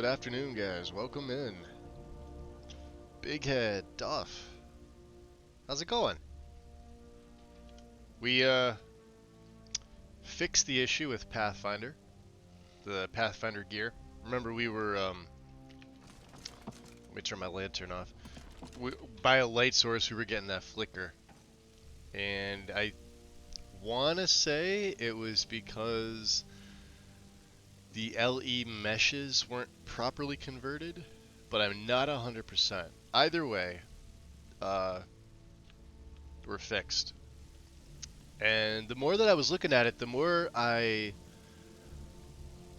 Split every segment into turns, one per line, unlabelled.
Afternoon, guys. Welcome in. Big Head, Duff. How's it going? We fixed the issue with Pathfinder, the Pathfinder gear. Remember, we were let me turn my lantern off. By a light source, we were getting that flicker, and I want to say it was because the LE meshes weren't properly converted, but I'm not 100%. Either way, we're fixed. And the more that I was looking at it, the more I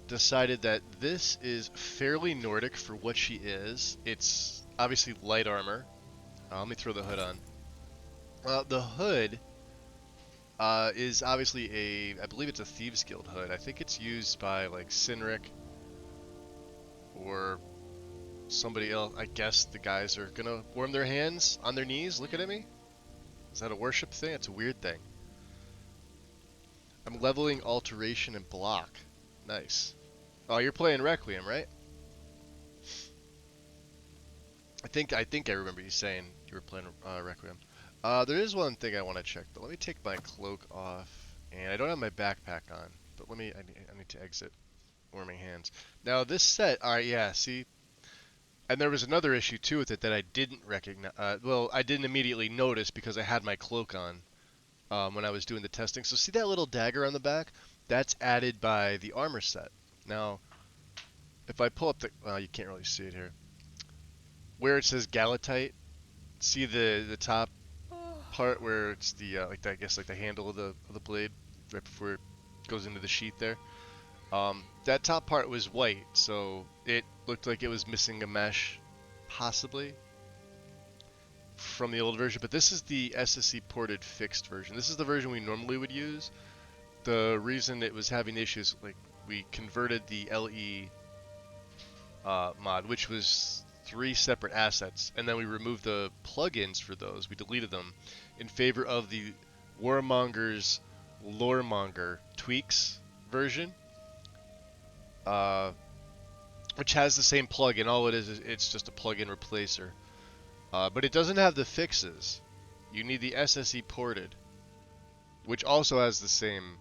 decided that this is fairly Nordic for what she is. It's obviously light armor. Let me throw the hood on. The hood is obviously I believe it's a Thieves Guild hood. I think it's used by like Sinric or somebody else. I guess the guys are gonna warm their hands on their knees looking at me. Is that a worship thing? It's a weird thing. I'm leveling alteration and block. Nice. Oh, you're playing Requiem, right? I think I remember you saying you were playing Requiem. There is one thing I want to check, but let me take my cloak off, and I don't have my backpack on. But I need to exit. Warming hands. Now this set, alright, yeah, see, and there was another issue too with it that I didn't recognize. Well, I didn't immediately notice because I had my cloak on when I was doing the testing. So see that little dagger on the back? That's added by the armor set. Now, if I pull up the, well, you can't really see it here. Where it says Galatite, see the top part where it's the like the, I guess like the handle of the blade right before it goes into the sheath there. That top part was white, so it looked like it was missing a mesh, possibly, from the old version. But this is the SSC ported fixed version. This is the version we normally would use. The reason it was having issues like we converted the LE mod, which was 3 separate assets, and then we removed the plugins for those. We deleted them in favor of the Warmonger's Loremonger tweaks version, which has the same plugin. All it is it's just a plugin replacer, but it doesn't have the fixes. You need the SSE ported, which also has the same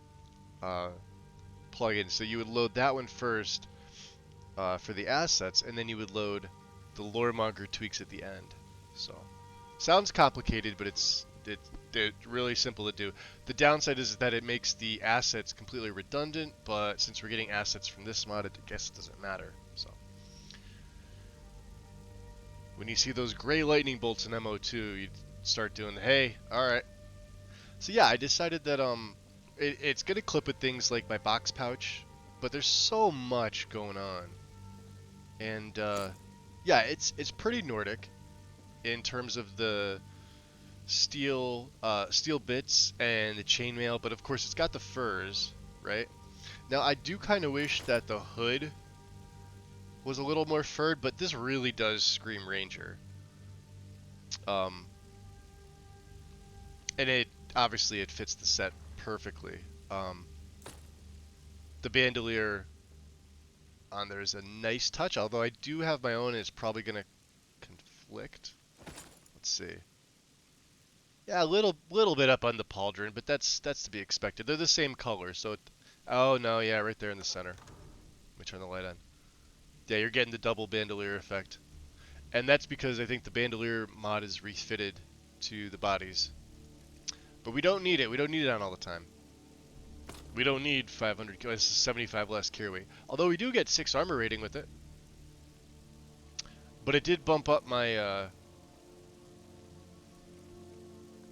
plugin. So you would load that one first for the assets, and then you would load the Loremonger tweaks at the end. So sounds complicated, but it's really simple to do. The downside is that it makes the assets completely redundant, but since we're getting assets from this mod, I guess it doesn't matter. So when you see those gray lightning bolts in MO2, you start doing the hey, alright. So yeah, I decided that it's gonna clip with things like my box pouch, but there's so much going on. And yeah, it's pretty Nordic in terms of the steel bits and the chainmail, but of course it's got the furs, right? Now I do kind of wish that the hood was a little more furred, but this really does scream Ranger. And it obviously it fits the set perfectly. The bandolier on there is a nice touch, although I do have my own and it's probably gonna conflict. Let's see. Yeah, a little bit up on the pauldron, but that's to be expected. They're the same color, so oh no, yeah, right there in the center. Let me turn the light on. Yeah, you're getting the double bandolier effect. And that's because I think the bandolier mod is refitted to the bodies. But we don't need it. We don't need it on all the time. We don't need 500. This is 75 less carry weight. Although we do get 6 armor rating with it. But it did bump up my.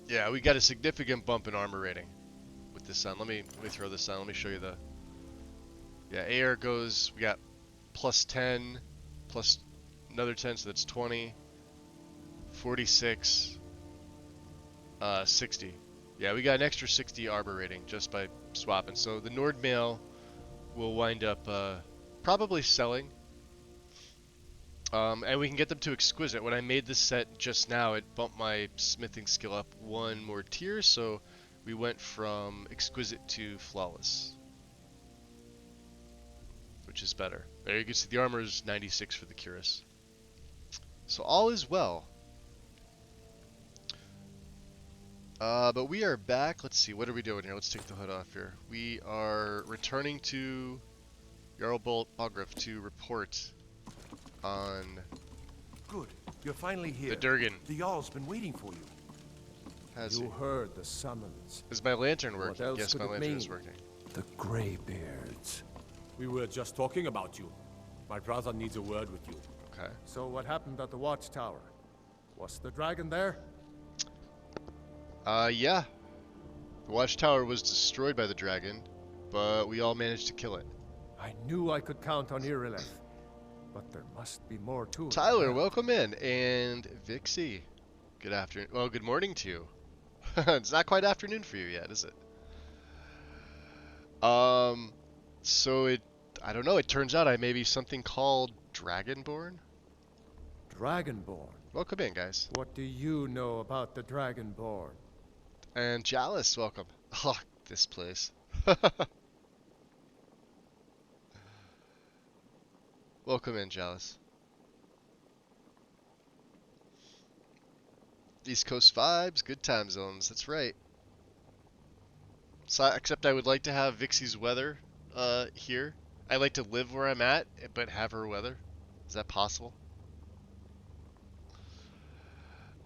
Yeah, we got a significant bump in armor rating with this on. Let me throw this on. Let me show you the. Yeah, AR goes. We got plus 10, plus another 10, so that's 20, 46, 60. Yeah, we got an extra 60 armor rating just by swapping. So the Nord Mail will wind up probably selling. And we can get them to Exquisite. When I made this set just now, it bumped my smithing skill up 1 more tier, so we went from Exquisite to Flawless, which is better. There you can see the armor is 96 for the Cuirass. So all is well. But we are back. Let's see, what are we doing here? Let's take the hood off here. We are returning to Jarl Balgriff to report on...
Good. You're finally here.
The Durgan.
The Jarl's been waiting for you.
Has
You heard the summons.
Is my lantern working?
What else
Yes,
could
my
it
lantern
mean?
is working.
The Greybeards.
We were just talking about you. My brother needs a word with you.
Okay.
So what happened at the watchtower? Was the dragon there?
Yeah. The watchtower was destroyed by the dragon, but we all managed to kill it.
I knew I could count on Irileth. But there must be more to it.
Tyler, welcome in. And Vixie, good afternoon. Well, good morning to you. It's not quite afternoon for you yet, is it? So I don't know, it turns out I may be something called Dragonborn?
Dragonborn.
Welcome in, guys.
What do you know about the Dragonborn?
And Chalice, welcome. Oh, this place. Welcome in, Chalice. East Coast vibes, good time zones, that's right. So, except I would like to have Vixie's weather here. I like to live where I'm at, but have her weather. Is that possible?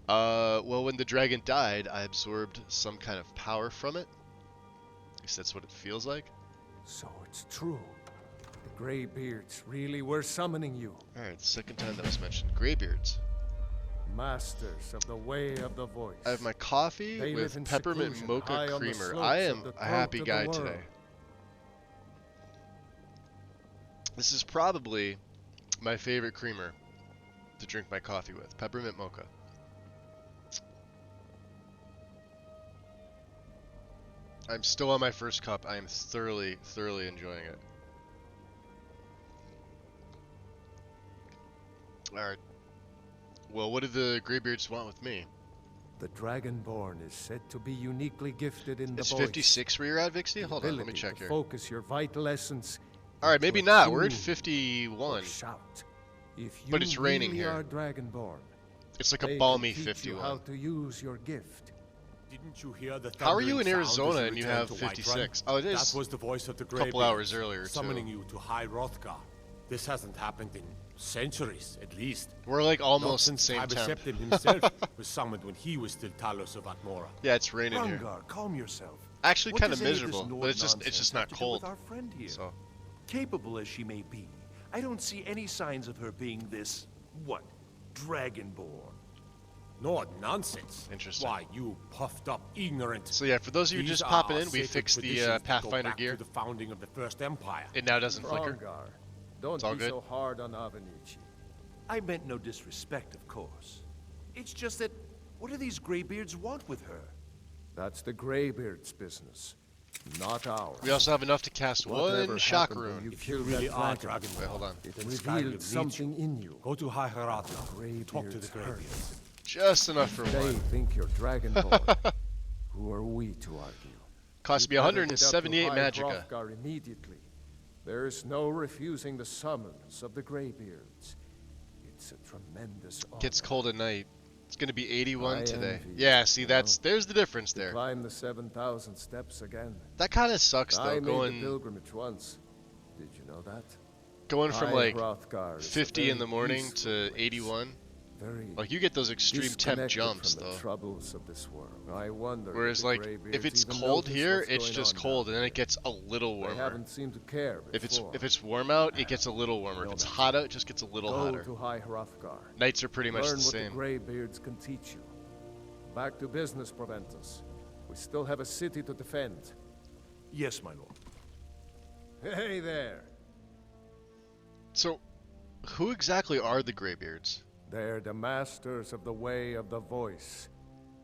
Well, when the dragon died, I absorbed some kind of power from it. At least that's what it feels like.
So it's true. The Greybeards really were summoning you.
Alright, the second time that was mentioned. Greybeards.
Masters of the way of the voice.
I have my coffee
They live
with
in
peppermint
seclusion,
mocha
high on the
creamer.
slopes
I
of
am
the
a
throat
happy
of the
guy
world.
today. This is probably my favorite creamer to drink my coffee with. Peppermint mocha. I'm still on my first cup. I am thoroughly enjoying it. Alright. Well, what do the Greybeards want with me?
The Dragonborn is said to be uniquely gifted in the
It's
voice.
56 where you're at, Vixie?
The
Hold on, let me
ability
check
to
here.
focus your vital essence.
Alright, maybe
into a
not. We're at
tune
51.
or shout. If you
But it's raining
really
here.
are Dragonborn,
It's like a
they
balmy
can teach you
51.
how to use your gift.
Didn't you hear the
How are you in
thundering sound
Arizona
as
and you
returned
have
to Whiterun?
56? Oh, it is
That was the voice of the
a couple
Greybeards,
hours earlier,
summoning
too.
you to High Hrothgar. This hasn't happened in centuries, at least.
We're like
Not
almost
since
same temp.
Tybeseptim himself was summoned when he was still Talos of Atmora.
Yeah, it's raining here.
Hrongar, calm yourself.
Actually,
What
kind of
does any this
miserable,
Nord
but it's
nonsense
just
have
not
to do
cold.
with our friend here?
So,
Capable as she may be, I don't see any signs of her being this, what, Dragonborn.
Nord nonsense.
Interesting.
Why, you puffed up ignorant.
so yeah, for those of you
These
just popping
are
in, we
sacred
fixed the
traditions that go
Pathfinder
back
gear.
to the founding of the First Empire.
It now doesn't flicker.
Hrongar, don't
all
be
good.
so hard on Avenici.
I meant no disrespect, of course. It's just that, what do these Greybeards want with her?
That's the Greybeard's business, not ours.
We also have enough to cast
Whatever
one shock
happened when
rune.
you
If you
killed
really
that
are
dragon,
Dragonborn,
Wait, hold on.
it
then Skyrim
revealed
needs
something in you.
Go to High Hrothgar. Talk to the
Greybeards hurt.
Greybeards.
Just enough for
They
one.
think you're Dragonborn. Who are we to argue?
Cost me
You better get up to
178
High
magicka.
Hrothgar immediately. There's no refusing the summons of the Greybeards. It's a tremendous honor.
Gets cold at night. It's gonna be 81
I
today.
envy you,
Yeah, see,
you
there's the difference
To
there.
climb the 7,000 steps again.
That kind of sucks
I
though,
made the
going
pilgrimage once. Did you know that?
from
High
like
Hrothgar is a
50 in
very
the morning
peaceful
to
place.
81.
Very
Like you get those extreme temp
disconnected
jumps
from the
though.
troubles of this world. I wonder.
Whereas
if the
like
Greybeards
if it's
even
cold
notice
here,
what's
it's
going
just
on
cold,
down
and then it
there.
gets a little
They
warmer.
haven't seemed to care before.
If it's warm out, it gets a little warmer. If
No
it's
matter.
hot out, it just gets a little
Go
hotter.
to High Hrothgar.
Nights are pretty much
Learn
the
what
same.
the Greybeards can teach you. Back to business, Proventus. We still have a city to defend.
Yes, my lord.
Hey there.
So, who exactly are the Greybeards?
They're the masters of the way of the voice,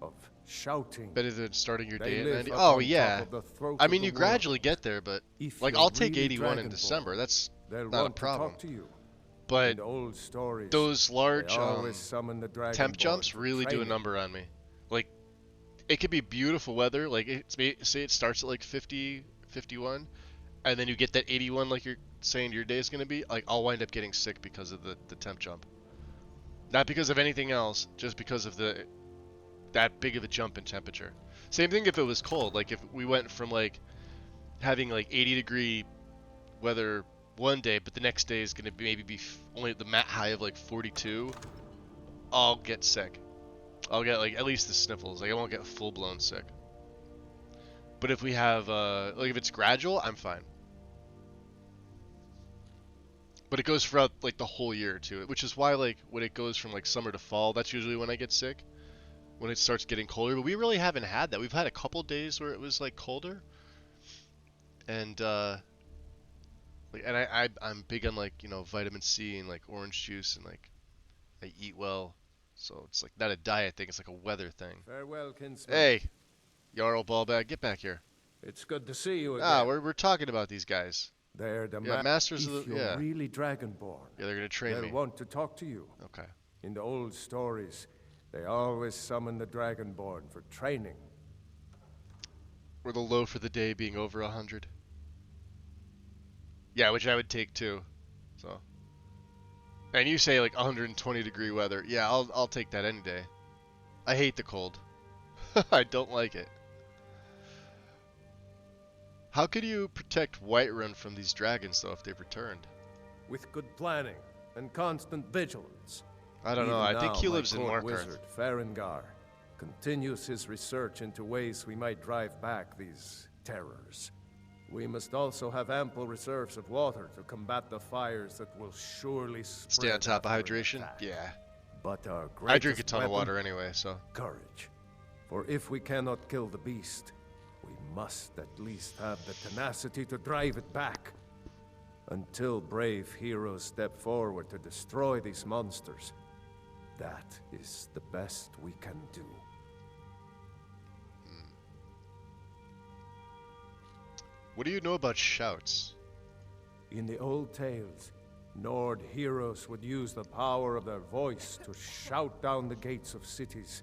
of shouting.
Better than starting your
They
day at
live
90?
up
Oh
on top
yeah.
of the throat
I
of
mean,
the
you
world.
gradually get there, but
If
like
you're
I'll take
really
81 in
Dragonborn,
December. That's
They'll
not a
want
problem.
to talk to you.
But
In old stories,
those large
they always summon the Dragonborn
temp jumps
for
really do a
training.
number on me. Like, it could be beautiful weather. Like, say it starts at like 50, 51, and then you get that 81 like you're saying your day is going to be. Like, I'll wind up getting sick because of the temp jump. Not because of anything else, just because of that big of a jump in temperature. Same thing if it was cold. Like, if we went from like having like 80-degree weather one day, but the next day is going to maybe be only the high of like 42, I'll get sick. I'll get like at least the sniffles. Like I won't get full blown sick. But if we have like if it's gradual, I'm fine. But it goes throughout like the whole year too, which is why like when it goes from like summer to fall, that's usually when I get sick. When it starts getting colder, but we really haven't had that. We've had a couple days where it was like colder, and I'm big on like vitamin C and like orange juice and like I eat well, so it's like not a diet thing. It's like a weather thing.
Farewell, kinsman.
Hey, Jarl Ballbag, get back here.
It's good to see you again.
Ah, we're talking about these guys.
They're the
masters
if
of the
you're really Dragonborn,
Yeah, they're gonna train
they'll
me.
want to talk to you.
Okay.
In the old stories, they always summon the Dragonborn for training.
We're the low for the day being over 100. Yeah, which I would take too. So. And you say like 120-degree weather. Yeah, I'll take that any day. I hate the cold. I don't like it. How could you protect Whiterun from these dragons though if they've returned?
With good planning and constant vigilance.
I don't know.
Even
I think
now,
he
my
lives in
court
Markarth.
wizard, Farengar, continues his research into ways we might drive back these terrors. We must also have ample reserves of water to combat the fires that will surely spread.
Stay on top of
after an
hydration?
attack.
Yeah.
But our
I drink a
greatest
ton of
weapon,
water anyway, so.
courage. For if we cannot kill the beast, we must at least have the tenacity to drive it back. Until brave heroes step forward to destroy these monsters, that is the best we can do.
What do you know about shouts?
In the old tales, Nord heroes would use the power of their voice to shout down the gates of cities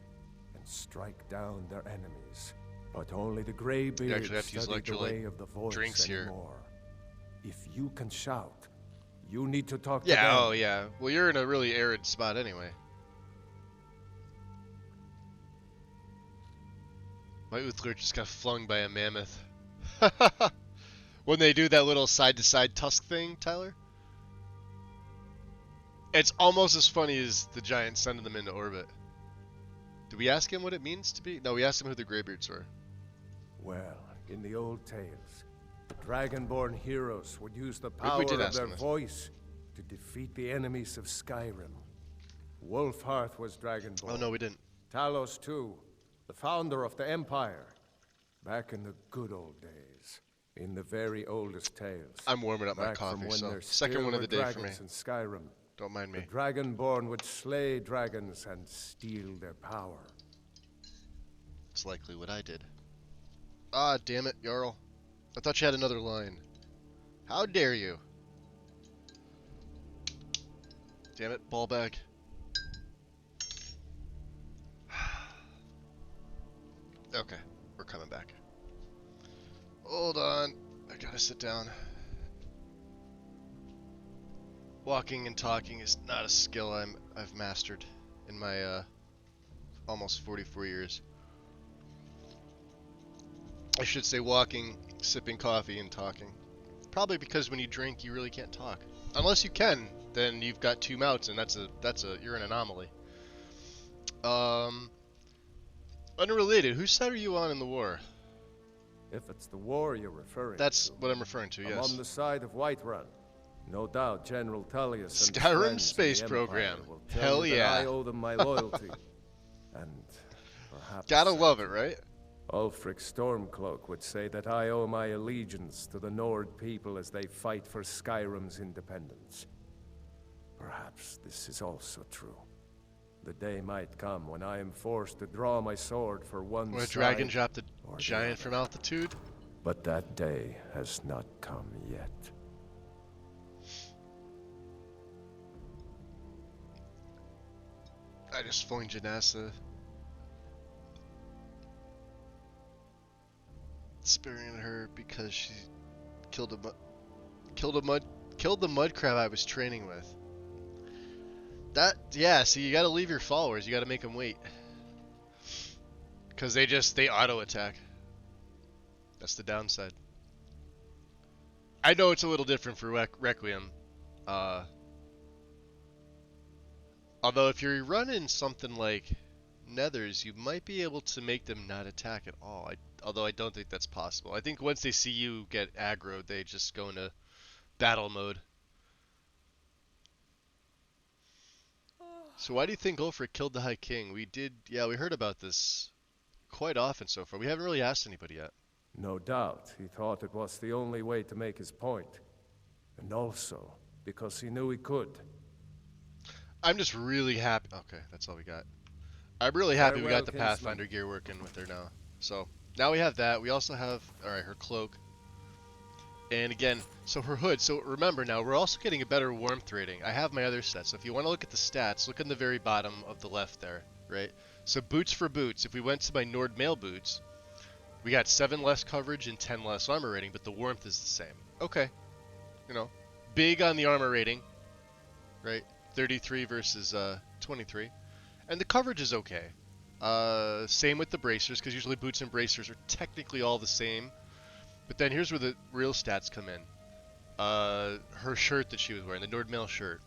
and strike down their enemies. But only the Greybeards
have to use
studied the way of the voice
drinks here.
anymore. If you can shout, you need to talk to
Yeah,
them.
oh yeah. Well, you're in a really arid spot anyway. My Uthler just got flung by a mammoth. When they do that little side-to-side tusk thing, Tyler? It's almost as funny as the giant sending them into orbit. Did we ask him what it means to be? No, we asked him who the Greybeards were.
Well, in the old tales, the Dragonborn heroes would use the
Maybe we
power
did
of
ask
their
him this.
voice to defeat the enemies of Skyrim. Wolfhearth was Dragonborn.
Oh no, we didn't.
Talos too, the founder of the Empire. Back in the good old days, in the very oldest tales.
I'm warming up my
back from
coffee,
when
so
there
second
still
one of
were
the day for me.
dragons in Skyrim.
Don't mind
The
me.
Dragonborn would slay dragons and steal their power.
It's likely what I did. Ah, damn it, Jarl. I thought you had another line. How dare you? Damn it, ball bag. Okay, we're coming back. Hold on. I gotta sit down. Walking and talking is not a skill I've mastered in my almost 44 years. I should say walking, sipping coffee, and talking. Probably because when you drink, you really can't talk. Unless you can, then you've got two mouths, and you're an anomaly. Unrelated. Whose side are you on in the war?
If it's the war you're referring
That's
to,
what I'm referring to.
I'm
Yes.
on the side of Whiterun. No doubt General Tullius and his
Skyrim
friends in
space
the
program.
Empire will tell
Hell
you that
yeah.
I owe them my loyalty. And perhaps
Gotta love it, right?
Ulfric Stormcloak would say that I owe my allegiance to the Nord people as they fight for Skyrim's independence. Perhaps this is also true. The day might come when I am forced to draw my sword for one
When a
side
dragon dropped a
or the
giant
other.
from altitude?
But that day has not come yet.
I just phoned Janassa. Sparing her because she killed the mud crab I was training with. Yeah, see, you gotta leave your followers, you gotta make them wait. Because they auto attack. That's the downside. I know it's a little different for Requiem. Although if you're running something like Nethers, you might be able to make them not attack at all. Although I don't think that's possible. I think once they see you get aggroed, they just go into battle mode. So why do you think Ulfric killed the High King? We heard about this quite often so far. We haven't really asked anybody yet.
No doubt, he thought it was the only way to make his point. And also, because he knew he could.
I'm just really happy. Okay, that's all we got. I'm really happy we got the
Farewell,
Pathfinder gear working with her now. So now we have that. We also have, alright, her cloak. And again, so her hood. So remember now, we're also getting a better warmth rating. I have my other stats. So if you want to look at the stats, look in the very bottom of the left there, right? So boots for boots. If we went to my Nord Mail boots, we got 7 less coverage and 10 less armor rating, but the warmth is the same. Okay. You know, big on the armor rating, right? 33 versus 23. And the coverage is okay. Same with the bracers, because usually boots and bracers are technically all the same. But then here's where the real stats come in. Her shirt that she was wearing, the Nordmail shirt.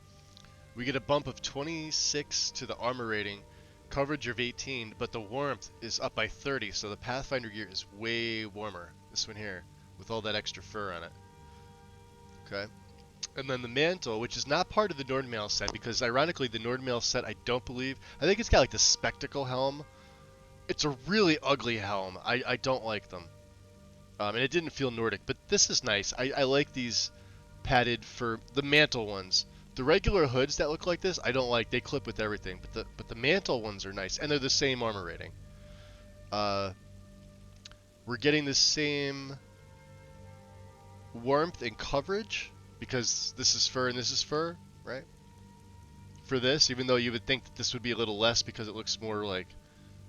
We get a bump of 26 to the armor rating, coverage of 18, but the warmth is up by 30, so the Pathfinder gear is way warmer. This one here, with all that extra fur on it. Okay. And then the mantle, which is not part of the Nordmail set, because ironically the Nordmail set, I think it's got like the spectacle helm. It's a really ugly helm. I don't like them. And it didn't feel Nordic, but this is nice. I like these padded for the mantle ones. The regular hoods that look like this, I don't like. They clip with everything, but the mantle ones are nice, and they're the same armor rating. We're getting the same warmth and coverage. because this is fur and this is fur, right? For this, even though you would think that this would be a little less because it looks more like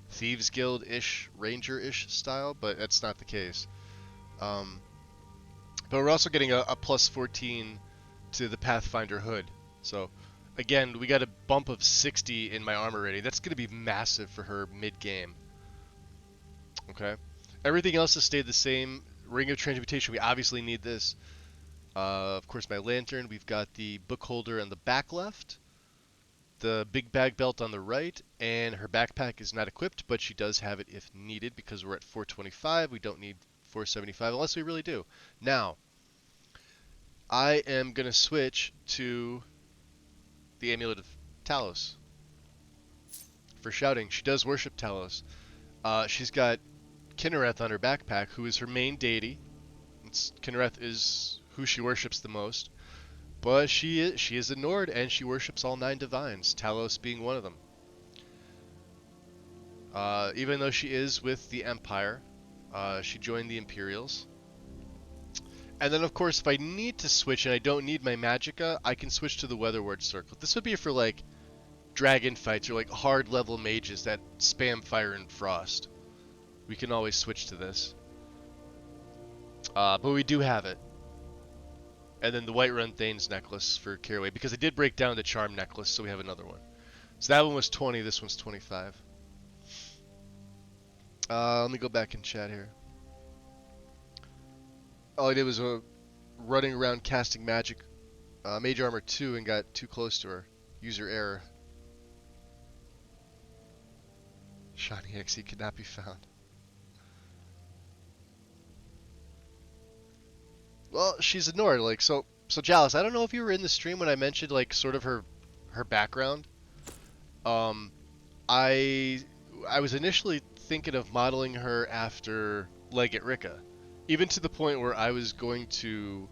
Thieves Guild-ish, Ranger-ish style, but that's not the case. But we're also getting a plus 14 to the Pathfinder hood. So, again, we got a bump of 60 in my armor rating. That's going to be massive for her mid-game. Okay? Everything else has stayed the same. Ring of Transmutation, we obviously need this. Of course, my lantern. We've got the book holder on the back left. The big bag belt on the right, and her backpack is not equipped, but she does have it if needed because we're at 425. We don't need 475 unless we really do. Now, I am going to switch to the Amulet of Talos for shouting. She does worship Talos. She's got Kinnereth on her backpack, who is her main deity. Kinnereth is who she worships the most. But she is a Nord, and she worships all 9 divines, Talos being one of them. Even though she is with the Empire, she joined the Imperials. And then, of course, if I need to switch and I don't need my Magicka, I can switch to the Weatherward Circle. This would be for, like, dragon fights or, like, hard-level mages that spam fire and frost. We can always switch to this. But we do have it. And then the Whiterun Thane's necklace for Caraway, because I did break down the charm necklace, so we have another one. So that one was 20, this one's 25. Let me go back and chat here. All I did was running around casting magic, Mage Armor 2, and got too close to her. User error. Shiny XE could not be found. Well, she's a Nord, like, so Jalis, I don't know if you were in the stream when I mentioned, like, sort of her background. I was initially thinking of modeling her after Legate Ricka, even to the point where I was going to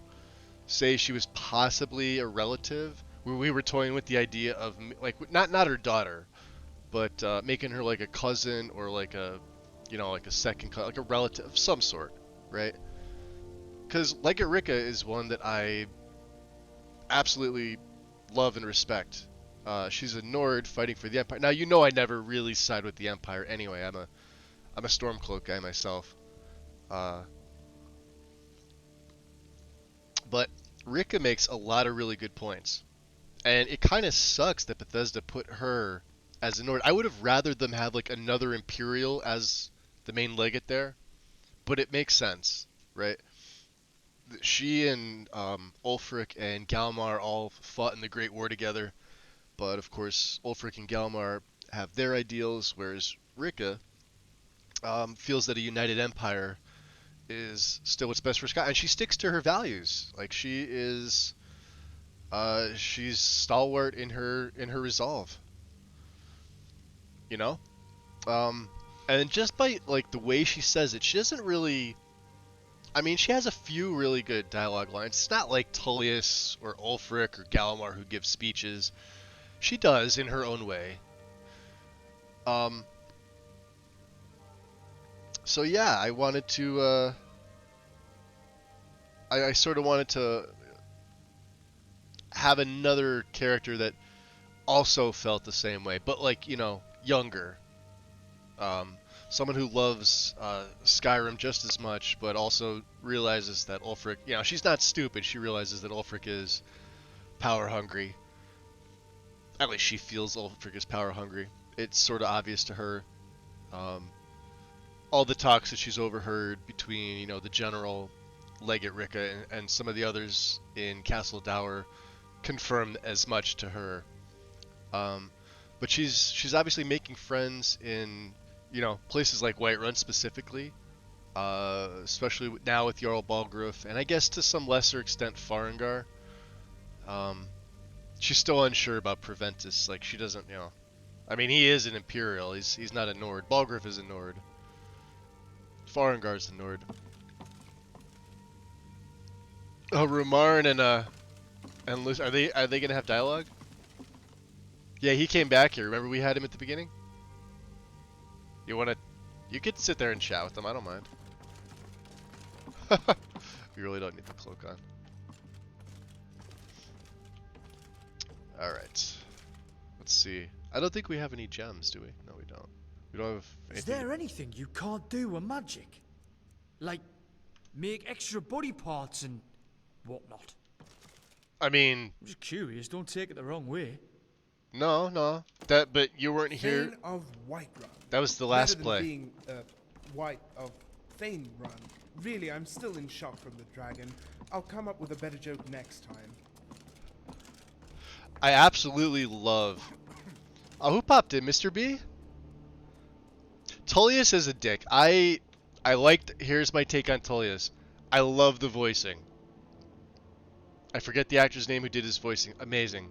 say she was possibly a relative, where we were toying with the idea of, like, not her daughter, but making her like a cousin or like a, you know, like a second cousin, like a relative of some sort, right? Because Legate Ricka is one that I absolutely love and respect. She's a Nord fighting for the Empire. Now, you know I never really side with the Empire anyway. I'm a Stormcloak guy myself. But Ricka makes a lot of really good points. And it kind of sucks that Bethesda put her as a Nord. I would have rather them have like another Imperial as the main legate there. But it makes sense, right? She and Ulfric and Galmar all fought in the Great War together, but of course Ulfric and Galmar have their ideals, whereas Ricka feels that a united empire is still what's best for Scott, and she sticks to her values. Like she's stalwart in her resolve, you know. And just by like the way she says it, she doesn't really. I mean, she has a few really good dialogue lines. It's not like Tullius or Ulfric or Galmar who give speeches. She does in her own way. So yeah, I wanted to. I sort of wanted to have another character that also felt the same way, but like, you know, younger. Someone who loves Skyrim just as much, but also realizes that Ulfric, you know, she's not stupid. She realizes that Ulfric is power hungry. At least she feels Ulfric is power hungry. It's sort of obvious to her. All the talks that she's overheard between, you know, the general, Legate Ricka, and some of the others in Castle Dour confirmed as much to her. But she's obviously making friends in, you know, places like Whiterun specifically, especially now with Jarl Balgruuf, and I guess to some lesser extent Farengar. She's still unsure about Proventus. Like, she doesn't, you know, I mean, he is an Imperial. He's not a Nord. Balgruuf is a Nord. Farengar's the Nord. Oh, Rumarn and Luce, are they gonna have dialogue? Yeah, he came back here. Remember we had him at the beginning? You could sit there and chat with them, I don't mind. You really don't need the cloak on. Alright. Let's see. I don't think we have any gems, do we? No, we don't. We don't have anything.
Is there anything you can't do with magic? Like, make extra body parts and whatnot?
I mean,
I'm just curious, don't take it the wrong way.
no. But you weren't here.
Thane of Whiterun.
That was the last
Better than
play.
being White of Thane Run. Really, I'm still in shock from the dragon. I'll come up with a better joke next time.
I absolutely love. Oh, who popped in, Mr. B? Tullius is a dick. I liked. Here's my take on Tullius. I love the voicing. I forget the actor's name who did his voicing. Amazing.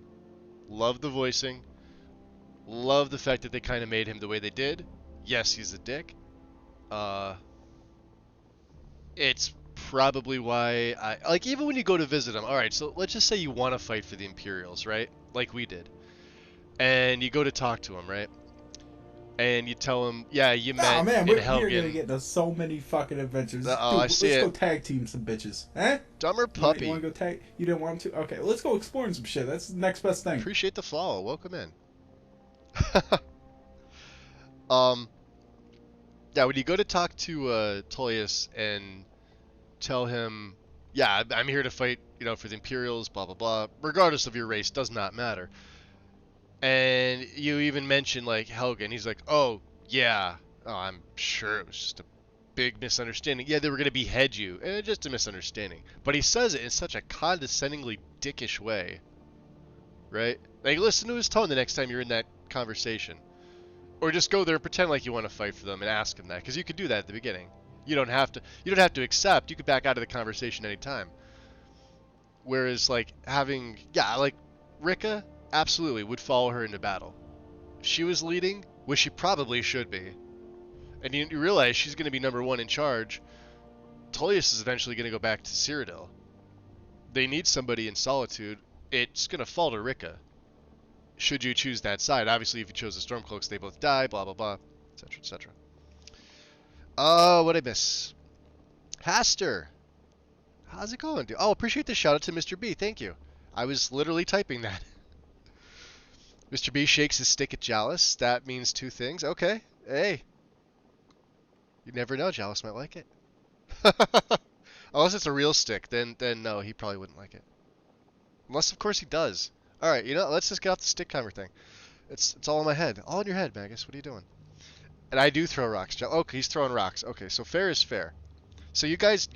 Love the voicing. Love the fact that they kind of made him the way they did. Yes, he's a dick. It's probably why I like, even when you go to visit him. All right, so let's just say you want to fight for the Imperials, right? Like we did. And you go to talk to him, right? And you tell him, yeah, you met
Oh man,
in
we're
Helgen.
gonna get into so many fucking adventures.
Oh,
Dude,
I see
let's
it.
go tag team some bitches. Eh?
Dumber
You
puppy.
wanna go tag? You didn't want to? Okay, well, let's go exploring some shit. That's the next best thing.
Appreciate the follow. Welcome in. Yeah, when you go to talk to Tullius and tell him, yeah, I'm here to fight, for the Imperials, blah blah blah, regardless of your race, does not matter. And you even mention like Helgen. He's like, oh yeah, I'm sure it was just a big misunderstanding. Yeah, they were gonna behead you, just a misunderstanding. But he says it in such a condescendingly dickish way, right? Like, listen to his tone the next time you're in that conversation. Or just go there and pretend like you want to fight for them and ask him that, because you could do that at the beginning. You don't have to accept. You could back out of the conversation anytime. Whereas like like Rika absolutely would follow her into battle. If she was leading, which she probably should be, and you realize she's going to be number one in charge, Tullius is eventually going to go back to Cyrodiil. They need somebody in Solitude. It's going to fall to Rika. Should you choose that side. Obviously, if you chose the Stormcloaks, they both die, blah, blah, blah, etc., etc. What'd I miss? Haster. How's it going, dude? Oh, appreciate the shout out to Mr. B. Thank you. I was literally typing that. Mr. B shakes his stick at Jalis. That means two things. Okay. Hey. You never know. Jalis might like it. Unless it's a real stick, then no, he probably wouldn't like it. Unless, of course, he does. All right, let's just get off the stick timer thing. It's all in my head. All in your head, Magus. What are you doing? And I do throw rocks. Okay, he's throwing rocks. Okay, so fair is fair. So you guys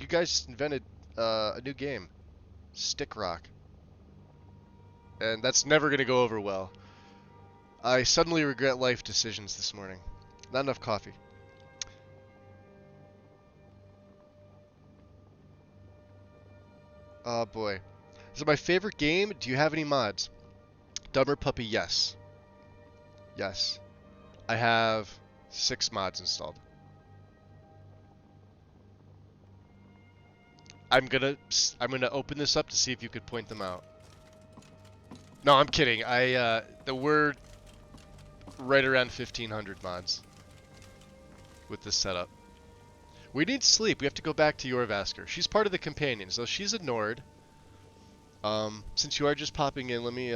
invented a new game, Stick Rock, and that's never gonna go over well. I suddenly regret life decisions this morning. Not enough coffee. Oh boy. Is it my favorite game? Do you have any mods? Dumber Puppy, yes. Yes. I have 6 mods installed. I'm gonna open this up to see if you could point them out. No, I'm kidding. We're right around 1,500 mods with this setup. We need sleep. We have to go back to Jorvaskr. She's part of the companions, so she's a Nord. Since you are just popping in, let me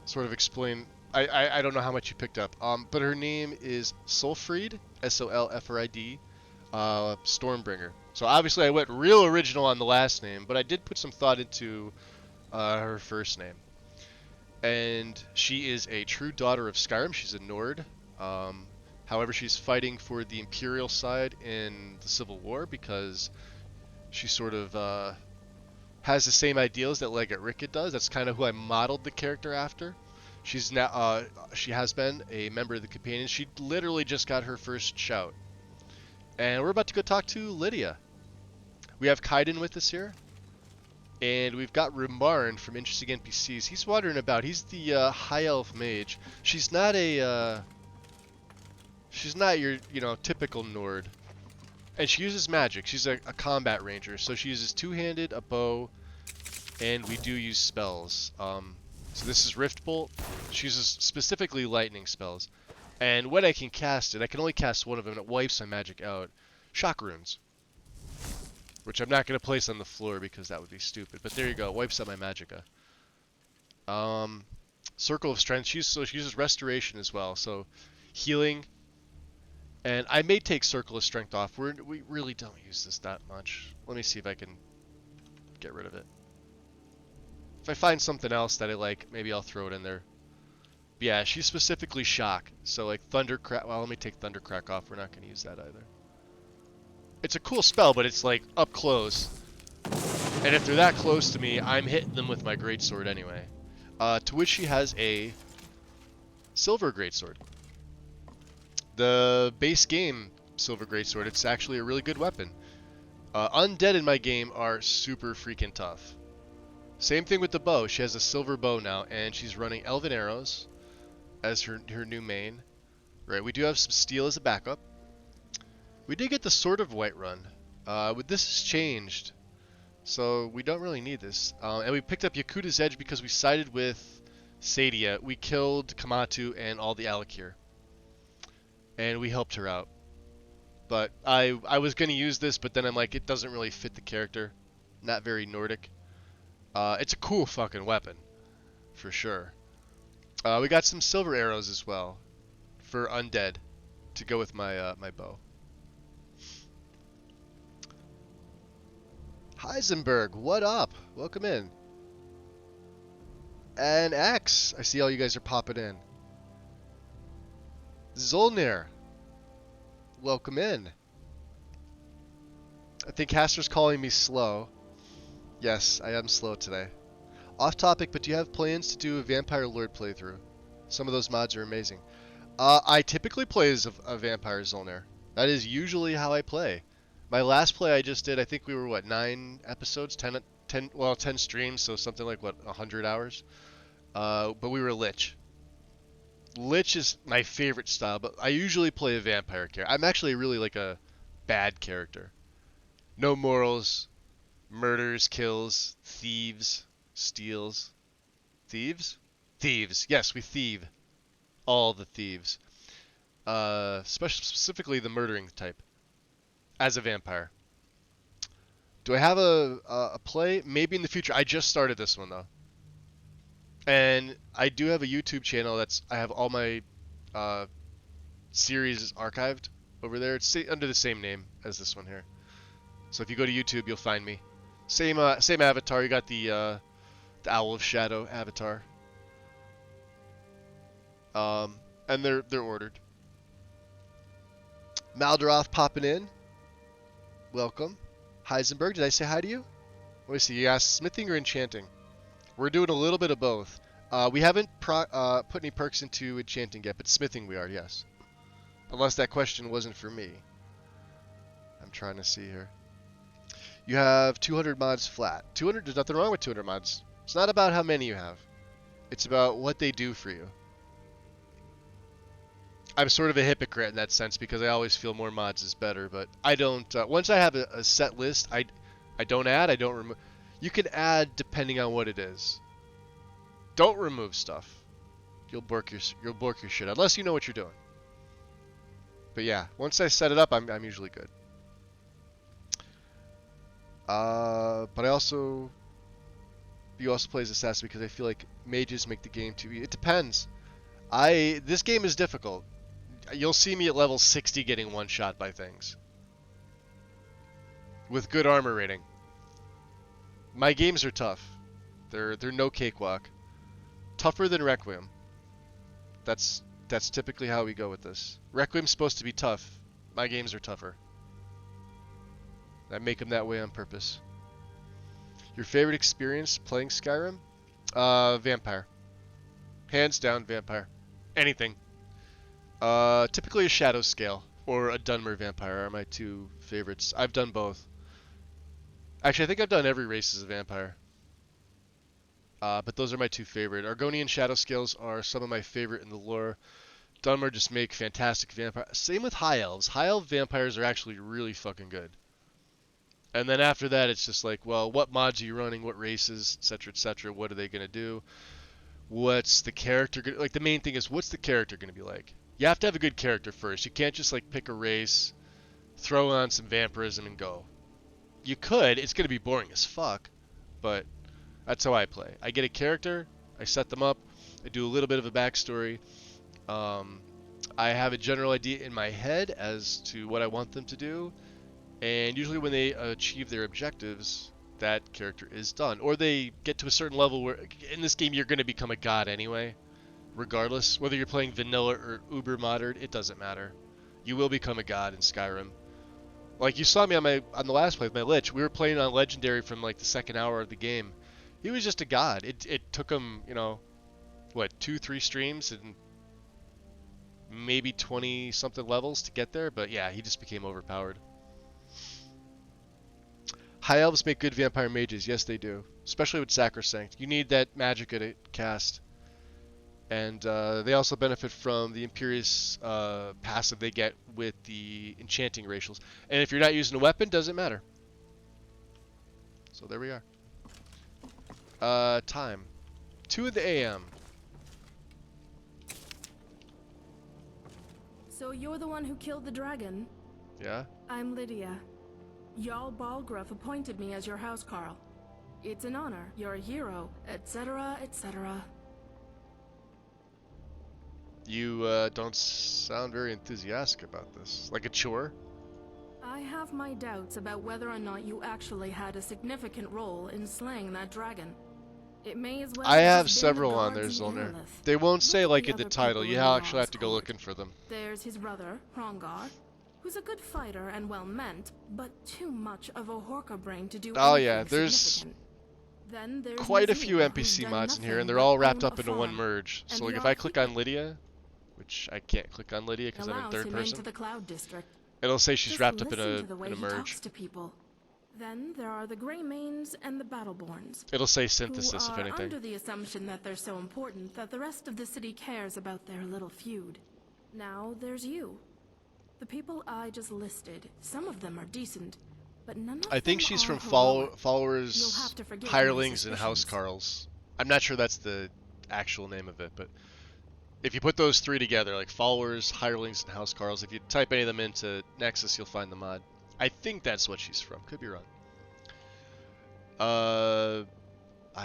sort of explain. I don't know how much you picked up. But her name is Solfrid, S-O-L-F-R-I-D, Stormbringer. So obviously I went real original on the last name, but I did put some thought into her first name. And she is a true daughter of Skyrim. She's a Nord. However, she's fighting for the Imperial side in the Civil War because she sort of has the same ideals that Legat Rika does. That's kind of who I modeled the character after. She's now she has been a member of the Companions. She literally just got her first shout. And we're about to go talk to Lydia. We have Kaiden with us here. And we've got Rumarn from Interesting NPCs. He's wandering about. He's the High Elf Mage. She's not a she's not your, typical Nord. And she uses magic. She's a combat ranger. So she uses two-handed, a bow, and we do use spells. So this is Rift Bolt. She uses specifically lightning spells. And when I can cast it, I can only cast one of them, and it wipes my magic out. Shock Runes. Which I'm not going to place on the floor because that would be stupid. But there you go. It wipes out my magicka. Circle of Strength. She uses Restoration as well, so healing. And I may take Circle of Strength off. We really don't use this that much. Let me see if I can get rid of it. If I find something else that I like, maybe I'll throw it in there. But yeah, she's specifically Shock. So like Thundercrack. Well, let me take Thundercrack off. We're not going to use that either. It's a cool spell, but it's like up close. And if they're that close to me, I'm hitting them with my greatsword anyway. To which she has a silver greatsword. The base game silver greatsword. It's actually a really good weapon. Undead in my game are super freaking tough. Same thing with the bow. She has a silver bow now, and she's running Elven Arrows as her new main. Right, we do have some steel as a backup. We did get the Sword of Whiterun. This has changed, so we don't really need this. And we picked up Yakuta's Edge because we sided with Sadia. We killed Kamatu and all the Alakir, and we helped her out. But I was going to use this, but then I'm like, it doesn't really fit the character. Not very Nordic. It's a cool fucking weapon, for sure. We got some silver arrows as well for undead to go with my my bow. Heisenberg, what up? Welcome in. And X, I see all you guys are popping in. Zolnir, welcome in. I think Haster's calling me slow. Yes, I am slow today. Off topic, but do you have plans to do a Vampire Lord playthrough? Some of those mods are amazing. I typically play as a Vampire Zolnir. That is usually how I play. My last play I just did, I think we were, what, 9 episodes? 10 streams, so something like, what, 100 hours? But we were Lich. Lich is my favorite style, but I usually play a vampire character. I'm actually really like a bad character. No morals, murders, kills, thieves, steals. Thieves? Thieves. Yes, we thieve. All the thieves. Specifically the murdering type. As a vampire. Do I have a play? Maybe in the future. I just started this one though. And I do have a YouTube channel I have all my series archived over there. It's under the same name as this one here. So if you go to YouTube, you'll find me. Same avatar. You got the Owl of Shadow avatar. And they're ordered. Maldaroth popping in. Welcome. Heisenberg, did I say hi to you? Let me see. You asked smithing or enchanting? We're doing a little bit of both. We haven't put any perks into enchanting yet, but smithing we are, yes. Unless that question wasn't for me. I'm trying to see here. You have 200 mods flat. 200. There's nothing wrong with 200 mods. It's not about how many you have. It's about what they do for you. I'm sort of a hypocrite in that sense because I always feel more mods is better, but I don't. Once I have a set list, I don't add, I don't remove. You can add depending on what it is. Don't remove stuff. You'll bork your shit unless you know what you're doing. But yeah, once I set it up, I'm usually good. But you also play as assassin because I feel like mages make the game too easy. It depends. This game is difficult. You'll see me at level 60 getting one shot by things. With good armor rating. My games are tough. They're no cakewalk. Tougher than Requiem. That's typically how we go with this. Requiem's supposed to be tough. My games are tougher. I make them that way on purpose. Your favorite experience playing Skyrim? Vampire. Hands down, Vampire. Anything. Typically a Shadow Scale or a Dunmer Vampire are my two favorites. I've done both. Actually, I think I've done every race as a vampire. But those are my two favorite. Argonian Shadow Scales are some of my favorite in the lore. Dunmer just make fantastic vampires. Same with High Elves. High Elf vampires are actually really fucking good. And then after that, it's just like, well, what mods are you running? What races, etc., etc. What are they gonna do? What's the character gonna like? The main thing is, what's the character gonna be like? You have to have a good character first. You can't just like pick a race, throw on some vampirism, and go. You could. It's gonna be boring as fuck, but that's how I play. I get a character, I set them up. I do a little bit of a backstory. I have a general idea in my head as to what I want them to do, and usually when they achieve their objectives, that character is done. Or they get to a certain level where, in this game, you're going to become a god anyway, regardless. Whether you're playing vanilla or uber modern, it doesn't matter. You will become a god in Skyrim. Like you saw me on the last play with my Lich. We were playing on Legendary from like the second hour of the game. He was just a god. It took him, you know, what, 2-3 streams and maybe 20 something levels to get there, but yeah, he just became overpowered. High elves make good vampire mages. Yes, they do, especially with Sacrosanct. You need that magicka to cast, and they also benefit from the Imperious passive they get with the enchanting racials. And if you're not using a weapon, doesn't matter. So there we are. Time 2 a.m.
So you're the one who killed the dragon?
Yeah?
I'm Lydia. Jarl Balgruuf appointed me as your housecarl. It's an honor, you're a hero, etc., etc.
You don't sound very enthusiastic about this. Like a chore?
I have my doubts about whether or not you actually had a significant role in slaying that dragon. It may as well
I have
just been the
several on there,
guards of
Zolner.
Lilith.
They won't say
Look at
like
the
in the
other
title.
people
You
in
actually have
Jarl's
to go
court.
looking for them.
There's his brother, Hrongar, who's a good fighter and well-meant, but too much of a Horka brain to do
Oh,
anything
yeah, there's
significant. Then there's
quite a few
Nazir, who's
NPC
done
mods in here,
nothing
and they're
but
all wrapped
own
up
a
into one
farm.
merge.
And
So like
the
if I click on
Archkeeper
Lydia, which I can't click on Lydia because I'm in
allows
third
him
person,
into the Cloud District.
it'll say she's
Just
wrapped up in
listen to the
a
way
in a
he
merge.
talks to people. Then there are the Greymanes and the Battleborns,
It'll say
who
synthesis if
are
anything.
under the assumption that they're so important that the rest of the city cares about their little feud. Now there's you. The people I just listed, some of them are decent, but none of
I think
them
she's
are
from
heroic. You'll
followers,
have to forgive my
hirelings, and
suspicions.
housecarls. I'm not sure that's the actual name of it, but if you put those three together, like followers, hirelings, and housecarls, if you type any of them into Nexus, you'll find the mod. I think that's what she's from. Could be wrong. I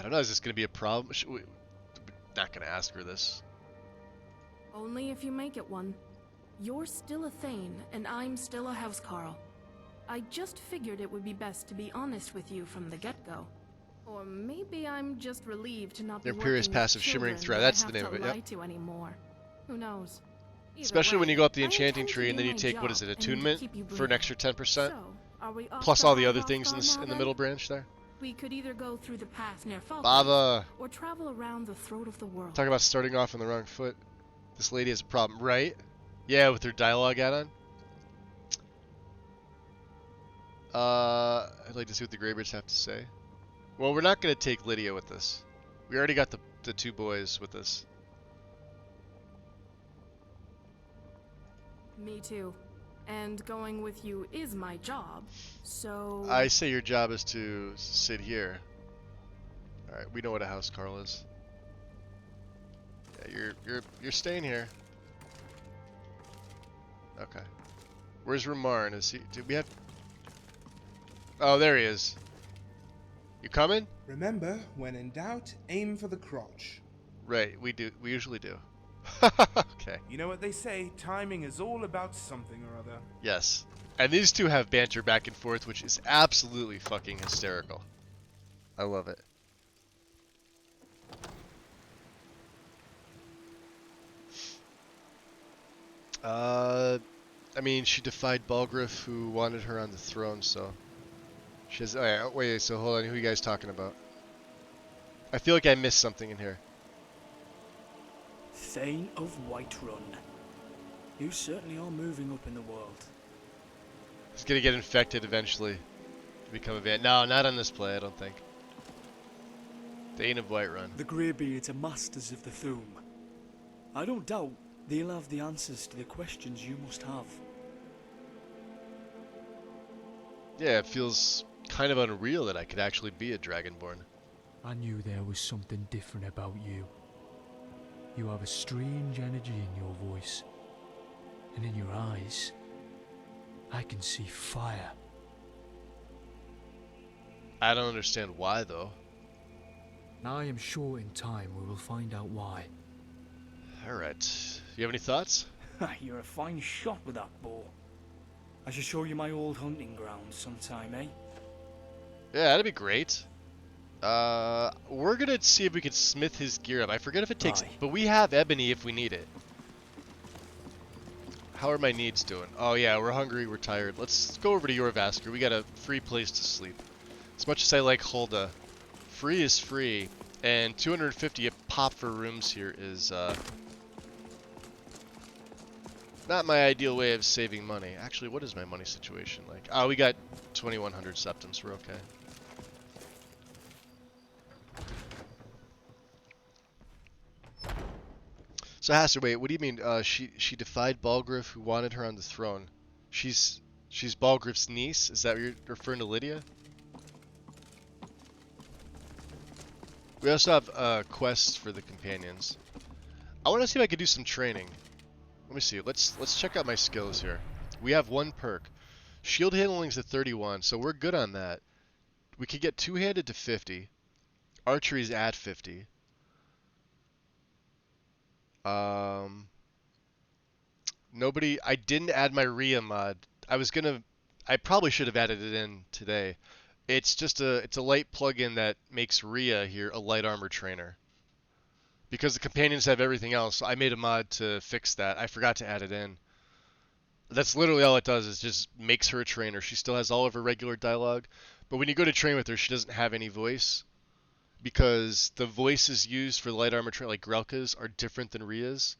don't know. Is this going to be a problem? Not going to ask her this.
Only if you make it one. You're still a Thane, and I'm still a housecarl. I just figured it would be best to be honest with you from the get-go. Or maybe I'm just relieved to not be
Imperious
working with
passive Shimmering
children
Thread.
that I
That's the
have
name
to
of it,
lie
yep.
to anymore. Who knows? Either
Especially when
way,
you go up the
I
enchanting
intend to
tree and
do
then you
my
take, what is it,
job and
attunement
keep you
for an
breathing.
extra 10%?
So, are we off
Plus
to
all the
our
other things
Hrothgar
in the
now,
middle
then?
branch there.
We could either go through the path near Falklands,
Bava!
or travel around the throat of the world.
Talk about starting off on the wrong foot. This lady has a problem, right? Yeah, with her dialogue add-on. I'd like to see what the Greybeards have to say. Well, we're not going to take Lydia with us. We already got the two boys with us.
Me too. And going with you is my job, so...
I say your job is to sit here. Alright, we know what a housecarl is. Yeah, you're staying here. Okay. Where's Ramarn? Is he... Did we have... Oh, there he is. You coming?
Remember, when in doubt, aim for the crotch.
Right, we do. We usually do. Okay.
You know what they say, timing is all about something or other.
Yes. And these two have banter back and forth, which is absolutely fucking hysterical. I love it. I mean, she defied Balgruuf, who wanted her on the throne, so... She has... Oh, yeah, wait, so hold on, who are you guys talking about? I feel like I missed something in here.
Thane of Whiterun. You certainly are moving up in the world.
He's gonna get infected eventually. To become a van. No, not on this play, I don't think. Thane of Whiterun.
The Greybeards are masters of the Thuum. I don't doubt they'll have the answers to the questions you must have.
Yeah, it feels kind of unreal that I could actually be a Dragonborn.
I knew there was something different about you. You have a strange energy in your voice, and in your eyes, I can see fire.
I don't understand why, though.
And I am sure in time we will find out why.
Alright. You have any thoughts?
You're a fine shot with that bow. I should show you my old hunting grounds sometime, eh?
Yeah, that'd be great. We're gonna see if we can smith his gear up. I forget if it takes...
Aye.
But we have ebony if we need it. How are my needs doing? Oh yeah, we're hungry, we're tired. Let's go over to Yorvasker. We got a free place to sleep. As much as I like Hulda, free is free. And 250 a pop for rooms here is, not my ideal way of saving money. Actually, what is my money situation like? Oh, we got 2,100 septums. We're okay. So, Haster, wait, what do you mean? She defied Balgriff, who wanted her on the throne. She's Balgriff's niece? Is that what you're referring to, Lydia? We also have quests for the companions. I want to see if I could do some training. Let me see. Let's check out my skills here. We have one perk. Shield handling's at 31, so we're good on that. We could get two-handed to 50. Archery's at 50. Nobody. I didn't add my Rhea mod. I probably should have added it in today. It's a light plugin that makes Rhea here a light armor trainer. Because the companions have everything else, I made a mod to fix that. I forgot to add it in. That's literally all it does, is just makes her a trainer. She still has all of her regular dialogue, but when you go to train with her, she doesn't have any voice. Because the voices used for the light armor trainer, like Grelka's, are different than Rhea's.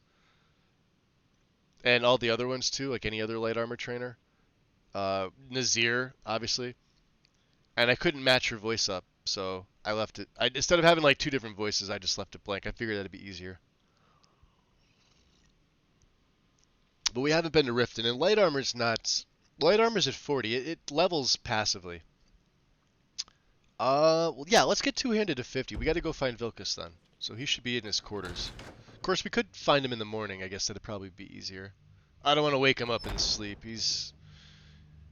And all the other ones too, like any other light armor trainer. Nazir, obviously. And I couldn't match her voice up, so I left it. Instead of having like two different voices, I just left it blank. I figured that'd be easier. But we haven't been to Riften, and light armor's not... Light armor's at 40. It levels passively. Well, yeah, let's get two-handed to 50. We gotta go find Vilkas then. So he should be in his quarters. Of course, we could find him in the morning. I guess that'd probably be easier. I don't want to wake him up in sleep. He's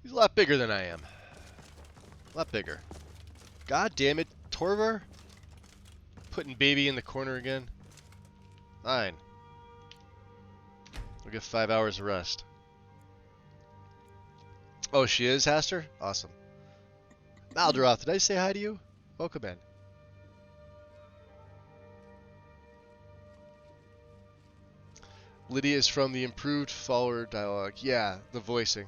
a lot bigger than I am. A lot bigger. God damn it, Torvar? Putting baby in the corner again. Fine. We'll get 5 hours of rest. Oh, she is, Haster? Awesome. Maldaroth, did I say hi to you? Welcome in. Lydia is from the improved follower dialogue. Yeah, the voicing.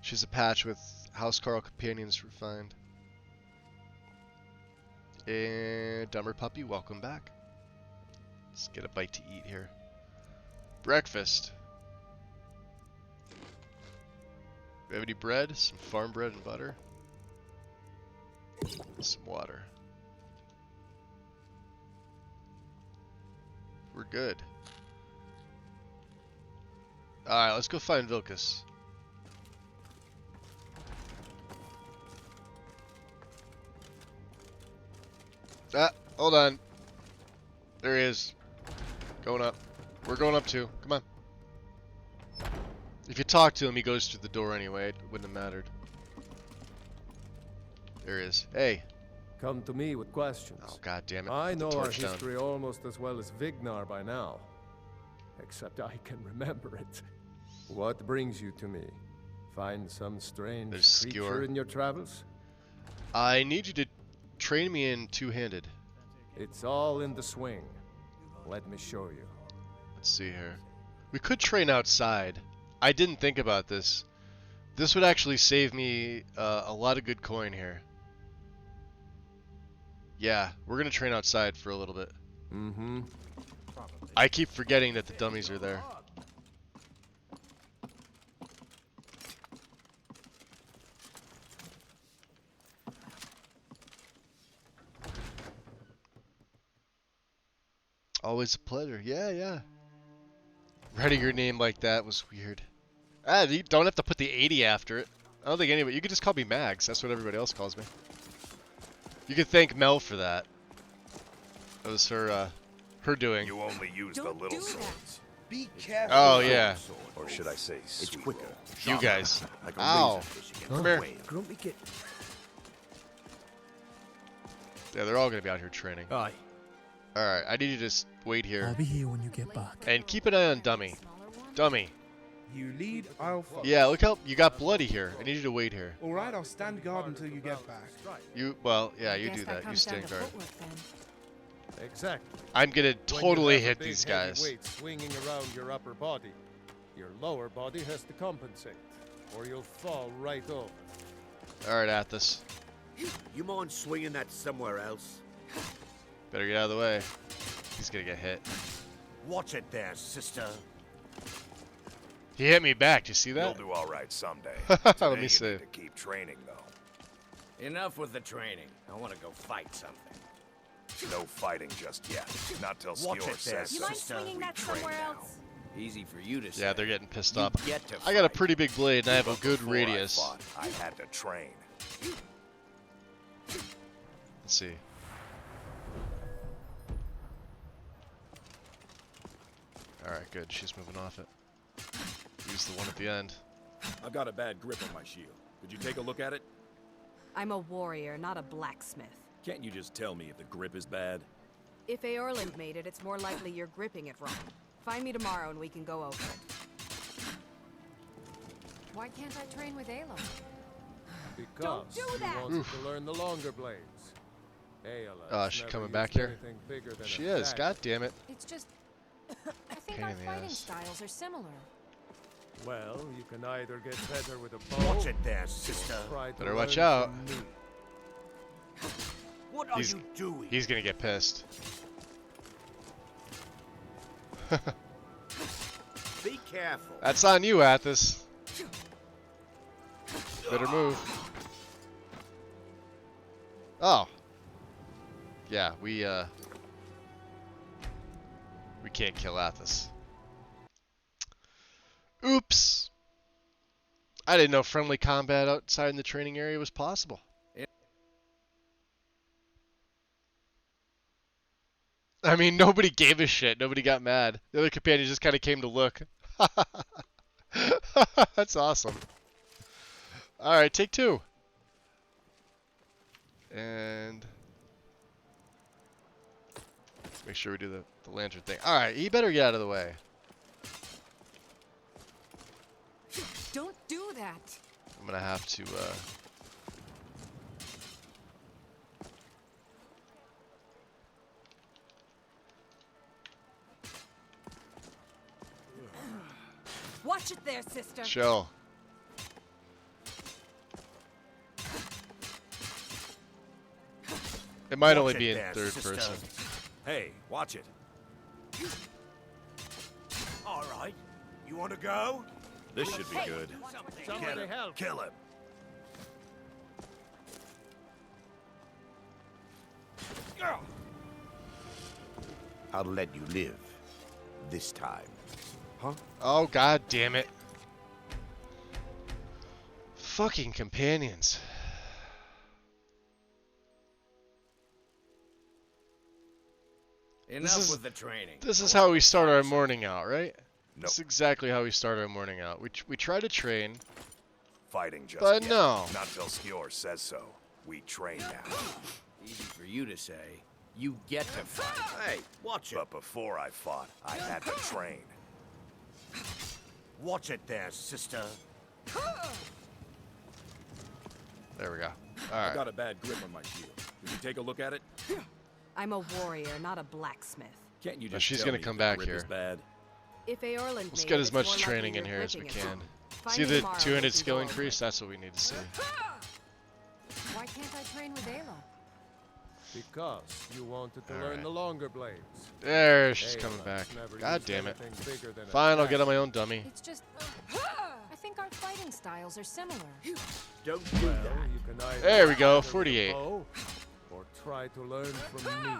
She's a patch with Housecarl companions refined. And Dumber Puppy, welcome back. Let's get a bite to eat here. Breakfast. We have any bread? Some farm bread and butter. Some water. We're good. Alright, let's go find Vilkas. Ah, hold on. There he is. Going up. We're going up too. Come on. If you talk to him, he goes through the door anyway. It wouldn't have mattered. There he is. Hey.
Come to me with questions.
Oh, god damn it.
I
Put the
know our
torch down.
history almost as well as Vignar by now. Except I can remember it. What brings you to me? Find some strange creature
Skewer.
in your travels?
I need you to train me in two-handed.
It's all in the swing. Let me show you.
Let's see here. We could train outside. I didn't think about this. This would actually save me a lot of good coin here. Yeah, we're gonna train outside for a little bit.
Mm-hmm.
I keep forgetting that the dummies are there. Always a pleasure. Yeah, yeah. Writing your name like that was weird. Ah, you don't have to put the 80 after it. I don't think anybody... You could just call me Mags. That's what everybody else calls me. You can thank Mel for that. That was her doing.
You only use the little swords.
Be careful.
Oh, yeah.
Or should I say, it's quicker.
You guys.
Like a
Ow.
razor fishing
Come here.
Grumpy kid.
Yeah, they're all gonna be out here training.
Aye.
Alright, I need you to just wait
I'll
here.
be here when you get back.
And keep an eye on Dummy. Dummy.
You lead, I'll follow.
Yeah, look how you got bloody here. I need you to wait here.
All right, I'll stand guard until you get back.
Well, yeah, you
Guess
do that. You
comes down
stand
to
guard.
footwork then.
Exactly.
I'm gonna
When you
totally
have a
hit
big
these
heavy
guys.
weight swinging around your upper body, your lower body has to compensate, or you'll fall right over.
Alright, Athos.
You mind swinging that somewhere else?
Better get out of the way. He's gonna get hit.
Watch it there, sister.
He hit me back. Do you see that?
You'll do all right someday.
Let
Today
me
you
see.
need to keep training, though.
Enough with the training. I want to go fight something.
No fighting just yet. Not till
Watch
Skior
it there,
says
You
so.
mind swinging
We
that
train
somewhere
now.
else? Easy for you to say.
Yeah, they're getting pissed
You
off.
get to
I got a
fight.
pretty big blade and I have a good
Before
radius.
I fought, I had to train.
Let's see. Alright, good. She's moving off it. Use the one at the end.
I've got a bad grip on my shield. Could you take a look at it?
I'm a warrior, not a blacksmith.
Can't you just tell me if the grip is bad?
If Eorland made it, it's more likely you're gripping it wrong. Find me tomorrow and we can go over it.
Why can't I train with Aloy?
Because
do
you
that!
wanted to learn the longer blades.
Oh, is she coming back here? She is. God damn it.
It's just... I think
Pain
our
in the
fighting
ass.
styles are similar.
Well, you can either get better with a bow.
Watch it there, sister.
or try to
Better watch
learn
out.
from me.
What are
He's-
you doing?
He's gonna get pissed.
Be careful.
That's on you, Athos. Better move. Oh. Yeah, we can't kill Athos. Oops. I didn't know friendly combat outside in the training area was possible. I mean, nobody gave a shit. Nobody got mad. The other companions just kind of came to look. That's awesome. Alright, take two. And make sure we do the lantern thing. Alright, he better get out of the way.
Don't do that!
I'm gonna have to,
Watch it there, sister!
chill. It might only
Watch
be
it
in
there,
third
sister.
person.
Hey, watch it.
All right. You want to go?
This should be good.
Get him. Kill him. I'll let you live. This time. Huh?
Oh, god damn it. Fucking companions.
Enough
is-
with the training.
This is how we start our morning out, right?
Nope.
This is exactly how we start our morning out. We try to train,
Fighting just
but
yet.
no.
Not till Skior says so. We train now.
Easy for you to say. You get to fight. Hey, watch it.
But before I fought, I had to train.
Watch it there, sister.
There we go.
I've
Alright.
got a bad grip on my shield. Could you take a look at it?
I'm a warrior, not a blacksmith.
Can't you
No,
just
she's
tell
gonna
me
come
if
back
the grip
here.
is bad?
If Eorland
Let's
made
get
it,
as
it's
much
more likely
training in
you're
here as we
gripping it
can.
wrong. Find
See
me
the
tomorrow and we
200
can
skill
go over
increase?
it.
That's what we need to see.
Why can't I train with Aloy?
Because you wanted to learn
Alright.
the longer blades.
There, she's coming
Eorland's
back.
never
God
used
damn it.
anything bigger than a
Fine, I'll get on
dagger.
my own dummy.
It's just... I think our fighting styles are similar.
Don't do
Well,
that.
you can either
There we go,
learn with a
48.
bow, or try to learn from me.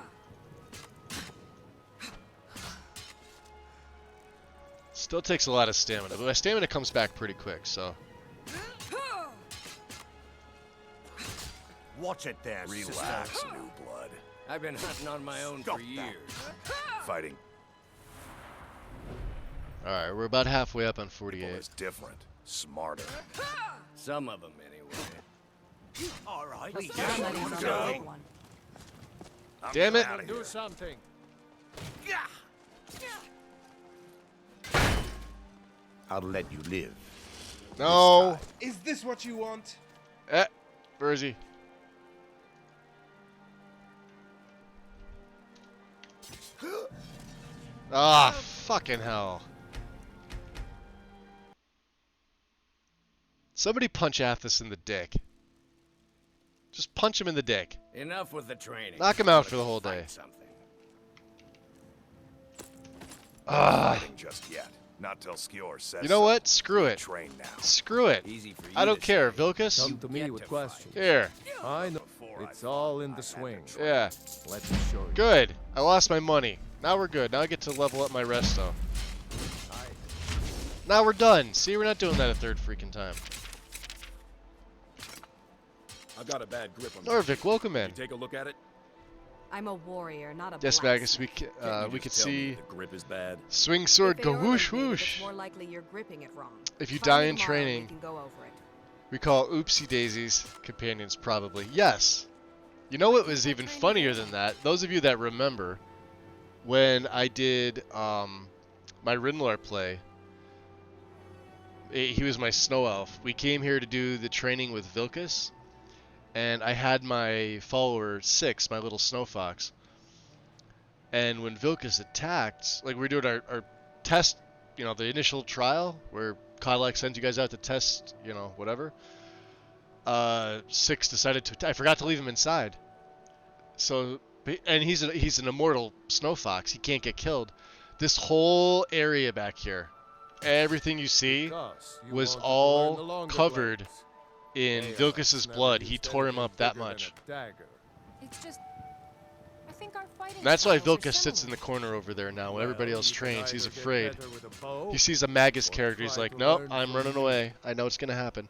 Still takes a lot of stamina, but my stamina comes back pretty quick, so.
Watch it there,
Relax,
sister.
new blood.
I've been hunting on my own
Stop
for
that.
years.
Fighting
Alright, we're about halfway up on
people
48.
is different, smarter.
Some of them, anyway. All right.
Somebody's on the big one.
Damn it!
outta
Do
here.
something.
I'll let you live.
No!
Is this what you want?
Where is he? Ah, fucking hell. Somebody punch Athos in the dick. Just punch him in the dick.
Enough with the training.
Knock him out for the whole day.
Not fighting just yet. Not till Skior says
You know
so.
what? Screw it.
Train now.
Screw it. I don't care. Vilcus?
Come to me with questions.
Here.
I know. It's all in the swing.
Yeah.
Let me show you.
Good. I lost my money. Now we're good. Now I get to level up my resto. Now we're done. See, we're not doing that a third freaking time.
I've got a bad grip on
Norvik, welcome in.
You take a look at it.
I'm a warrior, not a
Yes,
blacksmith.
Magus, we could see
The grip is bad.
swing sword
If
go
Aorlund
whoosh
made it,
whoosh.
It's more likely you're gripping it wrong.
If you
Find
die
me
in
tomorrow and
training,
we can go over it.
we call oopsie daisies companions probably. Yes. You know what was even funnier than that? Those of you that remember when I did my Rinlar play, he was my snow elf. We came here to do the training with Vilcus, and I had my follower 6, my little snow fox. And when Vilcus attacked, like we were doing our test, you know, the initial trial where Cadillac sends you guys out to test, you know, whatever. 6 decided to I forgot to leave him inside. So, and he's an immortal snow fox. He can't get killed. This whole area back here, everything you see was all covered in Vilcus's blood. He tore him up that much.
It's just... I think our fighting
And that's why
styles are
Vilcus sits
similar.
in the corner over there now. When everybody
Well,
else
you can
trains, he's
either get
afraid.
better with a bow,
He sees a Magus
or
character. He's
try
like,
to
nope,
learn
I'm
from
running
me."
away. I know it's gonna happen.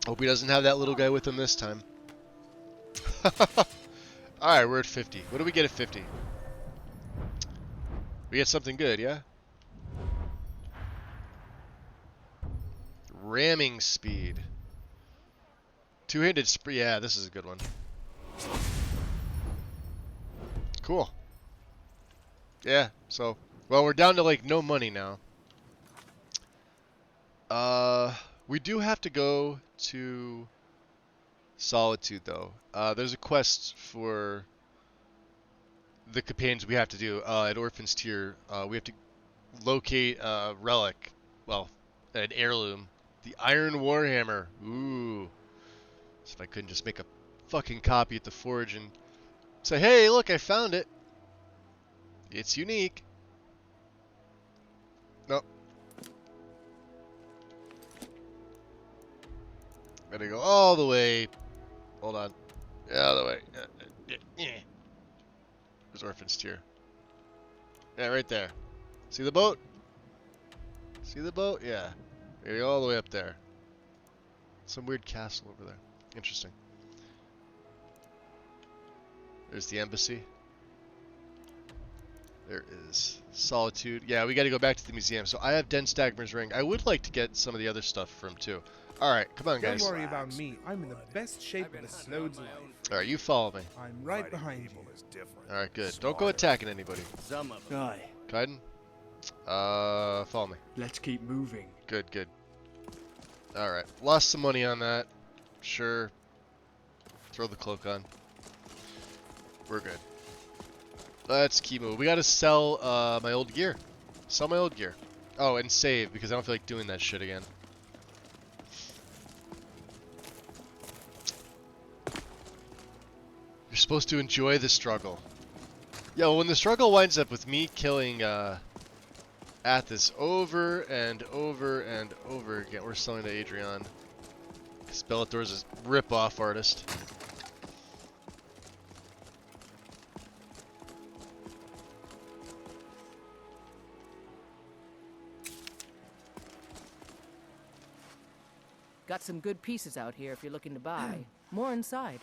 Hope he doesn't have that little guy with him this time. Alright, we're at 50. What do we get at 50? We get something good, yeah? Ramming speed. Two-handed spree. Yeah, this is a good one. Cool. Yeah, so... Well, we're down to, like, no money now. We do have to go to Solitude, though. There's a quest for the companions we have to do at Orphan's Tier. We have to locate a relic, well, an heirloom, the Iron Warhammer. Ooh. So if I couldn't just make a fucking copy at the forge and say, hey, look, I found it. It's unique. Nope. Gotta go all the way. Hold on. Yeah, all the way. Yeah. There's Orphan's Tier. Yeah, right there. See the boat? See the boat? Yeah. Gotta go all the way up there. Some weird castle over there. Interesting. There's the embassy. There is Solitude. Yeah, we gotta go back to the museum. So I have Den Stagmer's ring. I would like to get some of the other stuff from too. Alright, come on, guys.
Don't worry about me. I'm in the best shape of a Snode's life.
Alright, you follow me.
I'm right behind you.
Alright, good. Don't go attacking anybody.
Aye.
Kaiden? Follow me.
Let's keep moving.
Good, good. Alright, lost some money on that. Sure. Throw the cloak on. We're good. Let's keep moving. We gotta sell my old gear. Sell my old gear. Oh, and save, because I don't feel like doing that shit again. You're supposed to enjoy the struggle. Yeah, well, when the struggle winds up with me killing Athos over and over and over again, we're selling to Adrian. Because Bellator's a rip-off artist.
Got some good pieces out here if you're looking to buy. More inside.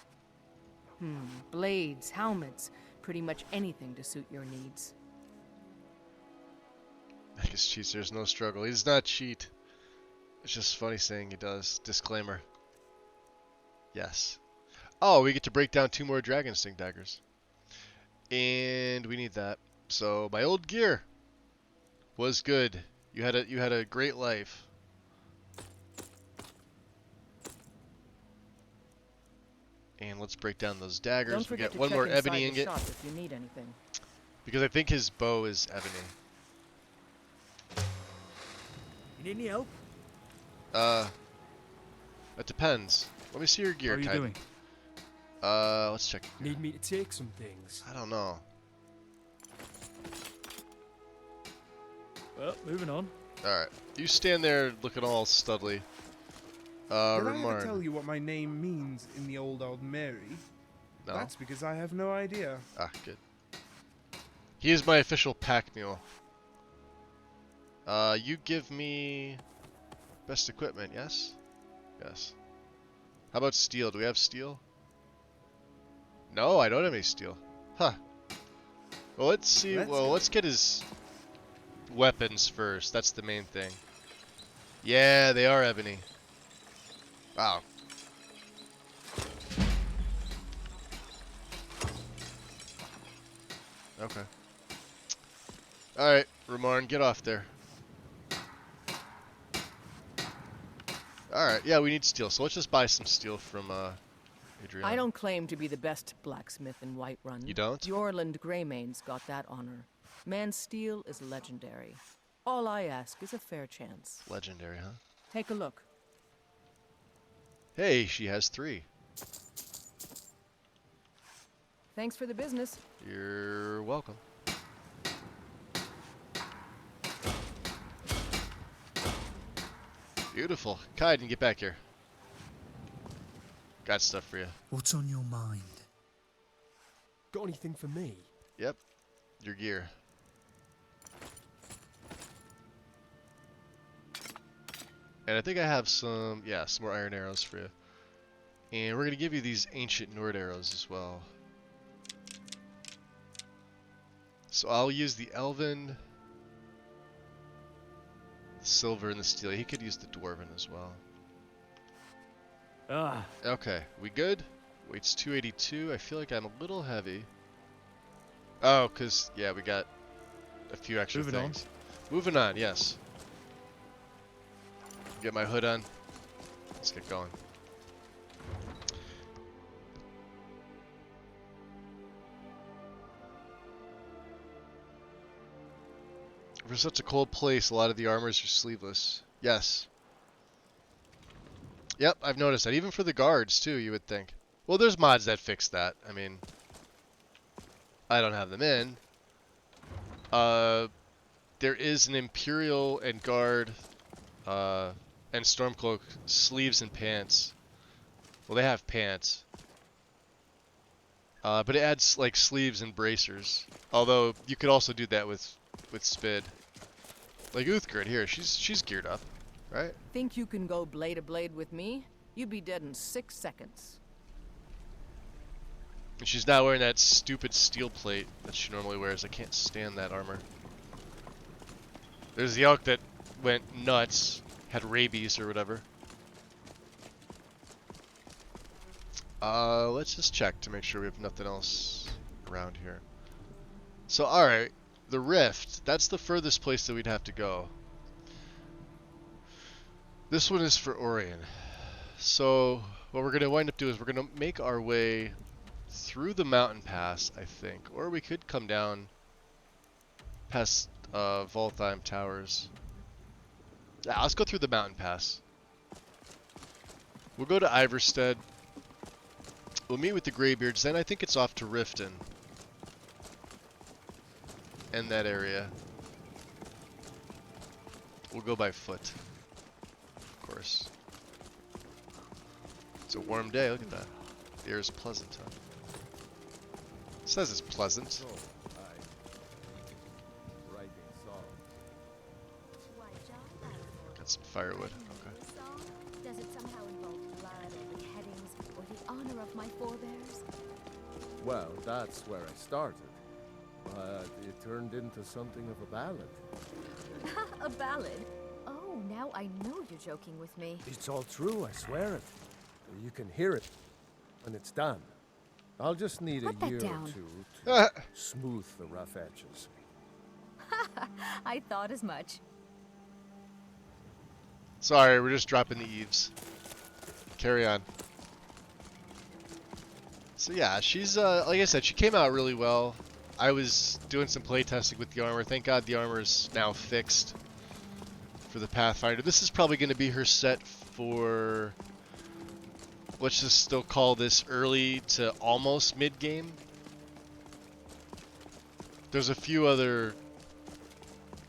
Blades, helmets, pretty much anything to suit your needs.
Magus cheats, there's no struggle. He does not cheat. It's just funny saying he does. Disclaimer. Yes. Oh, we get to break down 2 more dragon instinct daggers. And we need that. So my old gear was good. You had a great life. And let's break down those daggers.
Don't
We
forget
got
to
one
check
more
inside
ebony
the
ingot.
shop if you need anything.
Because I think his bow is ebony.
You need any help?
That depends. Let me see your gear,
How are you
Titan.
doing?
Let's check.
Need me to take some things?
I don't know.
Well, moving on.
Alright. You stand there looking all studly.
Did I ever
Remarn.
tell you what my name means in the old Mary?
No?
That's because I have no idea.
Ah, good. He is my official pack mule. You give me best equipment, yes? Yes. How about steel? Do we have steel? No, I don't have any steel. Huh. Well, let's see. Let's get his weapons first. That's the main thing. Yeah, they are ebony. Wow. Okay. Alright, Remarn, get off there. Alright, yeah, we need steel, so let's just buy some steel from, Adriana.
I don't claim to be the best blacksmith in Whiterun.
You don't?
Yorland Greymane's got that honor. Man's steel is legendary. All I ask is a fair chance.
Legendary, huh?
Take a look.
Hey, she has 3.
Thanks for the business.
You're welcome. Beautiful. Kaiden, get back here. Got stuff for you.
What's on your mind? Got anything for me?
Yep. Your gear. And I think I have some more iron arrows for you. And we're going to give you these ancient Nord arrows as well. So I'll use the elven, the silver, and the steel. He could use the dwarven as well.
Ah.
Okay, we good? Weight's 282. I feel like I'm a little heavy. Oh, because, yeah, we got a few extra
Moving
things. Moving on, yes. Get my hood on. Let's get going. For such a cold place, a lot of the armors are sleeveless. Yes. Yep, I've noticed that. Even for the guards, too, you would think. Well, there's mods that fix that. I mean, I don't have them in. There is an Imperial and Guard and Stormcloak sleeves and pants. Well, they have pants. But it adds, like, sleeves and bracers. Although, you could also do that with Spid. Like Uthgrid here, she's geared up, right?
Think you can go blade to blade with me? You'd be dead in 6 seconds.
And she's not wearing that stupid steel plate that she normally wears. I can't stand that armor. There's the elk that went nuts, had rabies or whatever. Let's just check to make sure we have nothing else around here. So, alright. The Rift, that's the furthest place that we'd have to go. This one is for Orion. So, what we're going to wind up doing is we're going to make our way through the mountain pass, I think. Or we could come down past Voltheim Towers. Yeah, let's go through the mountain pass. We'll go to Iverstead. We'll meet with the Greybeards, then I think it's off to Riften. In that area. We'll go by foot. Of course. It's a warm day, look at that. The air is pleasant, huh? It says it's pleasant. Got some firewood, okay.
Does it somehow involve blood or beheadings or the honor of my forebears?
Well, that's where I started. But it turned into something of a ballad.
A ballad? Oh, now I know you're joking with me.
It's all true, I swear it. You can hear it. When it's done, I'll just need
Put
a
that
year
down.
or two to smooth the rough edges.
I thought as much.
Sorry, we're just dropping the eaves. Carry on. So yeah, she's like I said, she came out really well. I was doing some playtesting with the armor. Thank God the armor is now fixed for the Pathfinder. This is probably going to be her set for, let's just still call this early to almost mid-game. There's a few other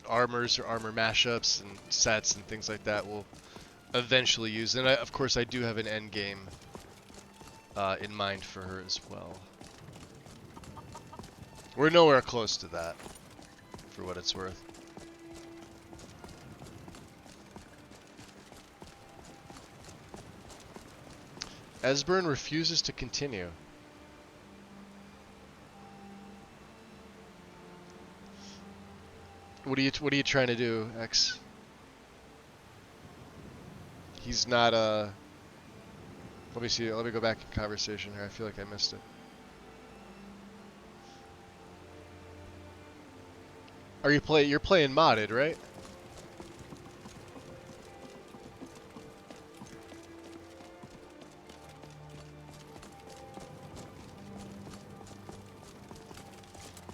armors or armor mashups and sets and things like that we'll eventually use. And of course I do have an end game in mind for her as well. We're nowhere close to that, for what it's worth. Esbern refuses to continue. What are you trying to do, X? He's not let me see, let me go back in conversation here. I feel like I missed it. You're playing modded, right?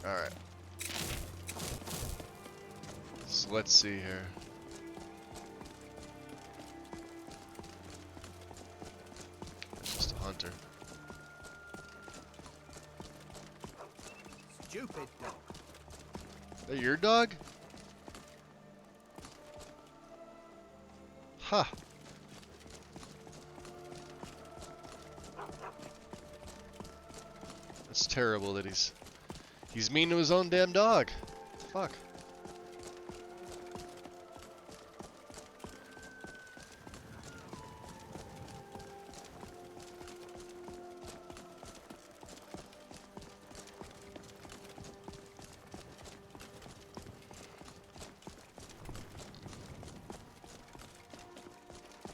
Alright. So let's see here. It's just a hunter.
Stupid dog.
Is that your dog? Huh. That's terrible that he's mean to his own damn dog. Fuck.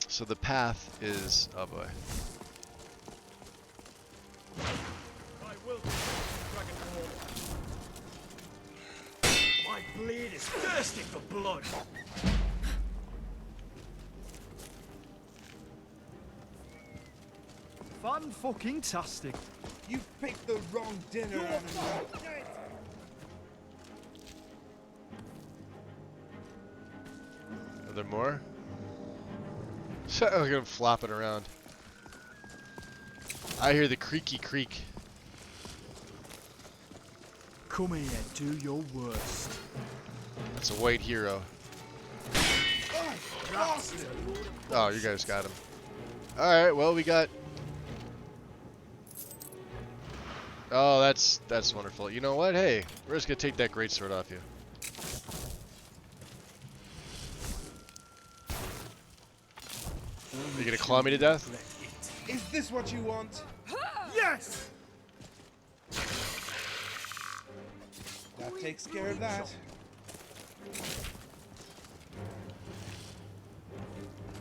So the path is, oh boy.
My blade is thirsty for blood. Fan-fucking-tastic.
You picked the wrong dinner, animal.
Are there more? Look at him flopping around. I hear the creaky creak.
Come here, do your worst.
That's a white hero. Oh, you guys got him. Alright, well we got... Oh, that's wonderful. You know what? Hey, we're just gonna take that greatsword off you. Are you gonna claw me to death?
Is this what you want?
Yes!
That takes care of that.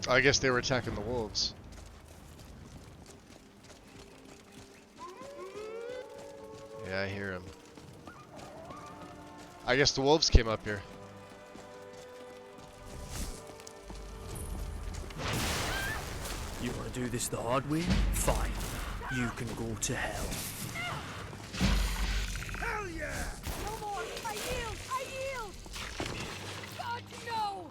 I guess they were attacking the wolves. Yeah, I hear him. I guess the wolves came up here.
You want to do this the hard way? Fine. You can go to hell.
Hell yeah! No more! I yield! I yield! God, no!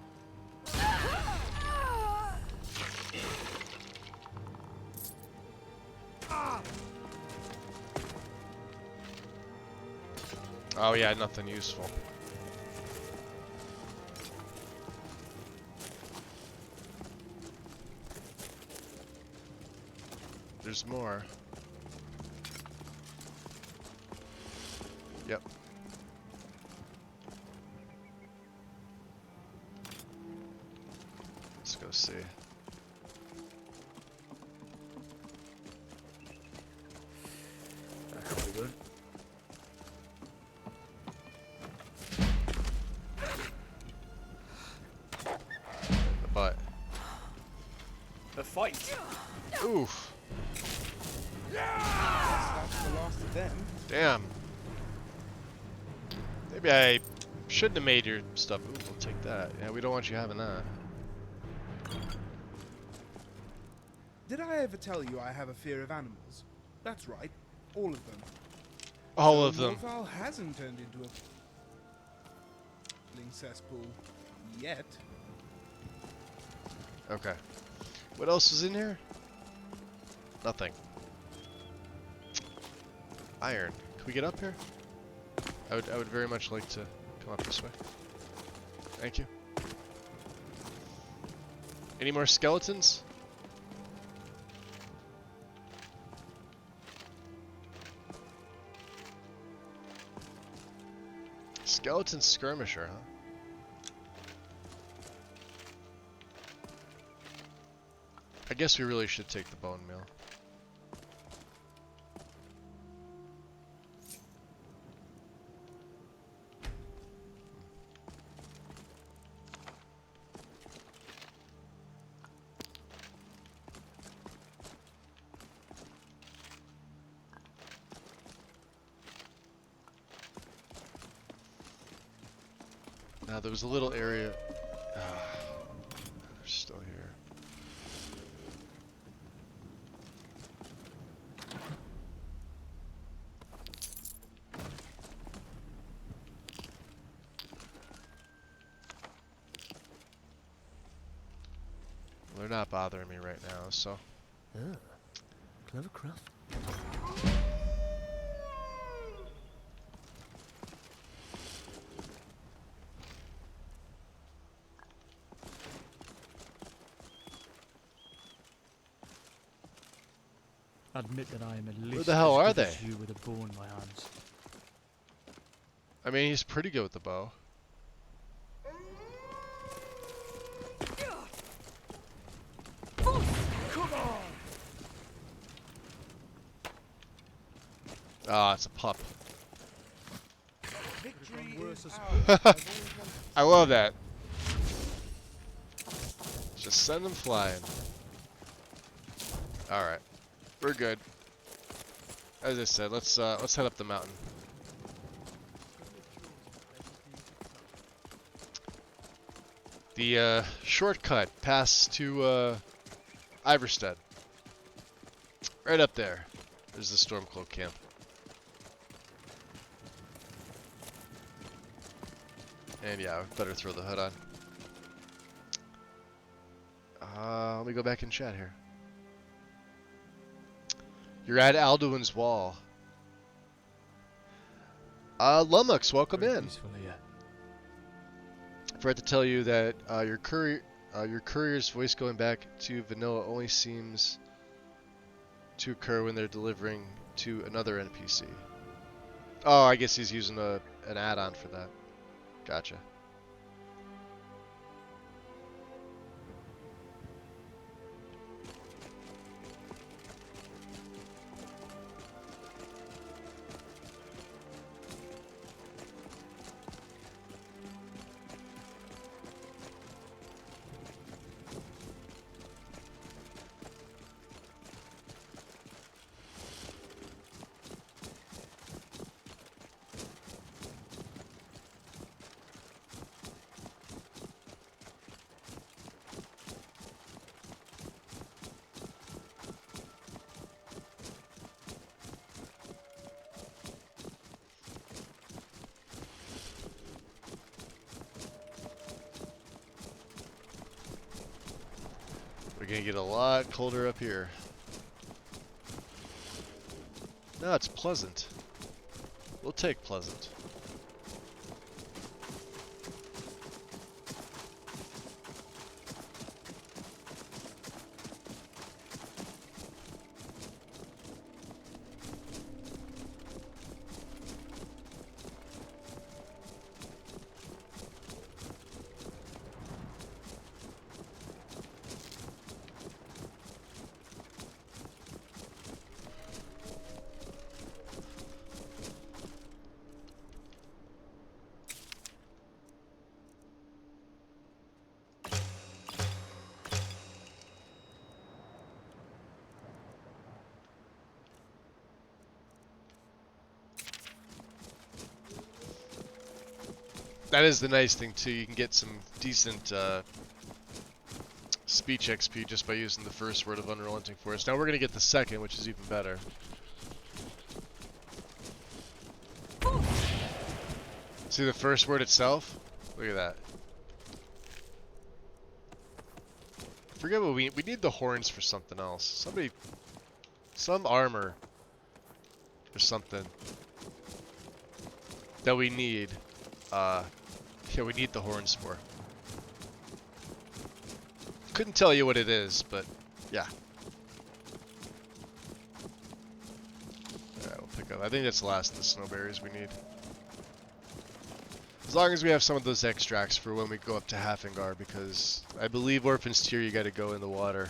Oh yeah, nothing useful. There's more. Yep. Let's go see.
That could be good.
The butt.
The fight.
Oof.
That's the last of them.
Damn. Maybe I shouldn't have made your stuff. Ooh, we'll take that. Yeah, we don't want you having that.
Did I ever tell you I have a fear of animals? That's right, all of them.
All
So
of them.
Morthal hasn't turned into a cesspool yet.
Okay. What else is in here? Nothing. Iron. Can we get up here? I would very much like to come up this way. Thank you. Any more skeletons? Skeleton skirmisher, huh? I guess we really should take the bone meal. Now there was a little area. They're still here. They're not bothering me right now, so.
Ah, clever craft. Admit that I am at least
Where the hell
as
are
good
they?
as you with a bow in my hands.
I mean, he's pretty good with the bow.
Come on!
Ah, it's a pup.
Victory is
I love that. Just send them flying. All right, we're good. As I said, let's head up the mountain. The shortcut pass to Iverstead. Right up there. There's the Stormcloak camp. And yeah, better throw the hood on. Let me go back and chat here. You're at Alduin's Wall. Lumux, welcome in.
Peaceful here.
I forgot to tell you that your courier's voice going back to vanilla only seems to occur when they're delivering to another NPC. Oh, I guess he's using an add-on for that. Gotcha. We're gonna get a lot colder up here. No, it's pleasant. We'll take pleasant. That is the nice thing too. You can get some decent speech XP just by using the first word of Unrelenting Force. Now we're gonna get the second, which is even better. See the first word itself? Look at that. Forget what we need the horns for something else. Some armor or something that we need. Yeah, we need the horns for. Couldn't tell you what it is, but yeah. Alright, we'll pick up. I think that's the last of the snowberries we need. As long as we have some of those extracts for when we go up to Hafingar, because I believe Orphan's Tear you gotta go in the water.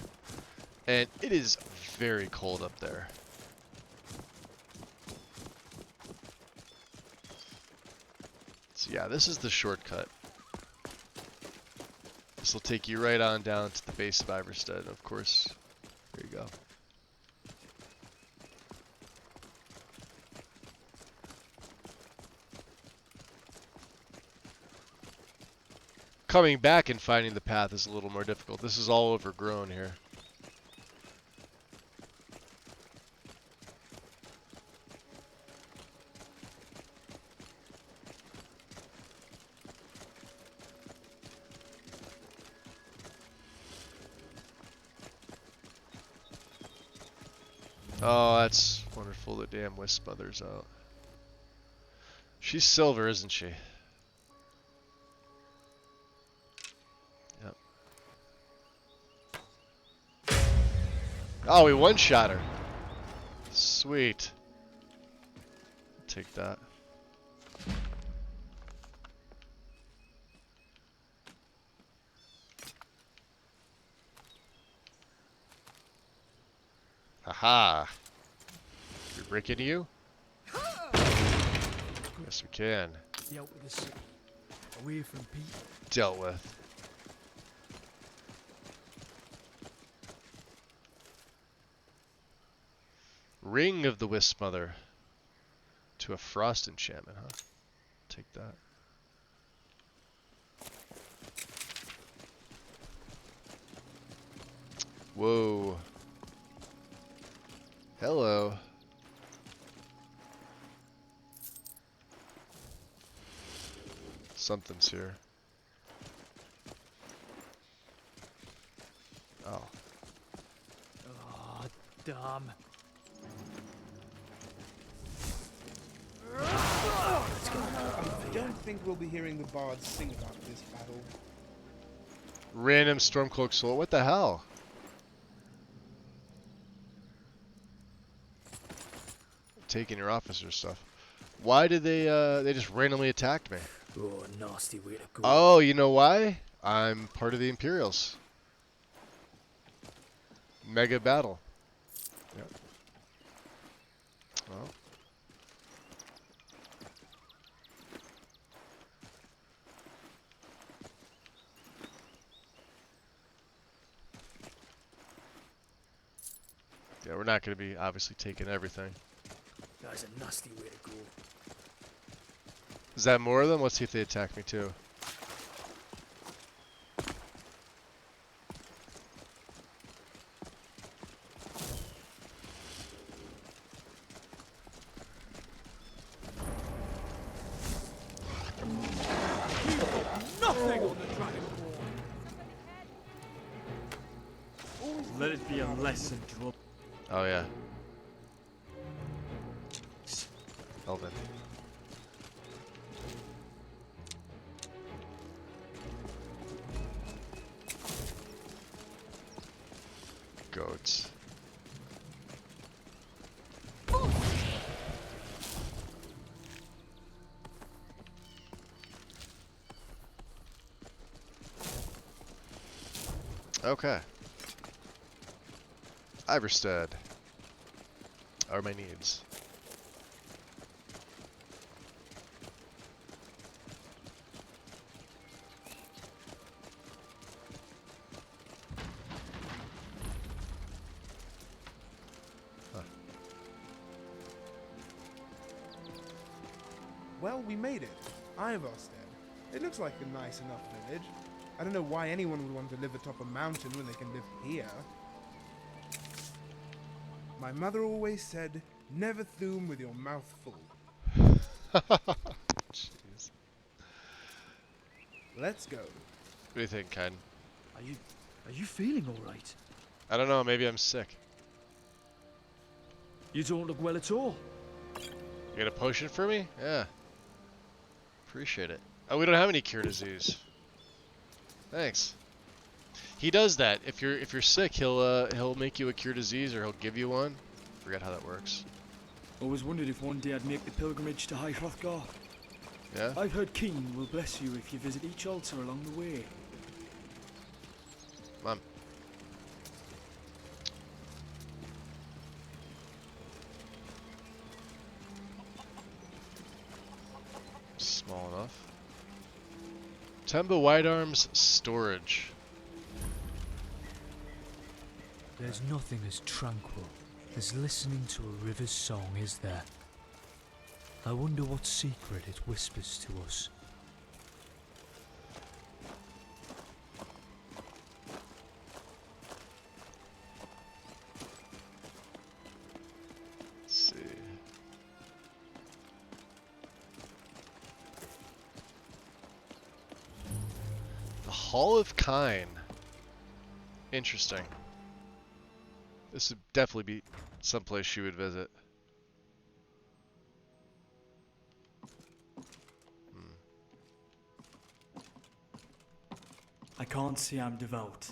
And it is very cold up there. So yeah, this is the shortcut. This will take you right on down to the base of Iverstead, of course. There you go. Coming back and finding the path is a little more difficult. This is all overgrown here. Oh, that's wonderful. The damn Wisp Mother's out. She's silver, isn't she? Yep. Oh, we one-shot her. Sweet. Take that. Haha. Can we break into you? Yes, we can.
Dealt with the city. Away from Pete.
Dealt with. Ring of the Wisp Mother. To a frost enchantment, huh? Take that. Whoa. Hello. Something's here. Oh.
Oh, damn.
I don't think we'll be hearing the bards sing about this battle.
Random Stormcloak soul. What the hell? Taking your officer stuff. Why did they just randomly attacked me?
Oh, nasty way to go.
Oh, you know why? I'm part of the Imperials. Mega battle. Yep. Well. Yeah, we're not going to be obviously taking everything.
That's a nasty way to go.
Is that more of them? Let's see if they attack me too.
Nothing on the dragon. Let it be a lesson to.
Oh yeah. Elvin. Goats. Okay. Iverstead. Are my needs.
Well, we made it. Ivarstead. It looks like a nice enough village. I don't know why anyone would want to live atop a mountain when they can live here. My mother always said, never Thume with your mouth full.
Jeez.
Let's go.
What do you think, Ken?
Are you feeling all right?
I don't know, maybe I'm sick.
You don't look well at all.
You got a potion for me? Yeah. Appreciate it. Oh, we don't have any cure disease. Thanks. He does that. If you're sick, he'll make you a cure disease, or he'll give you one. Forget how that works.
Always wondered if one day I'd make the pilgrimage to High Hrothgar.
Yeah?
I've heard King will bless you if you visit each altar along the way.
Mom. Small enough. Temba White Arms storage.
There's nothing as tranquil as listening to a river's song, is there? I wonder what secret it whispers to us.
Let's see. The Hall of Kine. Interesting. This would definitely be someplace she would visit.
I can't say I'm devout.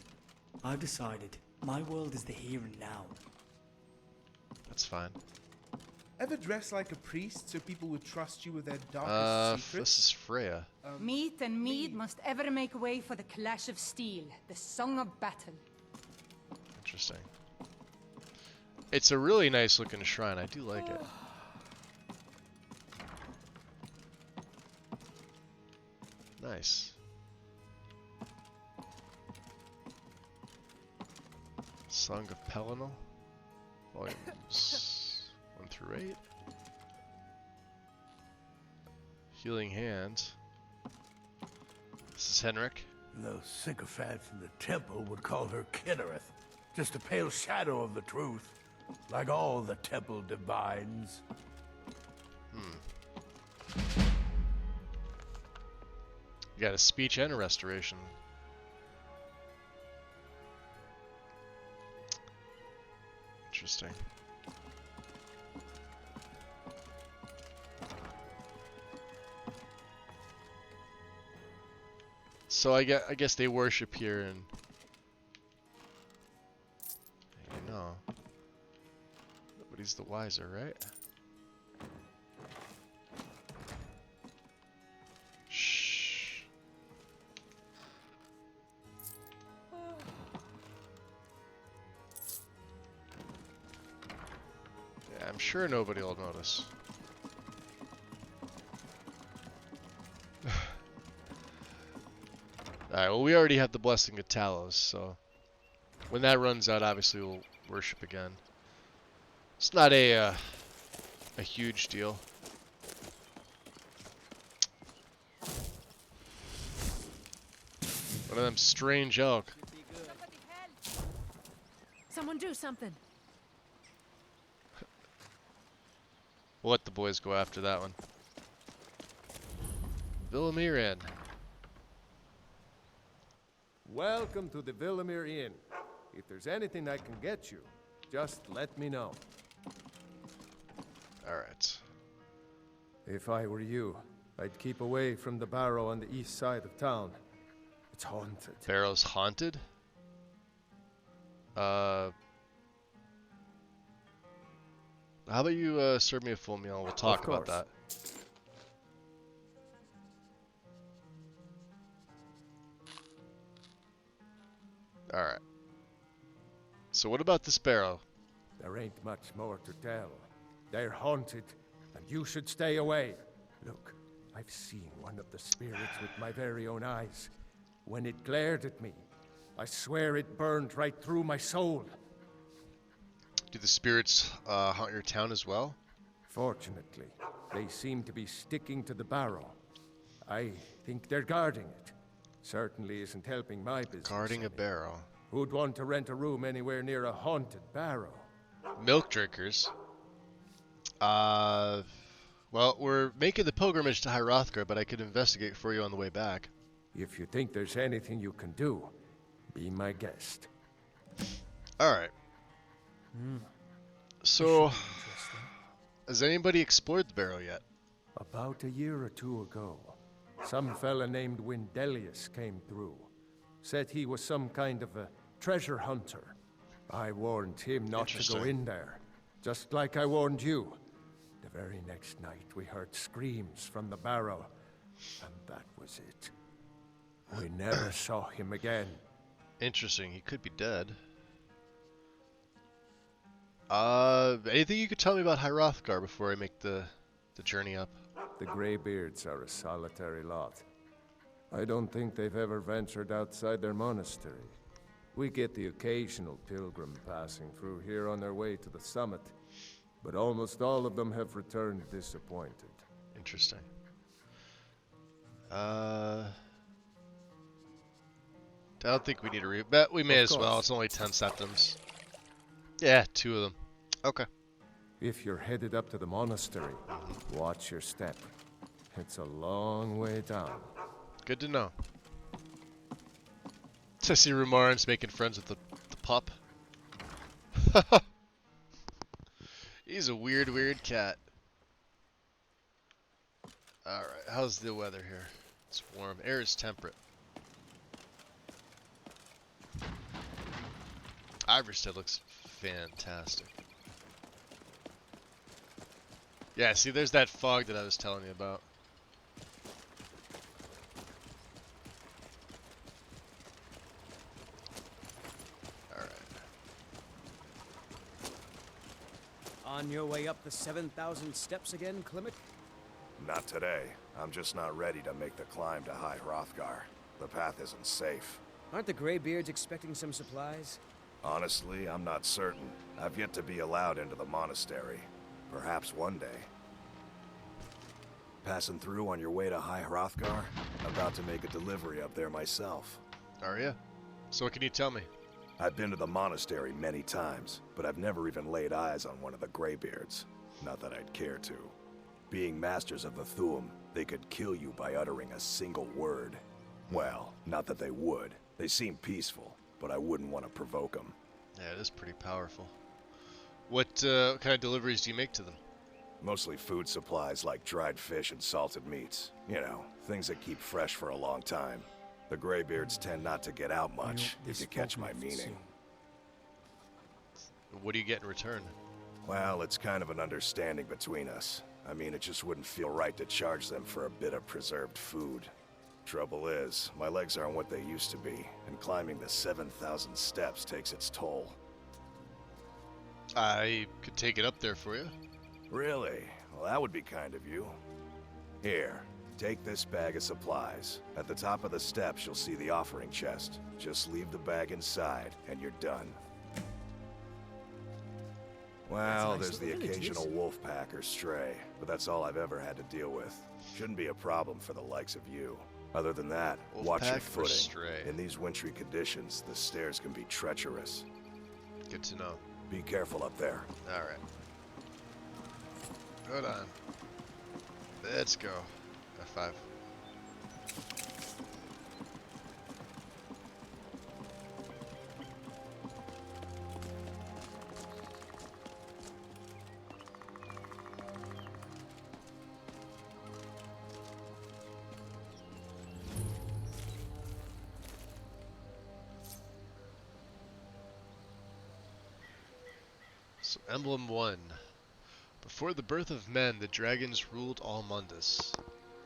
I've decided my world is the here and now.
That's fine.
Ever dress like a priest so people would trust you with their darkest secrets?
This is Freya.
Meat and mead must ever make way for the clash of steel, the song of battle.
Interesting. It's a really nice looking shrine. I do like it. Nice. Song of Pelennor, volumes 1 through 8. Healing Hands. This is Henrik.
Those sycophants in the temple would call her Kinnereth. Just a pale shadow of the truth. Like all the temple divines.
You got a speech and a restoration. Interesting. So I guess they worship here, and you know, nobody's the wiser, right? Shh. Yeah, I'm sure nobody will notice. Alright, well we already have the Blessing of Talos, so when that runs out, obviously we'll worship again. It's not a huge deal. One of them strange elk.
Someone do something.
We'll let the boys go after that one. Villamiran.
Welcome to the Villamir Inn. If there's anything I can get you, just let me know.
Alright.
If I were you, I'd keep away from the barrow on the east side of town. It's haunted.
Barrow's haunted? How about you serve me a full meal and we'll talk about that. Alright. So what about this barrow?
There ain't much more to tell. They're haunted, and you should stay away. Look, I've seen one of the spirits with my very own eyes. When it glared at me, I swear it burned right through my soul.
Do the spirits haunt your town as well?
Fortunately, they seem to be sticking to the barrow. I think they're guarding it. Certainly isn't helping my business.
Guarding a barrow.
Who'd want to rent a room anywhere near a haunted barrow?
Milk drinkers. Well, we're making the pilgrimage to Hrothgar, but I could investigate for you on the way back.
If you think there's anything you can do, be my guest.
Alright. So, has anybody explored the barrow yet?
About a year or two ago, some fella named Windelius came through. Said he was some kind of a treasure hunter. I warned him not to go in there, just like I warned you. The very next night we heard screams from the barrow, and that was it. We never saw him again.
Interesting, he could be dead. Anything you could tell me about Hrothgar before I make the journey up?
The Greybeards are a solitary lot. I don't think they've ever ventured outside their monastery. We get the occasional pilgrim passing through here on their way to the summit, but almost all of them have returned disappointed.
Interesting. I don't think we need to but we may as well. It's only 10 septims. Yeah, 2 of them. Okay.
If you're headed up to the monastery, watch your step. It's a long way down.
Good to know. I see Rumarn's making friends with the pup. He's a weird cat. Alright, how's the weather here? It's warm. Air is temperate. Iverstead looks fantastic. Yeah, see, there's that fog that I was telling you about. Alright.
On your way up the 7,000 steps again, Klimek?
Not today. I'm just not ready to make the climb to High Hrothgar. The path isn't safe.
Aren't the Greybeards expecting some supplies?
Honestly, I'm not certain. I've yet to be allowed into the monastery. Perhaps one day. Passing through on your way to High Hrothgar? About to make a delivery up there myself.
Are ya? So what can you tell me?
I've been to the monastery many times, but I've never even laid eyes on one of the Greybeards. Not that I'd care to. Being masters of the Thu'um, they could kill you by uttering a single word. Well, not that they would. They seem peaceful, but I wouldn't want to provoke them.
Yeah, it is pretty powerful. What kind of deliveries do you make to them?
Mostly food supplies like dried fish and salted meats. You know, things that keep fresh for a long time. The Greybeards tend not to get out much, if you catch my meaning.
What do you get in return?
Well, it's kind of an understanding between us. I mean, it just wouldn't feel right to charge them for a bit of preserved food. Trouble is, my legs aren't what they used to be, and climbing the 7,000 steps takes its toll.
I could take it up there for you.
Really? Well, that would be kind of you. Here, take this bag of supplies. At the top of the steps, you'll see the offering chest. Just leave the bag inside, and you're done. Well, there's the occasional wolf pack or stray, but that's all I've ever had to deal with. Shouldn't be a problem for the likes of you. Other than that, watch your footing. In these wintry conditions, the stairs can be treacherous.
Good to know.
Be careful up there.
Alright. Hold on. Let's go. F5. So, Emblem 1. Before the birth of men, the dragons ruled all Mundus.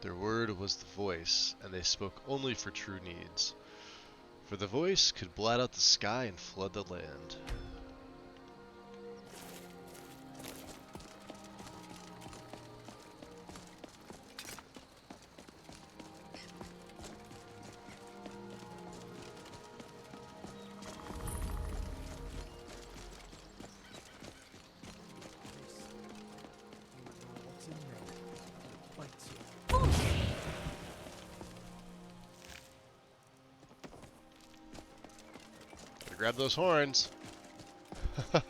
Their word was the voice, and they spoke only for true needs. For the voice could blot out the sky and flood the land. grab those horns. Let's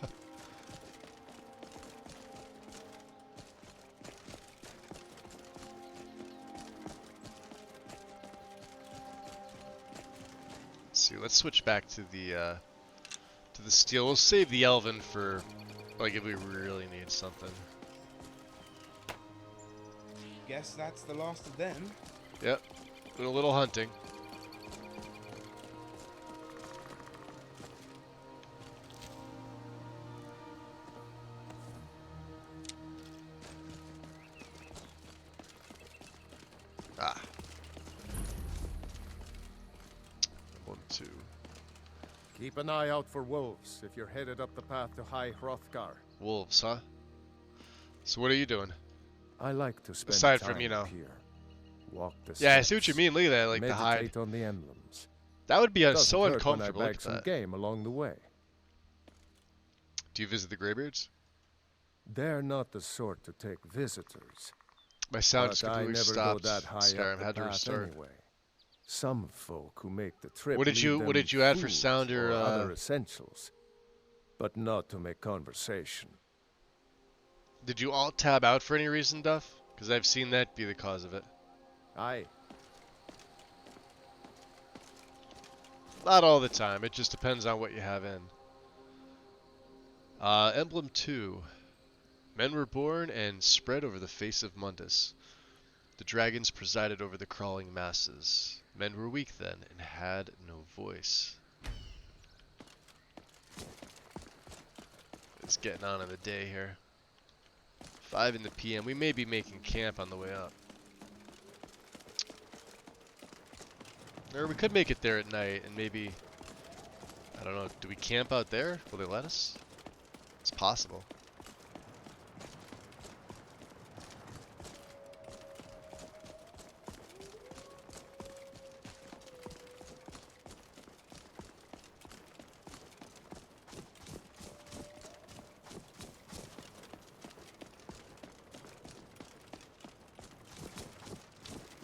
see. Let's switch back to the steel. We'll save the elven for like if we really need something.
Guess that's the last of them.
Yep. Doing a little hunting. Ah. 1, 2.
Keep an eye out for wolves if you're headed up the path to High Hrothgar.
Wolves, huh? So what are you doing?
I like to spend
aside
time
from, you know,
here. Walk the
yeah, I
steps,
see what you mean. Look at that, like the hide.
meditate on the emblems.
That would be
Doesn't
so
hurt
uncomfortable.
when I
Look
bag
at
some
that.
game along the way.
Do you visit the Greybeards?
They're not the sort to take visitors.
My sound
but
just
I
completely
never
stopped.
go that high
Skyrim
up the
had to
path
restart.
anyway. Some folk who make the trip.
What did you add for sound or
other essentials, but not to make conversation.
Did you alt tab out for any reason, Duff? Because I've seen that be the cause of it.
Aye.
Not all the time. It just depends on what you have in. Emblem 2. Men were born and spread over the face of Mundus. The dragons presided over the crawling masses. Men were weak then and had no voice. It's getting on in the day here. 5 in the PM. We may be making camp on the way up. Or we could make it there at night and maybe... I don't know. Do we camp out there? Will they let us? It's possible.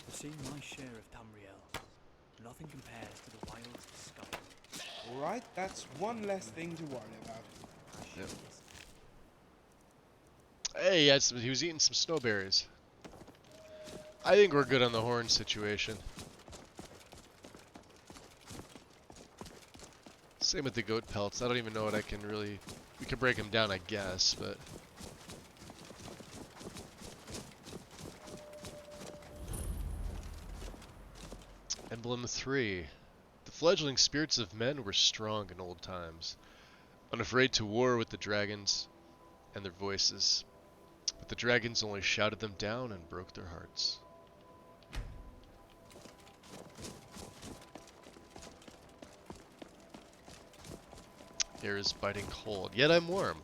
I've seen my share of Tamriel. Nothing compares to the wilds of Skyrim.
Alright, that's one less thing to worry about.
Yep. Hey, he was eating some snowberries. I think we're good on the horn situation. Same with the goat pelts. I don't even know what I can really... We can break them down, I guess, but... Emblem 3. The fledgling spirits of men were strong in old times, unafraid to war with the dragons and their voices. But the dragons only shouted them down and broke their hearts. Air is biting cold, yet I'm warm.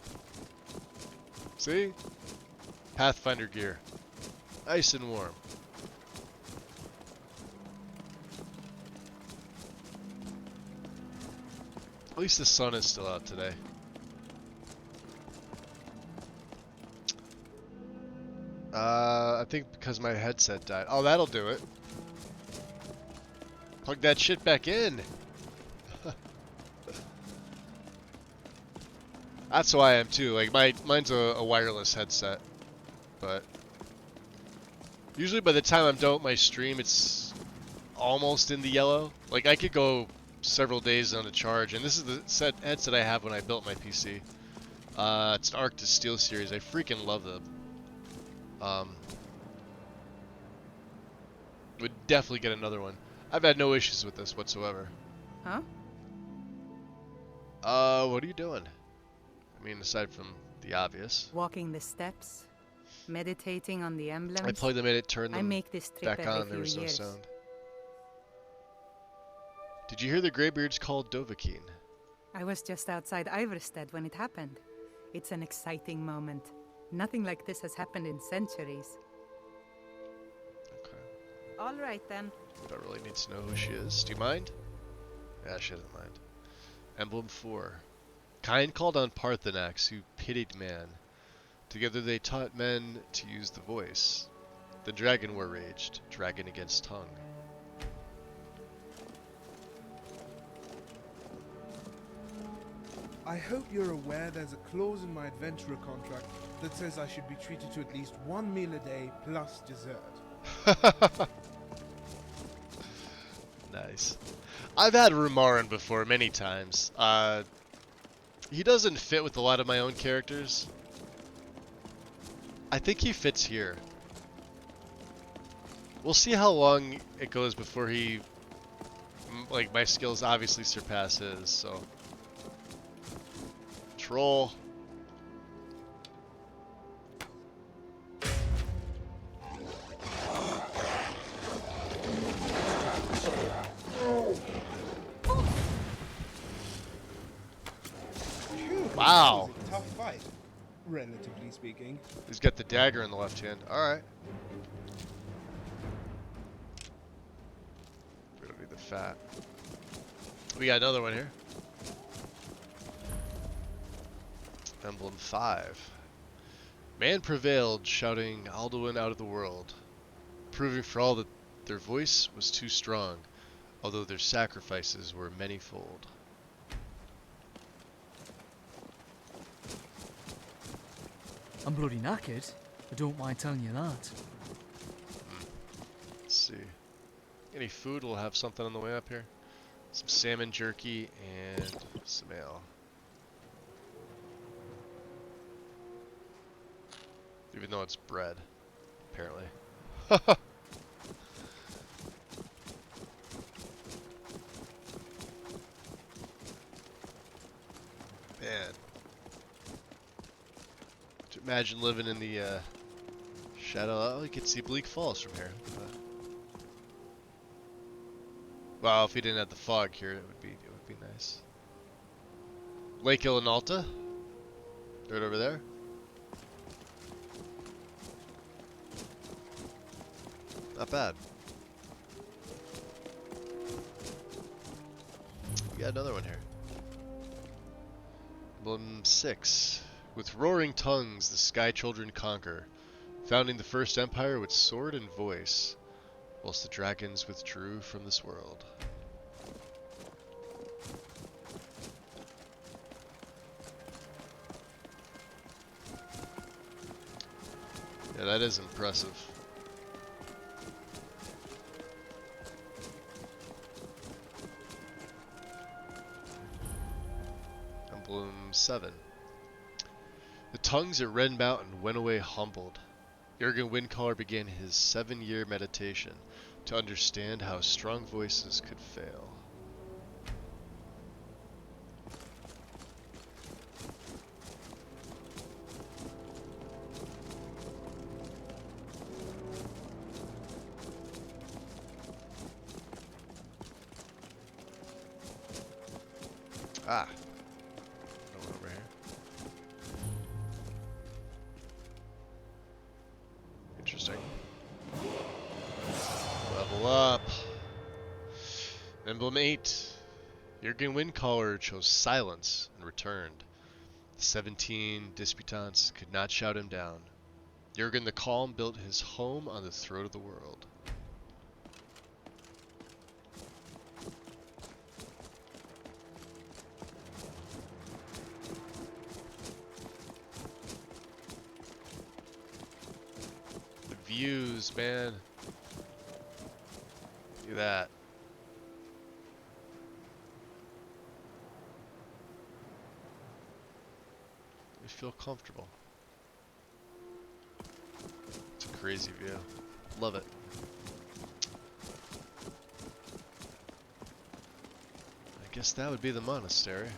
See? Pathfinder gear. Nice and warm. At least the sun is still out today. I think because my headset died. Oh, that'll do it. Plug that shit back in. That's who I am too. Like mine's a wireless headset, but usually by the time I'm done with my stream, it's almost in the yellow. Like I could go several days on a charge, and this is the headset I have when I built my PC. It's an Arctis Steel series. I freaking love them. Would definitely get another one. I've had no issues with this whatsoever.
Huh?
What are you doing? I mean, aside from the obvious.
Walking the steps, meditating on the emblems.
I plugged them in, it turned them
I make this trip
back
every
on, there
few
was no
years.
sound. Did you hear the Greybeards called Dovahkiin?
I was just outside Iverstead when it happened. It's an exciting moment. Nothing like this has happened in centuries.
Okay.
All right then.
Don't really need to know who she is. Do you mind? Yeah, she doesn't mind. Emblem 4. Kind called on Parthenax, who pitied man. Together they taught men to use the voice. The dragon war raged, dragon against tongue.
I hope you're aware there's a clause in my adventurer contract that says I should be treated to at least one meal a day plus dessert.
Nice. I've had Rumarin before many times. He doesn't fit with a lot of my own characters. I think he fits here. We'll see how long it goes before he, like, my skills obviously surpass his, so. Troll. Wow.
This is a tough fight, relatively speaking.
He's got the dagger in the left hand. Alright. We don't need the fat. We got another one here. Emblem 5. Man prevailed, shouting Alduin out of the world, proving for all that their voice was too strong, although their sacrifices were manyfold.
I'm bloody knackered. I don't mind telling you that.
Let's see. Any food? We'll have something on the way up here. Some salmon jerky and some ale. Even though it's bread, apparently. Man. Imagine living in the shadow. Oh, you could see Bleak Falls from here. Well, if we didn't have the fog here, it would be nice. Lake Ilinalta, right over there. Not bad. We got another one here. Emblem 6. With roaring tongues, the Sky Children conquer, founding the first empire with sword and voice, whilst the dragons withdrew from this world. Yeah, that is impressive. Emblem 7. The tongues at Red Mountain went away humbled. Jurgen Windcaller began his 7-year meditation to understand how strong voices could fail. Ah. No one over here. Interesting. Level up. Emblem 8. Jurgen Windcaller chose silence and returned. The 17 disputants could not shout him down. Jurgen the Calm built his home on the throat of the world. Views, man. Look at that. We feel comfortable. It's a crazy view. Love it. I guess that would be the monastery.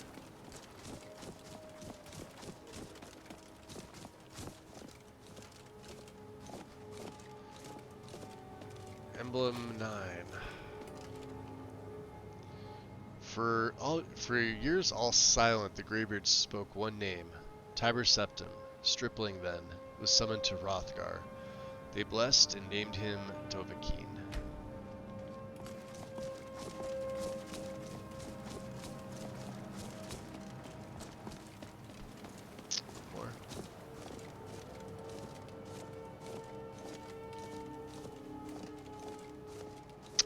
Emblem 9. For years all silent, the Greybeards spoke one name. Tiber Septim, stripling then, was summoned to Hrothgar. They blessed and named him Dovahkiin. More.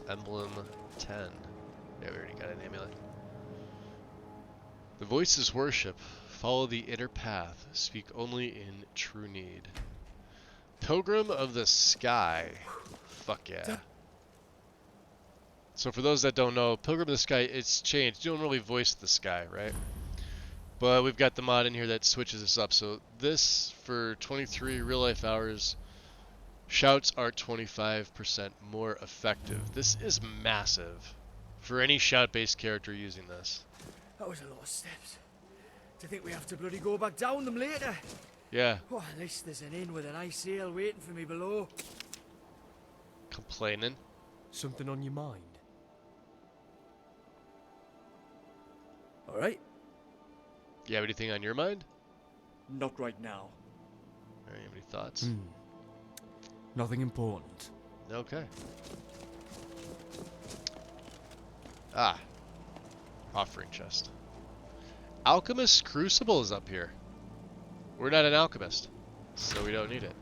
Emblem 10. Yeah, we already got an amulet. The The voice is worship. Follow the inner path. Speak only in true need. Pilgrim of the Sky. Fuck yeah. So for those that don't know, Pilgrim of the Sky, it's changed. You don't really voice the sky, right? But we've got the mod in here that switches this up. So this, for 23 real-life hours, shouts are 25% more effective. This is massive for any shout-based character using this.
That was a lot of steps. To think we have to bloody go back down them later.
Yeah.
Oh, at least there's an inn with a nice sail waiting for me below.
Complaining.
Something on your mind?
All right.
You have anything on your mind?
Not right now.
You have any thoughts?
Nothing important.
Okay. Ah. Offering chest. Alchemist's Crucible is up here. We're not an alchemist, so we don't need it.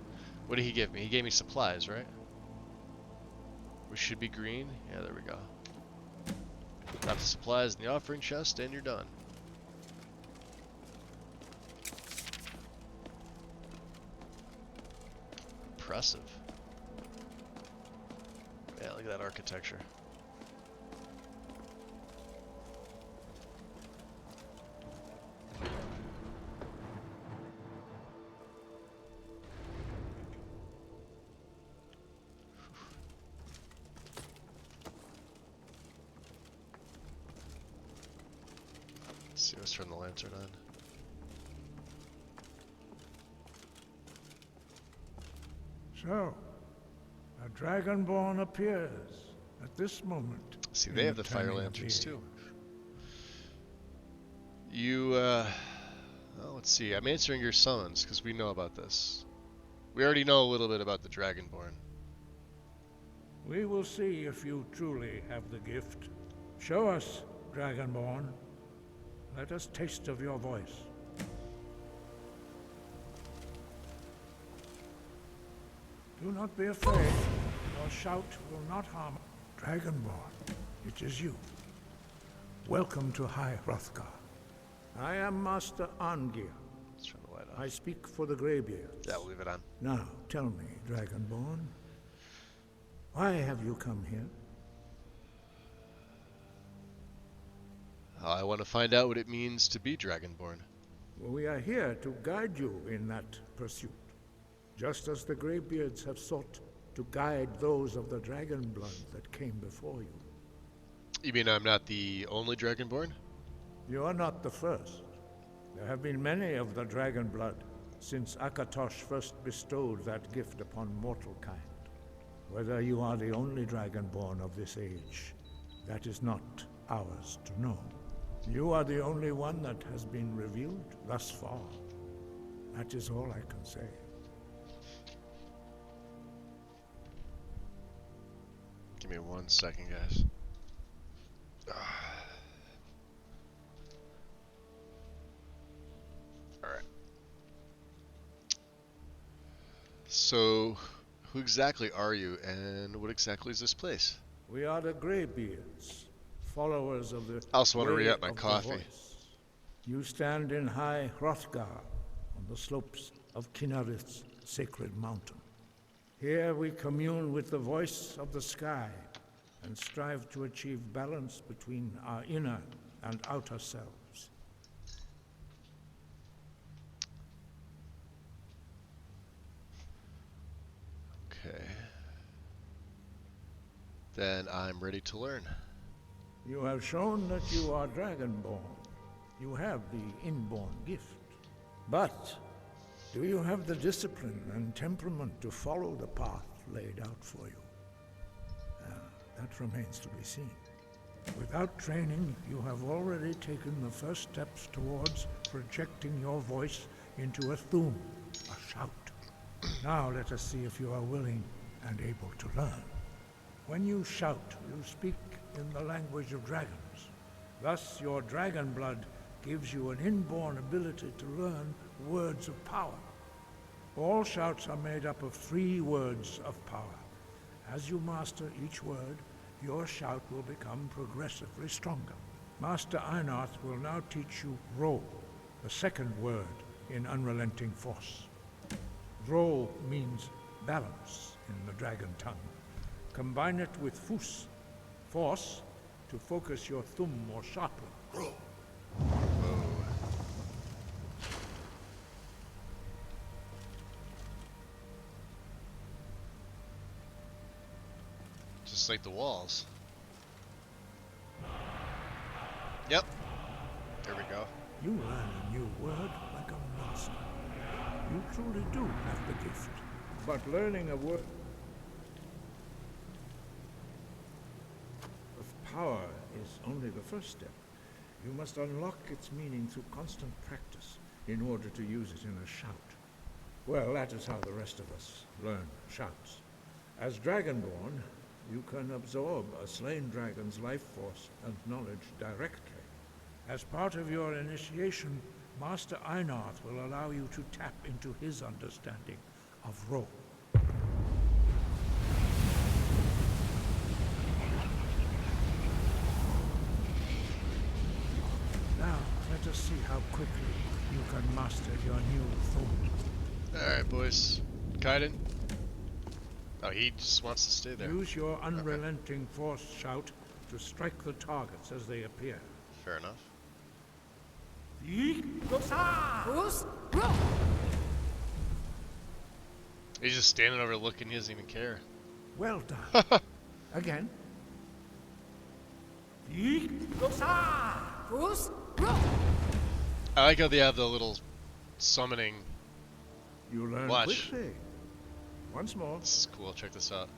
What did he give me? He gave me supplies, right? We should be green. Yeah, there we go. Drop the supplies in the offering chest, and you're done. Impressive. Yeah, look at that architecture. Let's see, let's turn the lantern on.
So, a Dragonborn appears at this moment.
See, they have the fire lanterns too. You, well, let's see. I'm answering your summons because we know about this. We already know a little bit about the Dragonborn.
We will see if you truly have the gift. Show us, Dragonborn. Let us taste of your voice. Do not be afraid. Your shout will not harm. Dragonborn, it is you. Welcome to High Hrothgar. I am Master Arngir.
Let's turn the light off.
I speak for the Greybeards.
Yeah, we'll leave it on.
Now, tell me, Dragonborn, why have you come here?
I want to find out what it means to be Dragonborn.
Well, we are here to guide you in that pursuit, just as the Greybeards have sought to guide those of the dragon blood that came before you.
You mean I'm not the only Dragonborn?
You are not the first. There have been many of the dragon blood since Akatosh first bestowed that gift upon mortal kind. Whether you are the only Dragonborn of this age, that is not ours to know. You are the only one that has been revealed thus far. That is all I can say.
Give me 1 second, guys. Alright. So, who exactly are you, and what exactly is this place?
We are the Greybeards, followers of the
I also want to
way
re-up my
of the
coffee.
voice. You stand in High Hrothgar, on the slopes of Kinnarith's sacred mountain. Here we commune with the voice of the sky and strive to achieve balance between our inner and outer selves.
Okay. Then I'm ready to learn.
You have shown that you are Dragonborn. You have the inborn gift. But do you have the discipline and temperament to follow the path laid out for you? That remains to be seen. Without training, you have already taken the first steps towards projecting your voice into a thum, a shout. Now let us see if you are willing and able to learn. When you shout, you speak in the language of dragons. Thus, your dragon blood gives you an inborn ability to learn words of power. All shouts are made up of 3 words of power. As you master each word, your shout will become progressively stronger. Master Einarth will now teach you Ro, the second word in Unrelenting Force. Ro means balance in the dragon tongue. Combine it with Fus, force, to focus your thumb more sharply. Ro.
Just like the walls. Yep. There we go.
You learn a new word like a master. You truly do have the gift. But learning a word of power is only the first step. You must unlock its meaning through constant practice in order to use it in a shout. Well, that is how the rest of us learn shouts. As Dragonborn, you can absorb a slain dragon's life force and knowledge directly. As part of your initiation, Master Einarth will allow you to tap into his understanding of Ro. Now, let us see how quickly you can master your new thumb.
Alright, boys. Kaiden? Oh, he just wants to stay there.
Use your unrelenting force shout to strike the targets as they appear.
Fair enough. He's just standing over looking, he doesn't even care.
Well done. Again.
I like how they have the little summoning.
You learn
Watch.
quickly. Once more.
This is cool, check this out.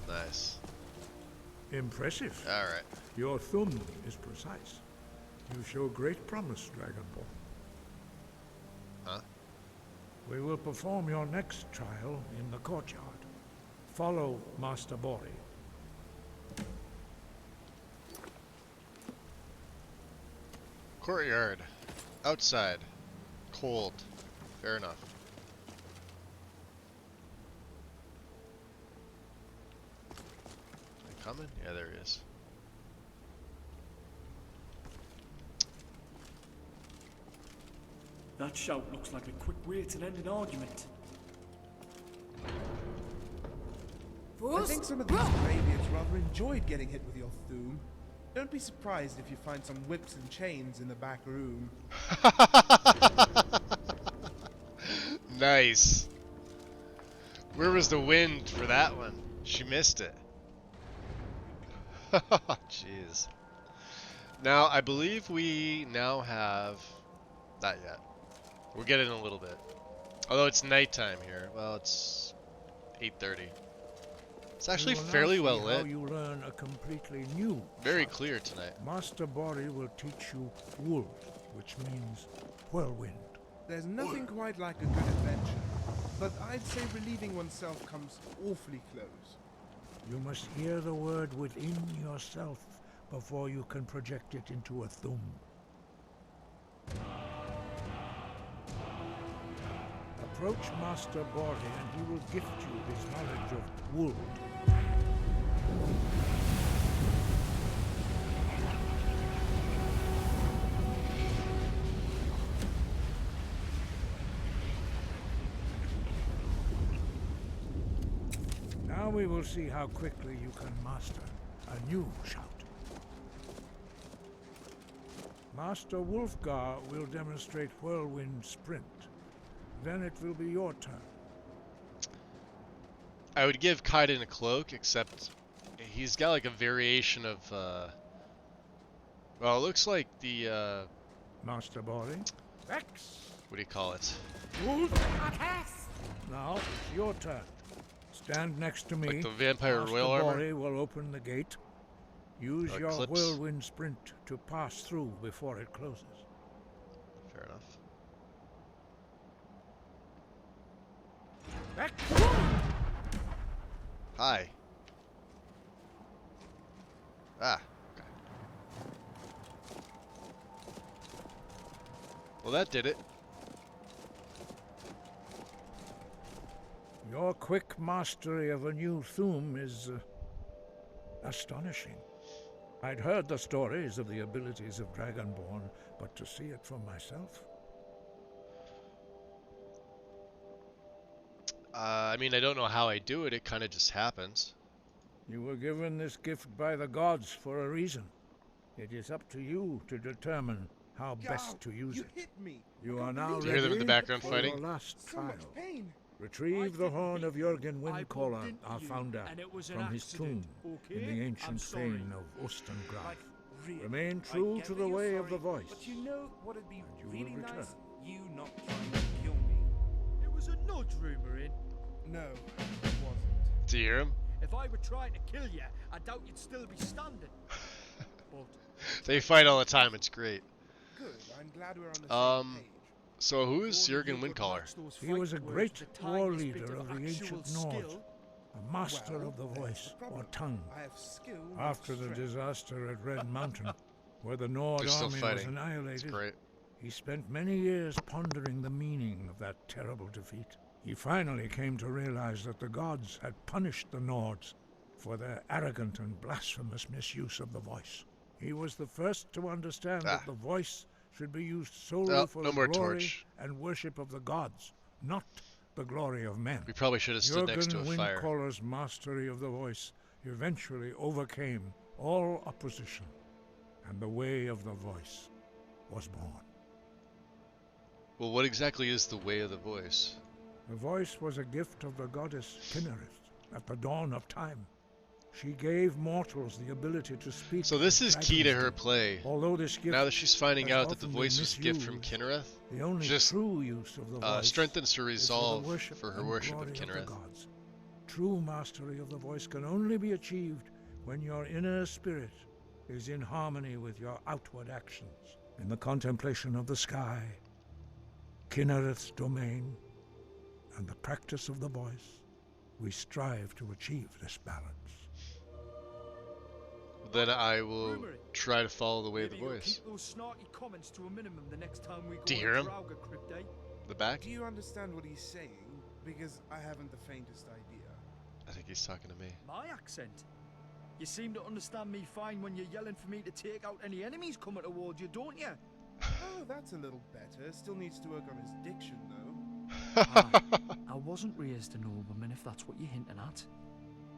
Nice.
Impressive.
Alright.
Your thumb is precise. You show great promise, Dragonborn.
Huh?
We will perform your next trial in the courtyard. Follow Master Bori.
Courtyard. Outside. Cold. Fair enough. Is he coming? Yeah, there he is.
That shout looks like a quick way to end an argument.
I think some of these graybeards rather enjoyed getting hit with your thum. Don't be surprised if you find some whips and chains in the back room.
Nice. Where was the wind for that one? She missed it. Jeez. Now, I believe we now have... Not yet. We'll get it in a little bit. Although it's nighttime here. Well, it's 8:30. It's actually fairly well lit.
You learn a completely new.
Very clear tonight.
Master Bori will teach you Wool, which means whirlwind.
There's nothing quite like a good adventure, but I'd say relieving oneself comes awfully close.
You must hear the word within yourself before you can project it into a thum. Approach Master Bori and he will gift you his knowledge of wood. Now we will see how quickly you can master a new shout. Master Wulfgar will demonstrate Whirlwind Sprint. Then it will be your turn.
I would give Kaiden a cloak, except he's got like a variation of, well, it looks like the,
Master Bori. Rex!
What do you call it?
Now it's your turn. Stand next to me.
Like the vampire
Master
royal armor?
Bori will open the gate. Use your
Clips.
Whirlwind Sprint to pass through before it closes.
Fair enough. Hi. Ah. Okay. Well, that did it.
Your quick mastery of a new Thuum is astonishing. I'd heard the stories of the abilities of Dragonborn, but to see it for myself?
I mean, I don't know how I do it. It kind of just happens.
You were given this gift by the gods for a reason. It is up to you to determine how best to use it.
Hit me.
You are now
Do you
ready
hear them in the background
for
fighting?
your last
So much
trial.
pain.
Retrieve the horn of Jürgen Windcaller,
into
our
you,
founder,
and it was an
from his
accident,
tomb
okay?
in the
I'm
ancient
sorry.
fane of Ostengrad.
Really,
Remain
I
true
get
to
that
the
you're
way of the
sorry,
voice.
But you know what'd be
you will
really
return.
nice? You not trying to kill me.
It was a nudge, Rumorin.
No, it wasn't.
Do you hear him?
If I were trying to kill you, I doubt you'd still be standing. But
They fight all the time. It's great.
Good. I'm glad we're on the same page.
So who is Jürgen Windcaller?
He was a great war leader of the ancient Nord, a master of the voice, or tongue.
I have skill.
After the disaster at Red Mountain, where the Nord
They're still
army was
fighting.
annihilated,
It's great.
he spent many years pondering the meaning of that terrible defeat. He finally came to realize that the gods had punished the Nords for their arrogant and blasphemous misuse of the voice. He was the first to understand that the voice should be used solely for
no
the
more
glory
torch.
and worship of the gods, not the glory of men.
We probably should have stood next to a fire.
Windcaller's mastery of the voice eventually overcame all opposition, and the way of the voice was born.
Well, what exactly is the way of the voice?
The voice was a gift of the goddess Kinnereth at the dawn of time. She gave mortals the ability to speak.
So this
as
is key to
dragons
her
do.
play.
Although this gift
Now that she's finding
has
out that the
often been
voice was a gift from
misused,
Kinnereth,
the only
just
true use of the voice
strengthens her
is
resolve
for
her
and
worship of
glory the
Kinnereth.
gods. True mastery of the voice can only be achieved when your inner spirit is in harmony with your outward actions. In the contemplation of the sky, Kinnereth's domain, and the practice of the voice, we strive to achieve this balance.
Then I will try to follow the way of the
maybe you'll
voice.
keep those snarky comments to a minimum the next time we go
Do you
to
hear him?
Draugr Crypt, eh?
The back?
Do you understand what he's saying? Because I haven't the faintest idea.
I think he's talking to me.
My accent? You seem to understand me fine when you're yelling for me to take out any enemies coming towards you, don't you?
Oh, that's a little better. Still needs to work on his diction, though.
I wasn't raised a nobleman, if that's what you're hinting at.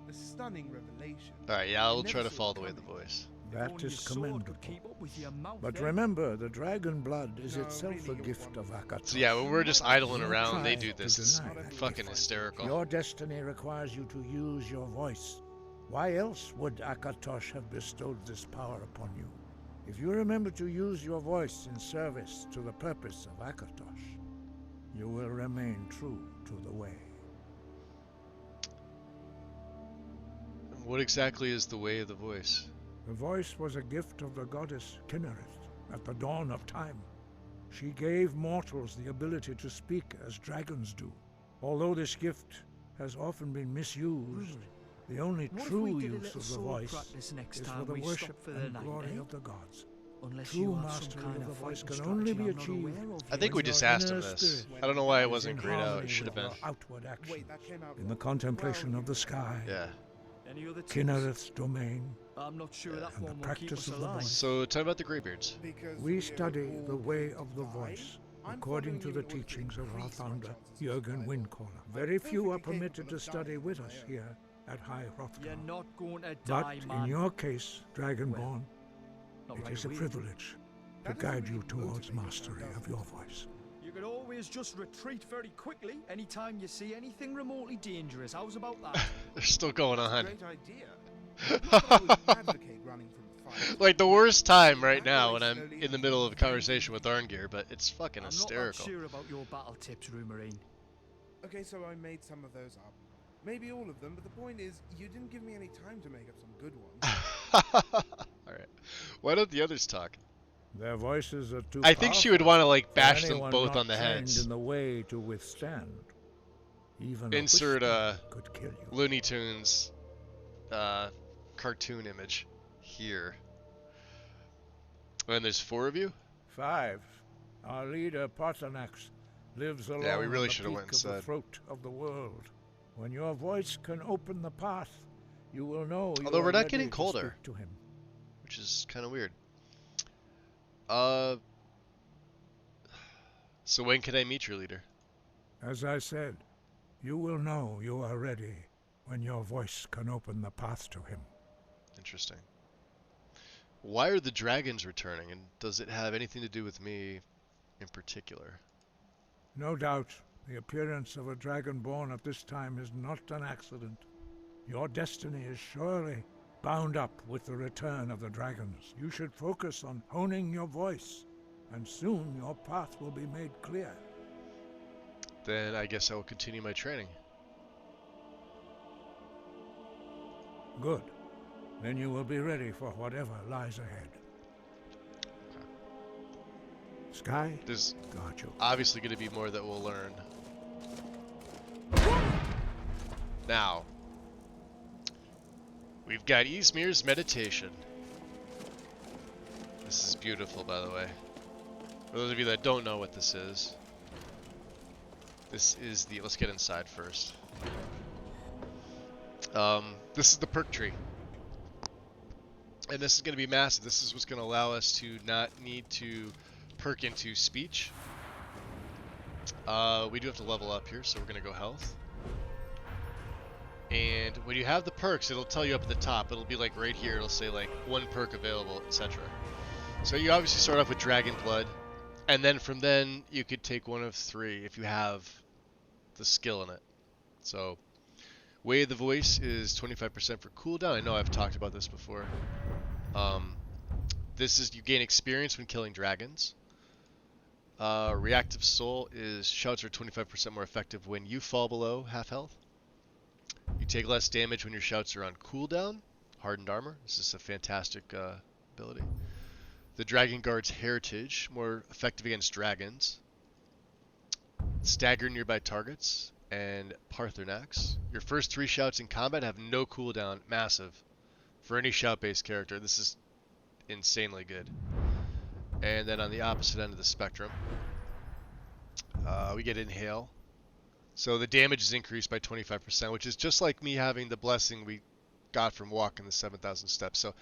A stunning revelation.
Alright, yeah, I'll
I
try
never
to
saw
follow
it
the way of the
coming.
voice.
That is commendable.
With your mouth,
But
eh?
remember, the dragon blood is
No,
itself
really,
a gift of Akatos.
So yeah, when we're just idling
Don't
around, they
try
do
to
this. It's
deny that
fucking
gift.
hysterical.
Your destiny requires you to use your voice. Why else would Akatosh have bestowed this power upon you? If you remember to use your voice in service to the purpose of Akatosh, you will remain true to the way.
What exactly is the way of the voice?
The voice was a gift of the goddess Kinnereth at the dawn of time. She gave mortals the ability to speak as dragons do. Although this gift has often been misused, the only
What if
true
we did a
use
little
of the
soul
voice
practice next
is
time
for the
we stop
worship
for the
and
night,
glory
eh?
of the gods.
Unless
True
you have
mastery
some kind
of the
of
voice
fighting
can only be
strategy I'm not
achieved.
aware of
I think we
when
just
your
asked him
inner
this.
spirit
I don't know why it
is
wasn't
in
grayed out.
harmony
It should have
with
been.
your outward actions.
Wait, that came out
In the contemplation of the sky,
Yeah.
Any other tips?
Kinnereth's domain,
I'm not sure that
and the
one will keep
practice
us
of the
alive.
voice.
So tell me about the Greybeards.
Because
We
we're
study
all
the way
going
of the
to die.
voice,
I'm
according to
following
the
you in order to
teachings of our
increase my
founder,
chances of
Jürgen
survival.
Windcaller. Very few are
perfectly
permitted
capable
to
of
study
dying
with
on
us
my own.
here at High Hrothgar.
You're not going to
But
die, man.
in your case, Dragonborn,
Not
it
right
is a
away.
privilege to
That doesn't
guide you
really
towards
motivate me,
mastery
does
of
it?
your voice.
You could always just retreat very quickly anytime you see anything remotely dangerous. How's about that?
They're still going on.
Great idea. I would advocate running from a fight.
Like the worst time right now when I'm in the middle of a conversation with Arngir, but it's fucking
I'm not
hysterical.
that sure about your battle tips, Rumarine.
Okay, so I made some of those up. Maybe all of them, but the point is, you didn't give me any time to make up some good ones.
Alright. Why don't the others talk?
Their voices are too
I think she would
powerful
want to like
for
bash them
anyone
both
not
on the
trained
heads.
in the way to withstand. Even
Insert
a could kill you.
Looney Tunes cartoon image here. And there's 4 of you?
5. Our leader, Partanax, lives alone
Yeah, we really
on the
should have
peak
went
of the
inside.
throat of the world. When your voice can open the path, you will know you
Although
are
we're not
ready
getting
to
colder,
speak to him.
which is kind of weird. So when can I meet your leader?
As I said, you will know you are ready when your voice can open the path to him.
Interesting. Why are the dragons returning, and does it have anything to do with me in particular?
No doubt, the appearance of a dragonborn at this time is not an accident. Your destiny is surely bound up with the return of the dragons. You should focus on honing your voice, and soon your path will be made clear.
Then I guess I will continue my training.
Good. Then you will be ready for whatever lies ahead. Sky,
there's
got you.
Obviously going to be more that we'll learn. Now, we've got Ysmir's Meditation. This is beautiful, by the way. For those of you that don't know what this is the... Let's get inside first. This is the perk tree. And this is going to be massive. This is what's going to allow us to not need to perk into speech. We do have to level up here, so we're going to go health. And when you have the perks, it'll tell you up at the top. It'll be like right here. It'll say like 1 perk available, etc. So you obviously start off with Dragon Blood. And then from then, you could take one of 3 if you have the skill in it. So, Way of the Voice is 25% for cooldown. I know I've talked about this before. This is, you gain experience when killing dragons. Reactive Soul is, shouts are 25% more effective when you fall below half health. You take less damage when your shouts are on cooldown. Hardened Armor. This is a fantastic ability. The Dragon Guard's Heritage, more effective against dragons. Stagger nearby targets. And Parthenax. Your first 3 shouts in combat have no cooldown. Massive. For any shout-based character, this is insanely good. And then on the opposite end of the spectrum, we get Inhale. So the damage is increased by 25%, which is just like me having the blessing we got from walking the 7,000 steps. So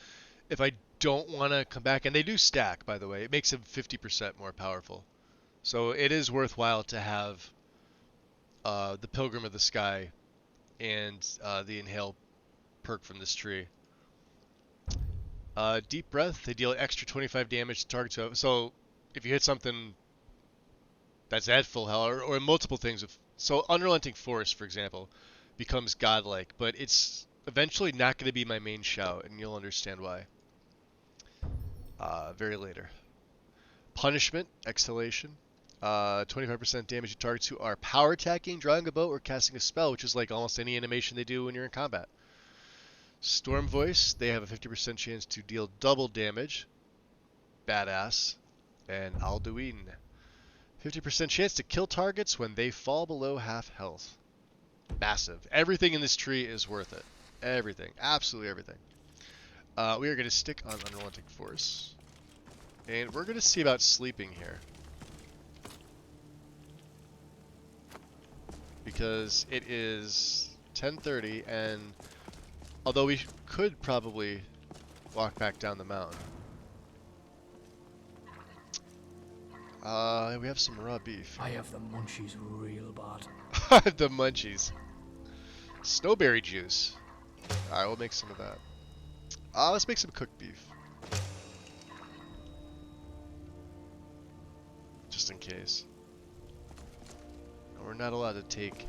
if I don't want to come back, and they do stack, by the way, it makes him 50% more powerful. So it is worthwhile to have the Pilgrim of the Sky and the Inhale perk from this tree. Deep Breath, they deal extra 25 damage to targets. So if you hit something that's at full health, or multiple things. So Unrelenting Force, for example, becomes godlike, but it's eventually not going to be my main shout, and you'll understand why very later. Punishment, Exhalation. 25% damage to targets who are power attacking, drawing a bow, or casting a spell, which is like almost any animation they do when you're in combat. Storm Voice, they have a 50% chance to deal double damage. Badass. And Alduin, 50% chance to kill targets when they fall below half health. Massive. Everything in this tree is worth it. Everything. Absolutely everything. We are going to stick on Unrelenting Force. And we're going to see about sleeping here. Because it is 10:30, and although we could probably walk back down the mountain. We have some raw beef.
I have the munchies real bad.
The munchies. Snowberry juice. Alright, we'll make some of that. Let's make some cooked beef. Just in case. We're not allowed to take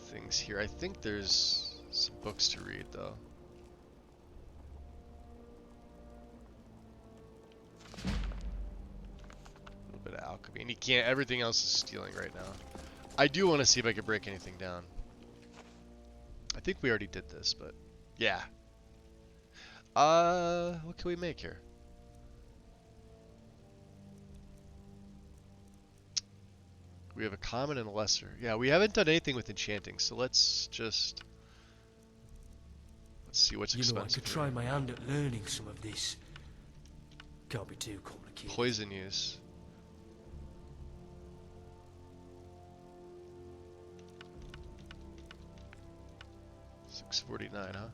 things here. I think there's some books to read, though. A little bit of alchemy. And you can't, everything else is stealing right now. I do want to see if I can break anything down. I think we already did this, but yeah. What can we make here? We have a common and a lesser. Yeah, we haven't done anything with enchanting, so let's just... Let's see what's expensive.
You know, I could try my hand at learning some of this. Can't be too complicated.
Poison use. 649, huh?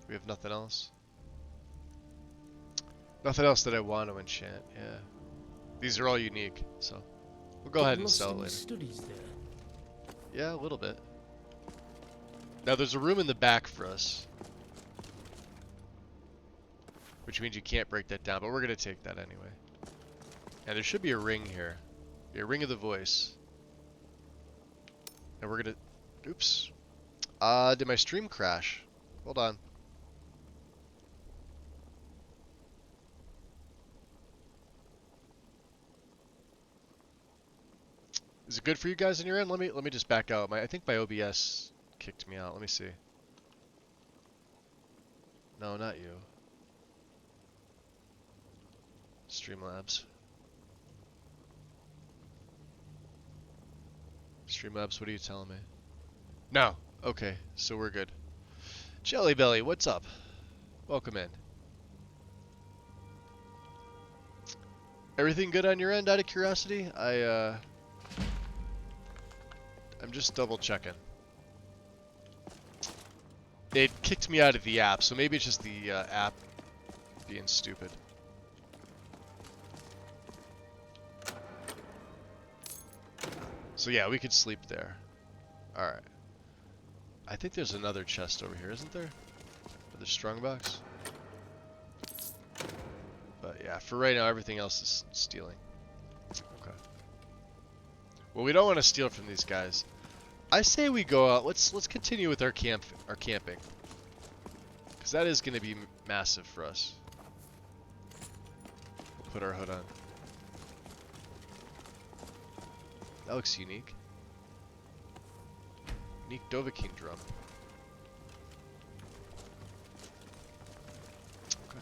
We have nothing else. Nothing else that I want to enchant. Yeah, these are all unique, so we'll go ahead and sell it later.
Studies there.
Yeah, a little bit. Now there's a room in the back for us, which means you can't break that down, but we're gonna take that anyway. And there should be a ring here, a ring of the voice. And we're gonna, oops. Did my stream crash? Hold on. Is it good for you guys on your end? Let me just back out. I think my OBS kicked me out. Let me see. No, not you. Streamlabs. Streamlabs, what are you telling me? No. Okay, so we're good. Jelly Belly, what's up? Welcome in. Everything good on your end, out of curiosity? I'm just double checking. It kicked me out of the app, so maybe it's just the app being stupid. So yeah, we could sleep there. Alright. I think there's another chest over here, isn't there? For the strongbox? But yeah, for right now, everything else is stealing. Okay. Well, we don't want to steal from these guys. I say we go out. Let's continue with our camping, because that is going to be massive for us. We'll put our hood on. That looks unique. Unique Dovahkiin drum. Okay.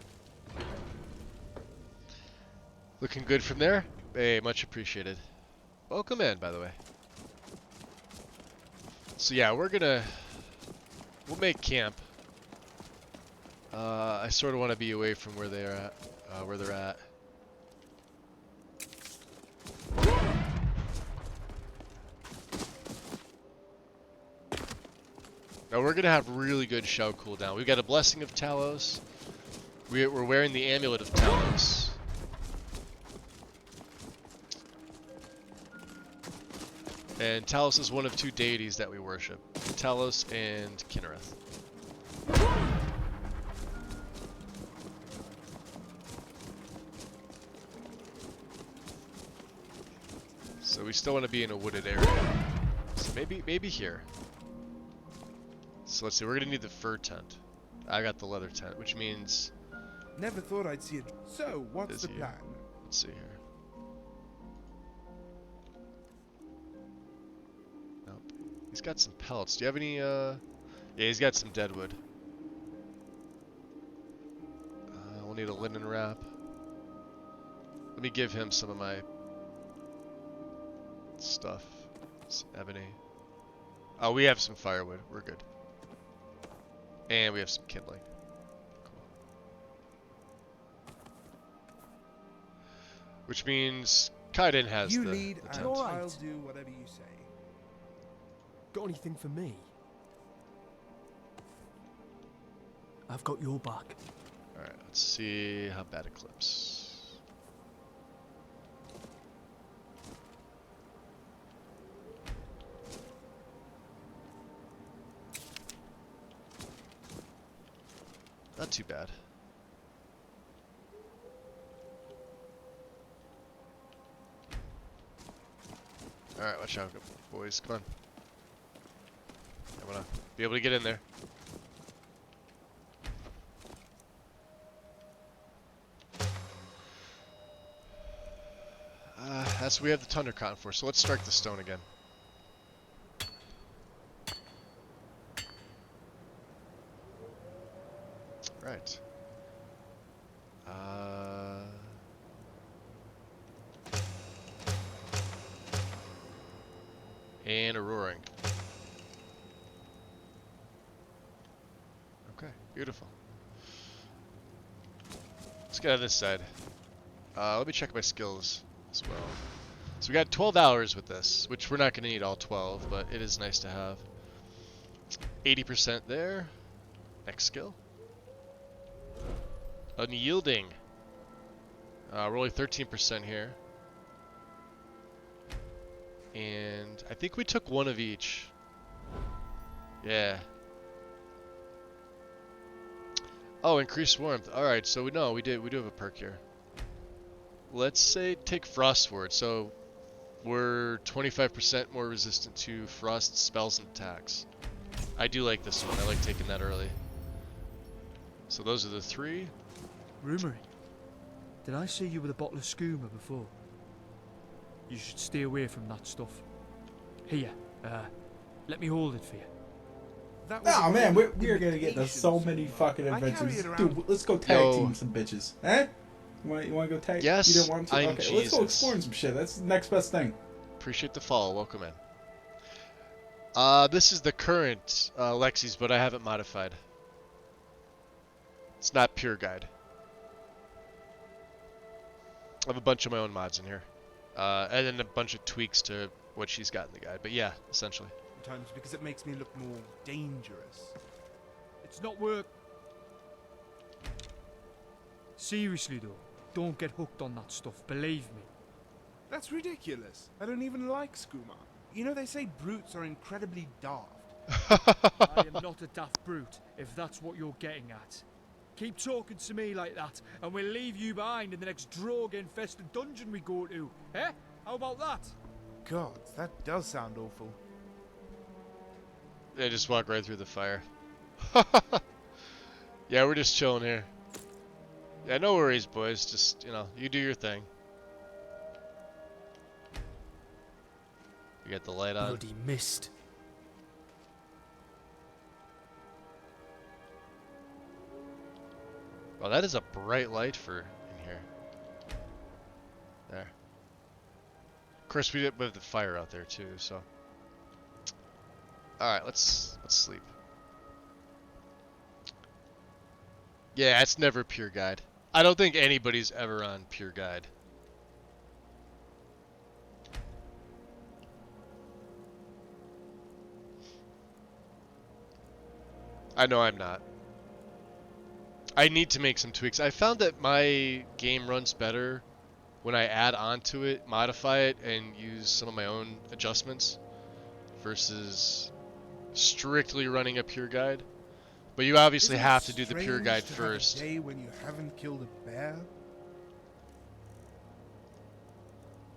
Looking good from there. Hey, much appreciated. Welcome in, by the way. So yeah, we'll make camp. I sort of want to be away from where they're at. Now we're gonna have really good shell cooldown. We've got a Blessing of Talos. We're wearing the Amulet of Talos. And Talos is one of two deities that we worship. Talos and Kinnereth. So we still want to be in a wooded area. So maybe here. So let's see, we're gonna need the fur tent. I got the leather tent, which means...
Never thought I'd see it. So, what's the plan?
Let's see here. Nope. He's got some pellets. Do you have any, Yeah, he's got some deadwood. We'll need a linen wrap. Let me give him some of my stuff. Some ebony. Oh, we have some firewood. We're good. And we have some kindling. Cool. Which means Kaiden has
you
the
lead,
the
and
tent.
I'll do whatever you say.
Got anything for me? I've got your back.
Alright, let's see how bad Eclipse. Not too bad. Alright, watch out, boys. Come on. I wanna be able to get in there. That's what we have the Thunder Cotton for, so let's strike the stone again. Right. And a roaring. Okay, beautiful. Let's get on this side. Let me check my skills as well. So we got 12 hours with this, which we're not going to need all 12, but it is nice to have. 80% there. Next skill. Unyielding. We're only 13% here. And I think we took one of each. Yeah. Oh, increased warmth. Alright, so we do have a perk here. Let's say take Frost Ward. So we're 25% more resistant to frost spells and attacks. I do like this one. I like taking that early. So those are the 3.
Rumory, did I see you with a bottle of skooma before? You should stay away from that stuff. Here, let me hold it for you.
Oh man, we're gonna get to so many fucking adventures. Dude, let's go tag team some bitches. Eh? You wanna go tag?
Yes,
You didn't want to?
I'm
Okay,
Jesus.
let's go exploring some shit. That's the next best thing.
Appreciate the follow. Welcome in. This is the current Lexi's, but I have it modified. It's not pure guide. I have a bunch of my own mods in here. And then a bunch of tweaks to what she's got in the guide. But yeah, essentially.
Sometimes because it makes me look more dangerous.
It's not work. Seriously though, don't get hooked on that stuff, believe me.
That's ridiculous. I don't even like skooma. You know, they say brutes are incredibly daft.
I am not a daft brute, if that's what you're getting at. Keep talking to me like that, and we'll leave you behind in the next drogue-infested dungeon we go to. Eh? How about that?
God, that does sound awful.
They just walk right through the fire. Yeah, we're just chilling here. Yeah, no worries, boys. Just, you know, you do your thing. You get the light on.
Bloody mist.
Oh, that is a bright light for in here. There. Of course, we have the fire out there too, so. All right, let's sleep. Yeah, it's never pure guide. I don't think anybody's ever on pure guide. I know I'm not. I need to make some tweaks. I found that my game runs better when I add on to it, modify it, and use some of my own adjustments versus strictly running a pure guide. But you obviously
Isn't
have
it
to do the pure
strange
guide
to have
first.
a day when you haven't killed a bear?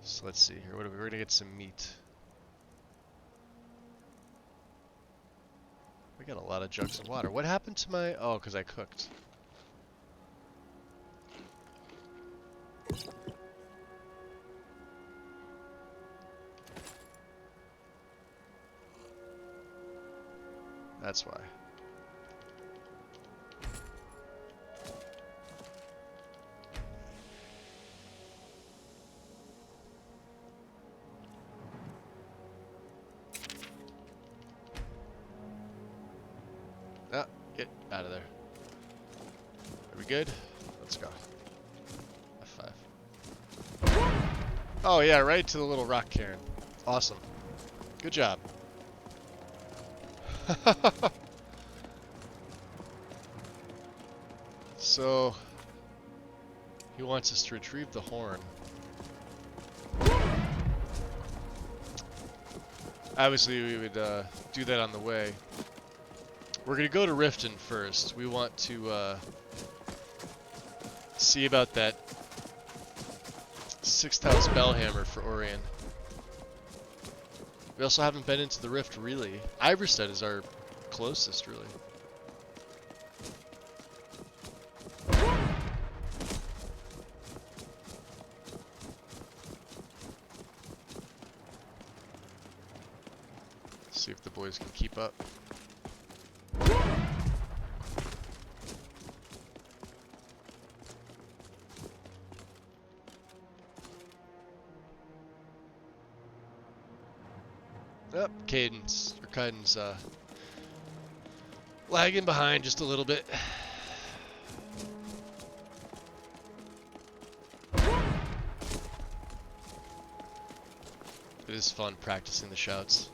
So let's see here. What are we? We're gonna get some meat. We got a lot of jugs of water. What happened to my? Oh, because I cooked. That's why. Ah, get out of there. Are we good? Let's go. F5. Oh yeah, right to the little rock cairn. Awesome. Good job. So, he wants us to retrieve the horn. Obviously, we would do that on the way. We're going to go to Riften first. We want to see about that 6th house Bellhammer for Orion. We also haven't been into the Rift, really. Iverstead is our closest, really. See if the boys can keep up. Yep, Caden's lagging behind just a little bit. It is fun practicing the shouts.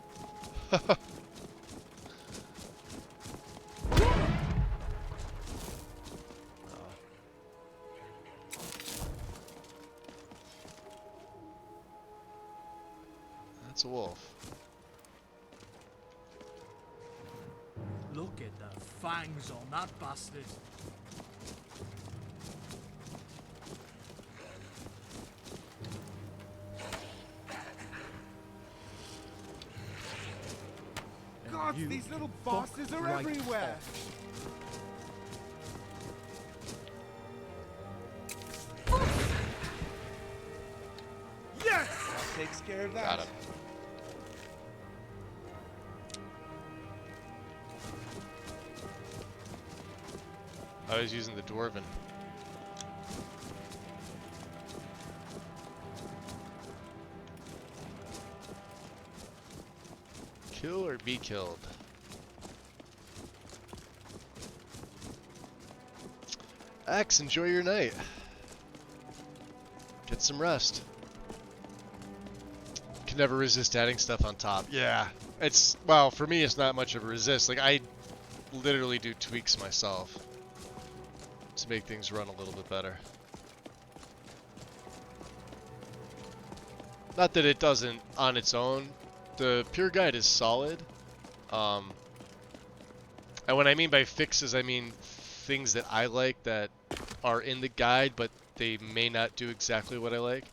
It's a wolf.
Look at the fangs on that bastard.
God, these little bastards are everywhere! Yes! That takes care of that.
Got him. I was using the dwarven. Kill or be killed? Axe, enjoy your night. Get some rest. Can never resist adding stuff on top. Yeah, it's, well, for me it's not much of a resist. Like, I literally do tweaks myself to make things run a little bit better. Not that it doesn't on its own. The pure guide is solid. And what I mean by fixes, I mean things that I like that are in the guide, but they may not do exactly what I like.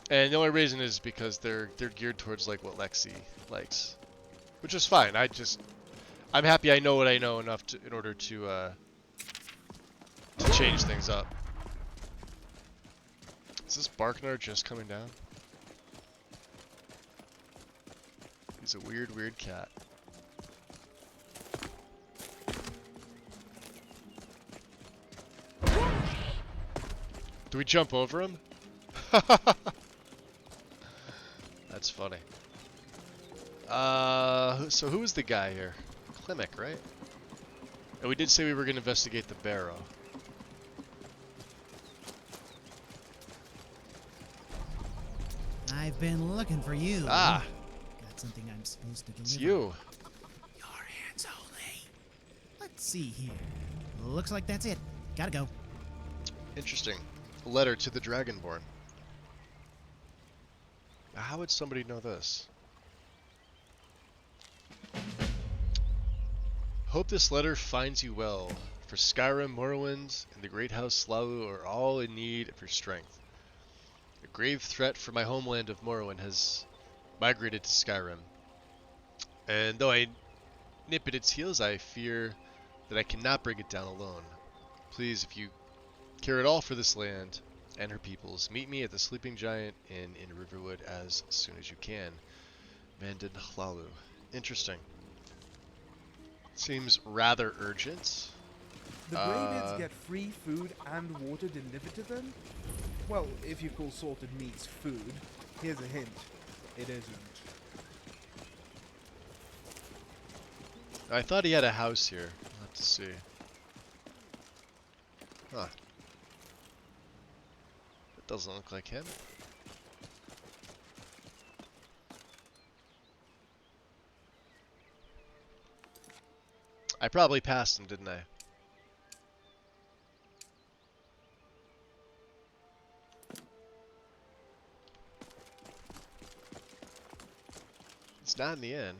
And the only reason is because they're geared towards like what Lexi likes, which is fine. I'm happy I know what I know enough to, in order to change things up. Is this Barknar just coming down? He's a weird, weird cat. Do we jump over him? That's funny. So who is the guy here? Klimek, right? And we did say we were going to investigate the barrow.
I've been looking for you.
Ah!
Got something I'm supposed to deliver.
It's you.
Your hands only. Let's see here. Looks like that's it. Gotta go.
Interesting. A letter to the Dragonborn. How would somebody know this? Hope this letter finds you well, for Skyrim, Morrowind, and the great house Slalu are all in need of your strength. A grave threat for my homeland of Morrowind has migrated to Skyrim, and though I nip at its heels, I fear that I cannot bring it down alone. Please, if you care at all for this land and her peoples, meet me at the Sleeping Giant Inn in Riverwood as soon as you can. Mandin Hlalu. Interesting. Seems rather urgent.
The Greybeards get free food and water delivered to them? Well, if you call salted meats food, here's a hint. It isn't.
I thought he had a house here. I'll have to see. Huh. It doesn't look like him. I probably passed him, didn't I? It's not in the inn.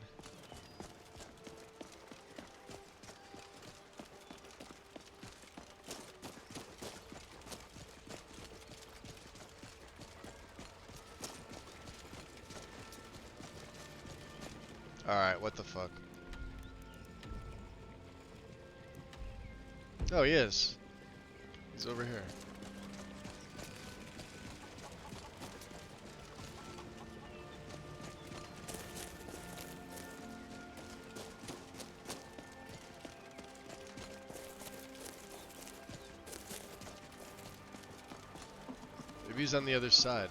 Alright, what the fuck? Oh, he is. He's over here. Maybe he's on the other side.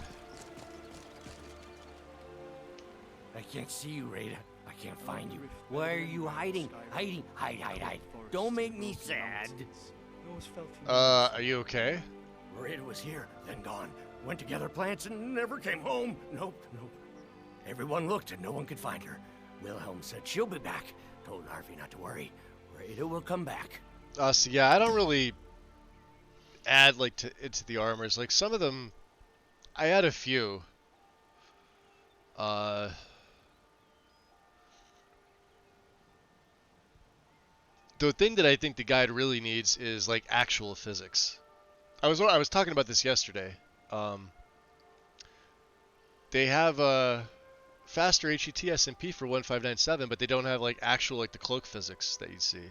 I can't see you, Rada. I can't find you. Why are you hiding? Hiding. Hide. Don't make me sad.
Are you okay?
Rada was here, then gone. Went to gather plants and never came home. Nope. Everyone looked and no one could find her. Wilhelm said she'll be back. Told Harvey not to worry. Rada will come back.
So yeah, I don't really add like into the armors. Like some of them, I had a few. The thing that I think the guide really needs is like actual physics. I was talking about this yesterday. They have a faster HET SMP for 1597, but they don't have like actual like the cloak physics that you see.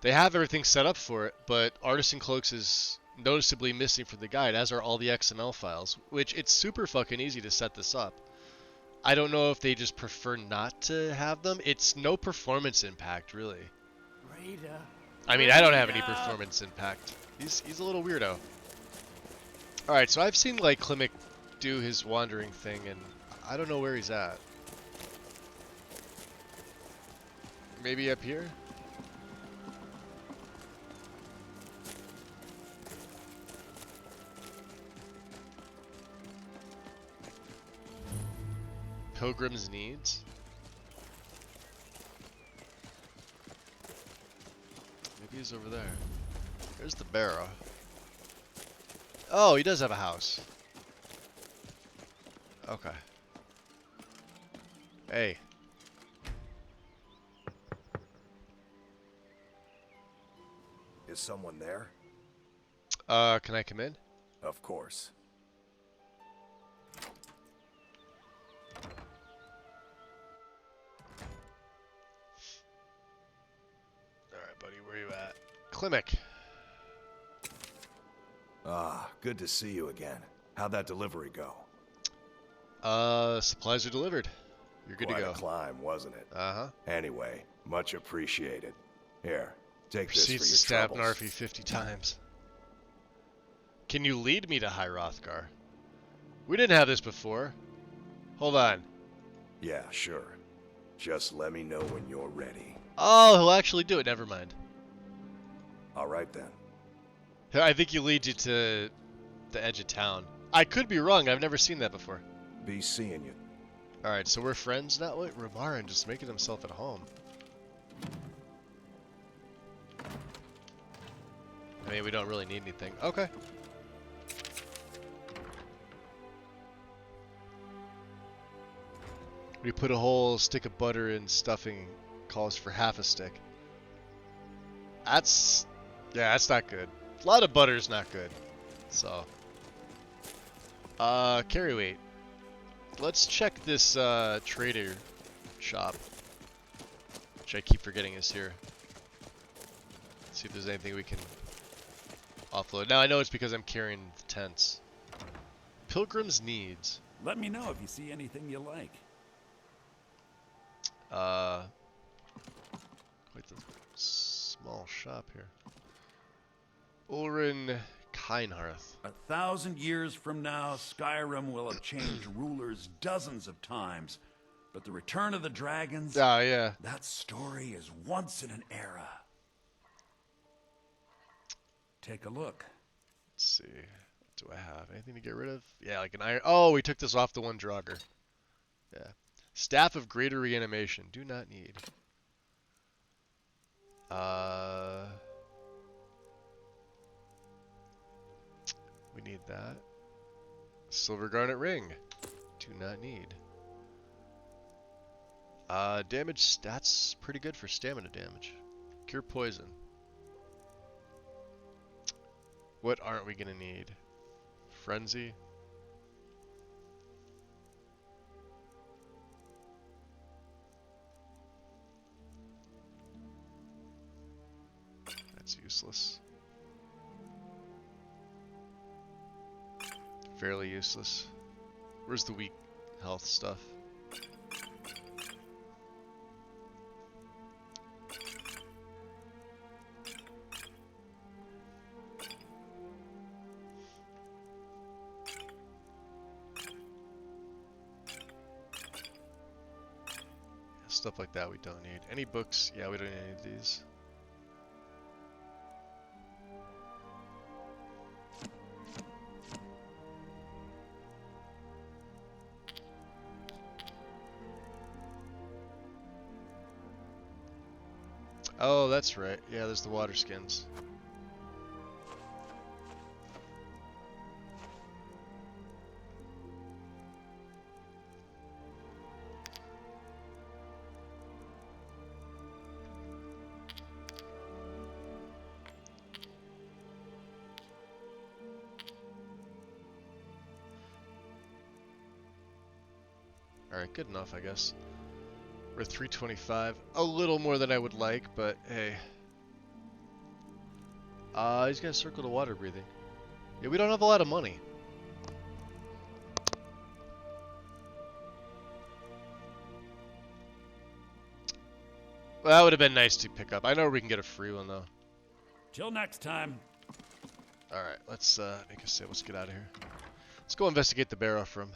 They have everything set up for it, but Artisan Cloaks is noticeably missing from the guide, as are all the XML files, which it's super fucking easy to set this up. I don't know if they just prefer not to have them. It's no performance impact, really. I mean, I don't have any performance impact. He's a little weirdo. Alright, so I've seen like Klimek do his wandering thing, and I don't know where he's at. Maybe up here? Pilgrim's Needs? Maybe he's over there. There's the barrow. Oh, he does have a house. Okay. Hey.
Is someone there?
Can I come in?
Of course.
Alright, buddy, where you at? Klimek.
Ah, good to see you again. How'd that delivery go?
Supplies are delivered. You're good
Quite
to go.
A climb, wasn't it?
Uh-huh.
Anyway, much appreciated. Here, take
Proceeds
this for
to
your
stab
troubles.
Narfi 50 times. Can you lead me to High Hrothgar? We didn't have this before. Hold on.
Yeah, sure. Just let me know when you're ready.
Oh, he'll actually do it. Never mind.
All right then.
I think he leads you to the edge of town. I could be wrong. I've never seen that before.
Be seeing you.
Alright, so we're friends now? Wait, Ramaran just making himself at home. I mean, we don't really need anything. Okay. We put a whole stick of butter in stuffing, calls for half a stick. That's... yeah, that's not good. A lot of butter is not good. So... carry weight. Let's check this, trader shop. Which I keep forgetting is here. See if there's anything we can offload. Now I know it's because I'm carrying the tents. Pilgrim's Needs.
Let me know if you see anything you like.
Quite the small shop here. Ulrin Keinharth.
1,000 years from now, Skyrim will have changed rulers dozens of times. But the return of the dragons...
oh, yeah.
That story is once in an era. Take a look.
Let's see. What do I have? Anything to get rid of? Yeah, like an iron... oh, we took this off the one Draugr. Yeah. Staff of Greater Reanimation. Do not need. We need that. Silver Garnet Ring. Do not need. Damage stats pretty good for stamina damage. Cure Poison. What aren't we gonna need? Frenzy. That's useless. Fairly useless. Where's the weak health stuff? Stuff like that we don't need. Any books? Yeah, we don't need any of these. Oh, that's right. Yeah, there's the water skins. Alright, good enough, I guess. We're at 325. A little more than I would like, but hey. He's got a circle to water breathing. Yeah, we don't have a lot of money. Well, that would have been nice to pick up. I know we can get a free one, though.
Till next time.
Alright, let's make a save. Let's get out of here. Let's go investigate the barrow from.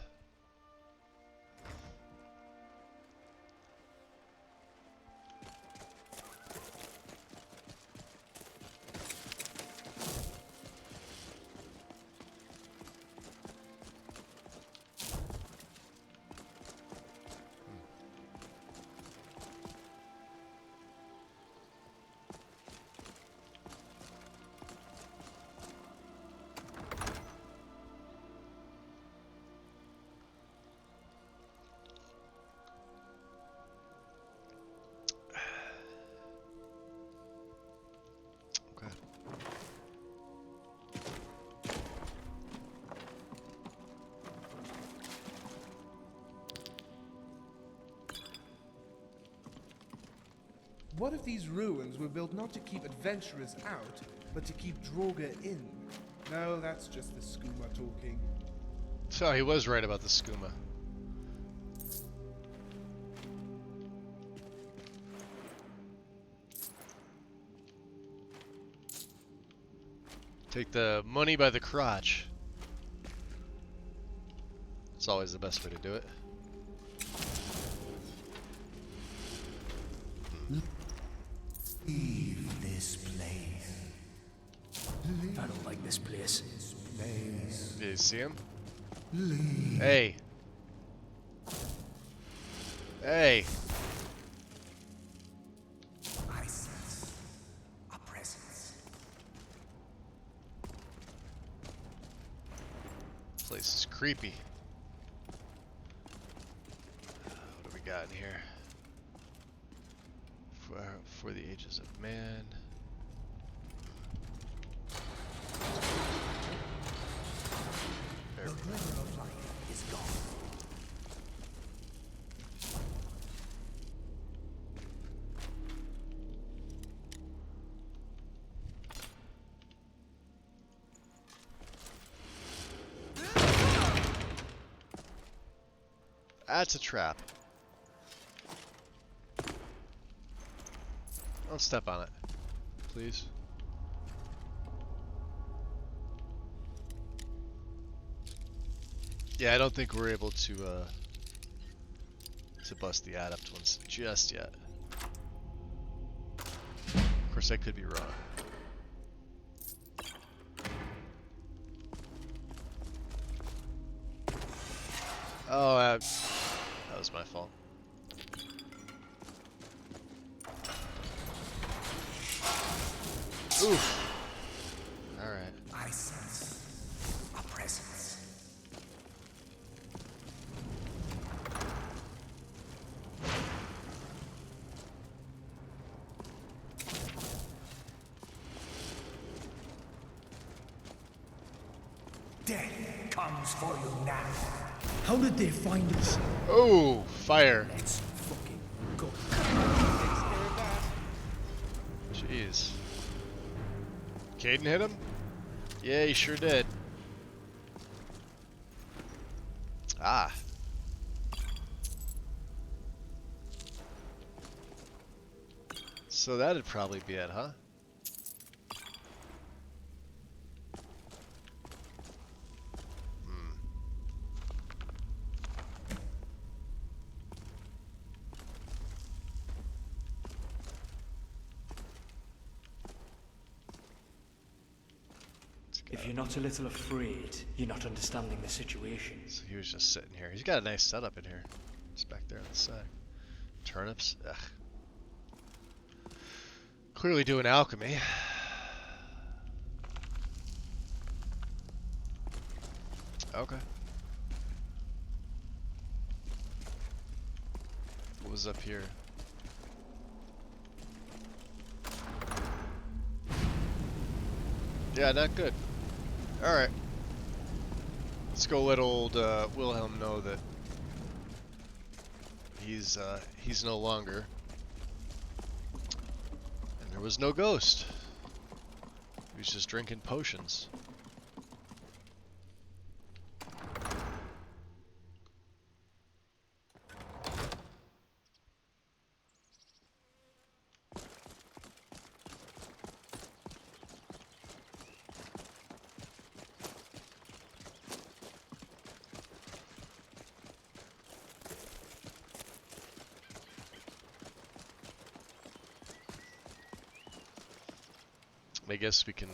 What if these ruins were built not to keep adventurers out, but to keep Draugr in? No, that's just the skooma talking.
So he was right about the skooma. Take the money by the crotch. It's always the best way to do it.
Leave this place. I don't like this place.
Did you see him?
Leave.
Hey. Hey.
I sense a presence.
This place is creepy. What do we got in here? For the ages of man.
The glimmer of light is gone.
That's a trap. Don't step on it, please. Yeah, I don't think we're able to bust the adept ones just yet. Of course, I could be wrong. Oh, that was my fault. Oof. Alright.
I sense a presence. Death comes for you now. How did they find us?
Oh, fire.
Let's fucking go.
Jeez. Caden hit him? Yeah, he sure did. Ah. So that'd probably be it, huh?
If you're not a little afraid, you're not understanding the situation.
So he was just sitting here. He's got a nice setup in here. It's back there on the side. Turnips? Ugh. Clearly doing alchemy. Okay. What was up here? Yeah, not good. Alright. Let's go let old Wilhelm know that he's no longer. And there was no ghost. He was just drinking potions. I guess we can,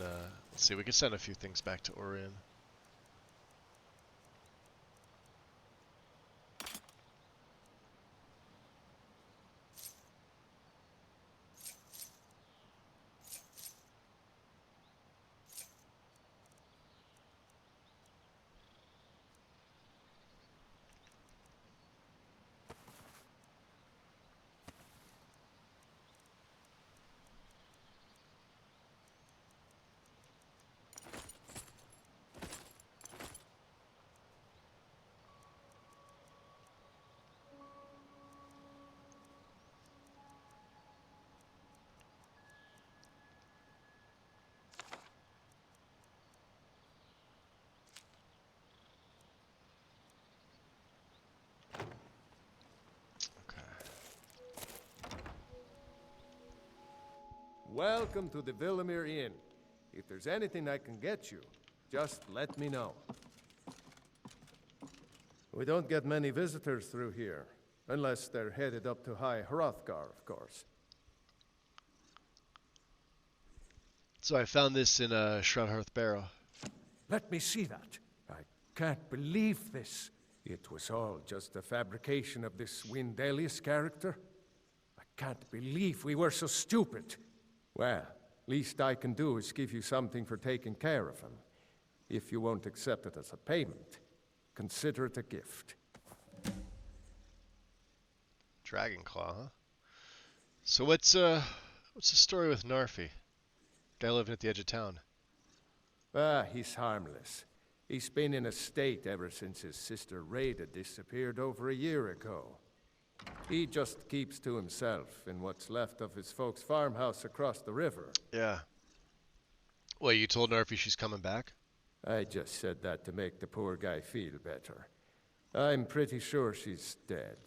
let's see, we can send a few things back to Orion.
Welcome to the Villamere Inn. If there's anything I can get you, just let me know. We don't get many visitors through here, unless they're headed up to High Hrothgar, of course.
So I found this in Shroudhearth Barrow.
Let me see that. I can't believe this. It was all just a fabrication of this Windelius character. I can't believe we were so stupid. Well, least I can do is give you something for taking care of him. If you won't accept it as a payment, consider it a gift.
Dragon Claw, huh? So what's the story with Narfi? Guy living at the edge of town.
Ah, he's harmless. He's been in a state ever since his sister Rada disappeared over a year ago. He just keeps to himself in what's left of his folks' farmhouse across the river.
Yeah. Well, you told Narfi she's coming back?
I just said that to make the poor guy feel better. I'm pretty sure she's dead.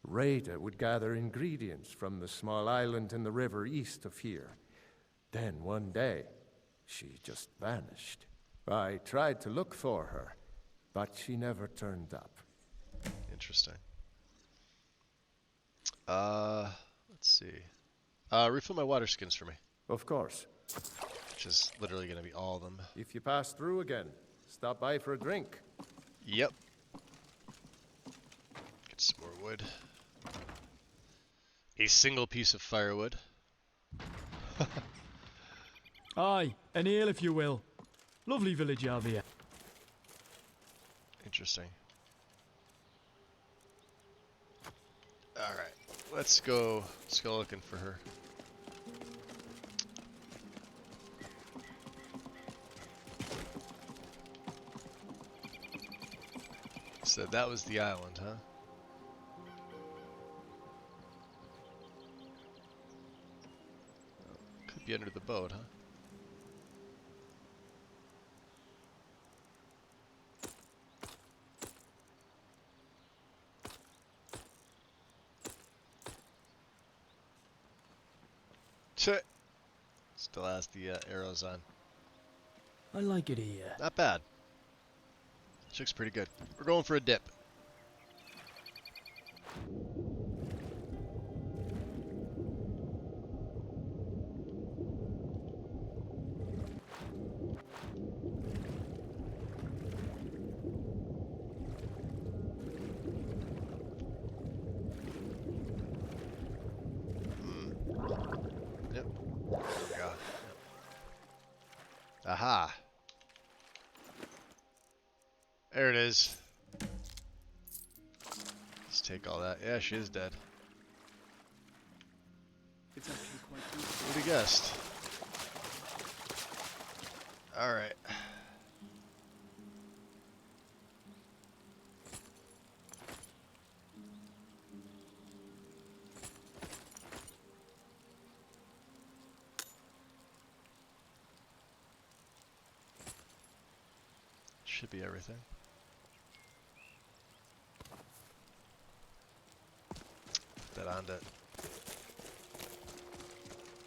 Rada would gather ingredients from the small island in the river east of here. Then one day, she just vanished. I tried to look for her, but she never turned up.
Interesting. Let's see. Refill my water skins for me.
Of course.
Which is literally going to be all of them.
If you pass through again, stop by for a drink.
Yep. Get some more wood. A single piece of firewood.
Aye, an ale if you will. Lovely village out here.
Interesting. Alright, let's go looking for her. So that was the island, huh? Could be under the boat, huh? Still has the arrows on.
I like it here.
Not bad. This looks pretty good. We're going for a dip. Yep. There we go. Aha. There it is. Let's take all that. Yeah, she is dead.
It's actually quite good.
Who'd have guessed? Alright. should be everything. Put that on to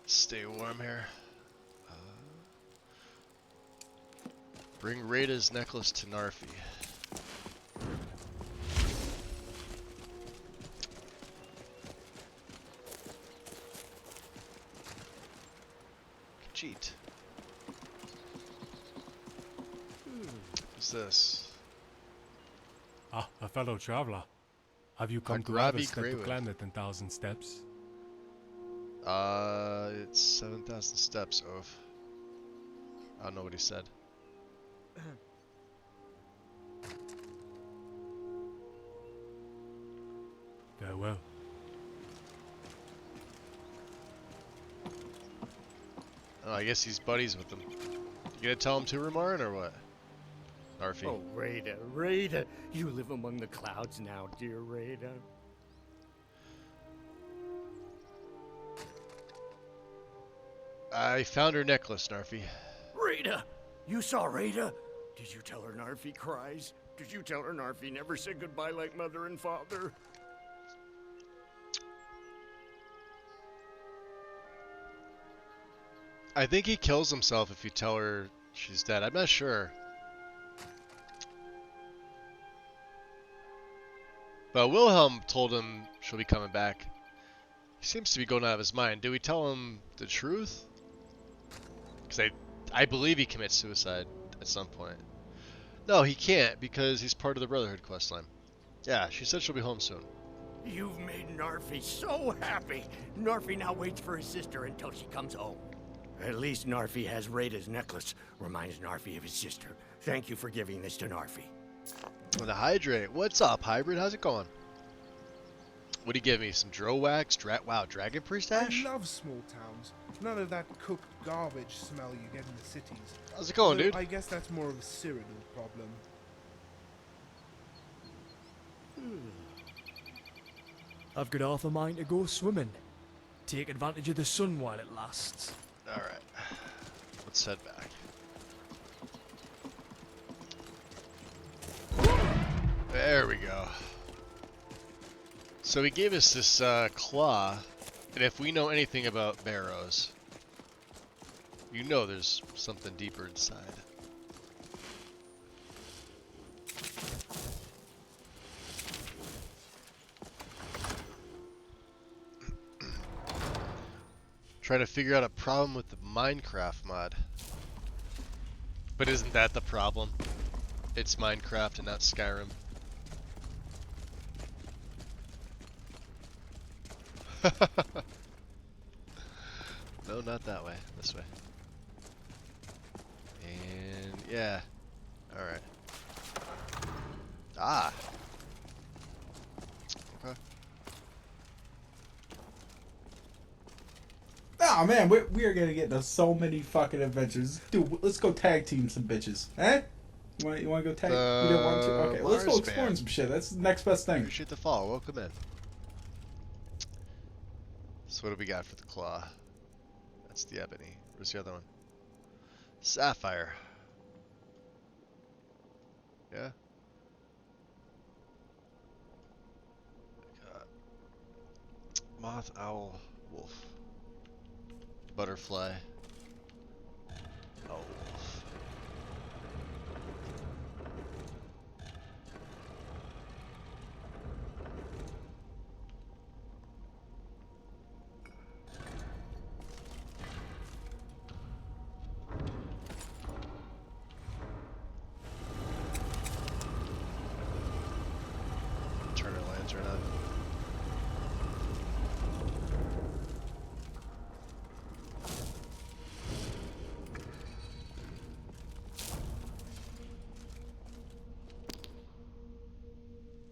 stay warm here. Bring Rada's necklace to Narfi. Cheat. What's this?
Ah, a fellow traveler. Have you come to
Grabby
Everstead to
Greywood.
climb the 10,000 steps?
It's 7,000 steps, Ove. I don't know what he said.
Farewell.
Oh, I guess he's buddies with them. You gonna tell him to Ramarin or what? Narfi.
Oh, Rada, Rada, you live among the clouds now, dear Rada.
I found her necklace, Narfi.
Rada! You saw Rada? Did you tell her Narfi cries? Did you tell her Narfi never said goodbye like mother and father?
I think he kills himself if you tell her she's dead. I'm not sure. But Wilhelm told him she'll be coming back. He seems to be going out of his mind. Do we tell him the truth? Because I believe he commits suicide at some point. No, he can't because he's part of the Brotherhood questline. Yeah, she said she'll be home soon.
You've made Narfi so happy. Narfi now waits for his sister until she comes home. At least Narfi has Rada's necklace. Reminds Narfi of his sister. Thank you for giving this to Narfi.
Oh, the Hydrate. What's up, Hybrid? How's it going? What'd he give me? Some Dro Wax? Wow, Dragon Priest Ash?
I love small towns. None of that cooked garbage smell you get in the cities.
How's it going,
Though
dude?
I guess that's more of a Cyrodiil problem.
I've got half a mind to go swimming. Take advantage of the sun while it lasts.
Alright. Let's head back. There we go. So he gave us this claw, and if we know anything about barrows, you know there's something deeper inside. Trying to figure out a problem with the Minecraft mod. But isn't that the problem? It's Minecraft and not Skyrim. No, not that way. This way. And yeah. Alright. Ah. Okay.
Oh man, we are gonna get into so many fucking adventures. Dude, let's go tag team some bitches. Eh? You wanna go tag? You don't want to? Okay, let's go exploring some shit. That's the next best thing.
Appreciate the follow. Welcome in. So what do we got for the claw? That's the ebony. Where's the other one? Sapphire. Yeah. Got moth, owl, wolf, butterfly. Owl, wolf. Turn our lantern on.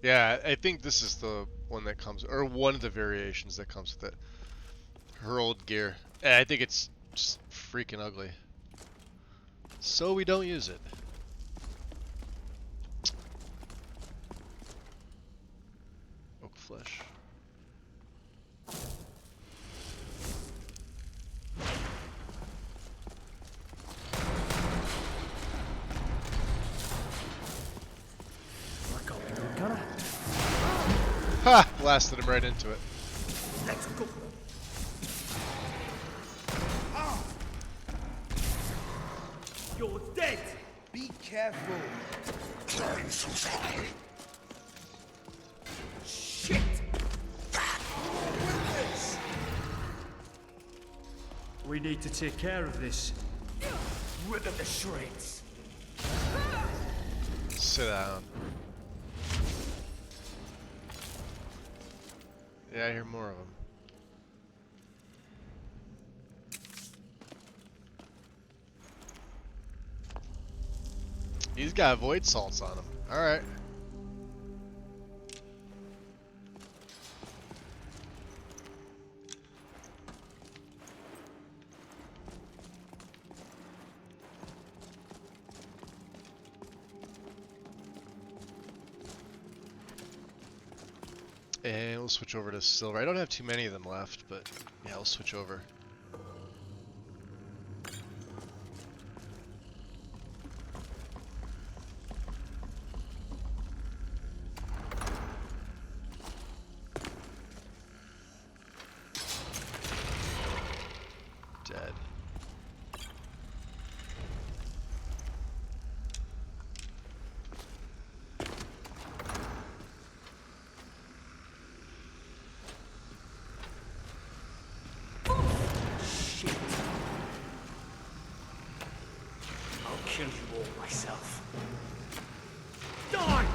Yeah, I think this is the one that comes, or one of the variations that comes with it. Her old gear. And I think it's just freaking ugly. So we don't use it. Oak flesh. Ha! Blasted him right into it.
Let's go. You're dead.
Be careful.
Shit.
We need to take care of this.
Rid of the shreds.
Sit down. Yeah, I hear more of them. He's got void salts on him. Alright. And we'll switch over to silver. I don't have too many of them left, but yeah, I'll switch over. Dead.
Shit. I'll kill you all myself. Die!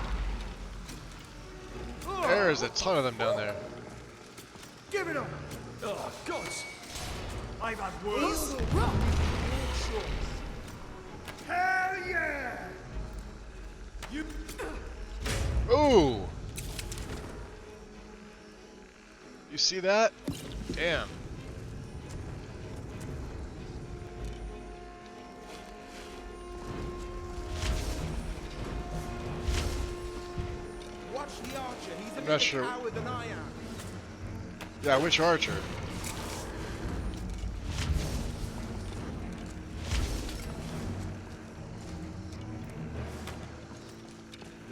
There's a ton of them down there.
Give it up! Oh, gods! I've had worse. Hell yeah! You.
Ooh! You see that? Damn.
Watch the archer. He's a
I'm not
bigger
sure.
coward than I am.
Yeah, which archer?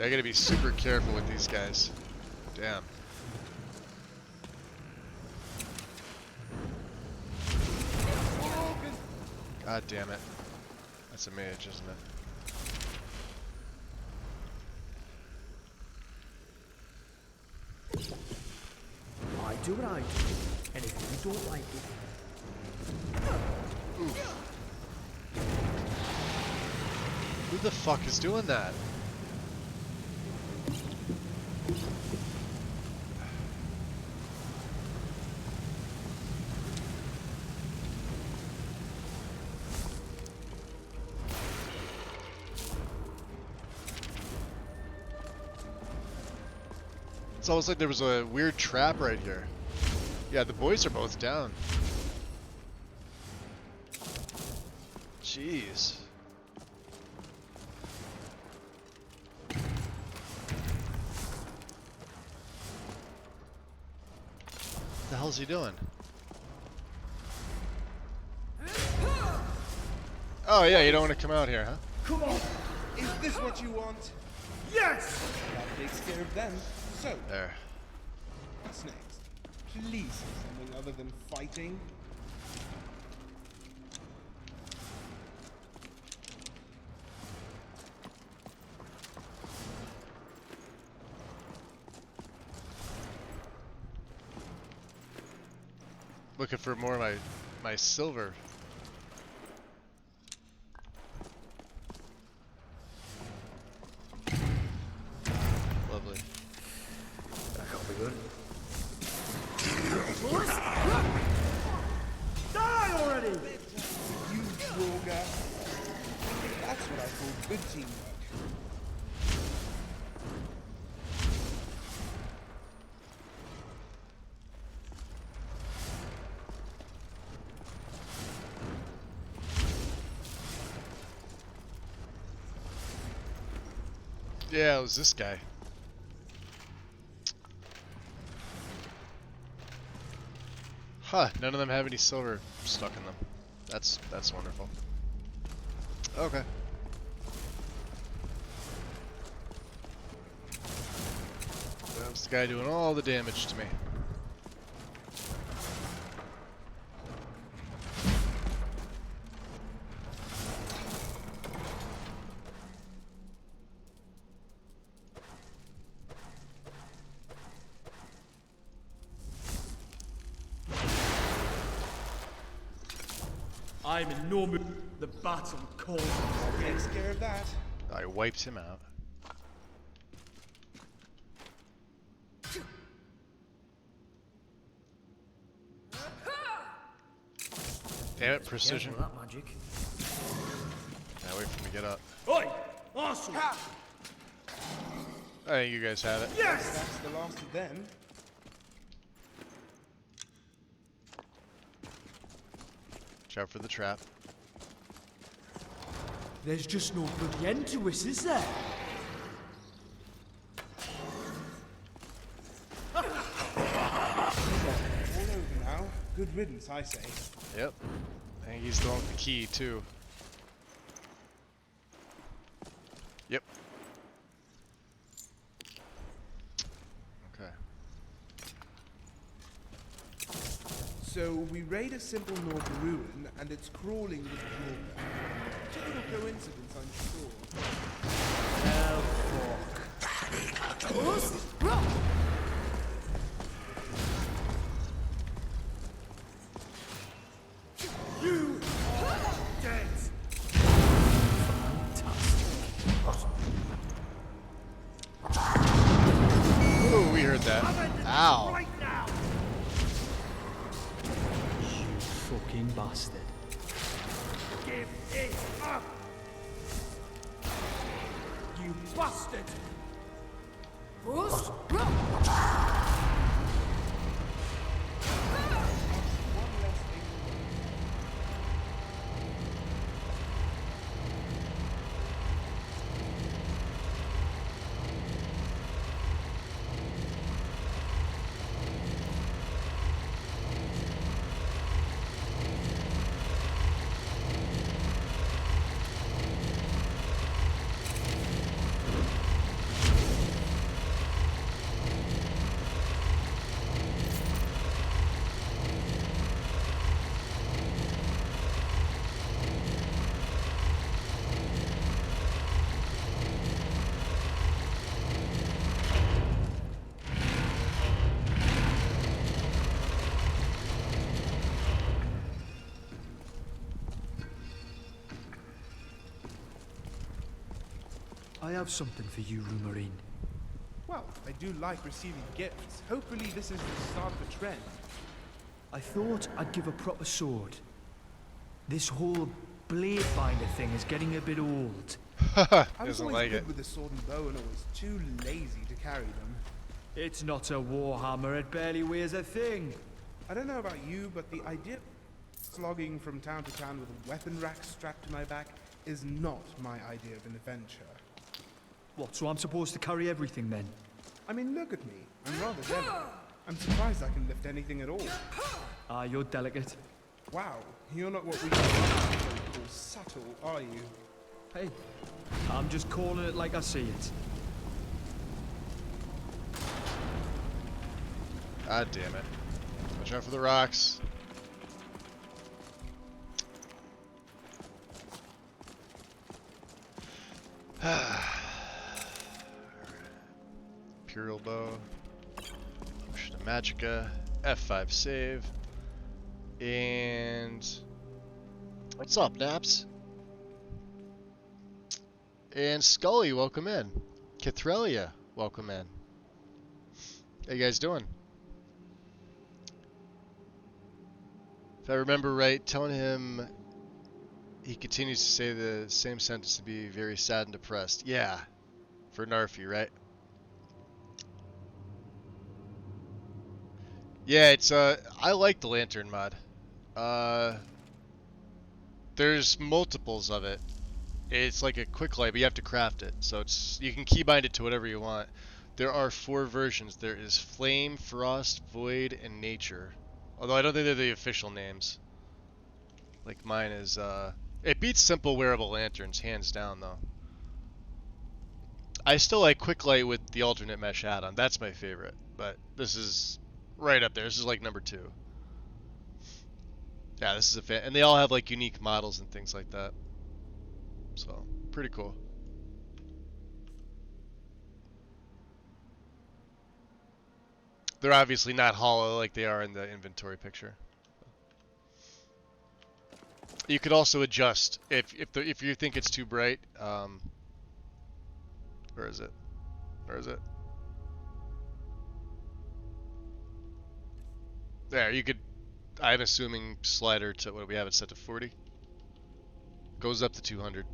I gotta be super careful with these guys. Damn. God damn it. That's a mage, isn't it?
I do what I do, and if you don't like it.
Who the fuck is doing that? It's almost like there was a weird trap right here. Yeah, the boys are both down. Jeez. What the hell is he doing? Oh yeah, you don't want to come out here, huh?
Come on. Is this what you want?
Yes!
That takes care of them. So,
There.
what's next? Please, something other than fighting.
Looking for more of my silver. Lovely.
That can't be good. Die already!
You Droga. That's what I call good teamwork.
Yeah, it was this guy. Huh, none of them have any silver stuck in them. That's wonderful. Okay. That was guy doing all the damage to me.
I'm in no mood. The battle calls.
Take care of that.
I wiped him out. Damn it, precision.
That magic.
Now wait for me to get up.
Oi! Awesome!
I think you guys had it.
Yes! That's the last of them.
Watch out for the trap.
There's just no bloody end to us, is there?
All over now. Good riddance, I say.
Yep. I think he's the one with the key, too. Yep. Okay.
So we raid a simple North ruin, and it's crawling with drawbridge. Typical coincidence, I'm sure.
You are dead!
Ooh, we heard that. Ow.
Right now!
You fucking bastard.
Give it up! You bastard!
I have something for you, Rumarine.
Well, I do like receiving gifts. Hopefully this is the start of a trend.
I thought I'd give a proper sword. This whole blade binder thing is getting a bit old.
I was
Doesn't
always
like
good
it.
with a sword and bow and always too lazy to carry them.
It's not a warhammer, it barely weighs a thing.
I don't know about you, but the idea of slogging from town to town with a weapon rack strapped to my back is not my idea of an adventure.
What, so I'm supposed to carry everything then?
I mean, look at me. I'm rather delicate. I'm surprised I can lift anything at all.
Ah, you're delicate.
Wow, you're not what we call subtle, are you?
Hey, I'm just calling it like I see it.
God damn it. Watch out for the rocks. Imperial bow. Potion of Magica. F5 save. And what's up, Naps? And Scully, welcome in. Cathrelia, welcome in. How you guys doing? If I remember right, telling him he continues to say the same sentence to be very sad and depressed. Yeah, for Narfi, right? Yeah, it's I like the lantern mod. There's multiples of it. It's like a quick light, but you have to craft it. So it's you can keybind it to whatever you want. There are 4 versions. There is Flame, Frost, Void, and Nature. Although I don't think they're the official names. Like mine is, it beats simple wearable lanterns, hands down, though. I still like Quick Light with the alternate mesh add-on. That's my favorite. But this is right up there. This is like number 2. Yeah, this is a fan, and they all have like unique models and things like that. So pretty cool. They're obviously not hollow like they are in the inventory picture. You could also adjust if you think it's too bright. Where is it? Where is it? There, you could. I'm assuming slider to what do we have it set to 40. Goes up to 200.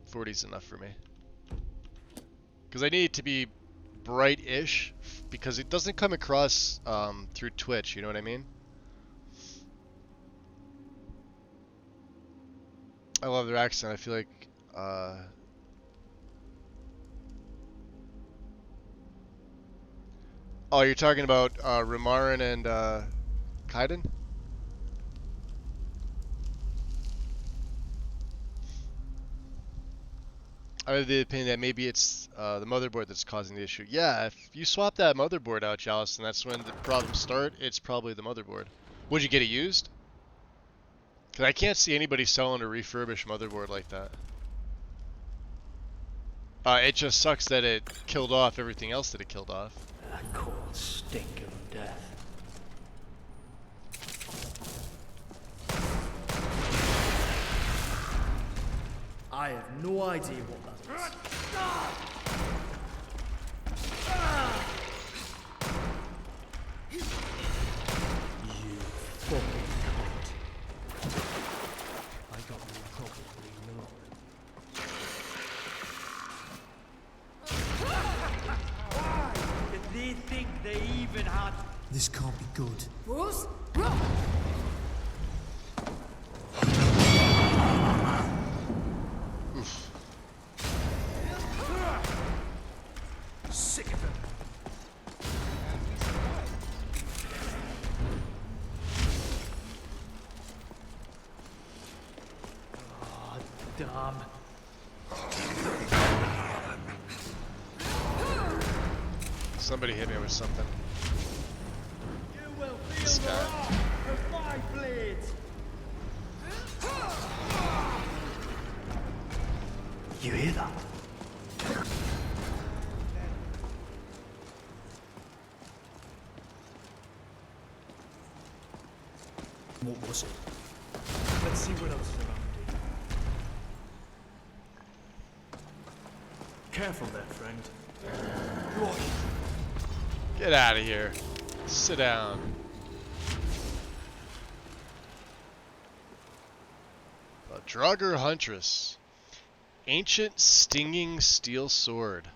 40 is enough for me. Because I need it to be bright-ish because it doesn't come across through Twitch. You know what I mean? I love their accent. I feel like oh, you're talking about Ramaran and Kaiden? I have the opinion that maybe it's the motherboard that's causing the issue. Yeah, if you swap that motherboard out, Chalice, and that's when the problems start, it's probably the motherboard. Would you get it used? Because I can't see anybody selling a refurbished motherboard like that. It just sucks that it killed off everything else that it killed off.
That cold stink of death. I have no idea what that is. You fucking cunt. I got you probably know. Why did they think they even had...
This can't be good.
Bruce?
Oof.
Sick of him. Oh, damn.
Somebody hit me with something.
You will
This
feel the
guy.
wrath of my blades. You hear that? What was it? Let's see what else is around here. Careful there, friend. Right.
Get out of here. Sit down. A Draugr Huntress. Ancient Stinging Steel Sword.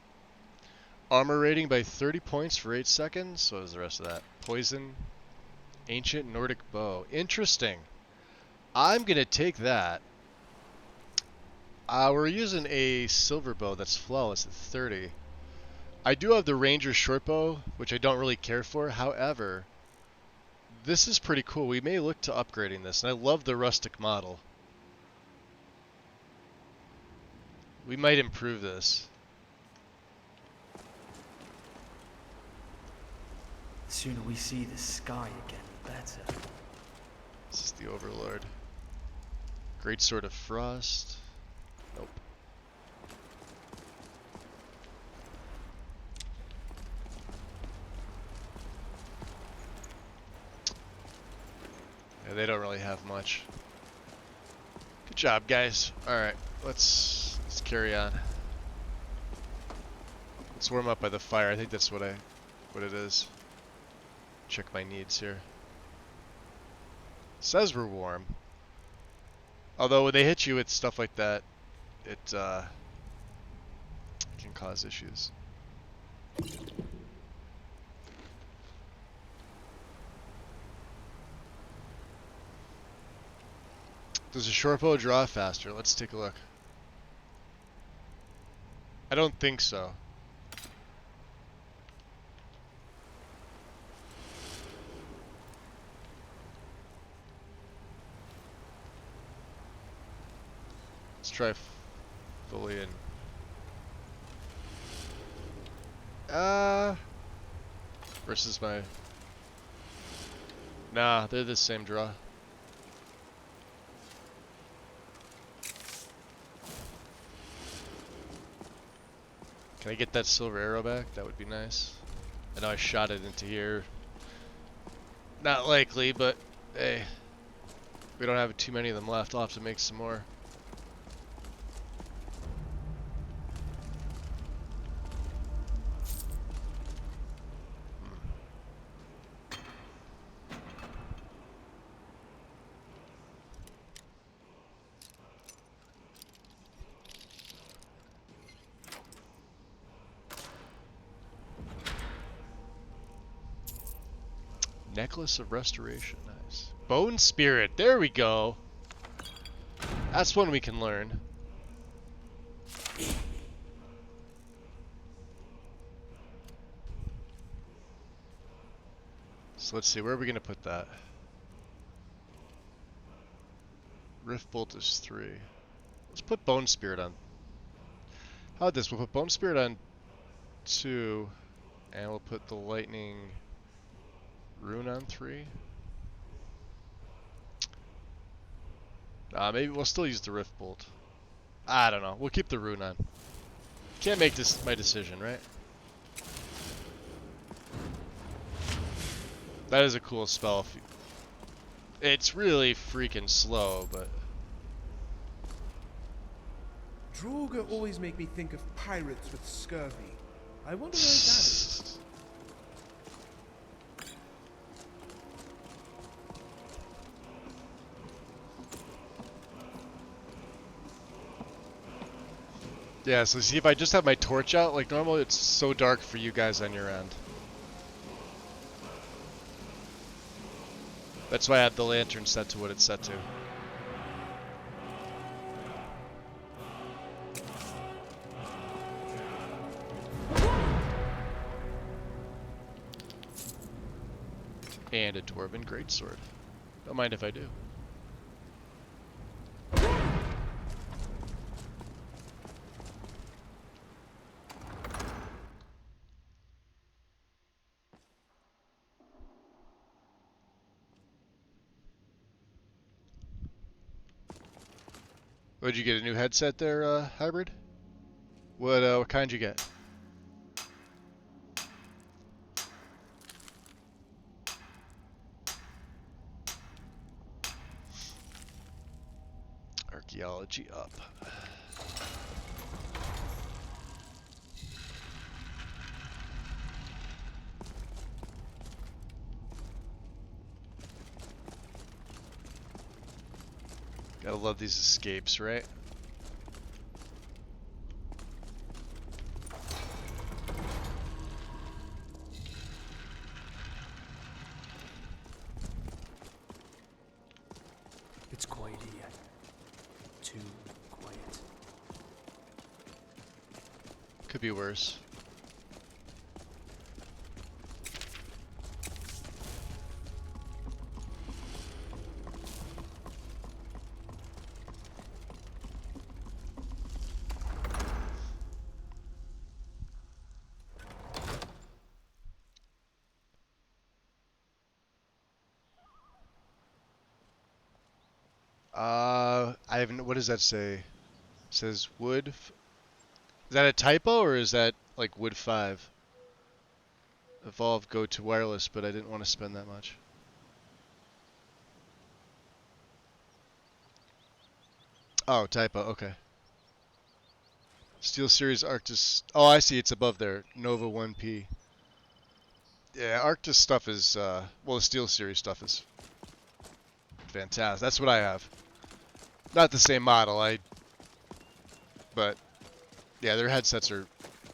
Armor rating by 30 points for 8 seconds. What is the rest of that? Poison. Ancient Nordic Bow. Interesting. I'm going to take that. We're using a silver bow that's flawless at 30. I do have the Ranger short bow, which I don't really care for. However, this is pretty cool. We may look to upgrading this, and I love the rustic model. We might improve this.
The sooner we see the sky again, the better.
This is the Overlord. Great Sword of Frost. Nope. Yeah, they don't really have much. Good job, guys. Alright, let's carry on. Let's warm up by the fire. I think that's what it is. Check my needs here. Says we're warm. Although when they hit you with stuff like that, it can cause issues. Does a short bow draw faster? Let's take a look. I don't think so. Let's try fully and versus my nah, they're the same draw. Can I get that silver arrow back? That would be nice. I know I shot it into here. Not likely, but hey, we don't have too many of them left. I'll have to make some more. Necklace of Restoration, nice. Bone Spirit, there we go. That's one we can learn. So let's see, where are we going to put that? Rift Bolt is 3. Let's put Bone Spirit on. How about this? We'll put Bone Spirit on 2, and we'll put the Lightning Rune on 3. Maybe we'll still use the Rift Bolt. I don't know. We'll keep the Rune on. Can't make this my decision, right? That is a cool spell. If you, it's really freaking slow, but...
Draugr always make me think of pirates with scurvy. I wonder why that is.
Yeah, so see if I just have my torch out like normal, it's so dark for you guys on your end. That's why I had the lantern set to what it's set to. And a Dwarven Greatsword. Don't mind if I do. Would you get a new headset there, Hybrid? What kind you get? Archaeology up. Gotta love these escapes, right?
It's quiet here. Too quiet.
Could be worse. I haven't. What does that say? It says wood. Is that a typo or is that like wood 5? Evolve, go to wireless, but I didn't want to spend that much. Oh, typo. Okay. Steel Series Arctis. Oh, I see. It's above there. Nova 1P. Yeah, Arctis stuff is. Well, the Steel Series stuff is fantastic. That's what I have. Not the same model, but yeah, their headsets are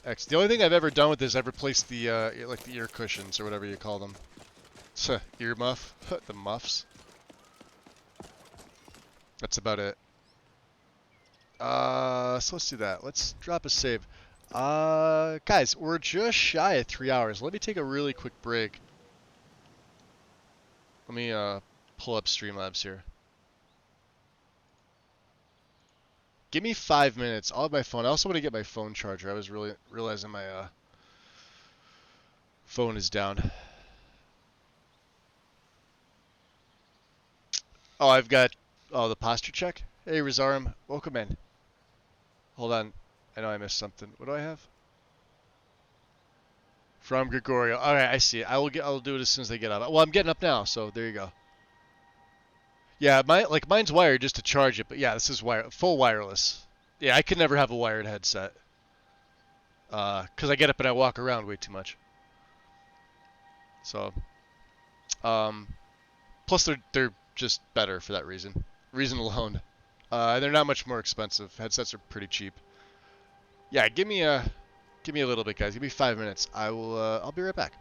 X. The only thing I've ever done with this, I've replaced the like the ear cushions or whatever you call them. Ear muff, the muffs. That's about it. So let's do that. Let's drop a save. Guys, we're just shy of 3 hours. Let me take a really quick break. Let me pull up Streamlabs here. Give me 5 minutes. I'll have my phone. I also want to get my phone charger. I was really realizing my phone is down. Oh, I've got the posture check. Hey, Rosarum, welcome in. Hold on. I know I missed something. What do I have? From Gregorio. All right, I see it. I'll do it as soon as I get up. Well, I'm getting up now, so there you go. Yeah, mine's wired just to charge it, but yeah, this is full wireless. Yeah, I could never have a wired headset. Cause I get up and I walk around way too much. So, plus they're just better for that reason. Reason alone. They're not much more expensive. Headsets are pretty cheap. Yeah, give me a little bit, guys. Give me 5 minutes. I'll be right back.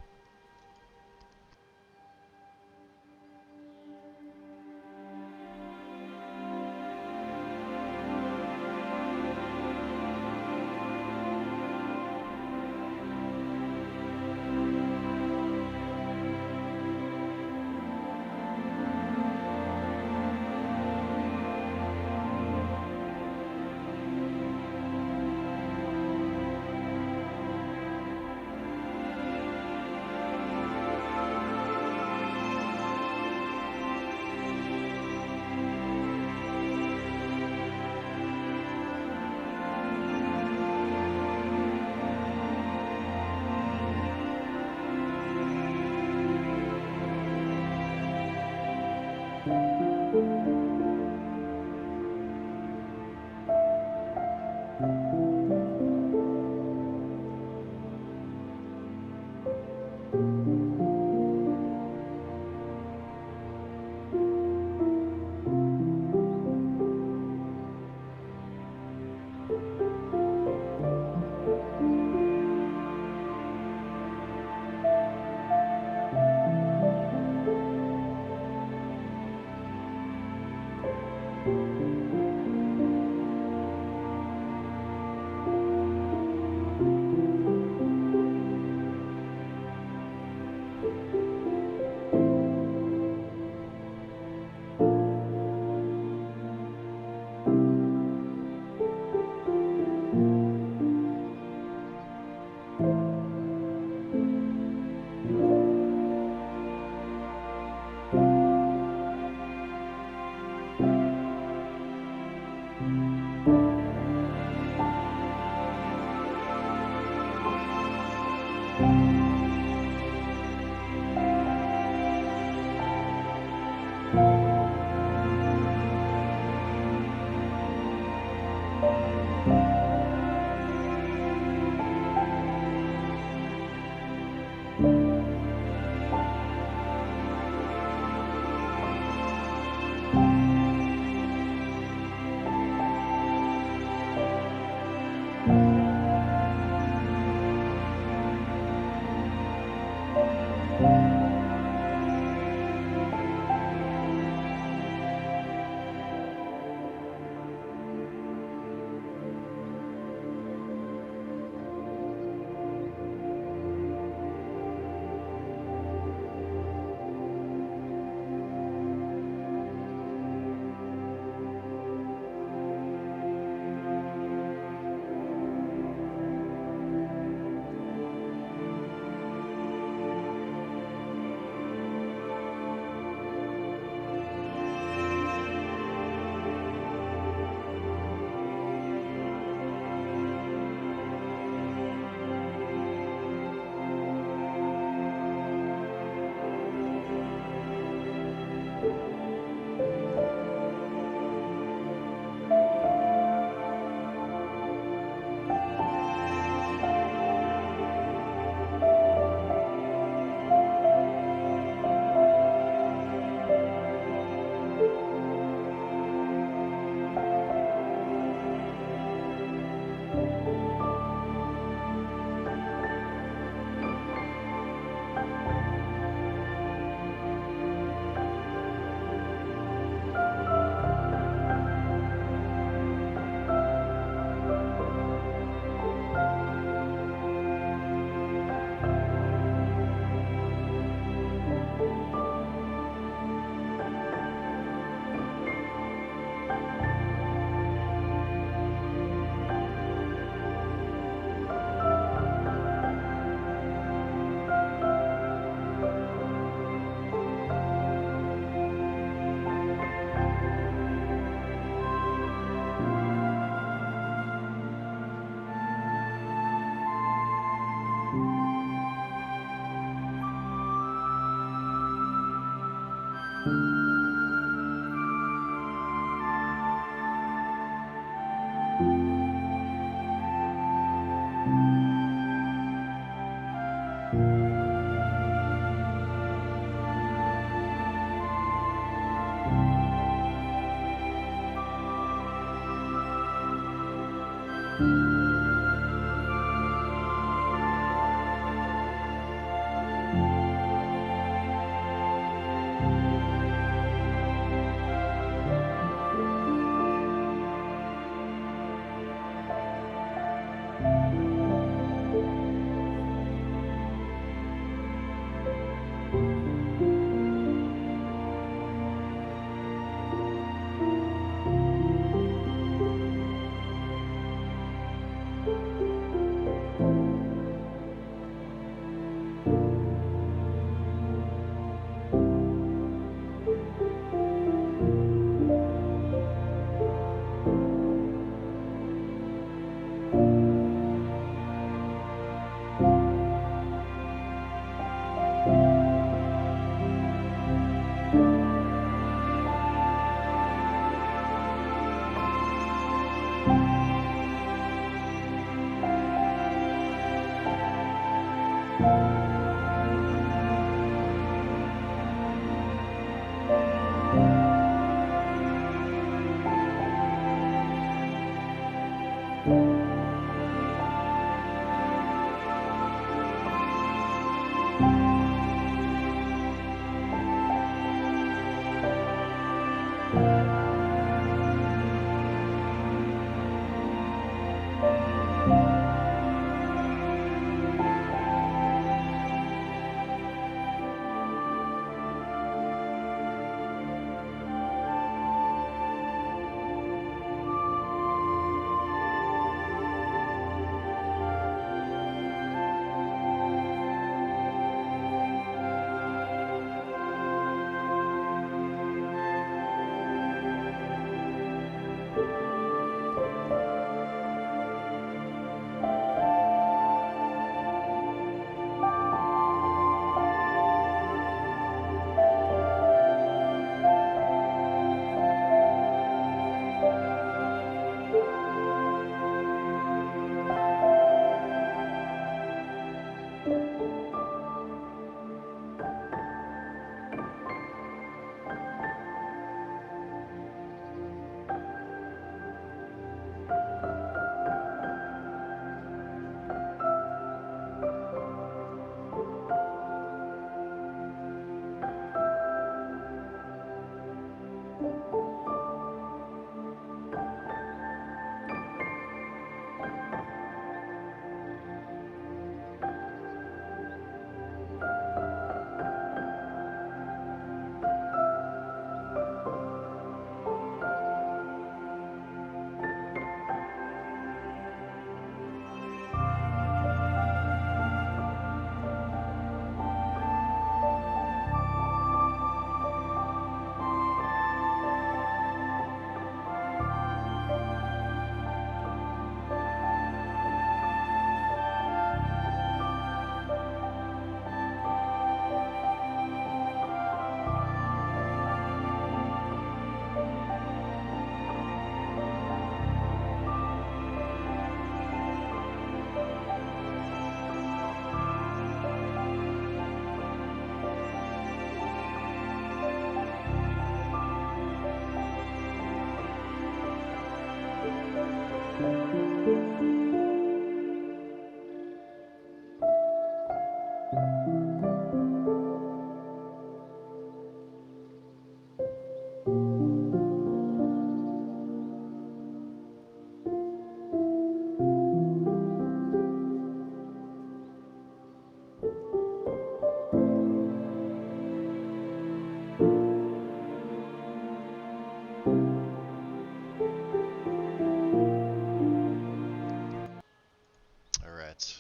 Alright.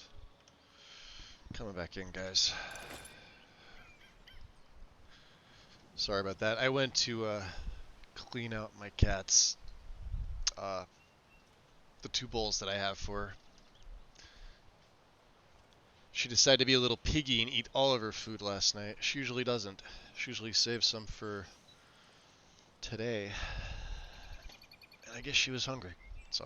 Coming back in, guys. Sorry about that. I went to clean out my cat's the 2 bowls that I have for her. She decided to be a little piggy and eat all of her food last night. She usually doesn't. She usually saves some for today. And I guess she was hungry. So.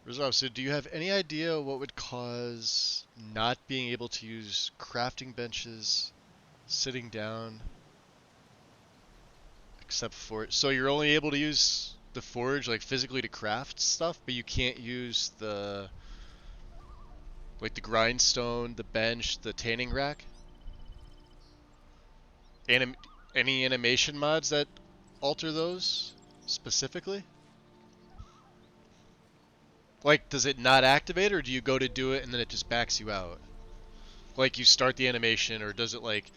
Resolve, so do you have any idea what would cause not being able to use crafting benches sitting down? Except for, so you're only able to use the forge like physically to craft stuff, but you can't use the like the grindstone, the bench, the tanning rack? Any animation mods that alter those specifically? Like, does it not activate, or do you go to do it and then it just backs you out? Like, you start the animation, or does it like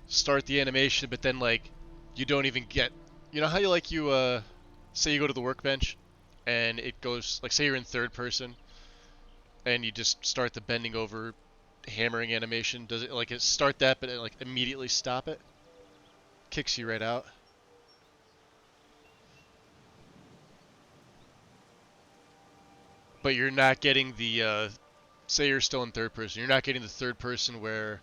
start the animation but then like you don't even get, you know how you like you say you go to the workbench and it goes like, say you're in third person and you just start the bending over hammering animation, does it like it start that but it like immediately stop it? Kicks you right out. But you're not getting the say you're still in third person, you're not getting the third person where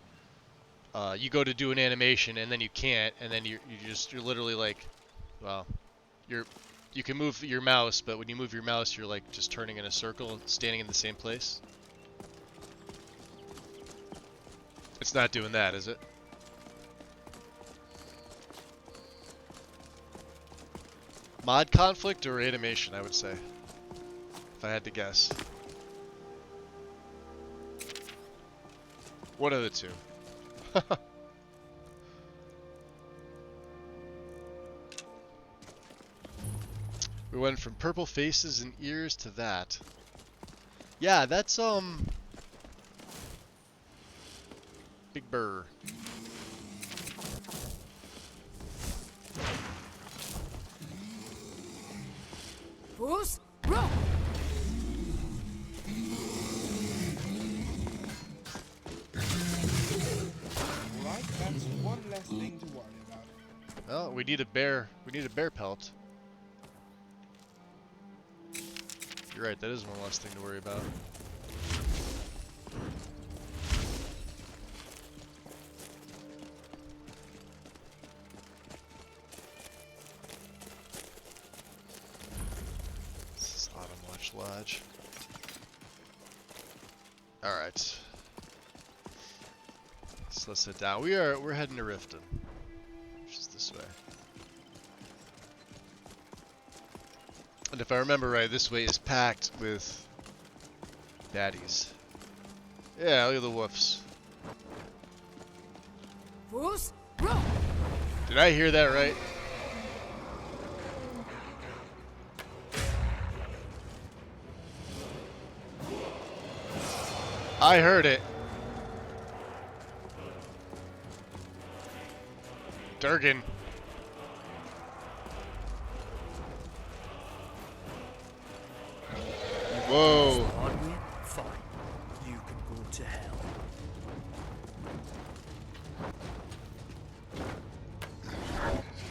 you go to do an animation and then you can't, and then you're literally like, well, you can move your mouse, but when you move your mouse, you're like just turning in a circle, standing in the same place. It's not doing that, is it? Mod conflict or animation, I would say, if I had to guess. One of the two. We went from purple faces and ears to that. Yeah, that's Big Burr.
Bruce, roll!
Right, that's one less thing to worry about.
Oh, we need a bear. We need a bear pelt. You're right, that is one less thing to worry about. This is Autumn Watch Lodge. Alright. So let's sit down. We're heading to Riften. Which is this way. And if I remember right, this way is packed with baddies. Yeah, look at the woofs.
Bruce, roll!
Did I hear that right? I heard it. Durgan. Whoa.
Fine. You can go to hell.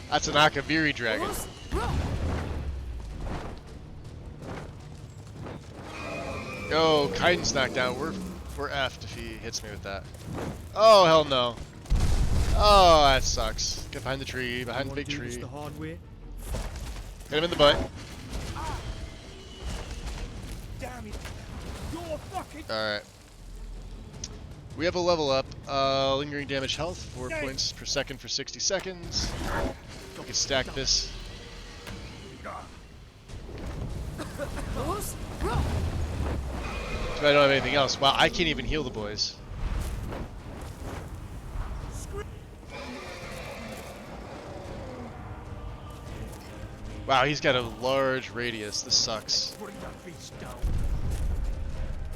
That's an Akaviri dragon. Yo, Kaiden's knocked down. We're effed if he hits me with that. Oh, hell no. Oh, that sucks. Get behind the tree, behind the big tree.
The hard way?
Hit him in the butt.
Damn it. You're fucking...
Alright. We have a level up. Lingering damage health, 4 points per second for 60 seconds. We can stack this. I don't have anything else. Wow, I can't even heal the boys. Wow, he's got a large radius. This sucks.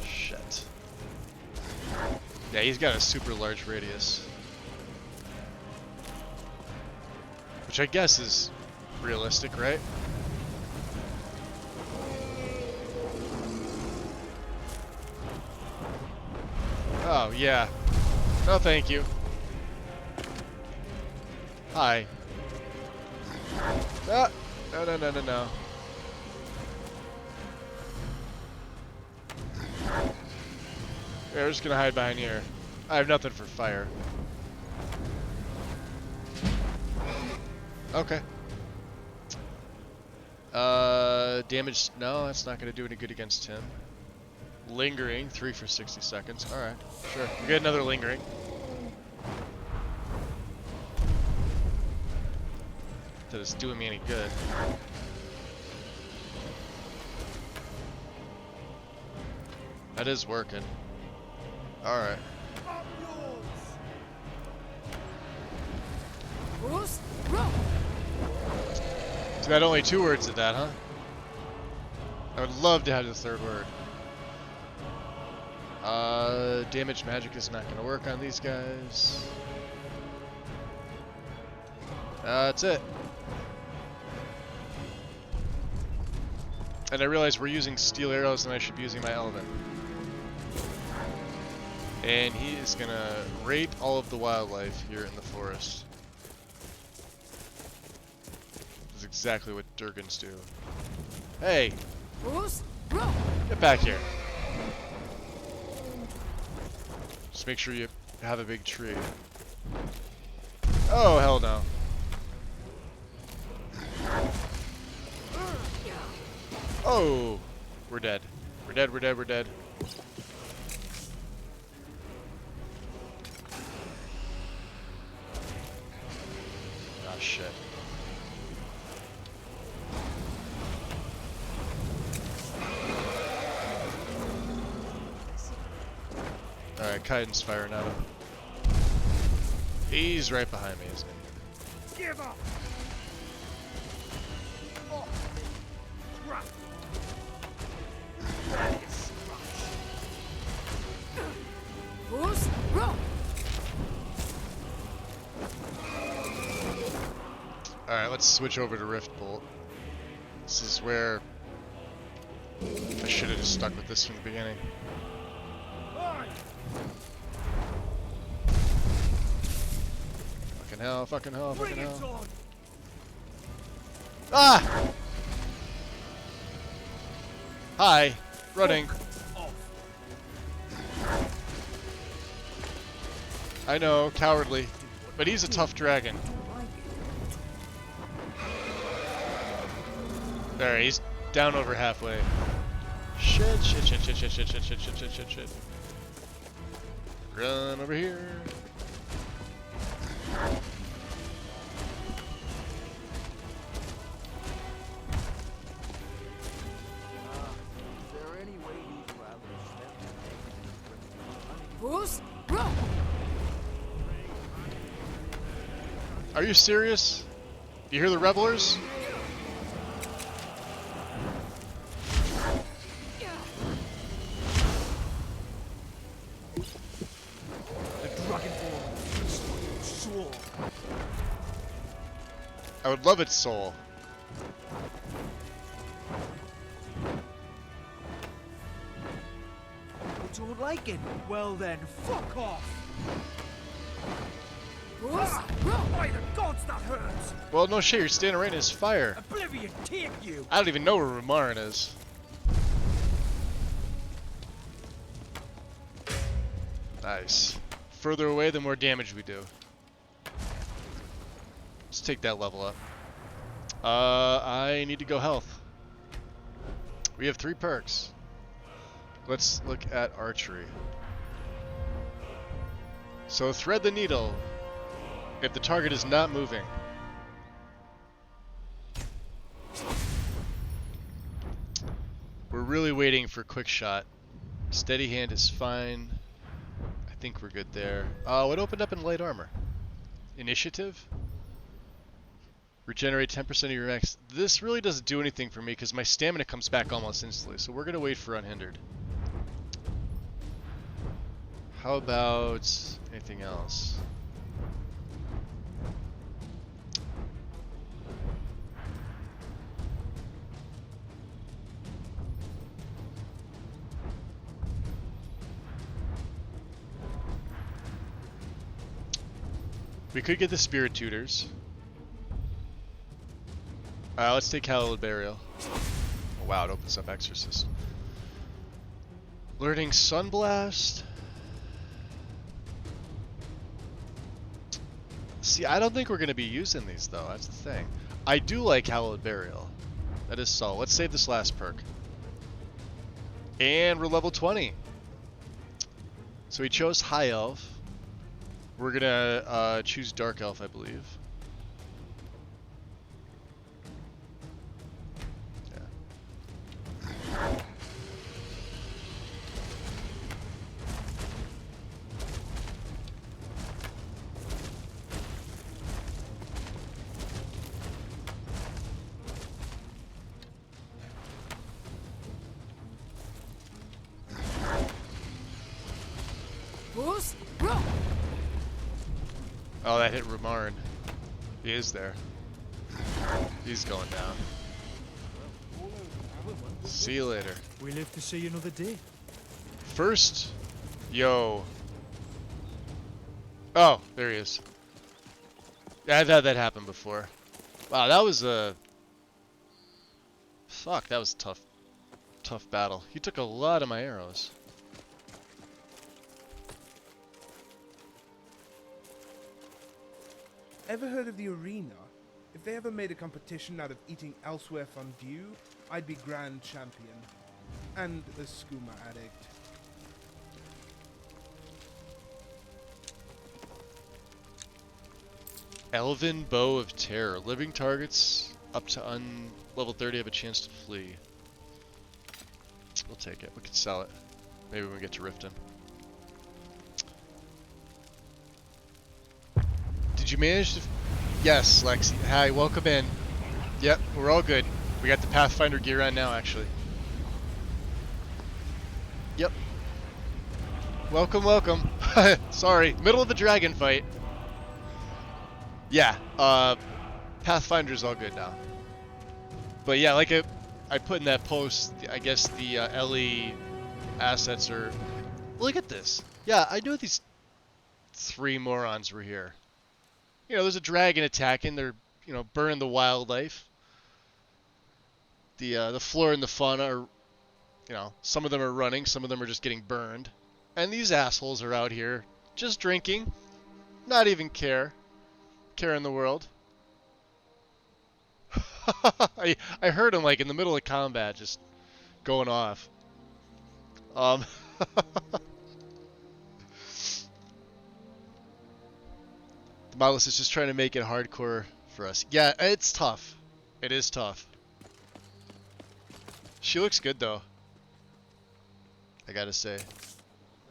Shit. Yeah, he's got a super large radius. Which I guess is realistic, right? Oh, yeah. No, thank you. Hi. Ah, no, no, no, no, no. Yeah, we're just gonna hide behind here. I have nothing for fire. Okay. Damage. No, that's not gonna do any good against him. Lingering, 3 for 60 seconds. Alright, sure. We get another lingering. That is doing me any good. That is working. Alright. So that only 2 words of that, huh? I would love to have the 3rd word. Damage magic is not going to work on these guys. That's it. And I realize we're using steel arrows and I should be using my element. And he is going to rape all of the wildlife here in the forest. That's exactly what Durgans do. Hey! Get back here. Just make sure you have a big tree. Oh, hell no. Oh! We're dead. We're dead, we're dead, we're dead. Ah, shit. Alright, Kaiden's firing at him. He's right behind me, isn't he?
Give up! Oh. Crap. That is
Alright, let's switch over to Rift Bolt. This is where I should have just stuck with this from the beginning. Fucking hell, fucking hell, fucking hell. Ah! Hi, running. I know, cowardly, but he's a tough dragon. There, he's down over halfway. Shit, shit, shit, shit, shit, shit, shit, shit, shit, shit, shit, shit. Run over here. Are you serious? Do you hear the revelers? I would love its soul.
You don't like it? Well then, fuck off! By the gods, that hurts!
Well, no shit, you're standing right in his fire.
Oblivion, take you!
I don't even know where Ramarin is. Nice. Further away, the more damage we do. Let's take that level up. I need to go health. We have 3 perks. Let's look at archery. So thread the needle if the target is not moving. We're really waiting for quick shot. Steady hand is fine. I think we're good there. What opened up in light armor? Initiative? Regenerate 10% of your max. This really doesn't do anything for me because my stamina comes back almost instantly, so we're going to wait for unhindered. How about anything else? We could get the Spirit Tutors. Let's take Hallowed Burial. Oh, wow, it opens up Exorcist. Learning Sunblast. See, I don't think we're going to be using these, though. That's the thing. I do like Hallowed Burial. That is solid. Let's save this last perk. And we're level 20. So we chose High Elf. We're going to choose Dark Elf, I believe. Oh, that hit Ramarn. He is there. He's going down. See you later.
We live to see another day.
First, yo. Oh, there he is. Yeah, I've had that happen before. Wow, that was a... Fuck, that was a tough battle. He took a lot of my arrows.
Ever heard of the arena? If they ever made a competition out of eating elsewhere fondue, I'd be grand champion. And a skooma addict.
Elven Bow of Terror. Living targets up to level 30 have a chance to flee. We'll take it. We could sell it. Maybe when we get to Riften. Did you manage to... Yes, Lexi. Hi, welcome in. Yep, we're all good. We got the Pathfinder gear on now, actually. Yep. Welcome, welcome. Sorry, middle of the dragon fight. Yeah, Pathfinder's all good now. But yeah, like I put in that post, I guess the LE assets are... Look at this. Yeah, I knew these 3 morons were here. You know, there's a dragon attacking. They're, you know, burning the wildlife. The flora and the fauna are, you know, some of them are running, some of them are just getting burned. And these assholes are out here just drinking, not even care in the world. I heard him like in the middle of combat just going off. The modalist is just trying to make it hardcore for us. Yeah, it's tough. It is tough. She looks good though. I gotta say.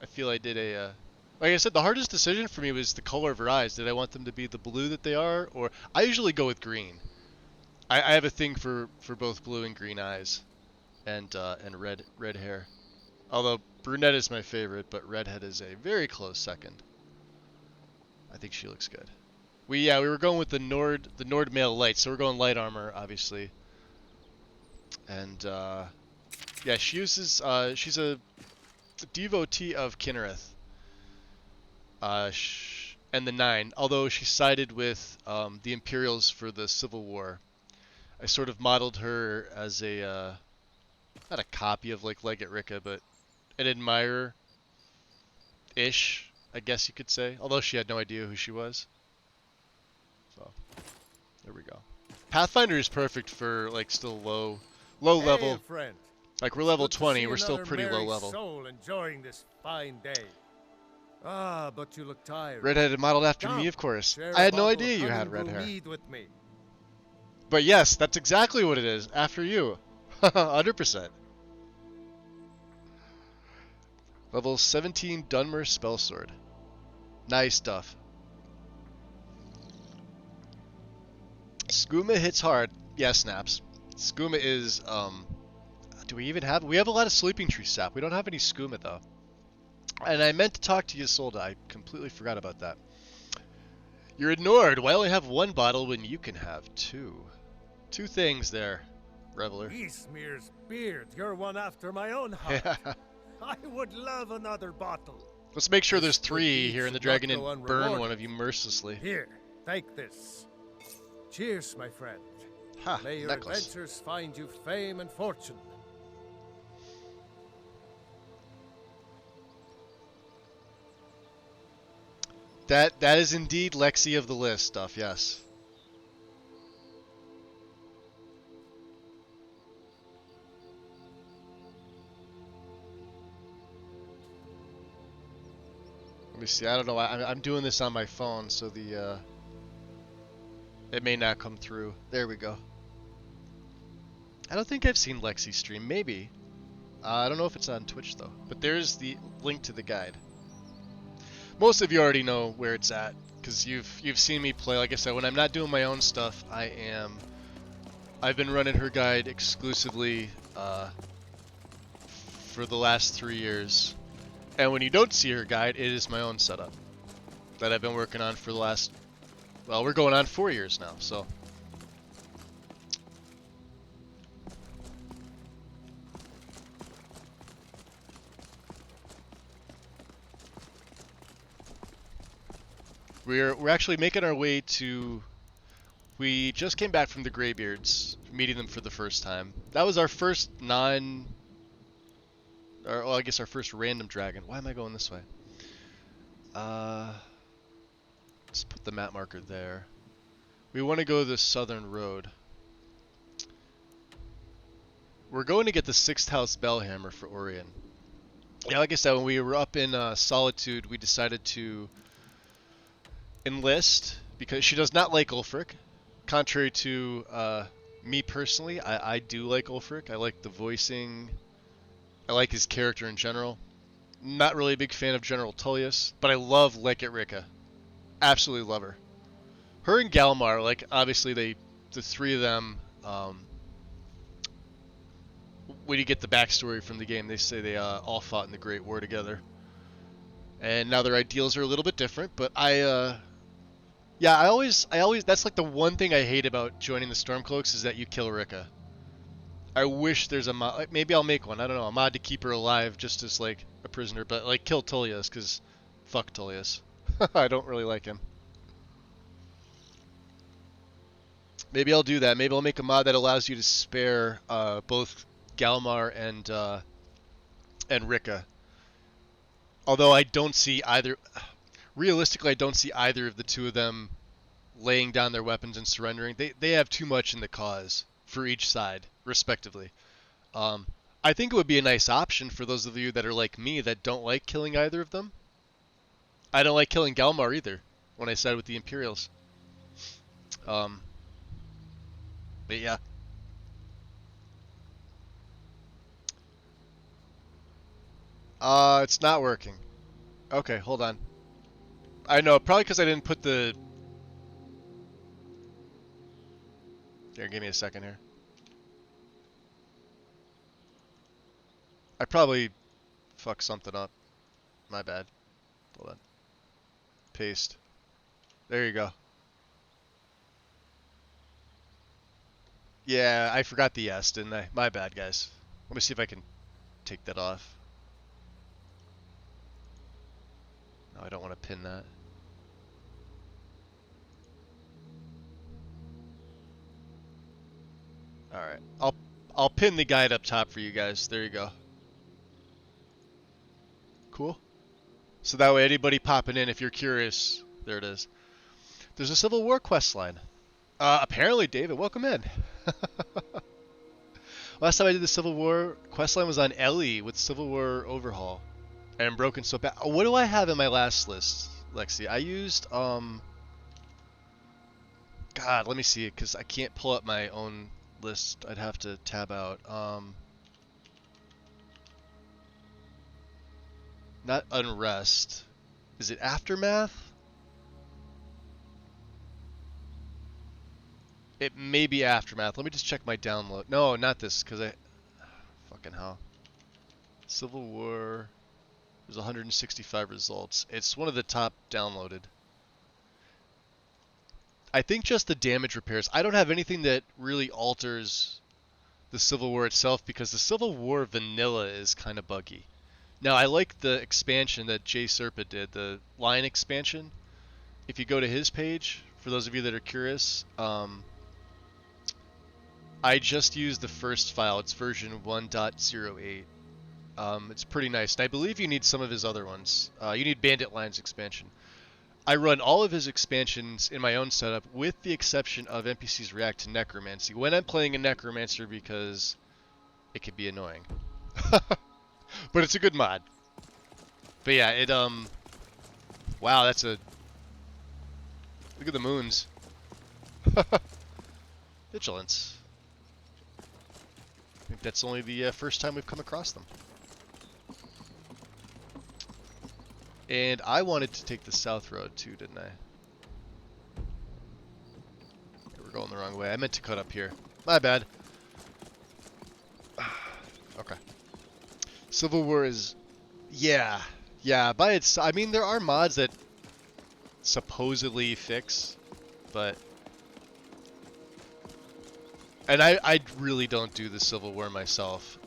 I feel I did a... Like I said, the hardest decision for me was the color of her eyes. Did I want them to be the blue that they are? Or I usually go with green. I have a thing for both blue and green eyes. And red hair. Although brunette is my favorite, but redhead is a very close second. I think she looks good. We were going with the Nord male light, so we're going light armor, obviously. And yeah, she uses she's a devotee of Kinnereth. And the 9, although she sided with the Imperials for the Civil War. I sort of modeled her as a not a copy of like Legate Ricka, but an admirer-ish, I guess you could say. Although she had no idea who she was. So, there we go. Pathfinder is perfect for like still low level.
Friend.
Like we're level
Good to
20,
see
we're still
another
pretty low
merry
level.
Soul enjoying this fine day. Ah, but you look tired.
Redheaded, modeled after me,
Come,
of course.
share
I
a
had no
bottle
idea
of
you had
honey
red
brew
hair.
mead with me.
But yes, that's exactly what it is. After you. 100%. Level 17 Dunmer Spellsword. Nice stuff. Skooma hits hard. Yeah, snaps. Skooma is, do we even have... We have a lot of Sleeping Tree sap. We don't have any Skooma, though. And I meant to talk to Ysolda. I completely forgot about that. You're ignored. Why only have one bottle when you can have two? Two things there, Reveler.
Eastmere's beard, you're one after my own heart. I would love another bottle.
Let's make sure there's
This good
3
deed
here in the
should
dragon
not go
and burn
unrewarded.
one of you mercilessly.
Here, take this. Cheers, my friend.
Ha,
May your
necklace.
adventures find you fame and fortune.
That is indeed Lexi of the list stuff, yes. Let me see. I don't know. I'm doing this on my phone, so the it may not come through. There we go. I don't think I've seen Lexi stream. Maybe. I don't know if it's on Twitch though. But there's the link to the guide. Most of you already know where it's at because you've seen me play. Like I said, when I'm not doing my own stuff, I've been running her guide exclusively for the last 3 years. And when you don't see her guide, it is my own setup that I've been working on for the last, well, we're going on 4 years now, so. We're actually making our way to, we just came back from the Greybeards, meeting them for the first time. That was our first well, I guess our first random dragon. Why am I going this way? Let's put the map marker there. We want to go the southern road. We're going to get the 6th House Bellhammer for Orion. Yeah, like I said, when we were up in Solitude, we decided to enlist because she does not like Ulfric. Contrary to me personally, I do like Ulfric. I like the voicing. I like his character in general. Not really a big fan of General Tullius, but I love Lekit Rika. Absolutely love her. Her and Galmar, like, obviously the 3 of them, when you get the backstory from the game, they say they all fought in the Great War together. And now their ideals are a little bit different, but I always, that's like the one thing I hate about joining the Stormcloaks is that you kill Rika. I wish there's a mod, maybe I'll make one, I don't know, a mod to keep her alive just as like a prisoner, but like kill Tullius, because fuck Tullius. I don't really like him. Maybe I'll do that. Maybe I'll make a mod that allows you to spare both Galmar and Rika. Although I don't see either, realistically I don't see either of the 2 of them laying down their weapons and surrendering. They have too much in the cause for each side, respectively. I think it would be a nice option for those of you that are like me that don't like killing either of them. I don't like killing Galmar either, when I side with the Imperials. But yeah. It's not working. Okay, hold on. I know, probably because I didn't put the... Here, give me a second here. I probably fucked something up. My bad. Hold on. Paste. There you go. Yeah, I forgot the S, didn't I? My bad, guys. Let me see if I can take that off. No, I don't want to pin that. Alright. I'll pin the guide up top for you guys. There you go. Cool. So that way anybody popping in, if you're curious, there it is. There's a Civil War quest line. Apparently, David, welcome in. Last time I did the Civil War quest line was on Ellie with Civil War Overhaul. And broken so bad. What do I have in my last list, Lexi? I used, God, let me see it, because I can't pull up my own list. I'd have to tab out. Not Unrest. Is it Aftermath? It may be Aftermath. Let me just check my download. No, not this, because I... Fucking hell. Civil War... There's 165 results. It's one of the top downloaded. I think just the damage repairs. I don't have anything that really alters the Civil War itself, because the Civil War vanilla is kind of buggy. Now, I like the expansion that Jay Serpa did, the line expansion. If you go to his page, for those of you that are curious, I just used the first file. It's version 1.08. It's pretty nice. And I believe you need some of his other ones. You need Bandit Lines expansion. I run all of his expansions in my own setup, with the exception of NPCs React to Necromancy, when I'm playing a Necromancer, because it can be annoying. But it's a good mod. But yeah, it, wow, that's a... Look at the moons. Vigilance. I think that's only the first time we've come across them. And I wanted to take the south road too, didn't I? We're going the wrong way. I meant to cut up here. My bad. Okay. Civil War is... Yeah. Yeah, by its... I mean, there are mods that supposedly fix, but... And I really don't do the Civil War myself.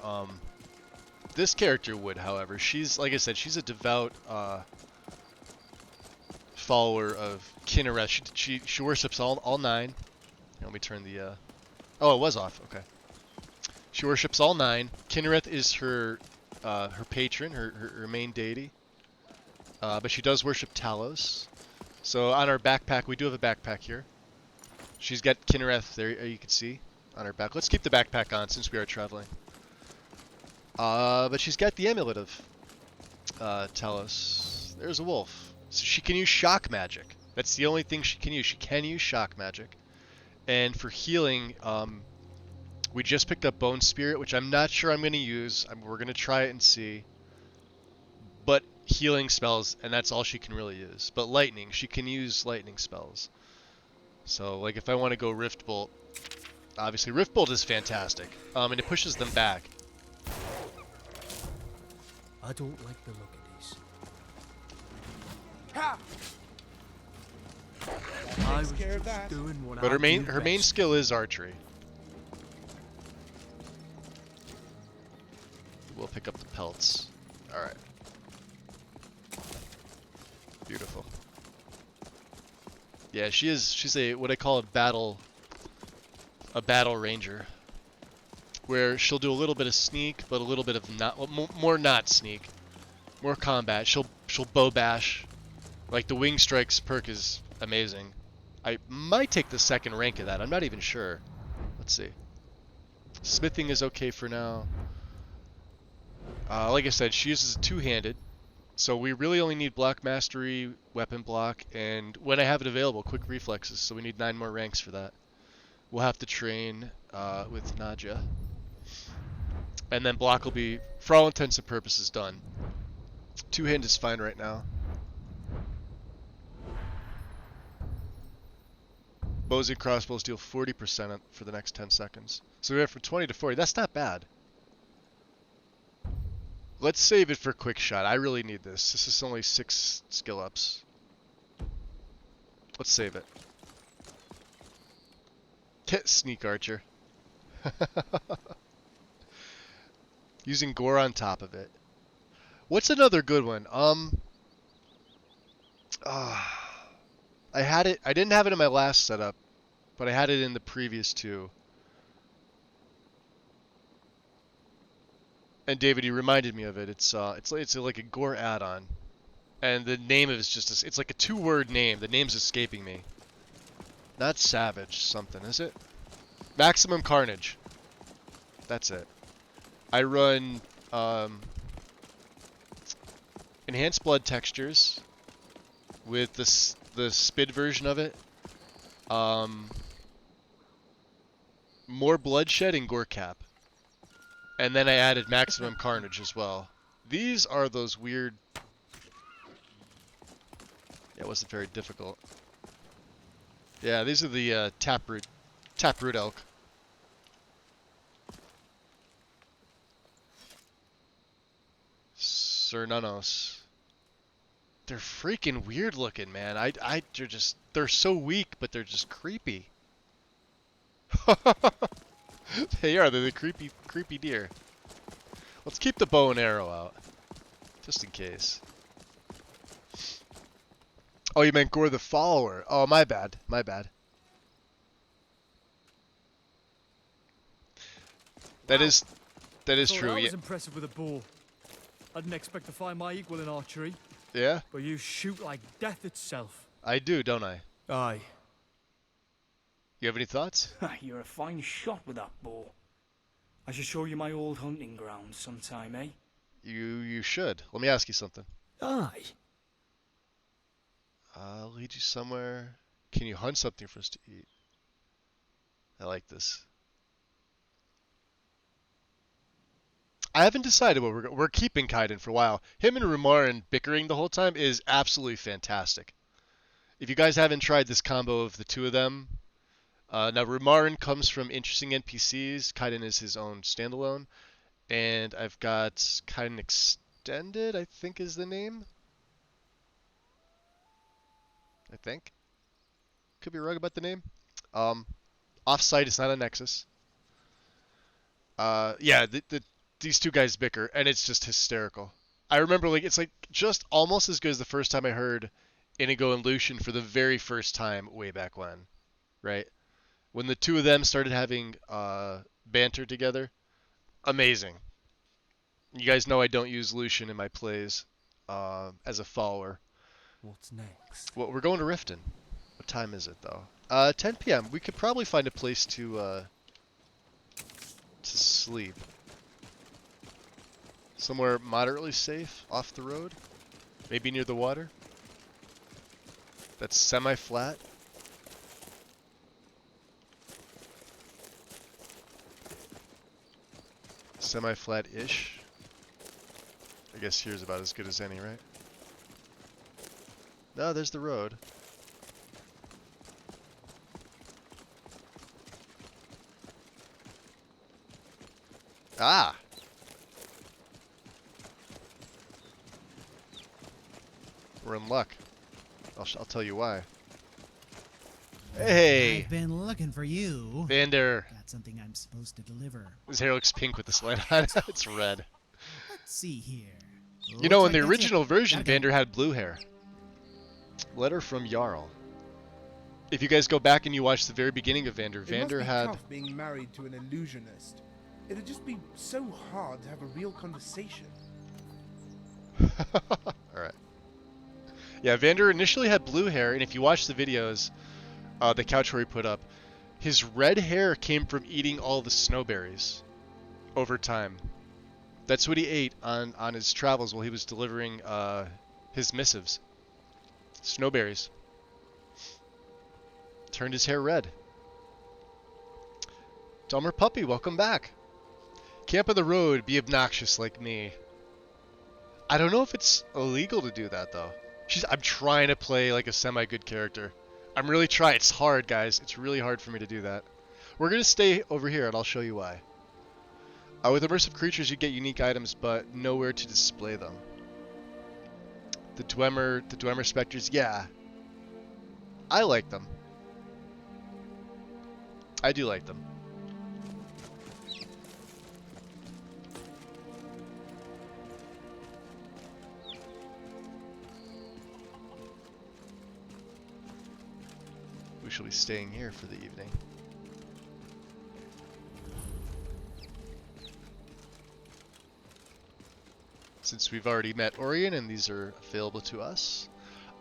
This character would, however. She's, like I said, she's a devout follower of Kinnereth. She worships all 9. Let me turn the... Oh, it was off. Okay. She worships all 9. Kinnereth is her patron, her main deity. But she does worship Talos. So on our backpack, we do have a backpack here. She's got Kinnereth there, you can see, on her back. Let's keep the backpack on since we are traveling. But she's got the amulet of Talos. There's a wolf. So she can use shock magic. That's the only thing she can use. She can use shock magic. And for healing, we just picked up Bone Spirit, which I'm not sure I'm going to use. We're going to try it and see. But healing spells, and that's all she can really use. But lightning, she can use lightning spells. So, like, if I want to go Rift Bolt, obviously Rift Bolt is fantastic. And it pushes them back.
I don't like the look of this. I was just doing what
But
I
her main
do best.
skill is archery. We'll pick up the pelts. All right. Beautiful. Yeah, she's a what I call a battle ranger, where she'll do a little bit of sneak, but a little bit of more not sneak, more combat. She'll bow bash. Like the wing strikes perk is amazing. I might take the second rank of that. I'm not even sure. Let's see. Smithing is okay for now. Like I said, she uses a two-handed, so we really only need block mastery, weapon block, and when I have it available, quick reflexes. So we need 9 more ranks for that. We'll have to train with Nadja. And then block will be, for all intents and purposes, done. Two-hand is fine right now. Bows and crossbows deal 40% for the next 10 seconds. So we went from 20 to 40. That's not bad. Let's save it for quick shot. I really need this. This is only 6 skill ups. Let's save it. Sneak archer. Using gore on top of it. What's another good one? I had it. I didn't have it in my last setup, but I had it in the previous 2. And David, you reminded me of it. It's like a gore add-on, and the name is just it's like a 2-word name. The name's escaping me. Not Savage something, is it? Maximum Carnage. That's it. I run enhanced blood textures with the SPID version of it. More bloodshed and gore cap. And then I added maximum carnage as well. These are those weird... Yeah, it wasn't very difficult. Yeah, these are the taproot elk. Cernunos. They're freaking weird looking, man. They're so weak, but they're just creepy. They are. They're the creepy deer. Let's keep the bow and arrow out, just in case. Oh, you meant Gore the Follower. Oh, my bad. My bad. That is true.
That
Yeah.
was impressive with a bow. I didn't expect to find my equal in archery.
Yeah?
But you shoot like death itself.
I do, don't I?
Aye.
You have any thoughts?
You're a fine shot with that bow. I should show you my old hunting grounds sometime, eh?
You should. Let me ask you something.
Aye.
I'll lead you somewhere. Can you hunt something for us to eat? I like this. I haven't decided what we're keeping Kaiden for a while. Him and Rumarin bickering the whole time is absolutely fantastic. If you guys haven't tried this combo of the two of them, now Rumarin comes from interesting NPCs. Kaiden is his own standalone, and I've got Kaiden Extended, I think is the name. I think. Could be wrong about the name. Offsite, it's not a Nexus. Yeah, these two guys bicker, and it's just hysterical. I remember, like, it's like just almost as good as the first time I heard Inigo and Lucian for the very first time way back when, right? When the two of them started having banter together, amazing. You guys know I don't use Lucian in my plays as a follower.
What's next?
Well, we're going to Riften. What time is it, though? 10 p.m. We could probably find a place to sleep. Somewhere moderately safe, off the road. Maybe near the water. That's semi-flat. Semi-flat-ish. I guess here's about as good as any, right? No, there's the road. Ah! We're in luck. I'll tell you why. Hey!
I've been looking for you.
Vander.
Got something I'm supposed to deliver.
His hair looks pink with this light on. It's red.
Let's see here.
You know, in
Looks
the
like that's
original
it.
version,
Gotta go.
Vander had blue hair. Letter from Jarl. If you guys go back and you watch the very beginning of Vander, Vander
it must be
had...
tough being married to an illusionist. It'd just be so hard to have a real conversation.
Alright. Yeah, Vander initially had blue hair, and if you watch the videos, the couch where he put up, his red hair came from eating all the snowberries over time. That's what he ate on his travels while he was delivering his missives. Snowberries. Turned his hair red. Dumber Puppy, welcome back. Camp on the road, be obnoxious like me. I don't know if it's illegal to do that, though. I'm trying to play like a semi-good character. I'm really trying. It's hard, guys. It's really hard for me to do that. We're going to stay over here, and I'll show you why. With immersive creatures, you get unique items, but nowhere to display them. The Dwemer Spectres, yeah. I like them. I do like them. We shall be staying here for the evening. Since we've already met Orion and these are available to us.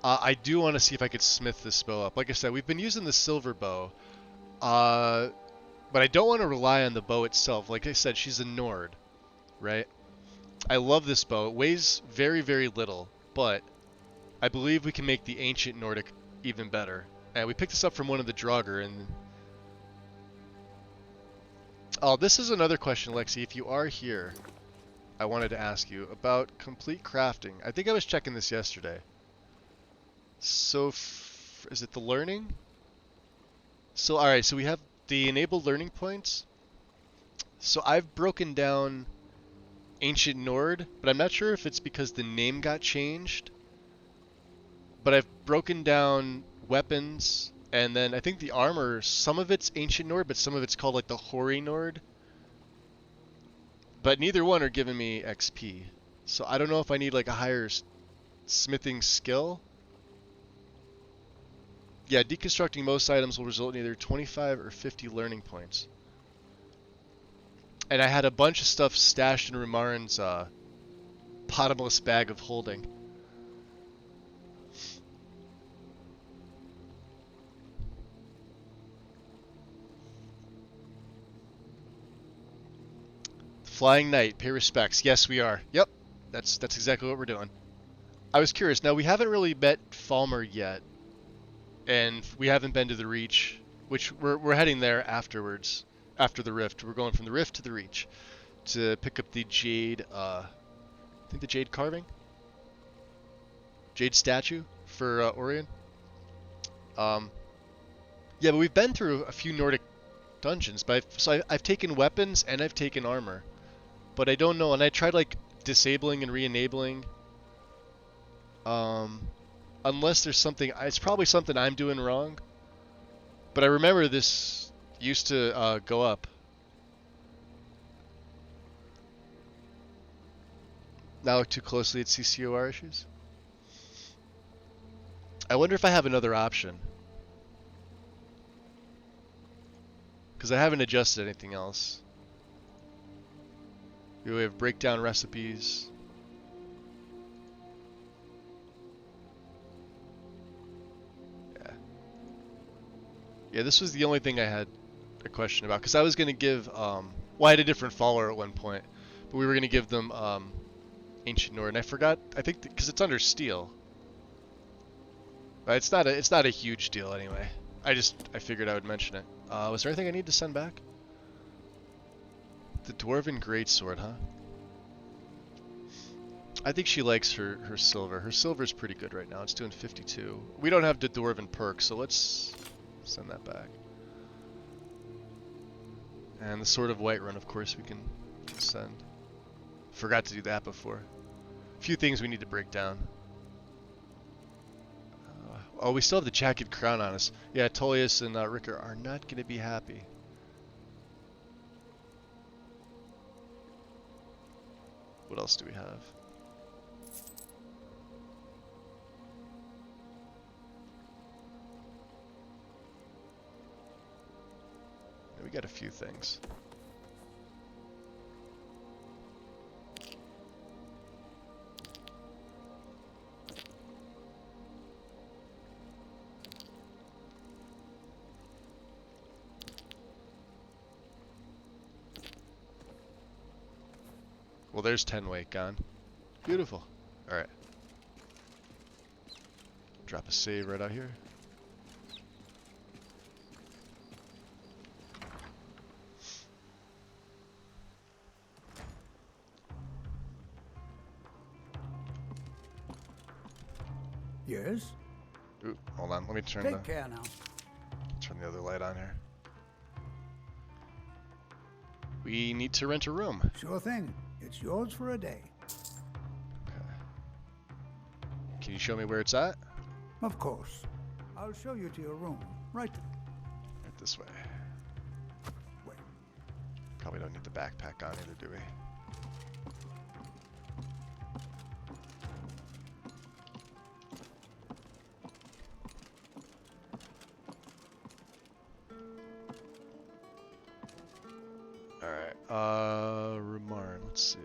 I do want to see if I could smith this bow up. Like I said, we've been using the silver bow. But I don't want to rely on the bow itself. Like I said, she's a Nord, right? I love this bow. It weighs very, very little. but I believe we can make the Ancient Nordic even better. And we picked this up from one of the Draugr, and... Oh, this is another question, Lexi. If you are here, I wanted to ask you about complete crafting. I think I was checking this yesterday. So, is it the learning? So, alright, so we have the enabled learning points. So I've broken down Ancient Nord, but I'm not sure if it's because the name got changed. But I've broken down weapons, and then I think the armor, some of it's Ancient Nord, but some of it's called like the Hoary Nord. But neither one are giving me XP. So I don't know if I need like a higher smithing skill. Yeah, deconstructing most items will result in either 25 or 50 learning points. And I had a bunch of stuff stashed in Rumarin's bottomless bag of holding. Flying Knight, pay respects. Yes, we are. Yep, that's exactly what we're doing. I was curious. Now, we haven't really met Falmer yet. And we haven't been to the Reach, which we're heading there afterwards. After the Rift. We're going from the Rift to the Reach to pick up the Jade, I think the Jade carving? Jade statue for Orion. Yeah, but we've been through a few Nordic dungeons, but I've taken weapons and I've taken armor. But I don't know, and I tried like disabling and re-enabling. Unless there's something, it's probably something I'm doing wrong. But I remember this used to go up. Now look too closely at CCOR issues. I wonder if I have another option. Because I haven't adjusted anything else. We have breakdown recipes. Yeah, this was the only thing I had a question about, because I was going to give, well, I had a different follower at one point, but we were going to give them Ancient Nord, and I forgot, I think, because it's under Steel. But it's not a huge deal anyway. I figured I would mention it. Was there anything I need to send back? The Dwarven Greatsword, huh? I think she likes her silver. Her silver's pretty good right now. It's doing 52. We don't have the Dwarven perk, so let's send that back. And the Sword of Whiterun, of course, we can send. Forgot to do that before. A few things we need to break down. Oh, we still have the Jagged Crown on us. Yeah, Tullius and Ricker are not going to be happy. What else do we have? We got a few things. Well, there's 10 weight gone. Beautiful. Alright. Drop a save right out here.
Yes?
Ooh, hold on. Let me turn
Take care now.
Turn the other light on here. We need to rent a room.
Sure thing. It's yours for a day.
Okay. Can you show me where it's at?
Of course. I'll show you to your room. Right
this way. Wait. Probably don't need the backpack on either, do we? Rumarn, let's see.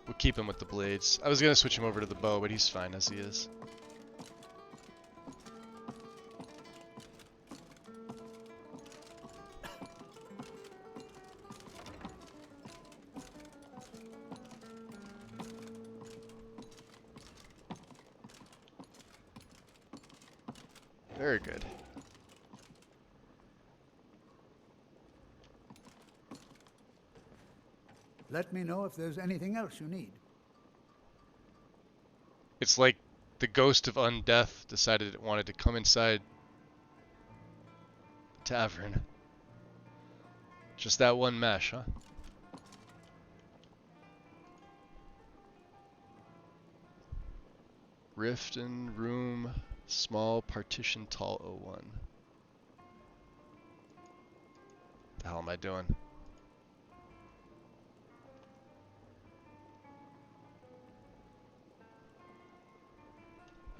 We'll keep him with the blades. I was gonna switch him over to the bow, but he's fine as he is. Very good.
Let me know if there's anything else you need.
It's like the ghost of undeath decided it wanted to come inside the tavern. Just that one mesh, huh? Rift in room, small partition tall 01. The hell am I doing?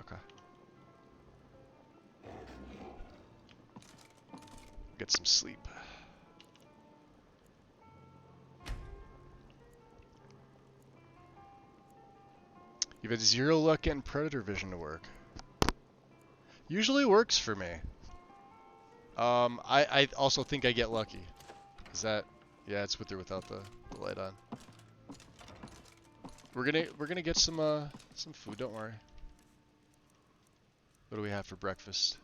Okay. Get some sleep. You've had 0 luck getting predator vision to work. Usually works for me. I also think I get lucky. Is that? Yeah, it's with or without the light on. We're gonna get some food. Don't worry. What do we have for breakfast?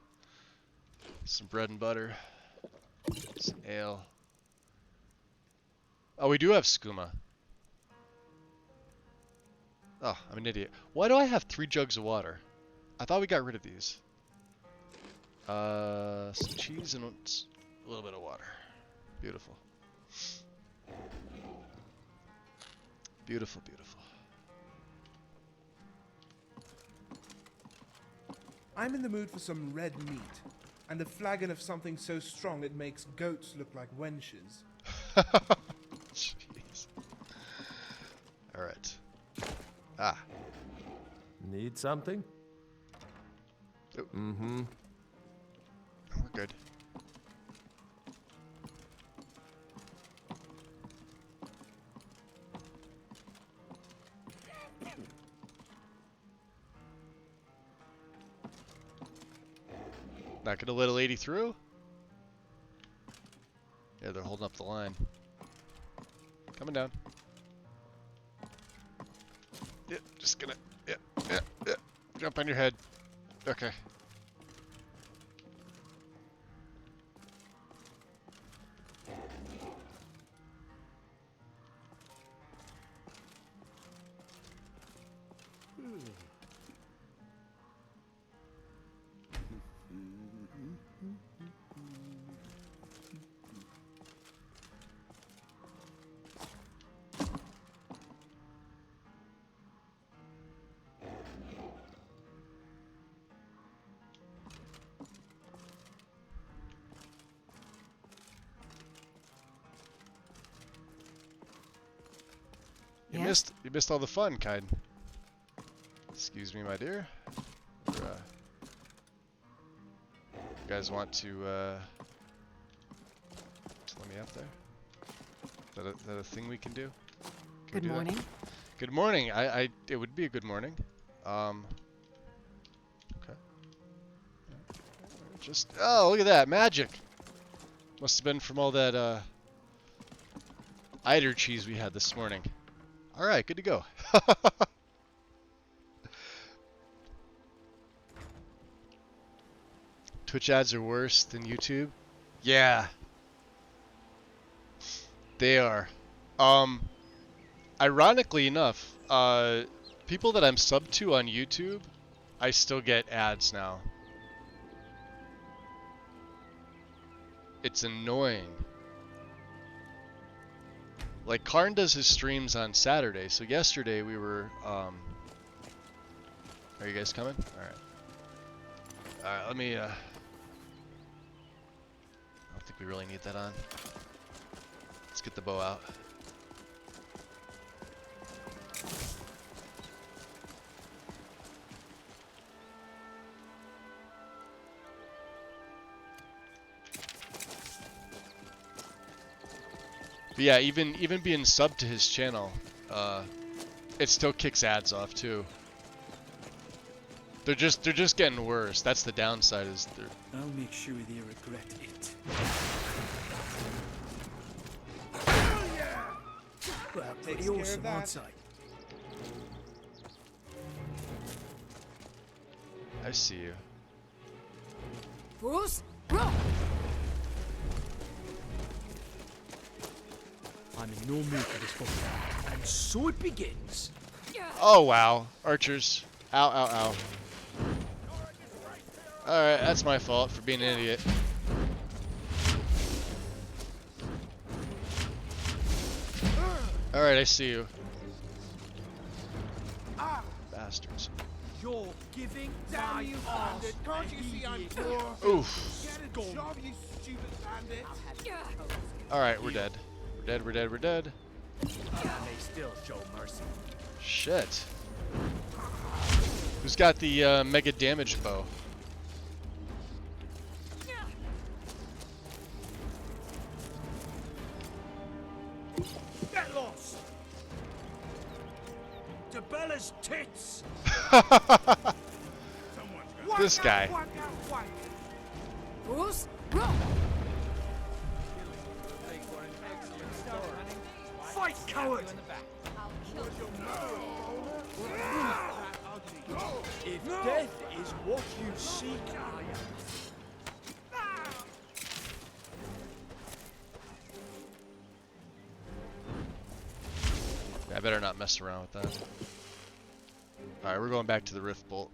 Some bread and butter. Some ale. Oh, we do have skooma. Oh, I'm an idiot. Why do I have 3 jugs of water? I thought we got rid of these. Some cheese and a little bit of water. Beautiful. Beautiful, beautiful.
I'm in the mood for some red meat, and a flagon of something so strong it makes goats look like wenches.
Jeez. Alright. Ah.
Need something?
Oh.
Mm-hmm.
We're good. Not gonna let a lady through? Yeah, they're holding up the line. Coming down. Yep, just gonna... Yep. Jump on your head. Okay. You missed all the fun, kind. Excuse me, my dear. You guys want to let me up there? Is that a thing we can do?
Good morning.
Good morning. It would be a good morning. Okay. Just look at that magic. Must have been from all that eider cheese we had this morning. All right, good to go. Twitch ads are worse than YouTube? Yeah. They are. Ironically enough, people that I'm subbed to on YouTube, I still get ads now. It's annoying. Like, Karn does his streams on Saturday, so yesterday we were, Are you guys coming? Alright. Alright, let me, I don't think we really need that on. Let's get the bow out. But yeah, even being subbed to his channel, it still kicks ads off too. They're just getting worse. That's the downside. Is they're...
I'll make sure they regret it. Well, pretty awesome, aren't I?
I see you.
Bruce,
I'm in no mood for this fucking. And so it begins.
Oh wow, archers. Ow, ow, ow. Alright, that's my fault for being an idiot. Alright, I see you. Bastards.
You're giving damn you, bandit! Can't you see I'm poor?
Oof.
Get a job, you stupid bandit!
Alright, we're dead. We're dead, we're dead, we're dead.
They still show mercy.
Shit. Who's got the mega damage bow?
Get lost! To Bella's tits!
This guy.
Bruce,
Fight, coward! If death is what you seek,
I better not mess around with that. Alright, we're going back to the Rift Bolt.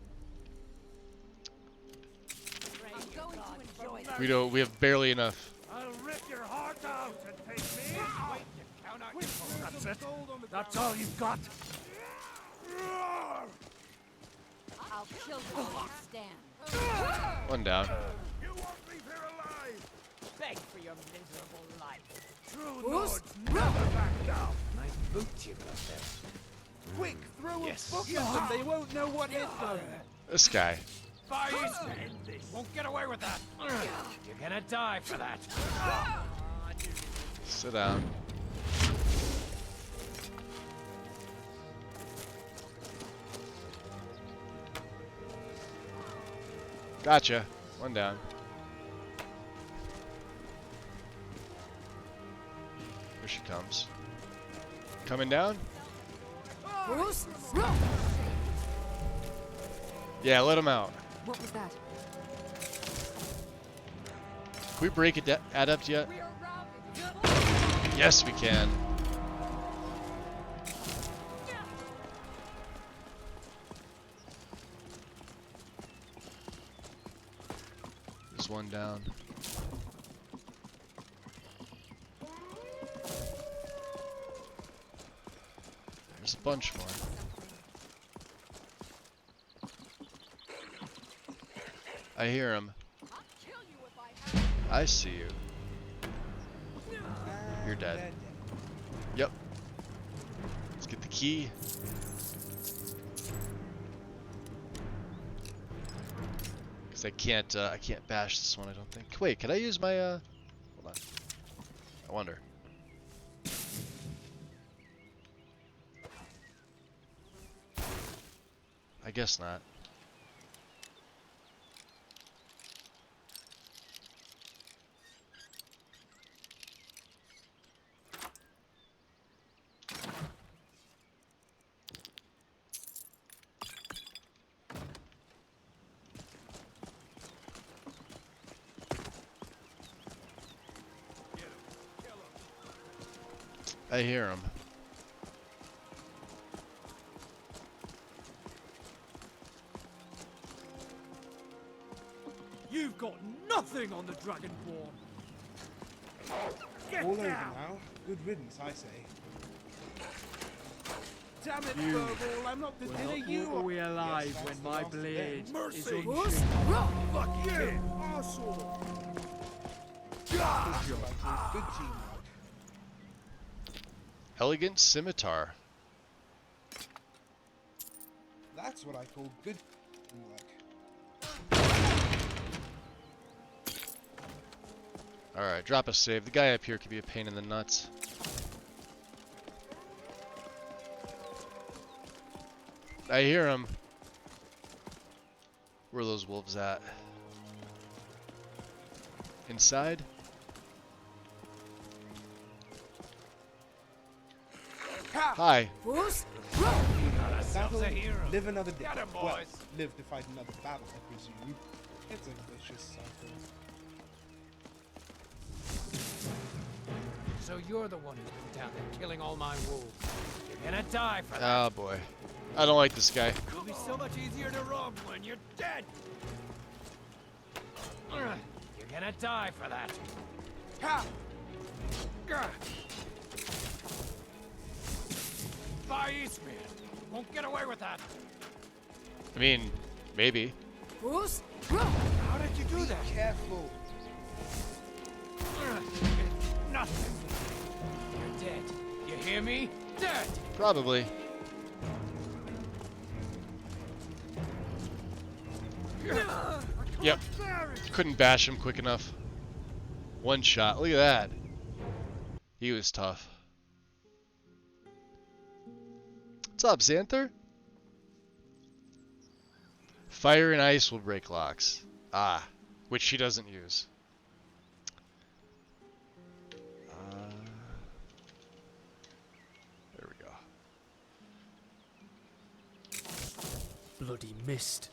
We have barely enough.
I'll rip your heart out and take me. That's it. That's all you've got.
I'll kill you when you stand.
One down.
You won't leave here alive. Beg for your miserable life. True
Bruce,
lords never back down. Nice boots you got there.
Quick, throw
Yes.
a book at them. They won't know what hit them.
This guy.
Won't get away with that. You're gonna die for that.
Sit down. Gotcha. One down. Here she comes. Coming down?
Bruce,
Yeah, let him out.
What was that?
Can we break it adept yet? Yes, we can. There's one down. There's a bunch more. I hear him. I see you. You're dead. Yep. Let's get the key. Cause I can't bash this one, I don't think. Wait, can I use my hold on. I wonder. I guess not. I hear him.
You've got nothing on the Dragonborn. Get
All over
down.
now. Good riddance, I say.
Damn it,
You
Furball, I'm not the
will
dinner
not
you
walk away alive
Yes,
when
that's
my
the last
blade
event.
Mercy.
is
Bruce,
unsheathed.
Fuck you, arsehole.
Good teamwork.
Elegant scimitar.
That's what I call good teamwork.
Alright, drop a save. The guy up here could be a pain in the nuts. I hear him. Where are those wolves at? Inside? Hi.
Bruce,
Battle, live another day. Well, live to fight another battle, I presume. It's a vicious cycle.
So you're the one who's been down there killing all my wolves. You're gonna die for that.
Oh boy. I don't like this guy.
It'll be so much easier to rob when you're dead. You're gonna die for that. Ha! Far East, man. Won't get away with that.
I mean, maybe.
Bruce? How did you do that?
Careful.
Nothing. You're dead. You hear me? Dead.
Probably. Yep. Couldn't bash him quick enough. One shot. Look at that. He was tough. What's up, Xanther? Fire and ice will break locks. Ah, which she doesn't use. There we go.
Bloody mist.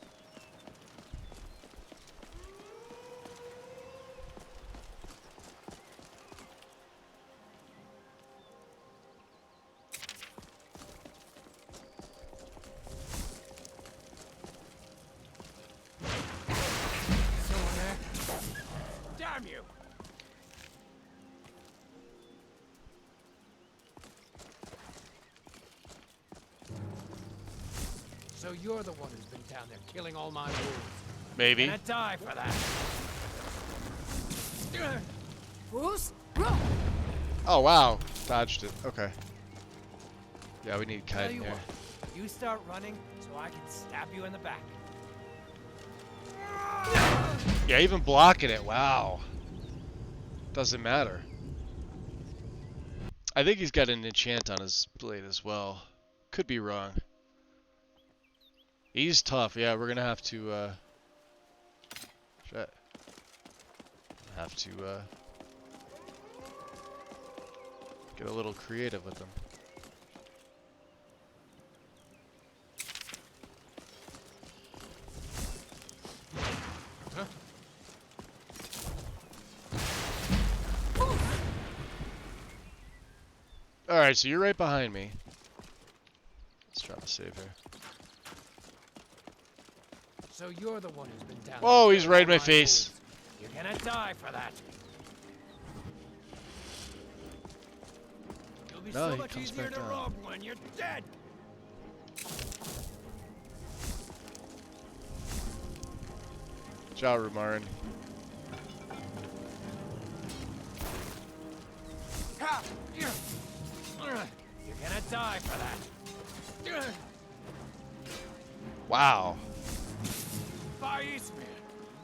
Damn you! So you're the one who's been down there killing all my wolves.
Maybe.
You're gonna die for that.
Bruce?
Oh wow, dodged it. Okay. Yeah, we need
Tell
kite in
you
here.
what, you start running so I can stab you in the back.
Yeah, even blocking it. Wow. Doesn't matter. I think he's got an enchant on his blade as well. Could be wrong. He's tough. Yeah, we're gonna have to. Shit. Have to get a little creative with him. Alright, so you're right behind me. Let's try to save here.
So you're the one who's been down.
Whoa,
there
he's
killing
right in
all
my face.
wolves. You're gonna die for that. It'll be
No,
so
he
much
comes
easier
back
to
down.
rob when you're dead.
Ciao, Rumarin.
Ha! You're gonna die for that.
Wow.
Far East, man.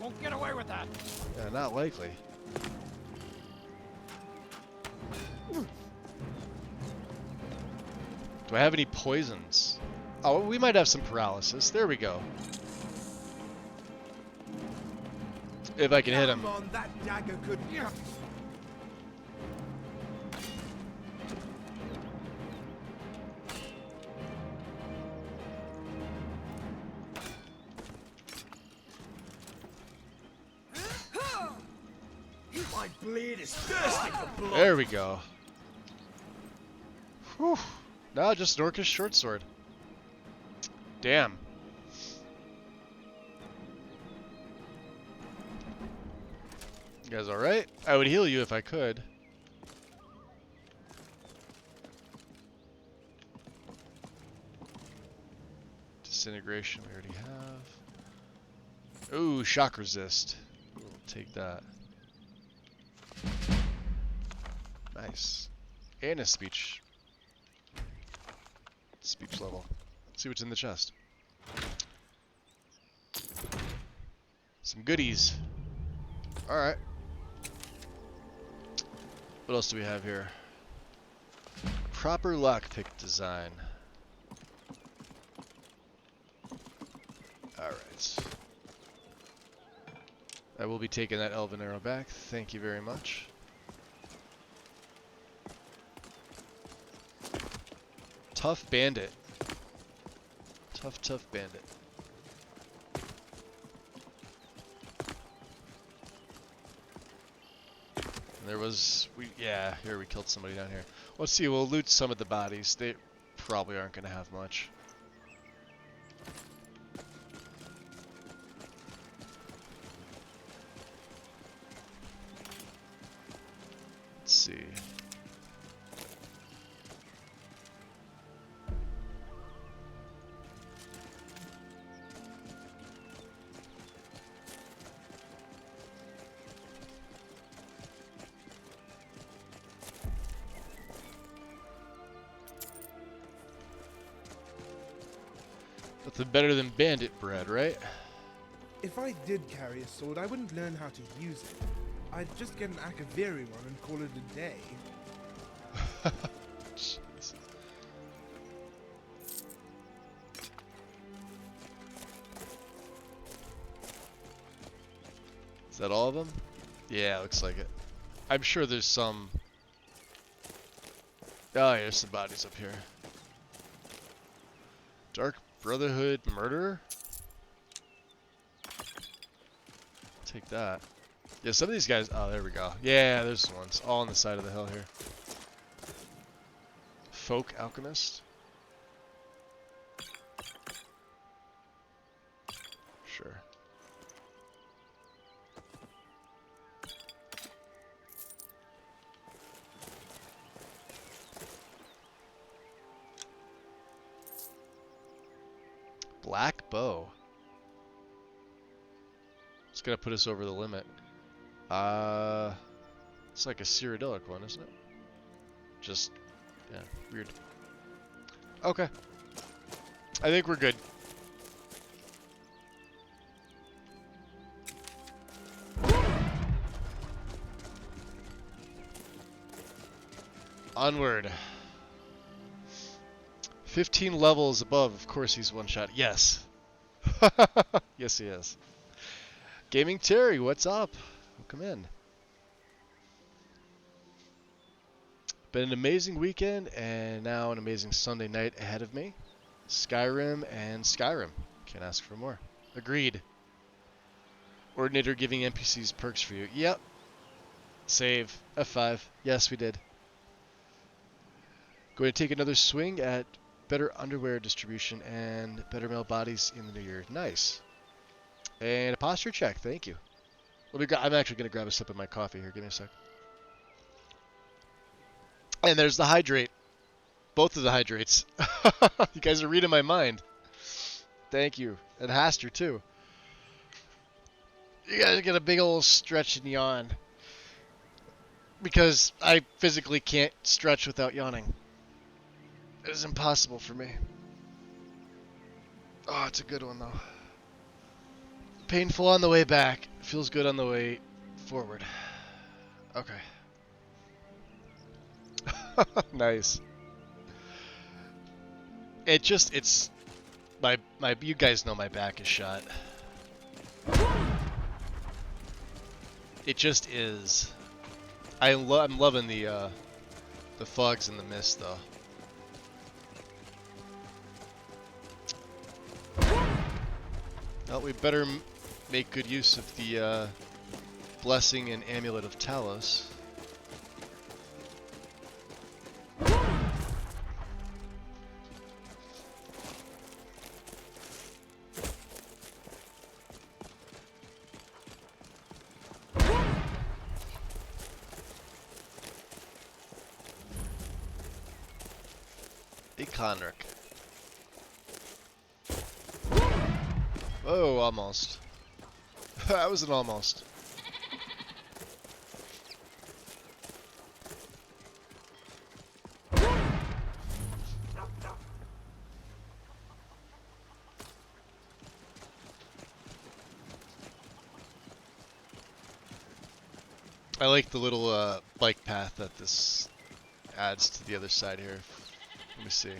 Won't get away with that.
Yeah, not likely. Do I have any poisons? Oh, we might have some paralysis. There we go. If I can hit him.
Come on, that dagger could.
My blade is thirsty for blood.
There we go. Whew. No, just an orcish short sword. Damn. You guys alright? I would heal you if I could. Disintegration we already have. Ooh, shock resist. We'll take that. Nice. And a speech level. Let's see what's in the chest. Some goodies. Alright. What else do we have here? Proper lockpick design. Alright. I will be taking that elven arrow back. Thank you very much. Tough bandit. Tough bandit. And there was, yeah, here we killed somebody down here. Let's see, we'll loot some of the bodies. They probably aren't going to have much. Let's see. Nothing better than bandit bread, right?
If I did carry a sword, I wouldn't learn how to use it. I'd just get an Akaviri one and call it a day.
Jeez. Is that all of them? Yeah, looks like it. I'm sure there's some... Oh, there's some bodies up here. Dark Brotherhood murderer? Take that. Yeah, some of these guys... Oh, there we go. Yeah, there's ones. All on the side of the hill here. Folk alchemist? Sure. Black bow. It's gonna put us over the limit. It's like a Cyrodiilic one, isn't it? Just, yeah, weird. Okay. I think we're good. Onward. 15 levels above, of course he's one shot. Yes. Yes, he is. Gaming Terry, what's up? Welcome in. Been an amazing weekend, and now an amazing Sunday night ahead of me. Skyrim and Skyrim. Can't ask for more. Agreed. Ordinator giving NPCs perks for you. Yep. Save. F5. Yes, we did. Going to take another swing at better underwear distribution and better male bodies in the new year. Nice. And a posture check. Thank you. I'm actually going to grab a sip of my coffee here. Give me a sec. And there's the hydrate. Both of the hydrates. You guys are reading my mind. Thank you. And Haster, too. You guys get a big old stretch and yawn. Because I physically can't stretch without yawning. It is impossible for me. Oh, it's a good one, though. Painful on the way back. Feels good on the way forward. Okay. Nice. It's you guys know my back is shot. It just is. I'm loving the fogs and the mist though. Well, we better make good use of the blessing and amulet of Talos. Conric. Oh, almost. That was an almost. I like the little bike path that this adds to the other side here. Let me see.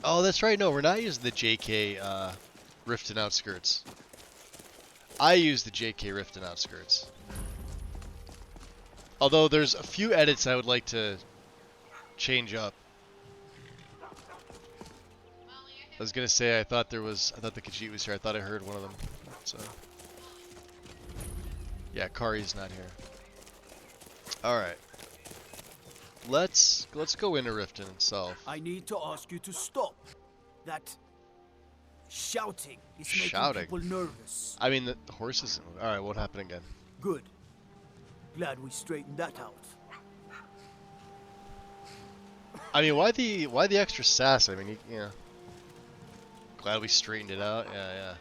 Oh, that's right. No, we're not using the JK Rift and Outskirts. I use the JK Rift and Outskirts. Although there's a few edits I would like to change up. I was gonna say I thought the Khajiit was here. I thought I heard one of them. So yeah, Kari's not here. All right. Let's go into Riften itself.
I need to ask you to stop. That shouting is
Shouting?
making people nervous.
I mean, the horses. All right, what happened again?
Good. Glad we straightened that out.
I mean, why the extra sass? I mean, you know. Glad we straightened it out. Yeah, yeah.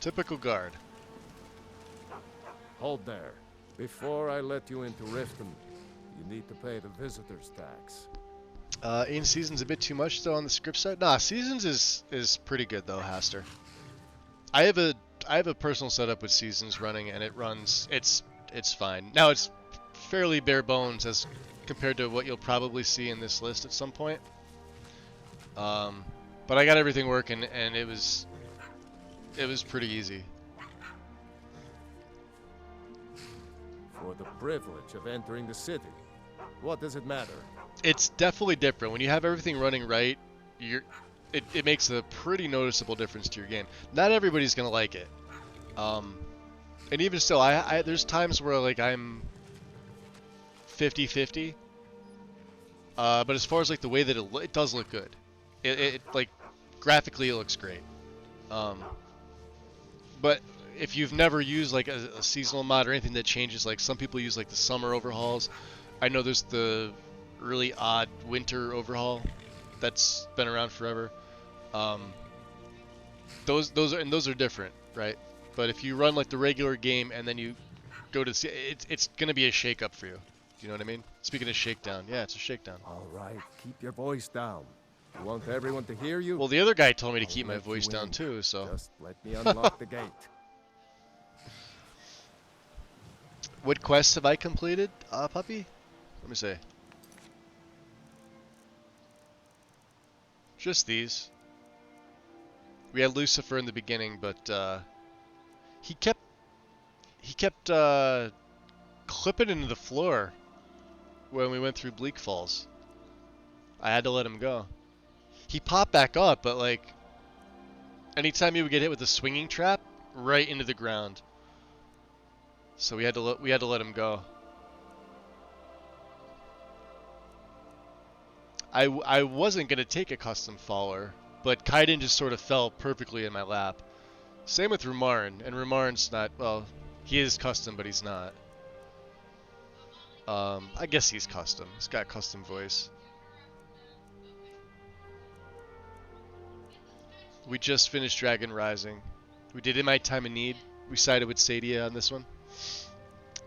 Typical guard.
Hold there. Before I let you into Riften, you need to pay the visitor's tax.
8 seasons a bit too much though on the script set. Nah, seasons is pretty good though, Haster. I have a personal setup with seasons running, and it runs. It's fine. Now it's fairly bare bones as compared to what you'll probably see in this list at some point. But I got everything working, and it was pretty easy.
For the privilege of entering the city, what does it matter?
It's definitely different when you have everything running right. It makes a pretty noticeable difference to your game. Not everybody's gonna like it, and even still, I there's times where like I'm 50-50. But as far as like the way that it does look good, it like graphically it looks great. But if you've never used like a seasonal mod or anything that changes, like some people use like the summer overhauls. I know there's the really odd winter overhaul that's been around forever. Those are different, right? But if you run like the regular game and then you go to it's gonna be a shake-up for you. Do you know what I mean? Speaking of shakedown, yeah, it's a shakedown.
All right, keep your voice down. You want everyone to hear you?
Well, the other guy told me to keep my voice down too, so.
Just let me unlock the gate.
What quests have I completed, puppy? Let me see. Just these. We had Lucifer in the beginning, but he kept clipping into the floor when we went through Bleak Falls. I had to let him go. He popped back up, but like anytime he would get hit with a swinging trap, right into the ground. So we had to let him go. I wasn't gonna take a custom faller, but Kaiden just sort of fell perfectly in my lap. Same with Rumarn, and Rumarn's not, well, he is custom, but he's not. I guess he's custom. He's got custom voice. We just finished Dragon Rising. We did In My Time of Need. We sided with Sadia on this one.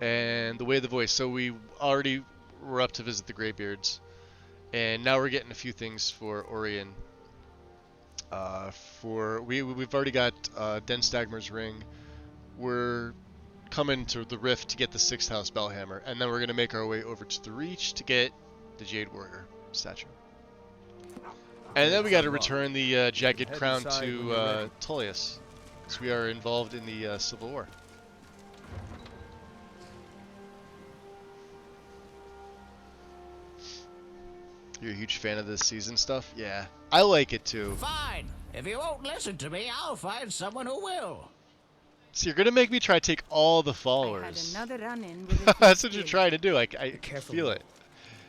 And the Way of the Voice. So we already were up to visit the Greybeards. And now we're getting a few things for Orion. We've already got Denstagmer's Ring. We're coming to the Rift to get the 6th House Bellhammer, and then we're gonna make our way over to the Reach to get the Jade Warrior statue. And then we got to return the Jagged Crown to Tullius, because we are involved in the Civil War. You're a huge fan of this season stuff? Yeah, I like it too.
Fine. If you won't listen to me, I'll find someone who will.
So you're gonna make me try to take all the followers.
I had another run-in with
That's what you're trying to do. I feel it.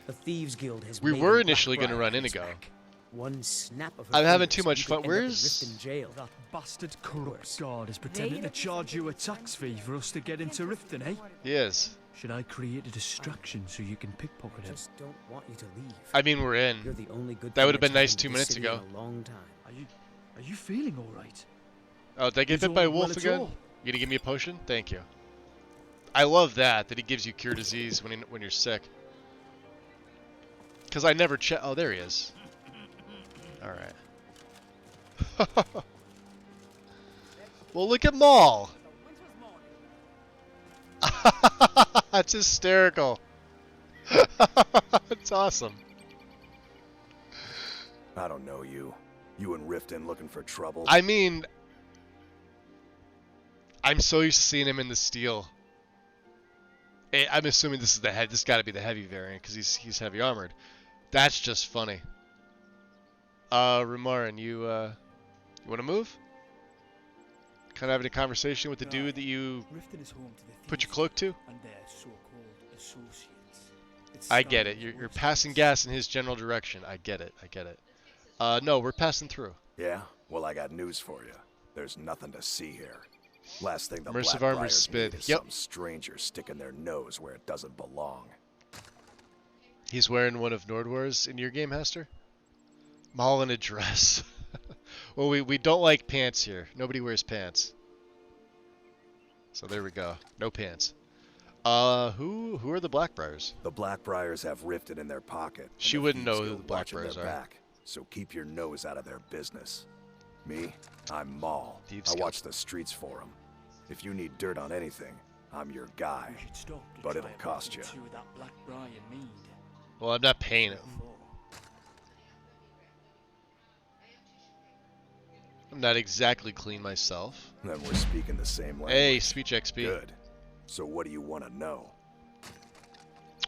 The Thieves Guild has
We
made
were
a
initially
black
gonna run
briar
Inigo.
back. One snap of her
I'm having
fingers
too much
and
fun.
you could end up in
Where's
Riften jail.
That bastard corrupt guard is pretending to charge you a tax fee for us to get into Riften, eh?
He is.
Should I create a distraction so you can pickpocket
I
him?
just don't want you to leave.
I mean, we're in.
You're the only good
That
thing
would have been
that's
nice
happened
2
to
minutes
this city
ago.
in a long time.
Are you feeling all right?
Oh, did I get
Is
bit by a
all well
wolf
at
again?
all?
You gonna give me a potion? Thank you. I love that he gives you cure disease when you're sick. Cause I never check. Oh, there he is. All right. Well, look at Maul. That's hysterical. That's awesome.
I don't know you. You and Riften looking for trouble?
I mean, I'm so used to seeing him in the steel. I'm assuming this is the head. This got to be the heavy variant because he's heavy armored. That's just funny. Ramaran, you want to move? Kind of having a conversation with the dude that you
Riften is home to the
put your cloak to?
and their so-called associates.
I get it. You're passing gas in his general direction. I get it. I get it. No, we're passing through.
Yeah? Well, I got news for you. There's nothing to see here. Last thing the
Immersive armor
Blackbriars
spin.
need is
Yep.
some stranger sticking their nose where it doesn't belong.
He's wearing one of Nordwar's in your game, Hester? Maul in a dress. Well, we don't like pants here. Nobody wears pants. So there we go. No pants. Who are the Blackbriars?
The Blackbriars have Riften in their pocket.
She
and
wouldn't
Thieves
know who
Guild
the
watching
Blackbriars
their
are.
back, so keep your nose out of their business. Me? I'm Maul.
Thieves
I
Guild.
watch the streets for them. If you need dirt on anything, I'm your guy.
We should stop to
But
try
it'll
a
cost
bottle
you.
or two of that Blackbriar mead.
Well, I'm not paying him. I'm not exactly clean myself.
Then we're speaking the same language.
Hey, speech XP.
Good. So what do you want to know?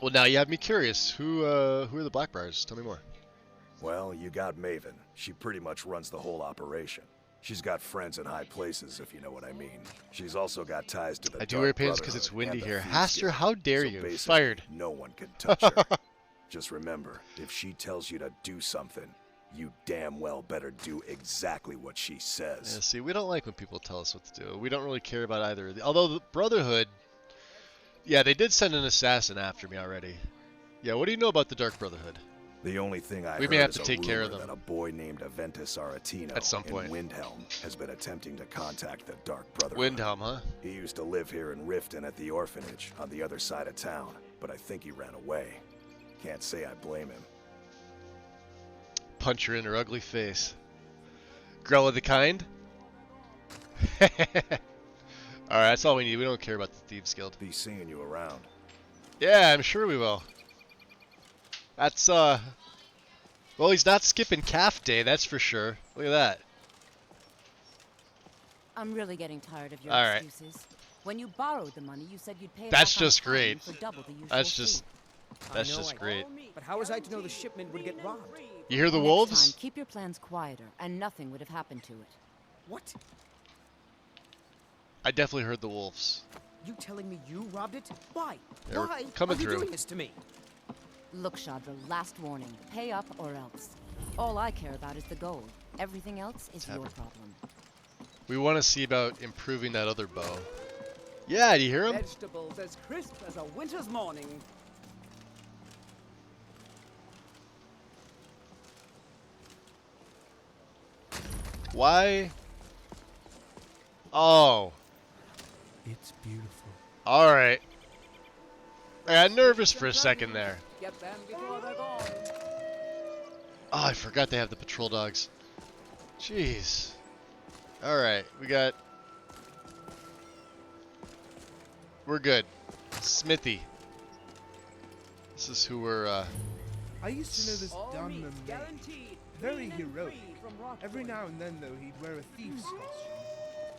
Well, now you have me curious. Who are the Blackbriars? Tell me more.
Well, you got Maven. She pretty much runs the whole operation. She's got friends in high places, if you know what I mean. She's also got ties to the
I do
Dark
wear pants because it's
Brotherhood
windy
and the
here.
Thieves
Haster,
Guild.
how dare
So
you?
basically,
Fired.
No one can touch her. Just remember, if she tells you to do something, you damn well better do exactly what she says.
Yeah, see, we don't like when people tell us what to do. We don't really care about either. Although the Brotherhood, yeah, they did send an assassin after me already. Yeah, what do you know about the Dark Brotherhood?
The only thing I
We
heard
may have
is
to
a
take care of
rumor
them.
that a boy named Aventus Aretino
At some point.
in Windhelm has been attempting to contact the Dark Brotherhood.
Windhelm, huh?
He used to live here in Riften at the orphanage on the other side of town, but I think he ran away. Can't say I blame him.
Punch her in her ugly face. Grella the Kind? Alright, that's all we need. We don't care about the Thieves Guild.
Be seeing you around.
Yeah, I'm sure we will. That's, well, he's not skipping calf day, that's for sure. Look at that.
I'm really getting tired of your
All right.
excuses. When you borrowed the money, you said you'd pay it
That's
back on
just
time
great.
for double the usual
That's
fee.
just great.
But how was I to know the shipment would get robbed?
You hear the
Next
wolves?
time, keep your plans quieter, and nothing would have happened to it.
What?
I definitely heard the wolves.
You telling me you robbed it? Why?
They were
Why
coming
are you
through.
doing this to me?
Look, Shadra, last warning. Pay up or else. All I care about is the gold. Everything else is your problem.
We want to see about improving that other bow. Yeah, do you hear him?
Vegetables as crisp as a winter's morning.
Why? Oh.
It's beautiful.
Alright. I got nervous for a second there.
Get them before they're gone.
Oh, I forgot they have the patrol dogs. Jeez. Alright, we're good. Smithy. This is who we're,
I used to know this
All
dumb
meat
and
guaranteed.
very
Clean and
heroic.
free from rot
Every
wood.
now and then, though, he'd wear a thief's costume.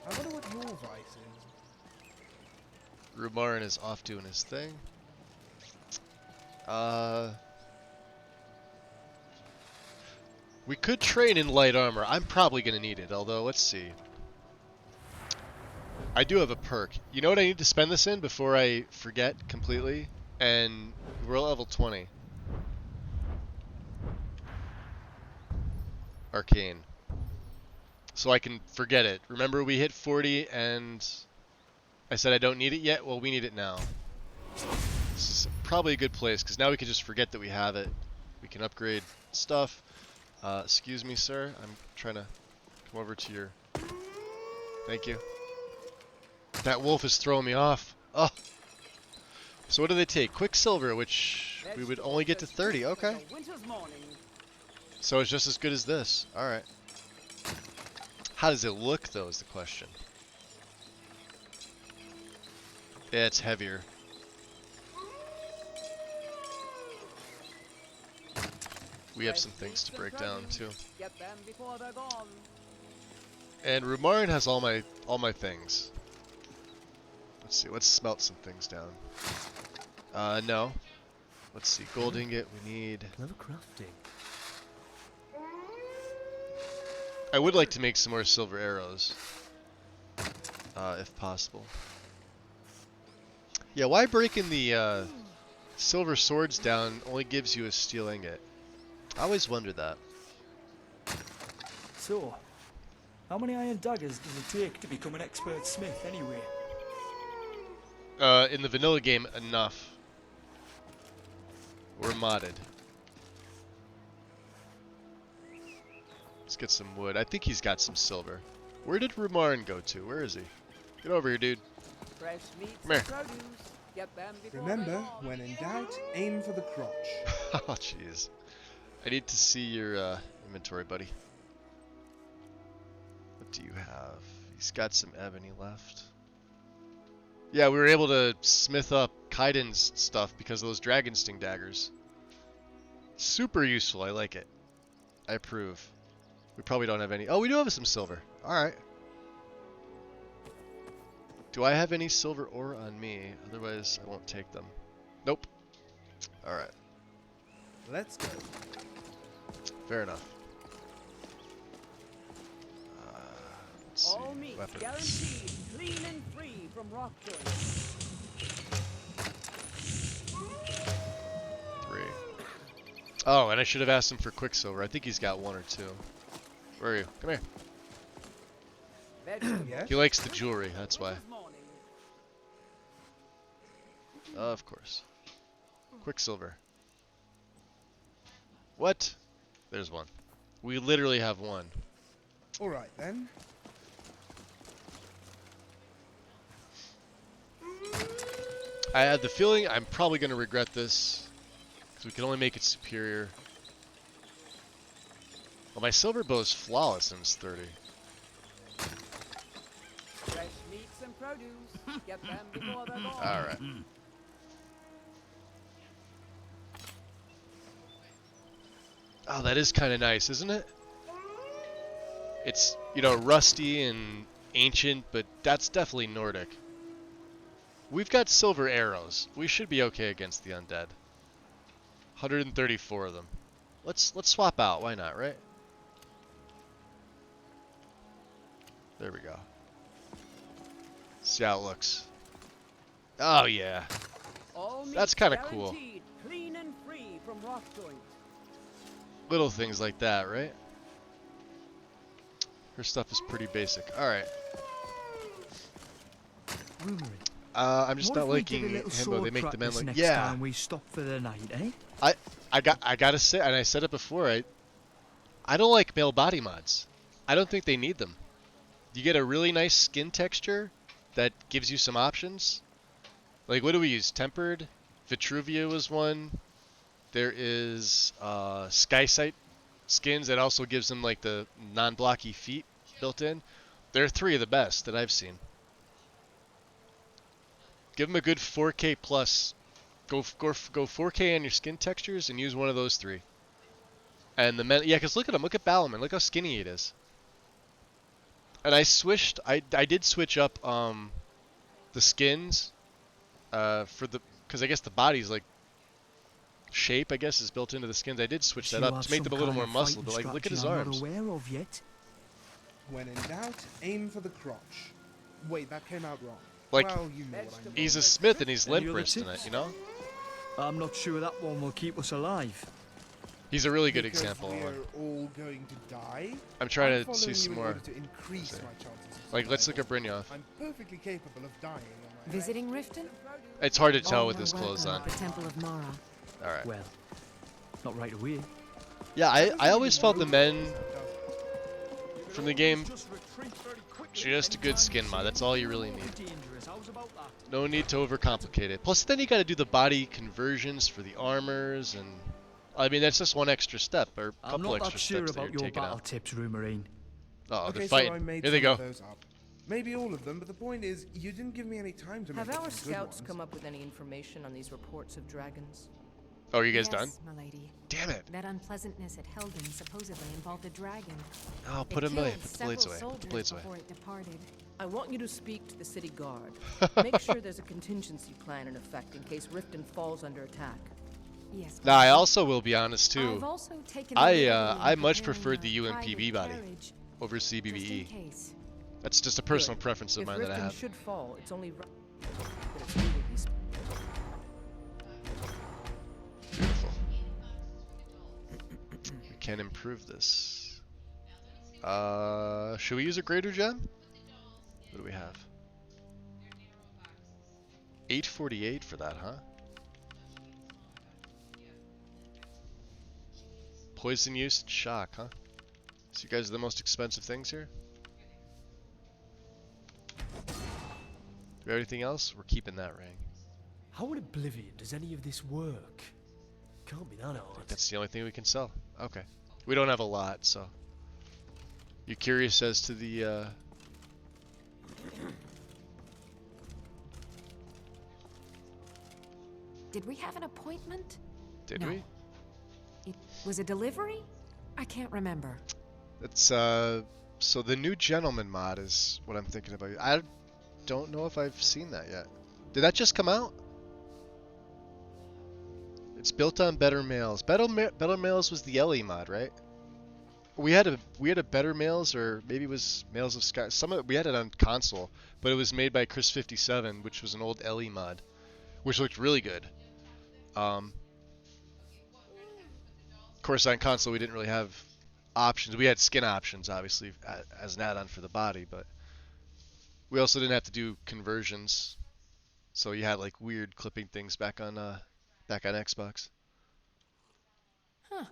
I wonder what your vice is.
Rumarin is off doing his thing. We could train in light armor. I'm probably gonna need it, although let's see. I do have a perk. You know what I need to spend this in before I forget completely? And we're at level 20. Arcane. So I can forget it. Remember we hit 40 and I said I don't need it yet? Well, we need it now. This is probably a good place because now we can just forget that we have it. We can upgrade stuff. Excuse me, sir. I'm trying to come over to your... Thank you. That wolf is throwing me off. Oh. So what do they take? Quicksilver, which we would only get to 30. Okay.
Winter's morning.
So it's just as good as this. Alright. How does it look, though, is the question. Yeah, it's heavier. We have some things to break down, too.
Get them before they're gone.
And Rumarin has all my things. Let's see, let's smelt some things down. No. Let's see, gold ingot, we need...
Clever crafting.
I would like to make some more silver arrows. If possible. Yeah, why break in the Silver swords down only gives you a steel ingot. I always wondered that.
So, how many iron daggers does it take to become an expert smith anyway?
In the vanilla game, enough. Or modded. Let's get some wood. I think he's got some silver. Where did Rumarn go to? Where is he? Get over here, dude.
Fresh meats
Come here.
and produce. Get them before
Remember,
they're
when in doubt, aim for the crotch.
Oh, jeez. I need to see your inventory, buddy. What do you have? He's got some ebony left. Yeah, we were able to smith up Kaiden's stuff because of those dragon sting daggers. Super useful. I like it. I approve. We probably don't have any. Oh, we do have some silver. Alright. Do I have any silver ore on me? Otherwise, I won't take them. Nope. Alright.
Let's go.
Fair enough. Let's see.
all meats
Weapons.
guaranteed, clean and free from rock joints.
3. Oh, and I should have asked him for Quicksilver. I think he's got 1 or 2. Where are you? Come here.
Yes?
He likes the jewelry, that's why. Of course. Quicksilver. What? There's 1. We literally have 1.
Alright then.
I had the feeling I'm probably going to regret this, because we can only make it superior. Well, my silver bow is flawless and it's 30.
Fresh meats and produce. Get them before they're gone.
Alright. Oh, that is kind of nice, isn't it? It's, you know, rusty and ancient, but that's definitely Nordic. We've got silver arrows. We should be okay against the undead. 134 of them. Let's swap out. Why not, right? There we go. See how it looks. Oh yeah.
All meats
That's kind of cool.
guaranteed, clean and free from rock joints.
Little things like that, right? Her stuff is pretty basic. Alright. I'm just not liking Himbo. They make the men like, yeah.
Time we stop for the night, eh?
I gotta say, and I said it before, I don't like male body mods. I don't think they need them. You get a really nice skin texture that gives you some options. Like, what do we use? Tempered? Vitruvia was one. There is Skysight skins that also gives them like the non-blocky feet built in. They're 3 of the best that I've seen. Give them a good 4K plus. Go 4K on your skin textures and use one of those 3. And the men, yeah, because look at him. Look at Balorman. Look how skinny it is. And I switched. I did switch up the skins for the, because I guess the body's like shape, I guess, is built into the skins. I did switch that up to make them a little more muscle. But like, look at his arms.
Aware of yet?
When in doubt, aim for the crotch. Wait, that came out wrong.
Like,
well, you know what I mean.
he's a smith and he's
Any
limp
other
wristing it,
tips?
you know?
I'm not sure that one will keep us alive.
He's a really good
Because
example.
we're all going to die.
I'm trying to
following
see
you
some
in
more.
order to increase my chances of
Like, let's
survival.
look at Brynjolf.
I'm perfectly capable of dying on my
Visiting Riften?
It's hard to tell
All
with
my
his
work
clothes on.
The Temple of Mara.
Alright.
Well, not right away.
Yeah, I always felt the men from the game just a good skin mod. That's all you really need. No need to overcomplicate it. Plus, then you got to do the body conversions for the armors, and I mean that's just one extra step or a
I'm
couple
not that
extra
sure
steps that
about
you're
your
taking
battle
out.
tips, Rumarine.
Oh,
Okay,
they're
so I
fighting.
made
Here they
some
go.
of those up. Maybe all of them, but the point is, you didn't give me any time to
Have
make
our
up some good
scouts
ones.
come up with any information on these reports of dragons?
Oh, are you guys
yes,
done?
Milady.
Damn it.
That unpleasantness at Helgen supposedly involved a dragon.
Oh,
It
put him away.
killed
Put the blades
several
away. Put the
soldiers
blades away.
before it departed.
I want you to speak to the city guard. Make sure there's a contingency plan in effect in case Riften falls under attack.
Yes.
Now, I also will be honest too.
I've also taken the
I
liberty
I
of
much
preparing
preferred the
a
UMPB
private
body
carriage,
over
just in
CBBE.
case.
That's just a personal
Good.
preference of
If
mine that I
Riften
have.
should fall, it's only right that its leader be
can improve this. Should we use a greater gem? What do we have? 848 for that, huh? Poison use and shock, huh? So you guys are the most expensive things here? Do we have anything else? We're keeping that ring.
How in Oblivion does any of this work? Can't be that hard.
That's the only thing we can sell. Okay. We don't have a lot, so. You curious as to the,
Did we have an appointment?
Did
No.
we?
It was a delivery? I can't remember.
It's, so the new Gentleman mod is what I'm thinking about. I don't know if I've seen that yet. Did that just come out? It's built on Better Males. Better Males was the LE mod, right? We had a Better Males, or maybe it was Males of Sky. We had it on console, but it was made by Chris57, which was an old LE mod, which looked really good. Of course, on console we didn't really have options. We had skin options, obviously, as an add-on for the body, but we also didn't have to do conversions. So you had like weird clipping things back on Xbox.
Huh.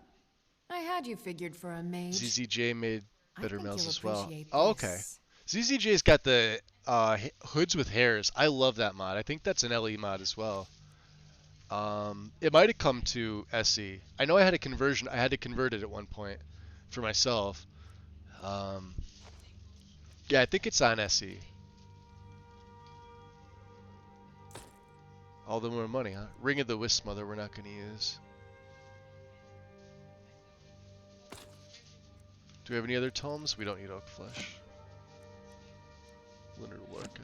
I had you figured for a mage.
ZZJ made Better Males
you'll
as well.
appreciate
Oh, okay.
this.
ZZJ's got the hoods with hairs. I love that mod. I think that's an LE mod as well. It might have come to SE. I know I had a conversion. I had to convert it at one point for myself. Yeah, I think it's on SE. All the more money, huh? Ring of the Wisp Mother we're not going to use. Do we have any other tomes? We don't need Oak Flesh. Leonard Lorca.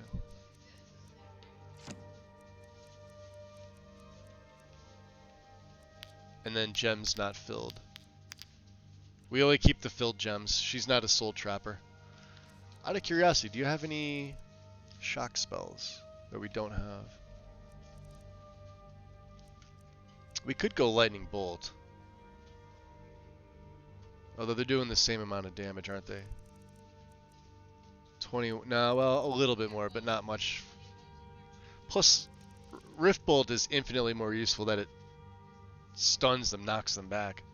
And then gems not filled. We only keep the filled gems. She's not a soul trapper. Out of curiosity, do you have any shock spells that we don't have? We could go Lightning Bolt. Although they're doing the same amount of damage, aren't they? 20... No, well, a little bit more, but not much. Plus, Rift Bolt is infinitely more useful that it stuns them, knocks them back.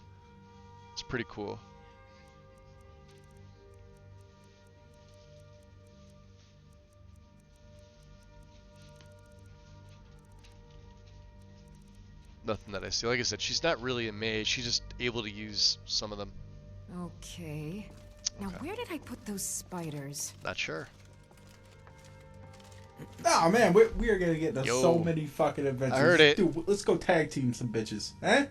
It's pretty cool. Nothing that I see. Like I said, she's not really a mage. She's just able to use some of them.
Okay. Now, where did I put those spiders?
Not sure.
Oh man, we are gonna get into
Yo.
so many fucking adventures.
I heard it.
Dude, let's go tag team some bitches. Eh?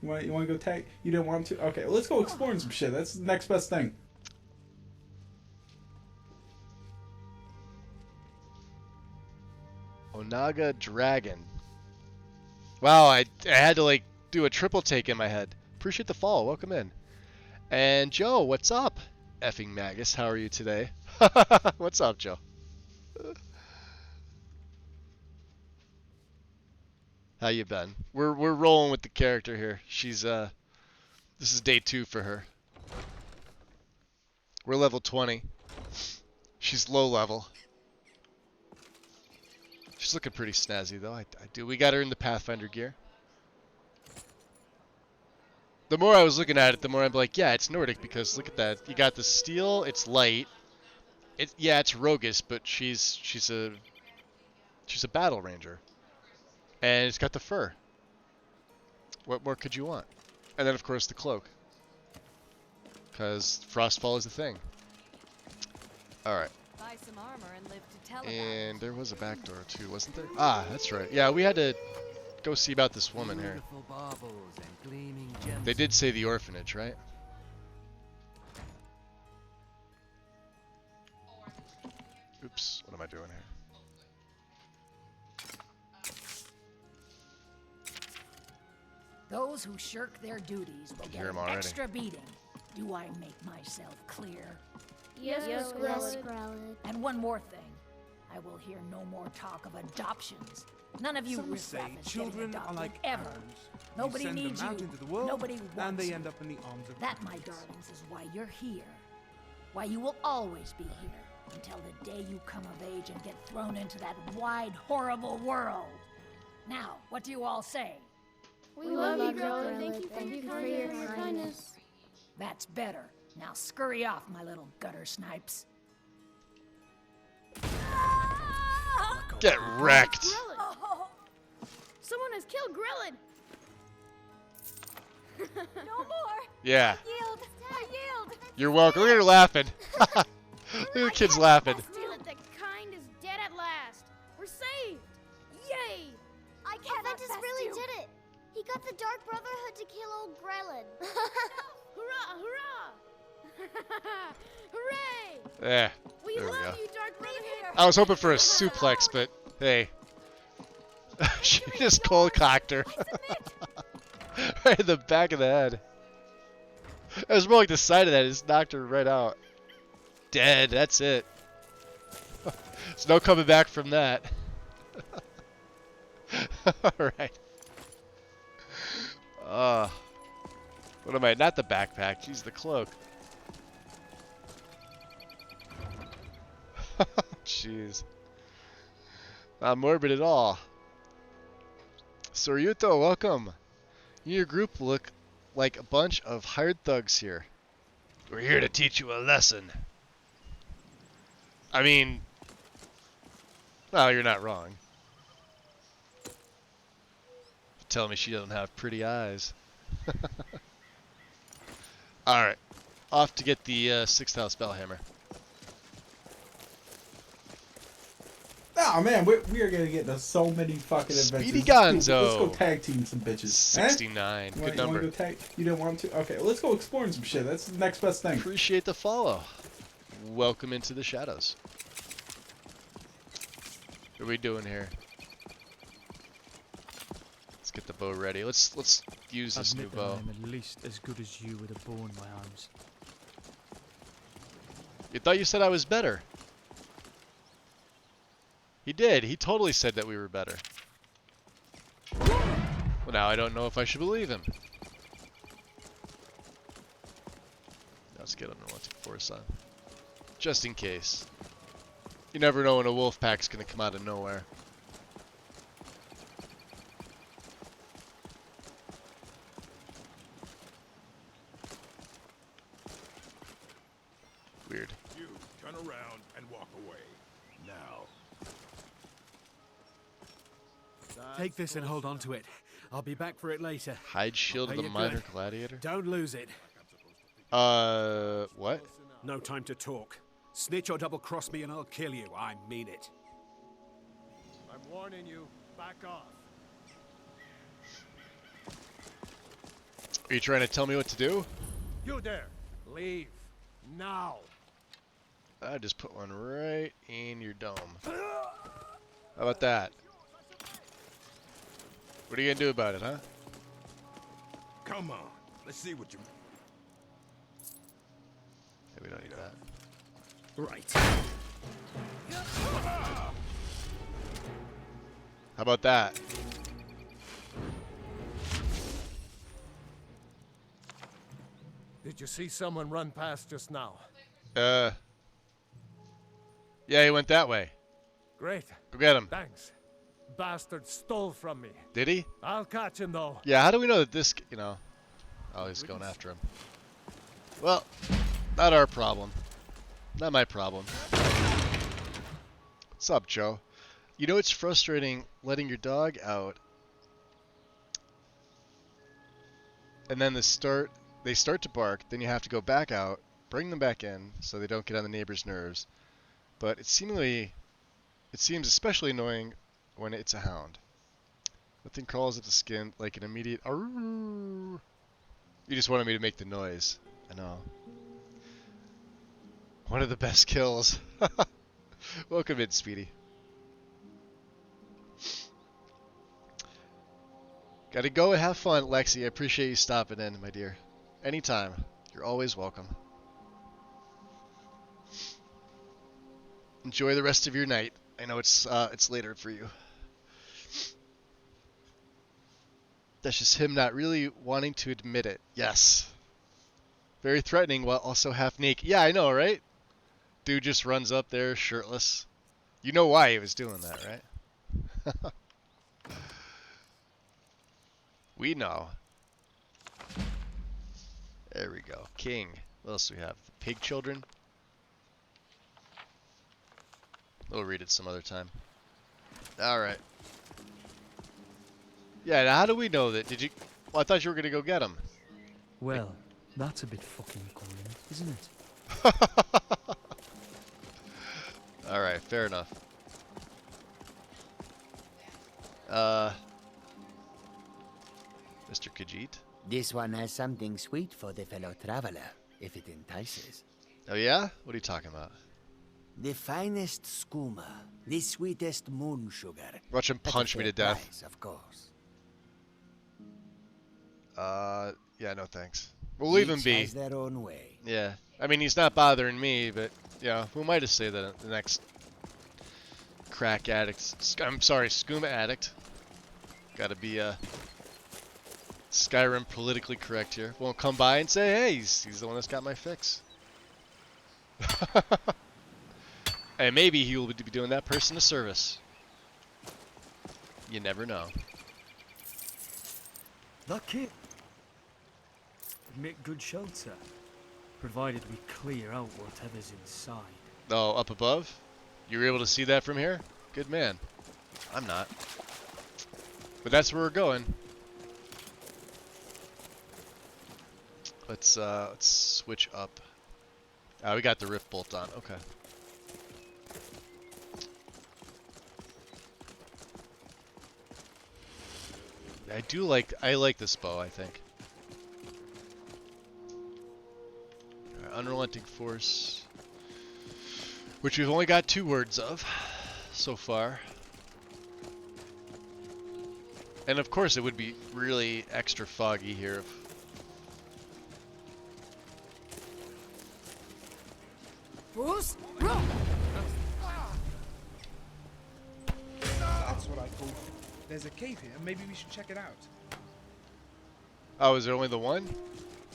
You want to go tag? You didn't want to? Okay, let's go exploring some shit. That's the next best thing.
Onaga Dragon. Wow, I had to like do a triple take in my head. Appreciate the follow. Welcome in. And Joe, what's up? Effing Magus, how are you today? What's up, Joe? How you been? We're rolling with the character here. She's this is day 2 for her. We're level 20. She's low level. She's looking pretty snazzy though. I do. We got her in the Pathfinder gear. The more I was looking at it, the more I'm like, yeah, it's Nordic because look at that. You got the steel. It's light. Yeah, it's roguish, but she's a battle ranger, and it's got the fur. What more could you want? And then of course the cloak, because Frostfall is the thing. All right.
Buy some armor and live to tell about
And there was a back door too, wasn't there? Ah, that's right. Yeah, we had to go see about this woman here.
Beautiful baubles and gleaming gems.
They did say the orphanage, right? Oops, what am I doing here?
Those who shirk their duties will get
Hear 'em
an
already.
extra beating. Do I make myself clear?
Yes, Growlithe.
And one more thing. I will hear no more talk of adoptions. None of you
Some
riffraff
say
is
children
getting
are
adopted
like
ever.
arrows.
Nobody
you send
needs
them out
you.
into the world,
Nobody
and
wants
they
you.
end up in the arms of
That, my
giants.
darlings, is why you're here. Why you will always be here until the day you come of age and get thrown into that wide, horrible world. Now, what do you all say?
We love you, Growler. Thank you for your kindness.
That's better. Now scurry off, my little gutter snipes.
Get wrecked.
Oh, someone has killed Grillin. No more.
Yeah.
Yield. I yield.
You're welcome. Look at her laughing. Look at the kids laughing.
Feel that the kind is dead at last. We're saved. Yay!
I can't. Aventus really did it. He got the Dark Brotherhood to kill old Grelin.
Hurrah! Hurrah! Hooray!
Yeah.
We
There we
love
go.
you, Dark Brotherhood.
I was hoping for a suplex, but hey. She just cold cocked her. Right in the back of the head. It was more like the side of that. It just knocked her right out. Dead. That's it. There's no coming back from that. Alright. What am I? Not the backpack. Jeez, the cloak. Jeez. Not morbid at all. Soryuto, welcome. You and your group look like a bunch of hired thugs here. We're here to teach you a lesson. I mean, well, you're not wrong. Tell me she doesn't have pretty eyes. Alright. Off to get the 6th house Bellhammer.
Oh man, we are gonna get into so many fucking adventures.
Speedy Gonzo.
Let's go tag team some bitches.
69.
Eh?
Good
You
number.
wanna go tag? You didn't want to? Okay, let's go exploring some shit. That's the next best thing.
Appreciate the follow. Welcome into the shadows. What are we doing here? Let's get the bow ready. Let's use this new
Admit that
bow.
I'm at least as good as you with a bow in my arms.
You thought you said I was better. He did. He totally said that we were better. Well, now I don't know if I should believe him. Let's get unrelenting force on. Just in case. You never know when a wolf pack's gonna come out of nowhere. Weird.
You turn around and walk away. Now.
Take this and hold on to it. I'll be back for it later.
Hide shield of
Pay
the
you
minor
good.
gladiator?
Don't lose it.
What?
No time to talk. Snitch or double cross me and I'll kill you. I mean it.
I'm warning you. Back off.
Are you trying to tell me what to do?
You there. Leave. Now.
I just put one right in your dome. How about that? What are you gonna do about it, huh?
Come on. Let's see what you...
Yeah, we don't need that.
Right.
How about that?
Did you see someone run past just now?
Yeah, he went that way.
Great.
Go get him.
Thanks. Bastard stole from me.
Did he?
I'll catch him though.
Yeah, how do we know that this, oh, he's going after him. Well, not our problem. Not my problem. What's up, Joe? You know it's frustrating letting your dog out, and then they start to bark, then you have to go back out, bring them back in so they don't get on the neighbor's nerves. But it seems especially annoying when it's a hound. The thing crawls up the skin like an immediate "Arrrr." You just wanted me to make the noise. I know. One of the best kills. Welcome in, Speedy. Gotta go and have fun, Lexi. I appreciate you stopping in, my dear. Anytime. You're always welcome. Enjoy the rest of your night. I know it's later for you. That's just him not really wanting to admit it. Yes. Very threatening while also half naked. Yeah, I know, right? Dude just runs up there shirtless. You know why he was doing that, right? We know. There we go. King. What else do we have? Pig children? We'll read it some other time. Alright. Yeah, now how do we know that? Did you... Well, I thought you were going to go get him.
Well, that's a bit fucking cold, isn't it?
Alright, fair enough. Mr. Khajiit?
This one has something sweet for the fellow traveler, if it entices.
Oh yeah? What are you talking about?
The finest skooma, the sweetest moon sugar.
Watch him punch me to death.
Price, of course.
Yeah, no thanks. We'll leave him be.
Each has their own way.
Yeah. I mean, he's not bothering me, but, yeah, who am I to say that the next crack addict, I'm sorry, skooma addict. Gotta be, Skyrim politically correct here. Won't come by and say, hey, he's the one that's got my fix. And maybe he will be doing that person a service. You never know.
That kid would make good shelter, provided we clear out whatever's inside.
Oh, up above? You were able to see that from here? Good man. I'm not. But that's where we're going. Let's switch up. We got the rift bolt on. Okay. I like this bow, I think. Unrelenting force, which we've only got 2 words of so far. And of course it would be really extra foggy here if
Bruce, that's what I call. There's a cave here. Maybe we should check it out.
Oh, is there only the one?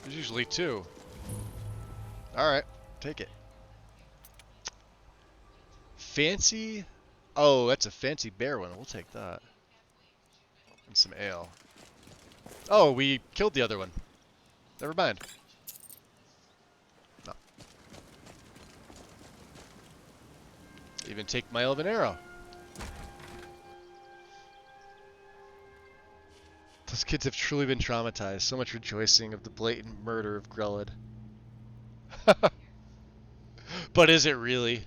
There's usually 2. Alright, take it. Fancy? Oh, that's a fancy bear one. We'll take that. And some ale. Oh, we killed the other one. Never mind. No. Even take my elven arrow. Those kids have truly been traumatized. So much rejoicing of the blatant murder of Grelid. But is it really?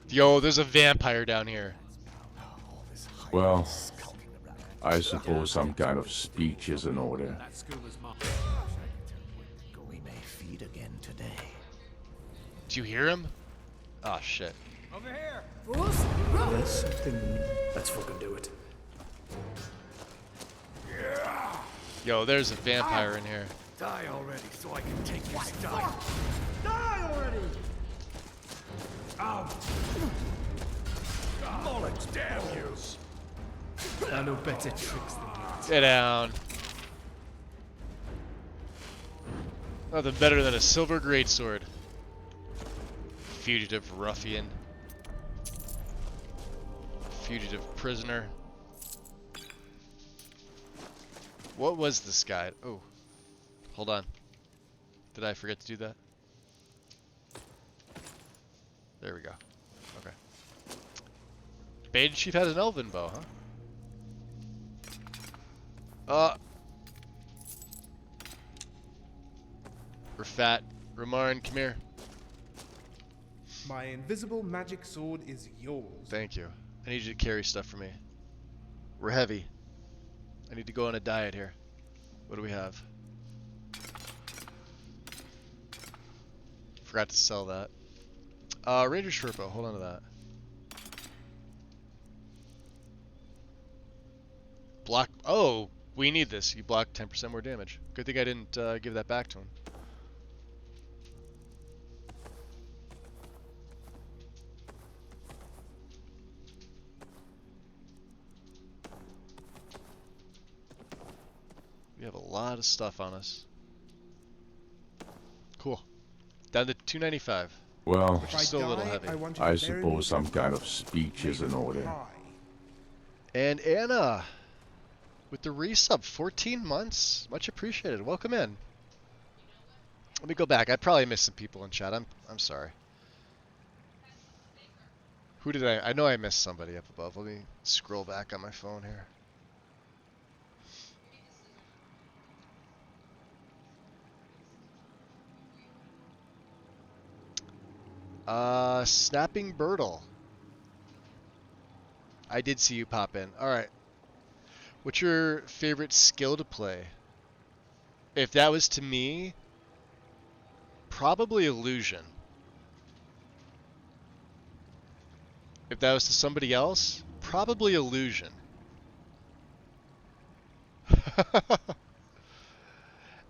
Yo, there's a vampire down here.
Well, I suppose some kind of speech is in order.
We may feed again today.
Do you hear him? Oh shit.
Over here.
There's something. Let's fucking do it.
Yo, there's a vampire in here.
Die already so I can take your stuff.
Die already!
Ow! Bollocks, damn you!
I know better tricks than that.
Get down. Nothing better than a silver greatsword. Fugitive ruffian. Fugitive prisoner. What was this guy? Oh. Hold on. Did I forget to do that? There we go. Okay. Bane Chief has an elven bow, huh? Rafat. Ramarn, come here.
My invisible magic sword is yours.
Thank you. I need you to carry stuff for me. We're heavy. I need to go on a diet here. What do we have? Forgot to sell that. Ranger Sherpa, hold on to that. Block. Oh, we need this. You block 10% more damage. Good thing I didn't give that back to him. have a lot of stuff on us. Cool. Down to 295.
Well,
which is still a little heavy.
I suppose some kind of speech is in order.
And Anna, with the resub, 14 months. Much appreciated. Welcome in. Let me go back. I probably missed some people in chat. I'm sorry. Who did I know I missed somebody up above. Let me scroll back on my phone here. Snapping Birdle. I did see you pop in. Alright. What's your favorite skill to play? If that was to me, probably Illusion. If that was to somebody else, probably Illusion.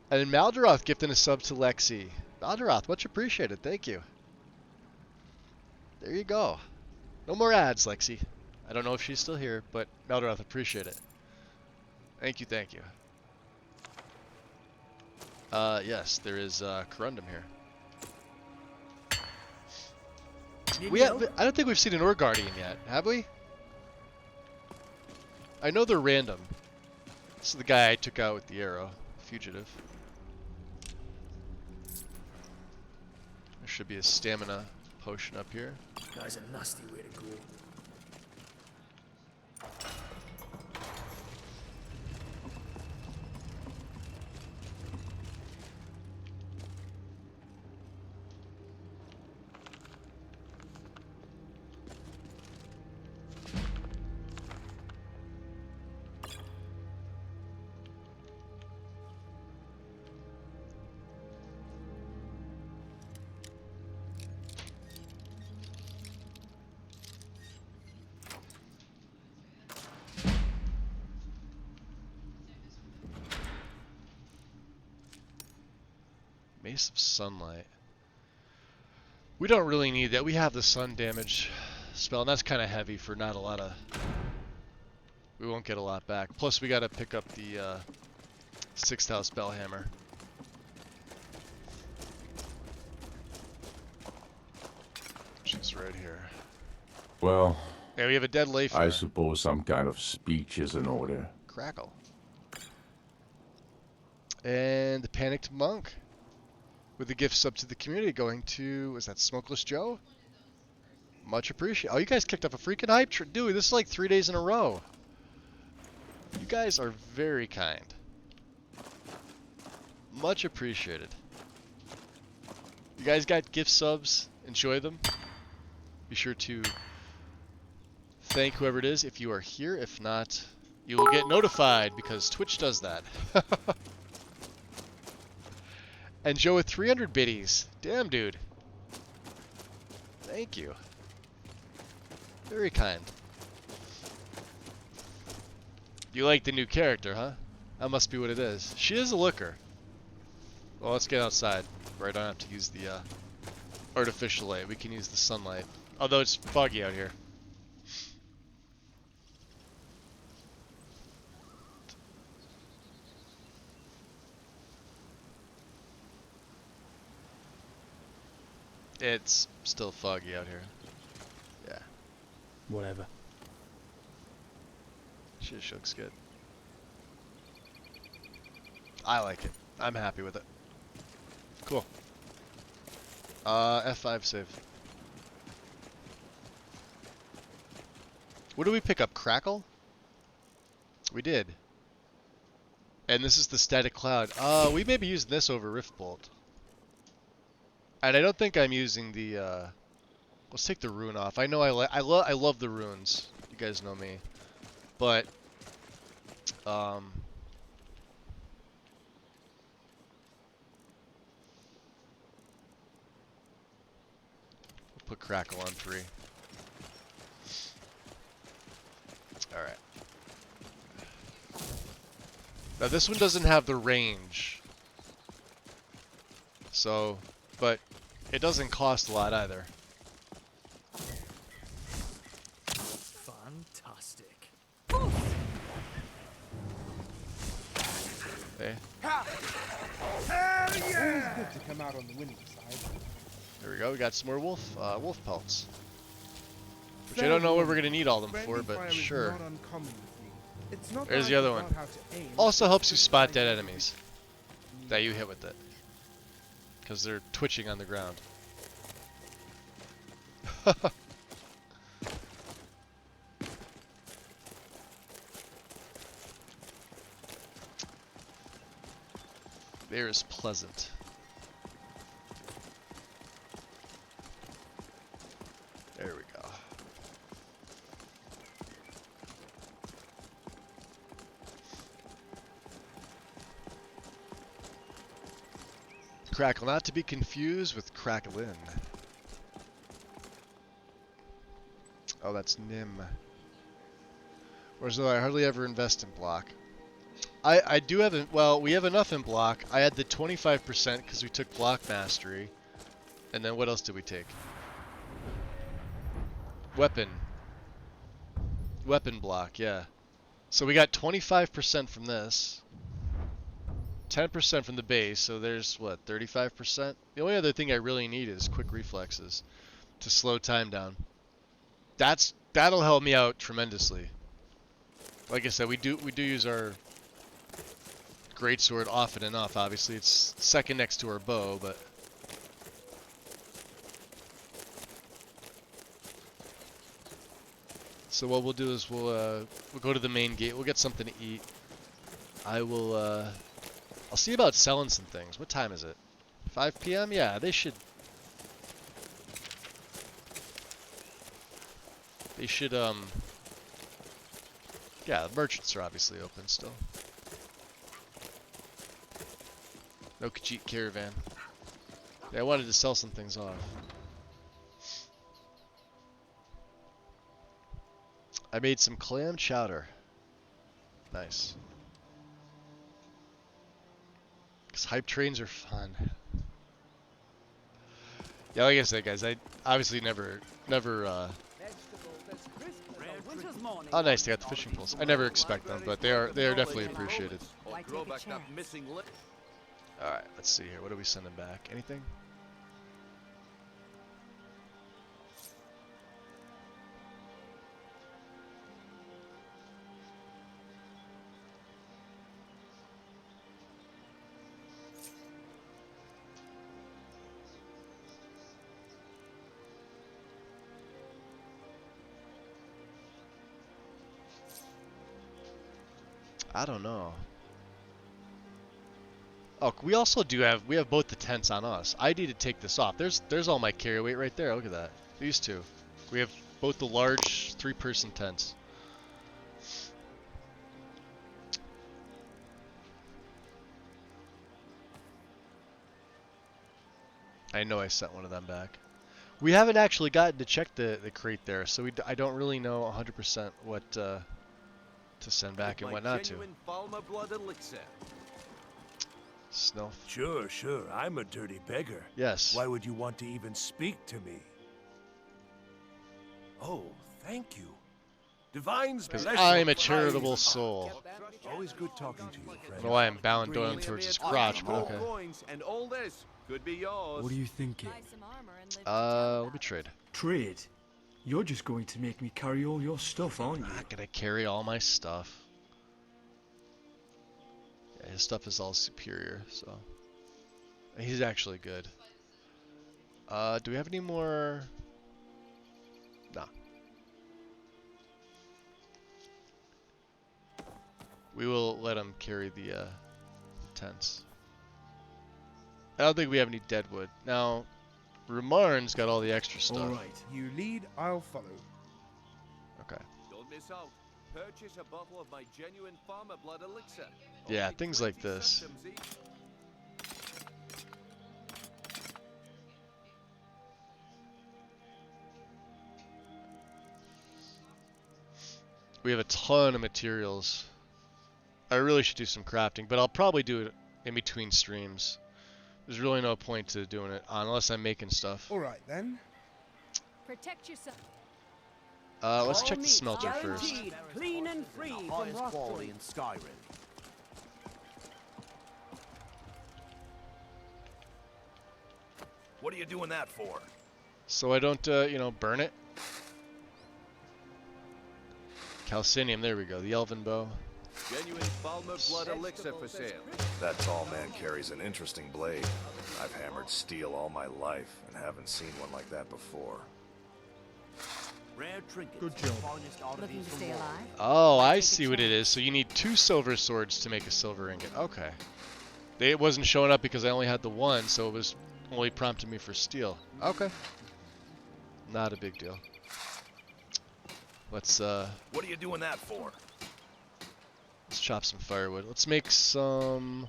And Maldaroth gifting a sub to Lexi. Maldaroth, much appreciated. Thank you. There you go. No more ads, Lexi. I don't know if she's still here, but Maldaroth, appreciate it. Thank you, thank you. Yes, there is Corundum here. I don't think we've seen an Ore Guardian yet, have we? I know they're random. This is the guy I took out with the arrow, Fugitive. There should be a stamina potion up here.
Guy's a nasty way to go.
Mace of Sunlight. We don't really need that. We have the sun damage spell, and that's kind of heavy for not a lot of... We won't get a lot back. Plus, we got to pick up the 6th House Bellhammer. She's right here.
Well,
yeah, we have a dead Leifer.
I suppose some kind of speech is in order.
Crackle. And the Panicked Monk. With the gift sub to the community going to, was that Smokeless Joe? Much appreciated. Oh, you guys kicked up a freaking hype train. Dude, this is like 3 days in a row. You guys are very kind. Much appreciated. You guys got gift subs. Enjoy them. Be sure to thank whoever it is if you are here. If not, you will get notified because Twitch does that. And Joe with 300 biddies. Damn, dude. Thank you. Very kind. You like the new character, huh? That must be what it is. She is a looker. Well, let's get outside, where I don't have to use the artificial light. We can use the sunlight. Although it's foggy out here. It's still foggy out here. Yeah.
Whatever.
She just looks good. I like it. I'm happy with it. Cool. F5 save. What did we pick up? Crackle? We did. And this is the static cloud. We may be using this over Riftbolt. And I don't think I'm using the, let's take the rune off. I know I love the runes. You guys know me. But, we'll put Crackle on 3. Alright. Now this one doesn't have the range. So, but it doesn't cost a lot either.
Fantastic.
Hey.
Hell yeah! Always good to come out on the winning side.
There we go. We got some more wolf pelts. Which I don't know what we're gonna need all of them for, but sure. There's the other one. Also helps you spot dead enemies that you hit with it, because they're twitching on the ground. There is pleasant. There we go. Crackle, not to be confused with Cracklin. Oh, that's Nim. Whereas though I hardly ever invest in block. I do have, well, we have enough in block. I had the 25% because we took block mastery. And then what else did we take? Weapon block, yeah. So we got 25% from this. 10% from the base, so there's, what, 35%? The only other thing I really need is quick reflexes to slow time down. That'll help me out tremendously. Like I said, we do use our greatsword often enough. Obviously, it's second next to our bow, but so what we'll do is we'll go to the main gate. We'll get something to eat. I'll see about selling some things. What time is it? 5 p.m. Yeah, they should. Yeah, the merchants are obviously open still. No Khajiit caravan. Yeah, I wanted to sell some things off. I made some clam chowder. Nice. Because hype trains are fun. Yeah, like I said, guys, I obviously never. Oh, nice! They got the fishing poles. I never expect them, but they are definitely appreciated. All right, let's see here. What are we sending back? Anything? I don't know. Oh, we also we have both the tents on us. I need to take this off. There's all my carry weight right there. Look at that. These two. We have both the large 3-person tents. I know I sent one of them back. We haven't actually gotten to check the crate there, so I don't really know 100% what to send back and what not to. Snuff.
Sure. I'm a dirty beggar.
Yes.
Why would you want to even speak to me? Oh, thank you. Divine's
because
blessing.
I'm a charitable soul.
Always good talking to you, friend.
I don't know why I'm bowing down towards his crotch, but okay.
And all this could be yours.
What are you thinking?
Let me trade.
Trade? You're just going to make me carry all your stuff, aren't you?
I'm not gonna carry all my stuff. Yeah, his stuff is all superior, so he's actually good. Do we have any more? Nah. We will let him carry the tents. I don't think we have any dead wood. Now, Ramarn's got all the extra stuff.
All right. You lead, I'll follow.
Okay.
Don't miss out. Purchase a bottle of my genuine farmer blood elixir.
Yeah, things like this. We have a ton of materials. I really should do some crafting, but I'll probably do it in between streams. There's really no point to doing it unless I'm making stuff.
All right then.
Protect yourself.
Let's check the smelter first.
Clean and free from
quality in Skyrim.
What are you doing that for?
So I don't, you know, burn it. Calcinium, there we go. The elven bow.
Genuine Falmer blood elixir for sale.
That tall man carries an interesting blade. I've hammered steel all my life and haven't seen one like that before.
Rare trinkets.
Good job.
Looking to stay alive?
Oh, I see what it is. So you need 2 silver swords to make a silver ingot. Okay. It wasn't showing up because I only had the one, so it was only prompting me for steel. Okay. Not a big deal. Let's
What are you doing that for?
let's chop some firewood. Let's make some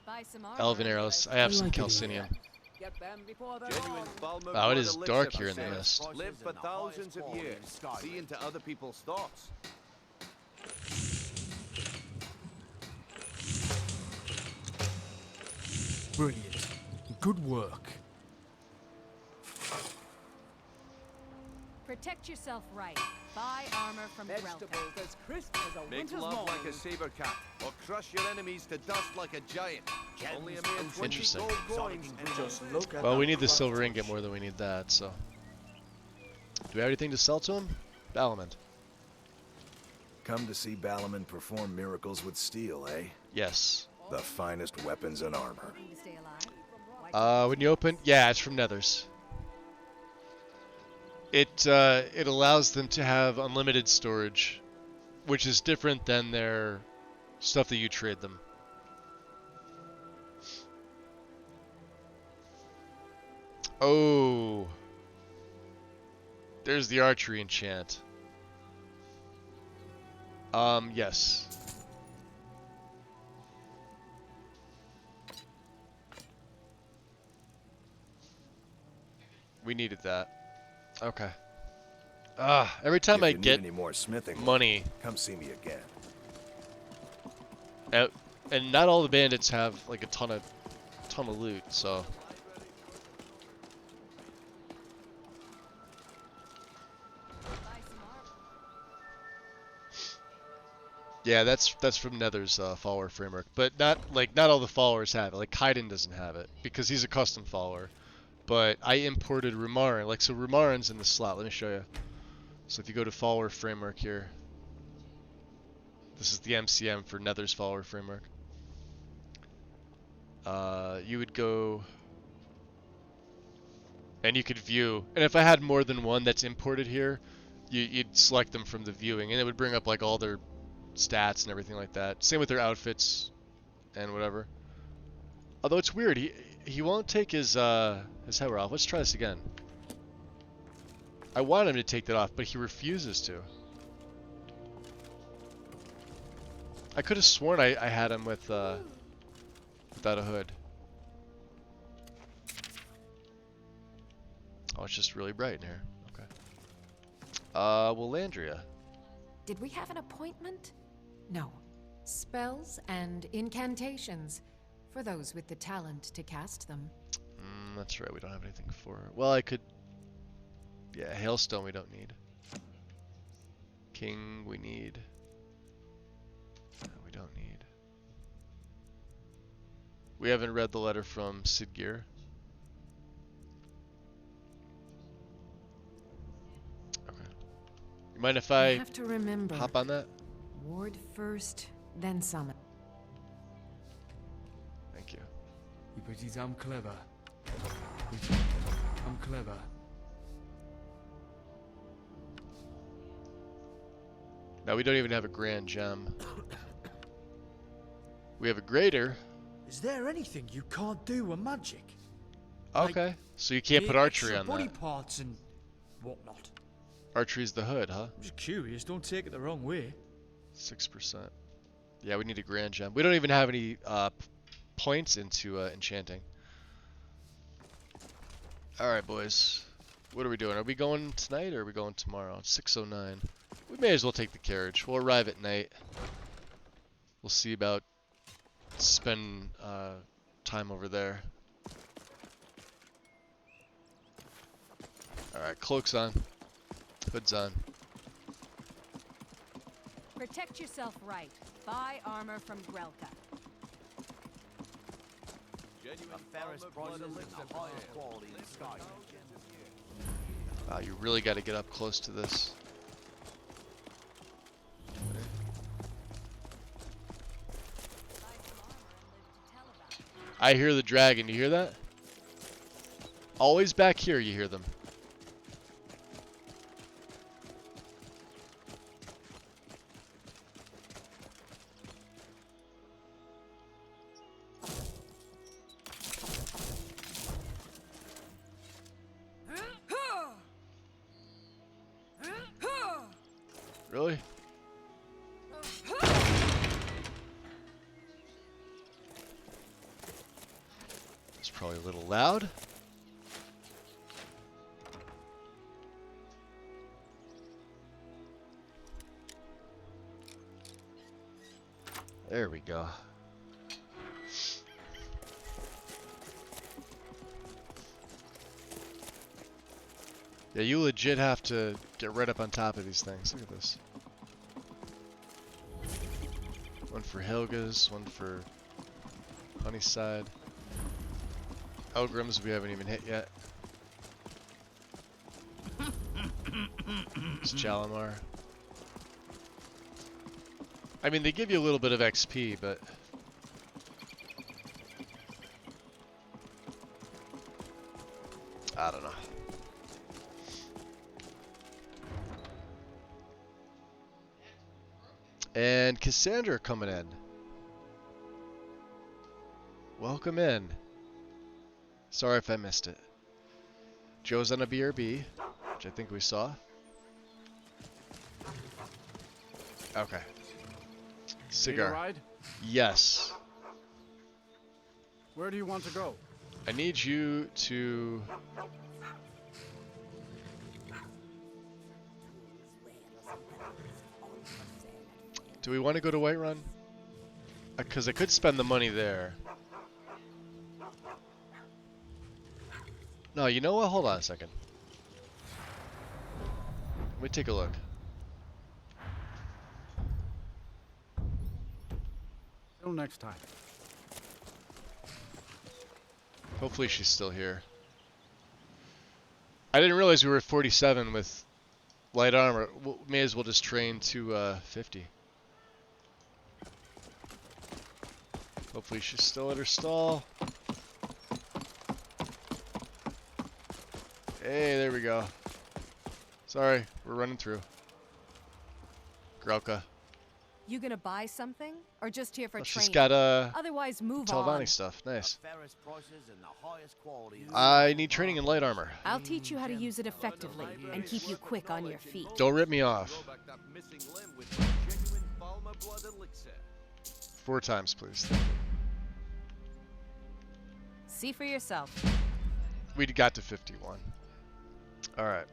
Buy some armor.
elven arrows. I have some
Like it
calcinium.
Get them before they're
Genuine
gone.
Falmer
Wow, it
blood
is
elixir
dark
for
here in the
sale.
mist.
Live for thousands of years. See into other people's thoughts.
Brilliant. Good work.
Protect yourself right. Buy armor from
Vegetables
Grelka.
as crisp as a
Make
winter's
love
morning.
like a saber cat, or crush your enemies to dust like a giant. Only a mere 20
Interesting.
gold coins.
Just look at
Well, we
that
need the
fucking
silver ingot more than we need that, so. Do we have anything to sell to him? Balamand.
Come to see Balaman perform miracles with steel, eh?
Yes.
The finest weapons and armor.
Looking to stay alive?
When you open, yeah, it's from Nethers. It allows them to have unlimited storage, which is different than their stuff that you trade them. Oh, there's the archery enchant. Yes. We needed that. Okay. Every time
If
I
you need
get
any more smithing
money,
come see me again.
and not all the bandits have like a ton of loot, so. Yeah, that's from Nether's follower framework, but not all the followers have it. Like Kaiden doesn't have it because he's a custom follower. But I imported Rumarin. So Rumarin's in the slot. Let me show you. So if you go to follower framework here, this is the MCM for Nether's follower framework. You would go, and you could view. And if I had more than one that's imported here, you'd select them from the viewing, and it would bring up like all their stats and everything like that. Same with their outfits and whatever. Although it's weird, he won't take his head off. Let's try this again. I want him to take that off, but he refuses to. I could have sworn I had him with without a hood. Oh, it's just really bright in here. Okay. Well, Landria.
Did we have an appointment? No. Spells and incantations. For those with the talent to cast them.
That's right, we don't have anything for her. Well, I could... Yeah, Hailstone we don't need. King we need. No, we don't need. We haven't read the letter from Sidgir. Okay. You mind if I
have to remember.
hop on that?
Ward first, then summon.
Thank you.
You pretty damn clever. I'm clever.
Now we don't even have a grand gem. We have a greater.
Is there anything you can't do with magic?
Okay,
Like,
so you can't put
the
archery
extra
on
body
that.
parts and whatnot.
Archery's the hood, huh?
I'm just curious, don't take it the wrong way.
6%. Yeah, we need a grand gem. We don't even have any points into enchanting. Alright, boys. What are we doing? Are we going tonight or are we going tomorrow? It's 6:09. We may as well take the carriage. We'll arrive at night. We'll see about spending time over there. Alright, cloak's on. Hood's on.
Protect yourself right. Buy armor from Grelka.
The fairest prices and the highest quality in Skyrim.
Wow, you really got to get up close to this. I hear the dragon. You hear that? Always back here you hear them. Really? It's probably a little loud. There we go. Yeah, you legit have to get right up on top of these things. Look at this. One for Helga's, one for Honeyside. Elgrim's we haven't even hit yet. It's Jalamar. I mean, they give you a little bit of XP, but... I don't know. And Cassandra coming in. Welcome in. Sorry if I missed it. Joe's on a BRB, which I think we saw. Okay. Cigar.
Need a ride?
Yes.
Where do you want to go?
I need you to... Do we want to go to Whiterun? Because I could spend the money there. No, you know what? Hold on a second. Let me take a look.
Till next time.
Hopefully she's still here. I didn't realize we were at 47 with light armor. May as well just train to 50. Hopefully she's still at her stall. Hey, there we go. Sorry, we're running through. Grelka.
You gonna buy something, or just here for training?
She's got
Otherwise, move
Telvanni
on.
stuff. Nice.
The fairest prices and the highest quality in
I need training in light armor.
I'll teach you how to use it effectively and keep you quick on your feet.
Don't rip me off. 4 times, please.
See for yourself.
We got to 51. All right.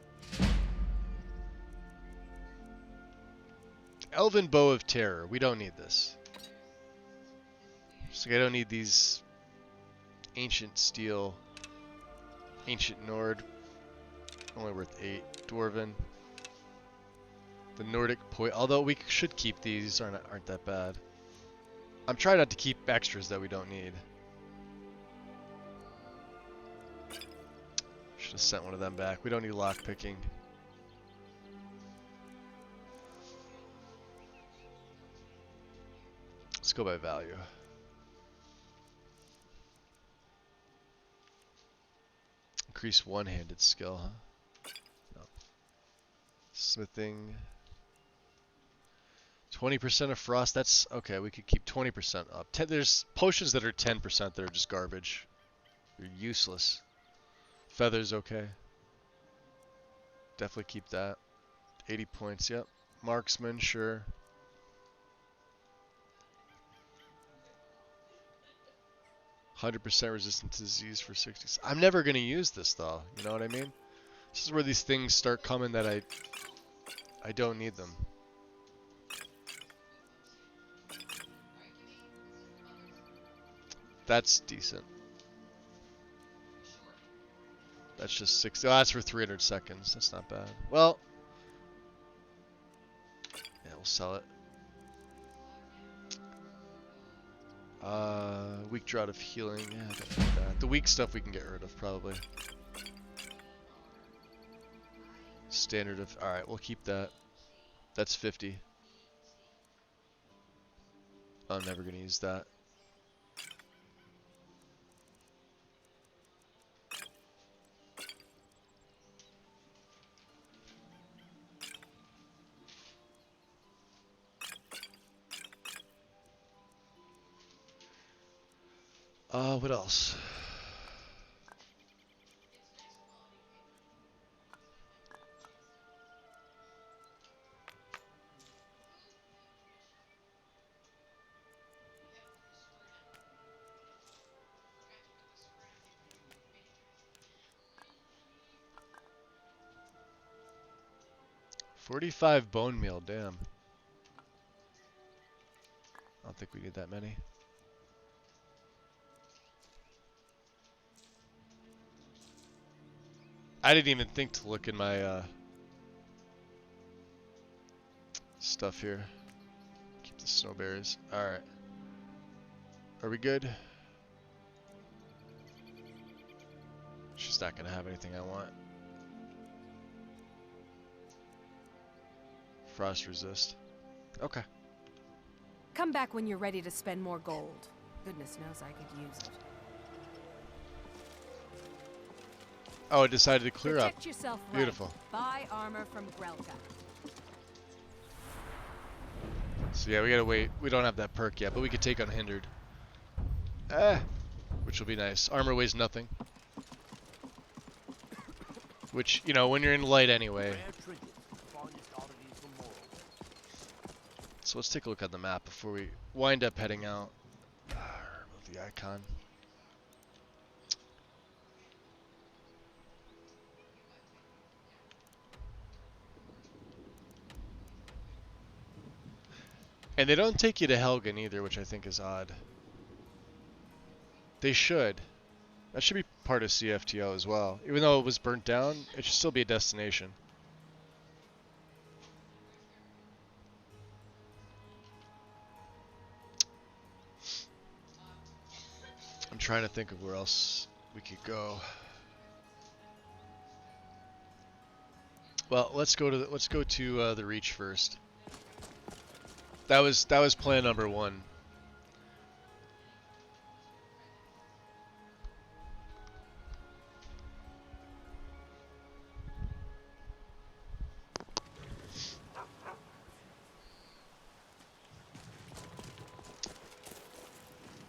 Elven Bow of Terror. We don't need this. So I don't need these ancient steel, ancient Nord. Only worth 8. Dwarven. The Nordic although we should keep these, aren't that bad. I'm trying not to keep extras that we don't need. Should have sent one of them back. We don't need lock picking. Let's go by value. Increase one-handed skill, huh? No. Smithing. 20% of frost. That's okay. We could keep 20% up. There's potions that are 10% that are just garbage. They're useless. Feathers, okay. Definitely keep that. 80 points. Yep. Marksman, sure. %, resistant to disease for 60. I'm never gonna use this though. You know what I mean? This is where these things start coming that I don't need them. That's decent. That's just 60. Oh, that's for 300 seconds. That's not bad. Well, yeah, we'll sell it. Weak drought of healing. Yeah, I don't need that. The weak stuff we can get rid of probably. Standard of. All right, we'll keep that. That's 50. I'm never gonna use that. What else? $45 bone meal, damn. I don't think we need that many. I didn't even think to look in my stuff here. Keep the snowberries. Alright. Are we good? She's not gonna have anything I want. Frost resist. Okay.
Come back when you're ready to spend more gold. Goodness knows I could use it.
Oh, it decided to clear
Protect
up.
Yourself right.
Beautiful.
Buy armor from Grelka.
So yeah, we gotta wait. We don't have that perk yet, but we could take unhindered. Which will be nice. Armor weighs nothing. Which, you know, when you're in light anyway. So let's take a look at the map before we wind up heading out. Remove the icon. And they don't take you to Helgen either, which I think is odd. They should. That should be part of CFTO as well. Even though it was burnt down, it should still be a destination. I'm trying to think of where else we could go. Well, let's go to the Reach first. That was plan number one.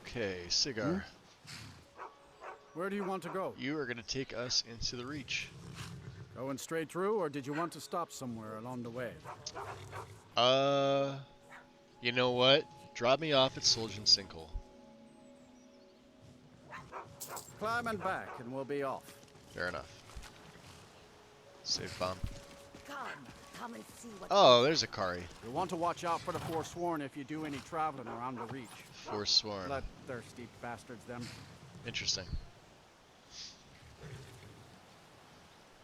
Okay, cigar.
Where do you want to go?
You are going to take us into the Reach.
Going straight through, or did you want to stop somewhere along the way?
You know what? Drop me off at Soljan Sinkhole.
Climb and back, and we'll be off.
Fair enough. Save bomb.
Come and see what.
Oh, there's a Kari.
You'll want to watch out for the Forsworn if you do any traveling around the Reach.
Forsworn.
Bloodthirsty bastards, them.
Interesting.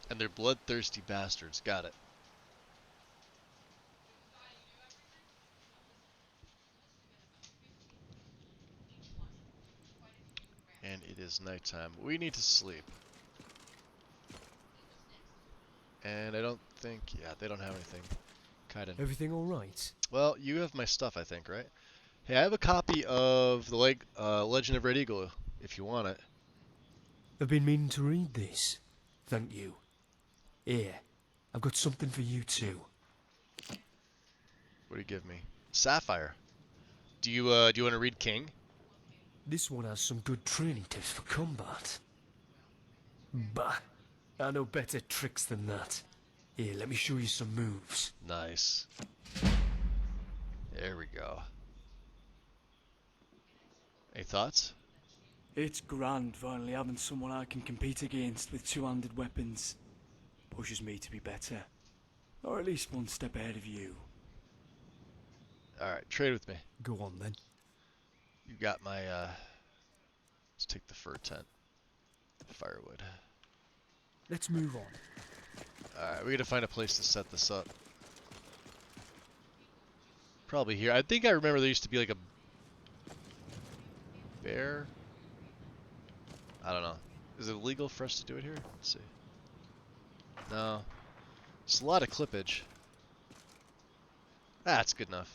And they're bloodthirsty bastards. Got it. And it is nighttime. We need to sleep. And I don't think... Yeah, they don't have anything. Kaiden.
Everything alright?
Well, you have my stuff, I think, right? Hey, I have a copy of the Legend of Red Eagle, if you want it.
I've been meaning to read this. Thank you. Here, I've got something for you too.
What do you give me? Sapphire. Do you want to read King?
This one has some good training tips for combat. Bah, I know better tricks than that. Here, let me show you some moves.
Nice. There we go. Any thoughts?
It's grand finally having someone I can compete against with two-handed weapons. Pushes me to be better. Or at least one step ahead of you.
Alright, trade with me.
Go on then.
You got my, let's take the fur tent. Firewood.
Let's move on.
Alright, we gotta find a place to set this up. Probably here. I think I remember there used to be like Bear? I don't know. Is it illegal for us to do it here? Let's see. No. It's a lot of clippage. That's good enough.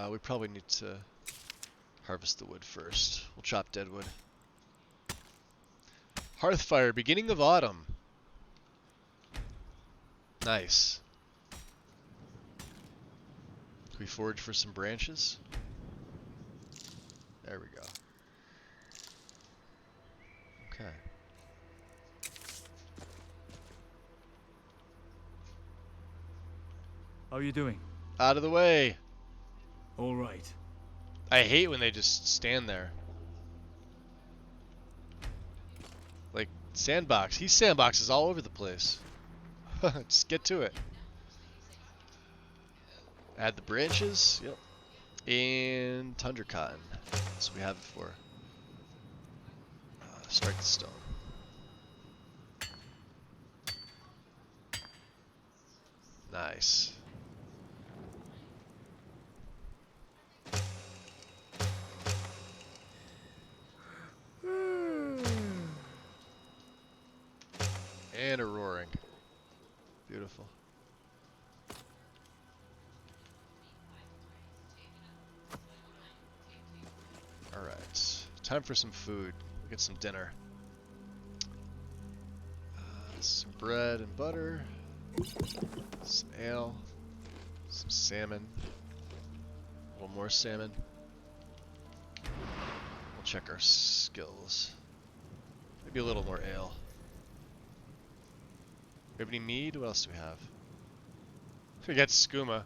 We probably need to harvest the wood first. We'll chop dead wood. Hearthfire, beginning of autumn. Nice. Can we forage for some branches? There we go. Okay.
How are you doing?
Out of the way.
All right.
I hate when they just stand there. Like, sandbox. He sandboxes all over the place. Just get to it. Add the branches. Yep. And tundra cotton. That's what we have it for. Strike the stone. Nice. And a roaring. Beautiful. Alright. Time for some food. Get some dinner. Some bread and butter. Some ale. Some salmon. A little more salmon. We'll check our skills. Maybe a little more ale. We have any mead? What else do we have? We got skooma.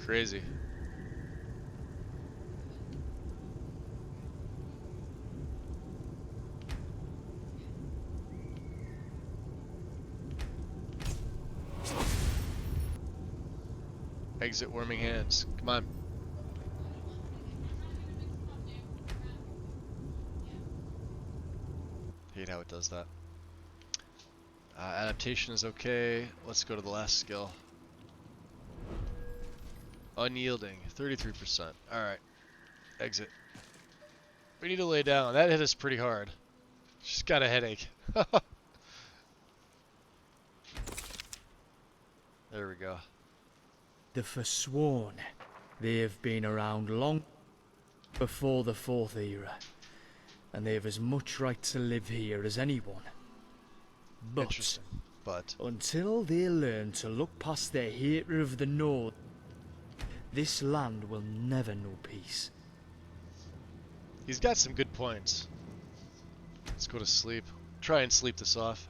Crazy. Exit warming hands. Come on. Hate how it does that. Adaptation is okay. Let's go to the last skill. Unyielding, 33%. Alright. Exit. We need to lay down. That hit us pretty hard. Just got a headache. There we go.
The Forsworn. They have been around long before the Fourth Era, and they have as much right to live here as anyone. But until they learn to look past their hatred of the North, this land will never know peace.
He's got some good points. Let's go to sleep. Try and sleep this off.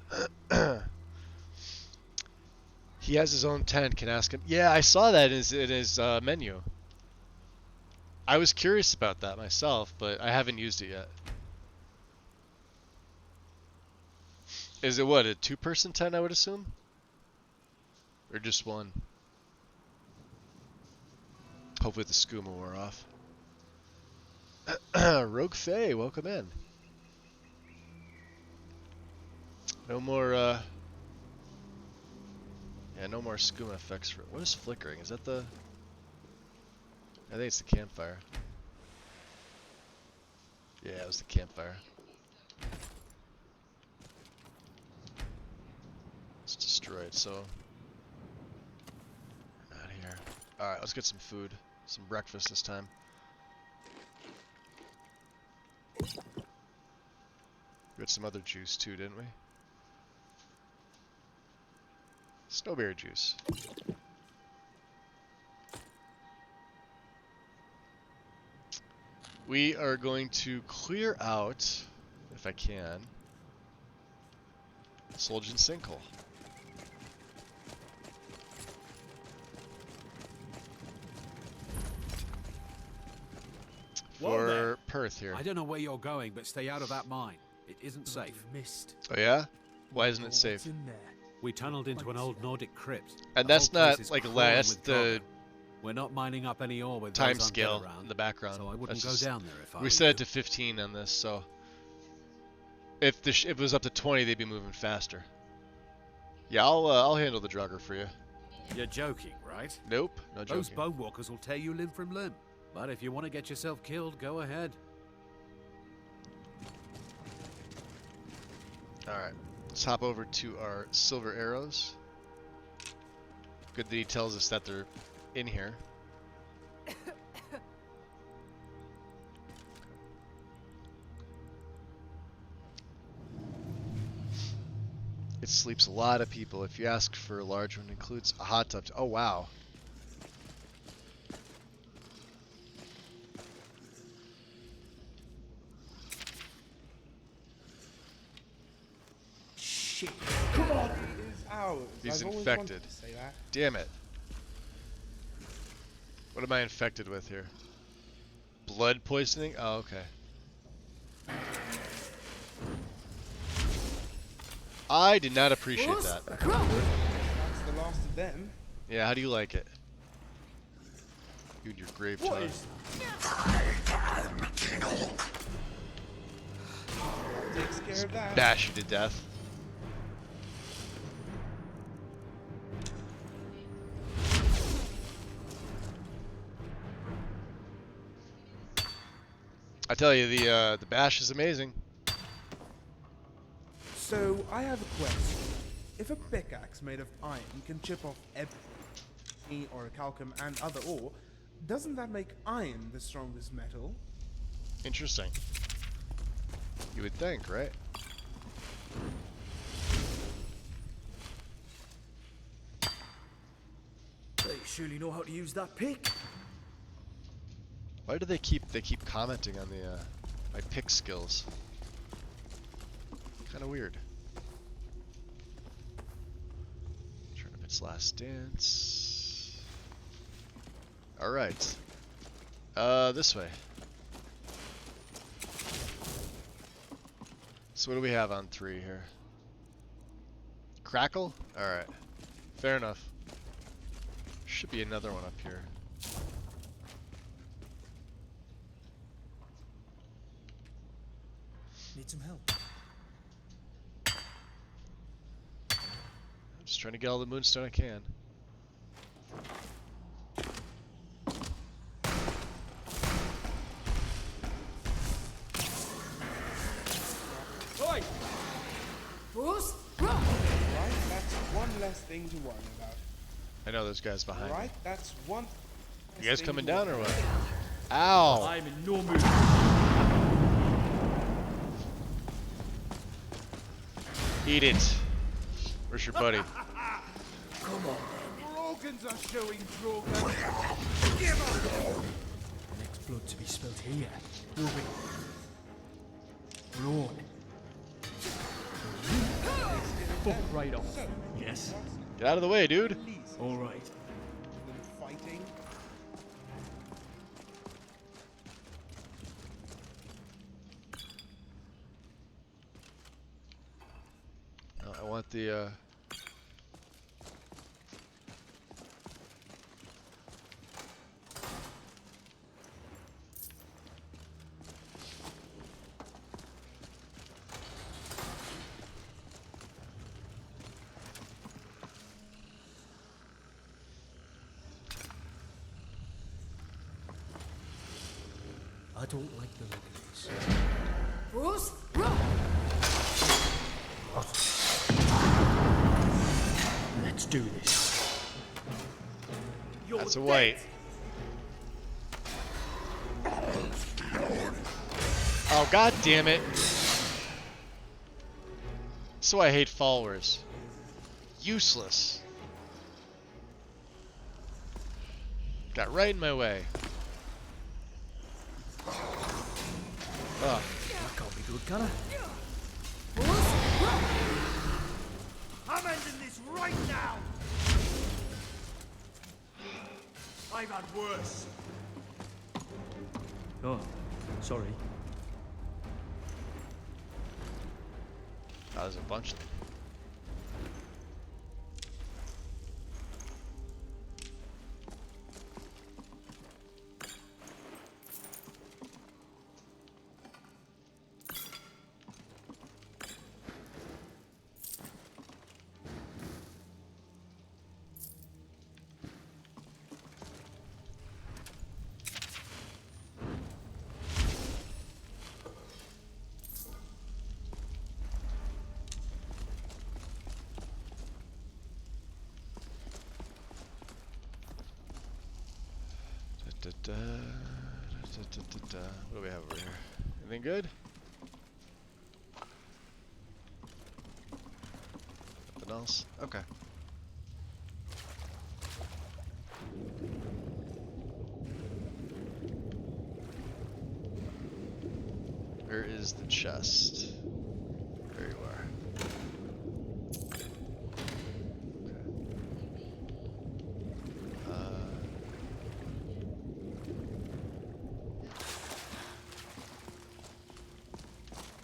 He has his own tent. Can ask him. Yeah, I saw that in his menu. I was curious about that myself, but I haven't used it yet. Is it what, a two-person tent, I would assume? Or just one? Hopefully the skooma wore off. Rogue Faye, welcome in. No more, yeah, no more skooma effects for... What is flickering? Is that the... I think it's the campfire. Yeah, it was the campfire. It's destroyed, so... Out of here. Alright, let's get some food. Some breakfast this time. We got some other juice too, didn't we? Snowberry juice. We are going to clear out, if I can, Solgen Sinkhole. For Perth here.
I don't know where you're going, but stay out of that mine. It isn't safe.
Missed.
Oh yeah? Why isn't it safe?
We tunneled into an old Nordic crypt.
And that's not like that's the
We're not mining up any ore with
time
those
scale
around,
in the background.
so I wouldn't
That's
go
just,
down there if I
we
were
set
you.
it to 15 on this, so If it was up to 20, they'd be moving faster. Yeah, I'll handle the Draugr for you.
You're joking, right?
Nope, no
Those
joking.
bone walkers will tear you limb from limb. But if you want to get yourself killed, go ahead.
Alright, let's hop over to our silver arrows. Good that he tells us that they're in here. It sleeps a lot of people. If you ask for a large one, it includes a hot tub. Oh, wow.
Shit. Come on! It is ours.
He's
I've always
infected.
wanted to say that.
Damn it. What am I infected with here? Blood poisoning? Oh, okay. I did not appreciate that.
That's the last of them.
Yeah, how do you like it? You and your grave tongue.
Takes care of that.
Bash you to death. I tell you, the bash is amazing.
So, I have a question. If a pickaxe made of iron can chip off ebony or calcium and other ore, doesn't that make iron the strongest metal?
Interesting. You would think, right?
They surely know how to use that pick.
Why do they keep commenting on the my pick skills? Kind of weird. Tournament's last dance. All right. This way. So what do we have on 3 here? Crackle? All right. Fair enough. Should be another one up here.
Need some help?
I'm just trying to get all the moonstone I can.
Oi!
Bruce?
Right, that's one less thing to worry about.
I know those guys behind
Right,
me.
that's one.
You guys
thing
coming
to
down
worry
or what?
about.
Ow!
I'm in no mood.
Eat it. Where's your buddy?
Come on. Organs are showing Drogon. Give up!
Next blood to be spilled here. Moving. Run.
Fuck right off. Yes.
Get out of the way, dude.
All right.
Fighting.
I want the
I don't like the look of this.
Bruce? Run!
Let's do this.
That's a white. Oh, god damn it. So I hate followers. Useless. Got right in my way. Ugh.
That can't be good, can it?
I'm ending this right now! I've had worse.
Oh, sorry.
Oh, there's a bunch of them. What do we have over here? Anything good? Nothing else? Okay. Where is the chest? There you are.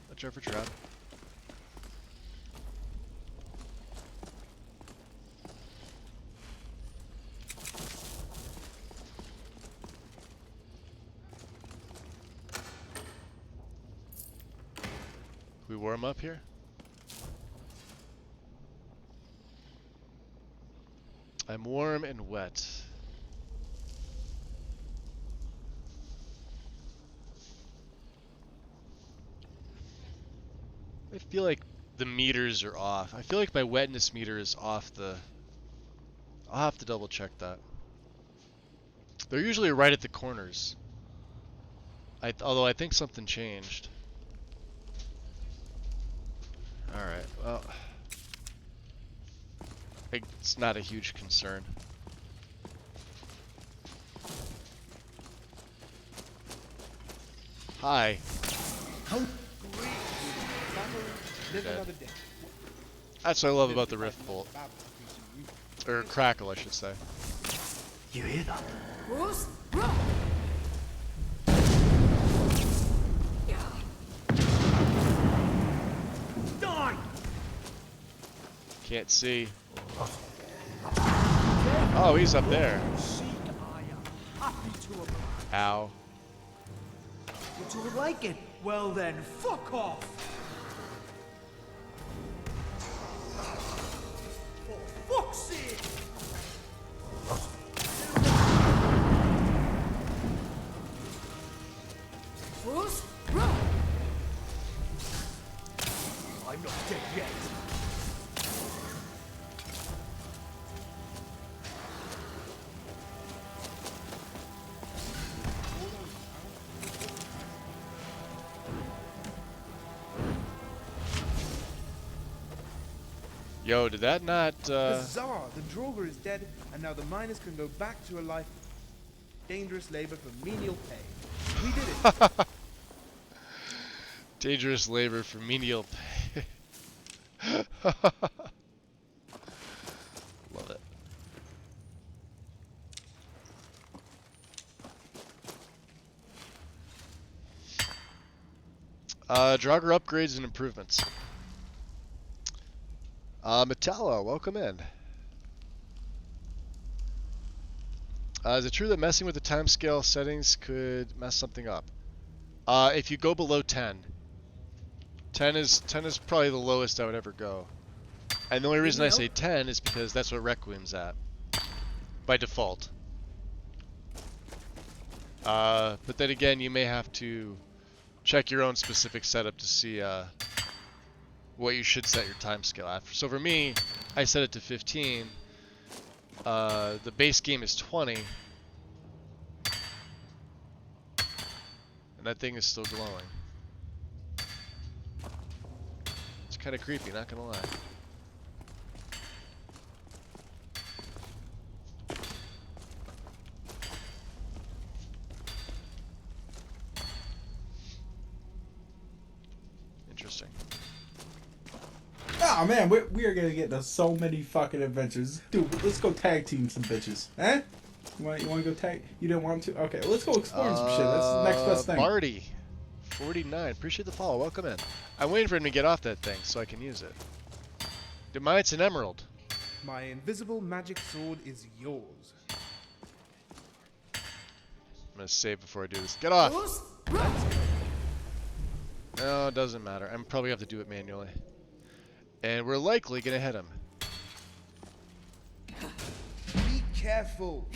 Watch out for trap. We warm up here? I'm warm and wet. I feel like the meters are off. I feel like my wetness meter is off the... I'll have to double check that. They're usually right at the corners. Although I think something changed. Alright, well... It's not a huge concern. Hi. That's what I love about the Rift Bolt. Or Crackle, I should say.
You hear that?
Die!
Can't see. Oh, he's up there. Ow.
But you would like it. Well then, fuck off! For fuck's sake! I'm not dead yet.
Yo, did that not,
Huzzah! The Draugr is dead, and now the miners can go back to a life of dangerous labor for menial pay. We did it!
Dangerous labor for menial pay. Love it. Draugr upgrades and improvements. Metallo, welcome in. Is it true that messing with the timescale settings could mess something up? If you go below 10. 10 is probably the lowest I would ever go. And the only reason I say 10 is because that's what Requiem's at. By default. But then again, you may have to check your own specific setup to see what you should set your timescale at. So for me, I set it to 15. The base game is 20. And that thing is still glowing. It's kind of creepy, not gonna lie. Interesting.
Oh man, we are gonna get into so many fucking adventures. Dude, let's go tag team some bitches. Eh? You wanna go tag? You didn't want to? Okay, let's go exploring some shit. That's the next best thing.
Barty, 49. Appreciate the follow. Welcome in. I'm waiting for him to get off that thing so I can use it. Dude, it's an emerald.
My invisible magic sword is yours.
I'm gonna save before I do this. Get off! No, it doesn't matter. I'm probably gonna have to do it manually. And we're likely gonna hit him.
Be careful.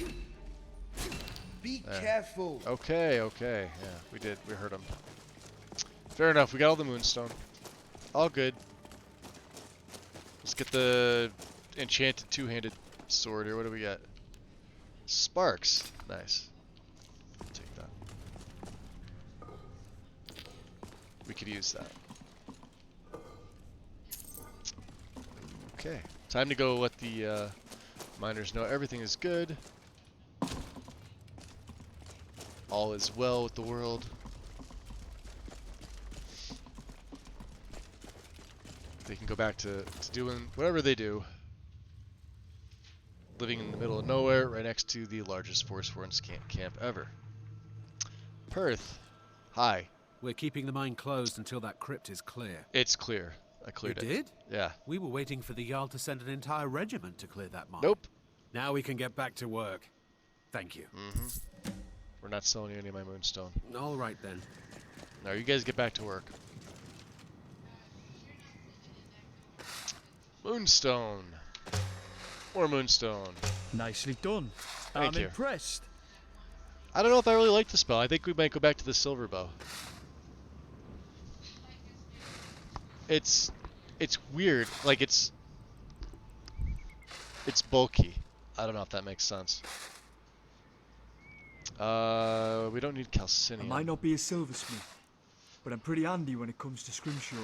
Be careful.
Okay, okay. Yeah, we did. We hurt him. Fair enough. We got all the moonstone. All good. Let's get the enchanted two-handed sword here. What do we got? Sparks. Nice. we could use that. Okay, time to go let the miners know everything is good. All is well with the world. They can go back to doing whatever they do. Living in the middle of nowhere, right next to the largest Forsworn's camp ever. Perth, hi.
We're keeping the mine closed until that crypt is clear.
It's clear. I cleared it.
You did?
Yeah.
We were waiting for the Jarl to send an entire regiment to clear that mine.
Nope.
Now we can get back to work. Thank you.
Mm-hmm. We're not selling you any of my moonstone.
All right, then.
Now you guys get back to work. Moonstone. More moonstone.
Nicely done.
Thank
I'm
you.
impressed.
I don't know if I really like the spell. I think we might go back to the silver bow. It's weird. Like it's bulky. I don't know if that makes sense. We don't need
I
calcinium.
might not be a silversmith, but I'm pretty handy when it comes to scrimshaw.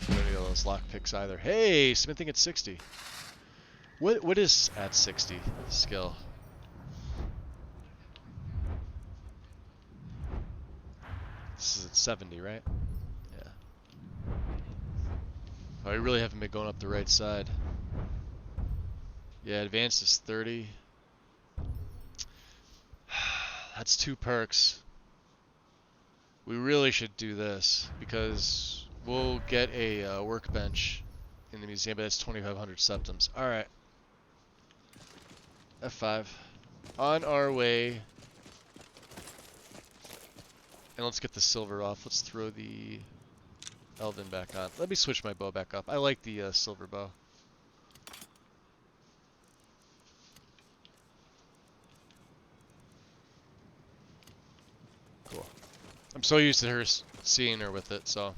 I don't need all those lockpicks either. Hey, smithing at 60. What is at 60 skill? This is at 70, right? Yeah. Oh, I really haven't been going up the right side. Yeah, advanced is 30. That's 2 perks. We really should do this because we'll get a workbench in the museum, but that's 2,500 septims. Alright. F5. On our way. And let's get the silver off. Let's throw the Elven back on. Let me switch my bow back up. I like the silver bow. Cool. I'm so used to her seeing her with it, so.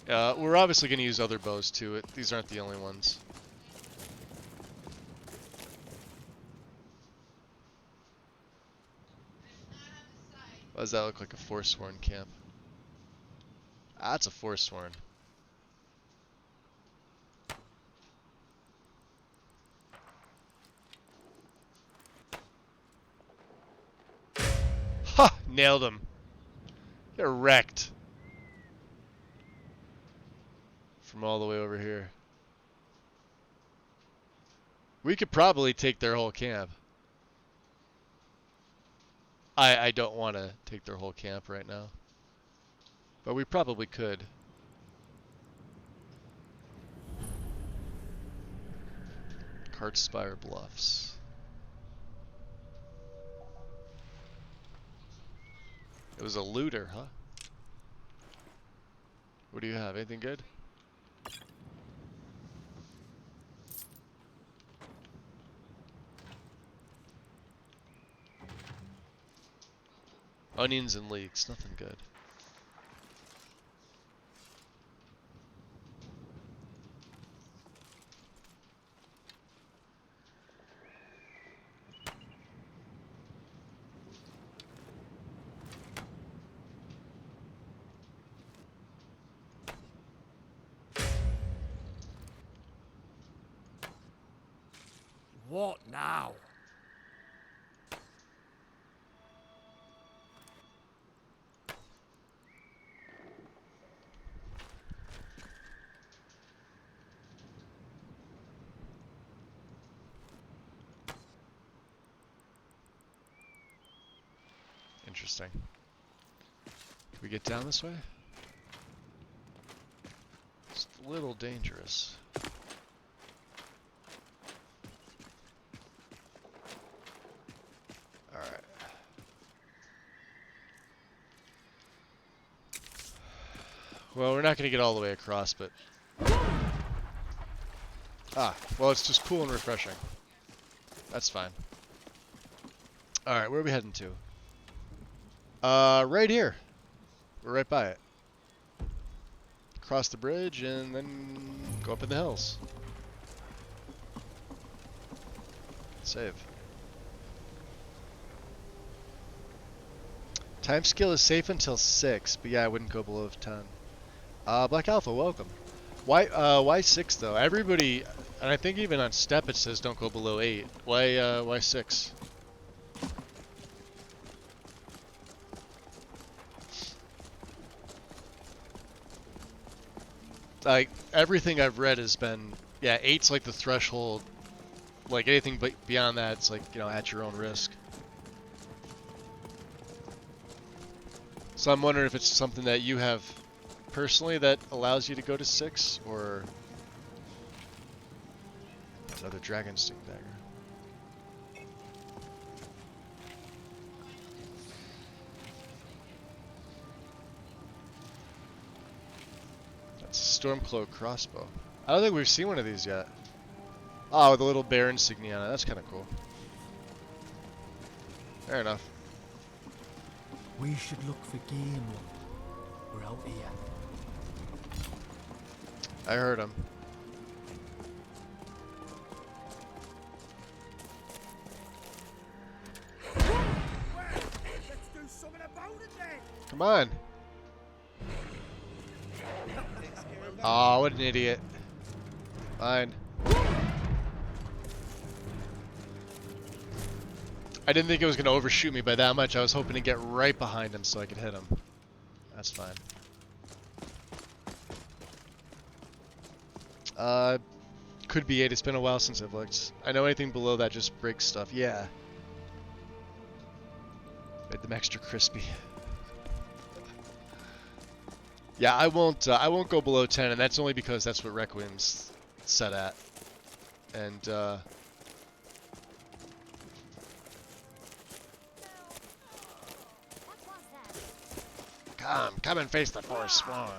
We're obviously going to use other bows too. These aren't the only ones. Why does that look like a Forsworn camp? Ah, that's a Forsworn. Ha! Nailed him. Get wrecked. From all the way over here. We could probably take their whole camp. I don't want to take their whole camp right now. But we probably could. Cartspire Bluffs. It was a looter, huh? What do you have? Anything good? Onions and leeks, nothing good.
What now?
Interesting. Can we get down this way? It's a little dangerous. Alright. Well, we're not going to get all the way across, but... Ah, well, it's just cool and refreshing. That's fine. Alright, where are we heading to? Right here. We're right by it. cross the bridge, and then go up in the hills. Save. Time skill is safe until 6, but yeah, I wouldn't go below 10. Black Alpha, welcome. Why 6 though? Everybody, and I think even on step it says don't go below 8. Why 6? Like everything I've read has been, yeah, 8's like the threshold. Like anything beyond that, it's like, you know, at your own risk. So I'm wondering if it's something that you have personally that allows you to go to 6, or another Dragon Sting Dagger. That's a Stormcloak crossbow. I don't think we've seen one of these yet. Oh, with a little bear insignia on it. That's kind of cool. Fair enough.
We should look for game. We're out here.
I heard him.
Let's do something about it then.
Come on. Oh, what an idiot. Fine. I didn't think it was going to overshoot me by that much. I was hoping to get right behind him so I could hit him. That's fine. Could be 8. It's been a while since I've looked. I know anything below that just breaks stuff. Yeah. Made them extra crispy. Yeah, I won't go below 10, and that's only because that's what Requiem's set at. And come and face the Force Swarm.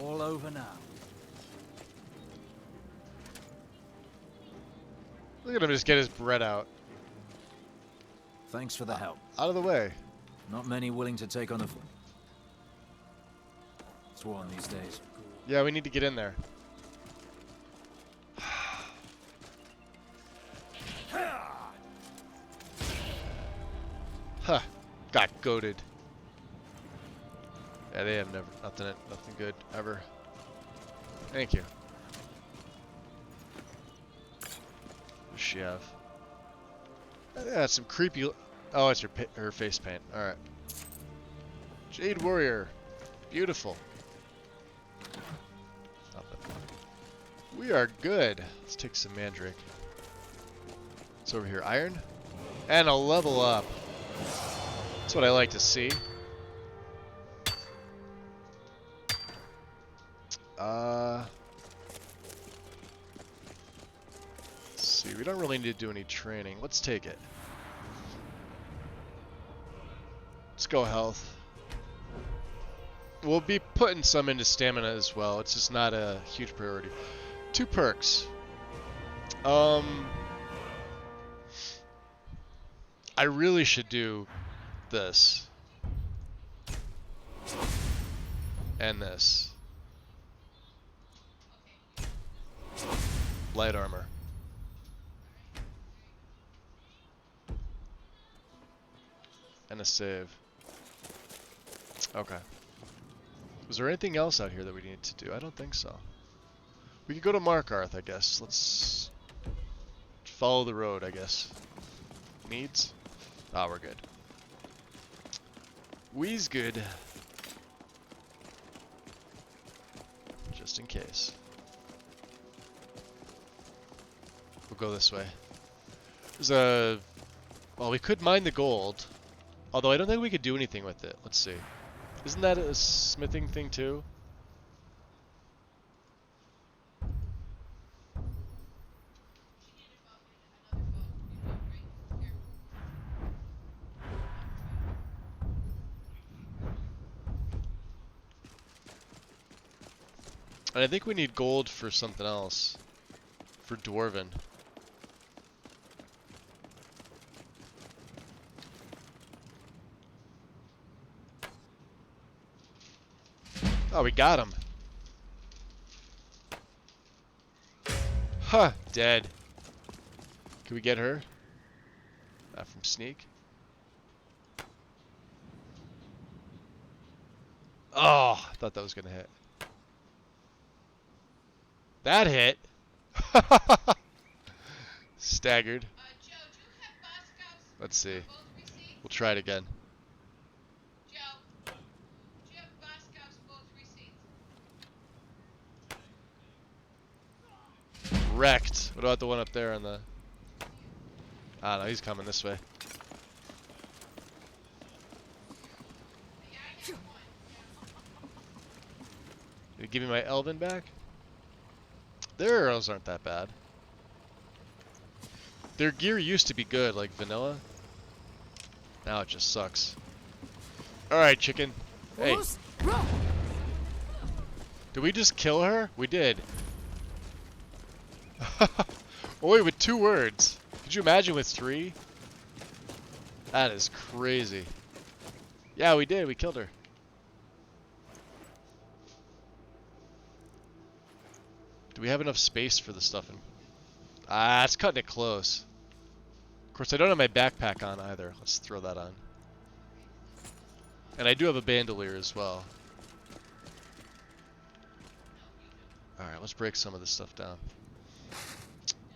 All over now.
Look at him just get his bread out.
Thanks for the help.
Out of the way.
Not many willing to take on the Sworn these days.
Yeah, we need to get in there. Huh. Got goated. Yeah, they have nothing good ever. Thank you. What does she have? Yeah, some creepy. Oh, it's her face paint. All right. Jade Warrior, beautiful. Nothing. We are good. Let's take some Mandrake. What's over here? Iron, and a level up. That's what I like to see. Let's see. We don't really need to do any training. Let's take it. Let's go health. We'll be putting some into stamina as well. It's just not a huge priority. 2 perks. I really should do this. And this. Light armor. And a save. Okay. Was there anything else out here that we need to do? I don't think so. We could go to Markarth, I guess. Let's follow the road, I guess. Needs? Ah, we're good. We's good. Just in case. We'll go this way. There's a... Well, we could mine the gold. Although I don't think we could do anything with it. Let's see. Isn't that a smithing thing too? And I think we need gold for something else. For Dwarven. Oh, we got him. Huh, dead. Can we get her? Not from sneak. Oh, I thought that was gonna hit. That hit. Staggered. Let's see. We'll try it again. Wrecked. What about the one up there on the... I don't know, he's coming this way. Did you give me my Elven back? Their arrows aren't that bad. Their gear used to be good, like vanilla. Now it just sucks. Alright, chicken. Hey. Did we just kill her? We did. Oh wait, with 2 words. Could you imagine with 3? That is crazy. Yeah, we did. We killed her. Do we have enough space for the stuff? It's cutting it close. Of course, I don't have my backpack on either. Let's throw that on. And I do have a bandolier as well. Alright, let's break some of this stuff down.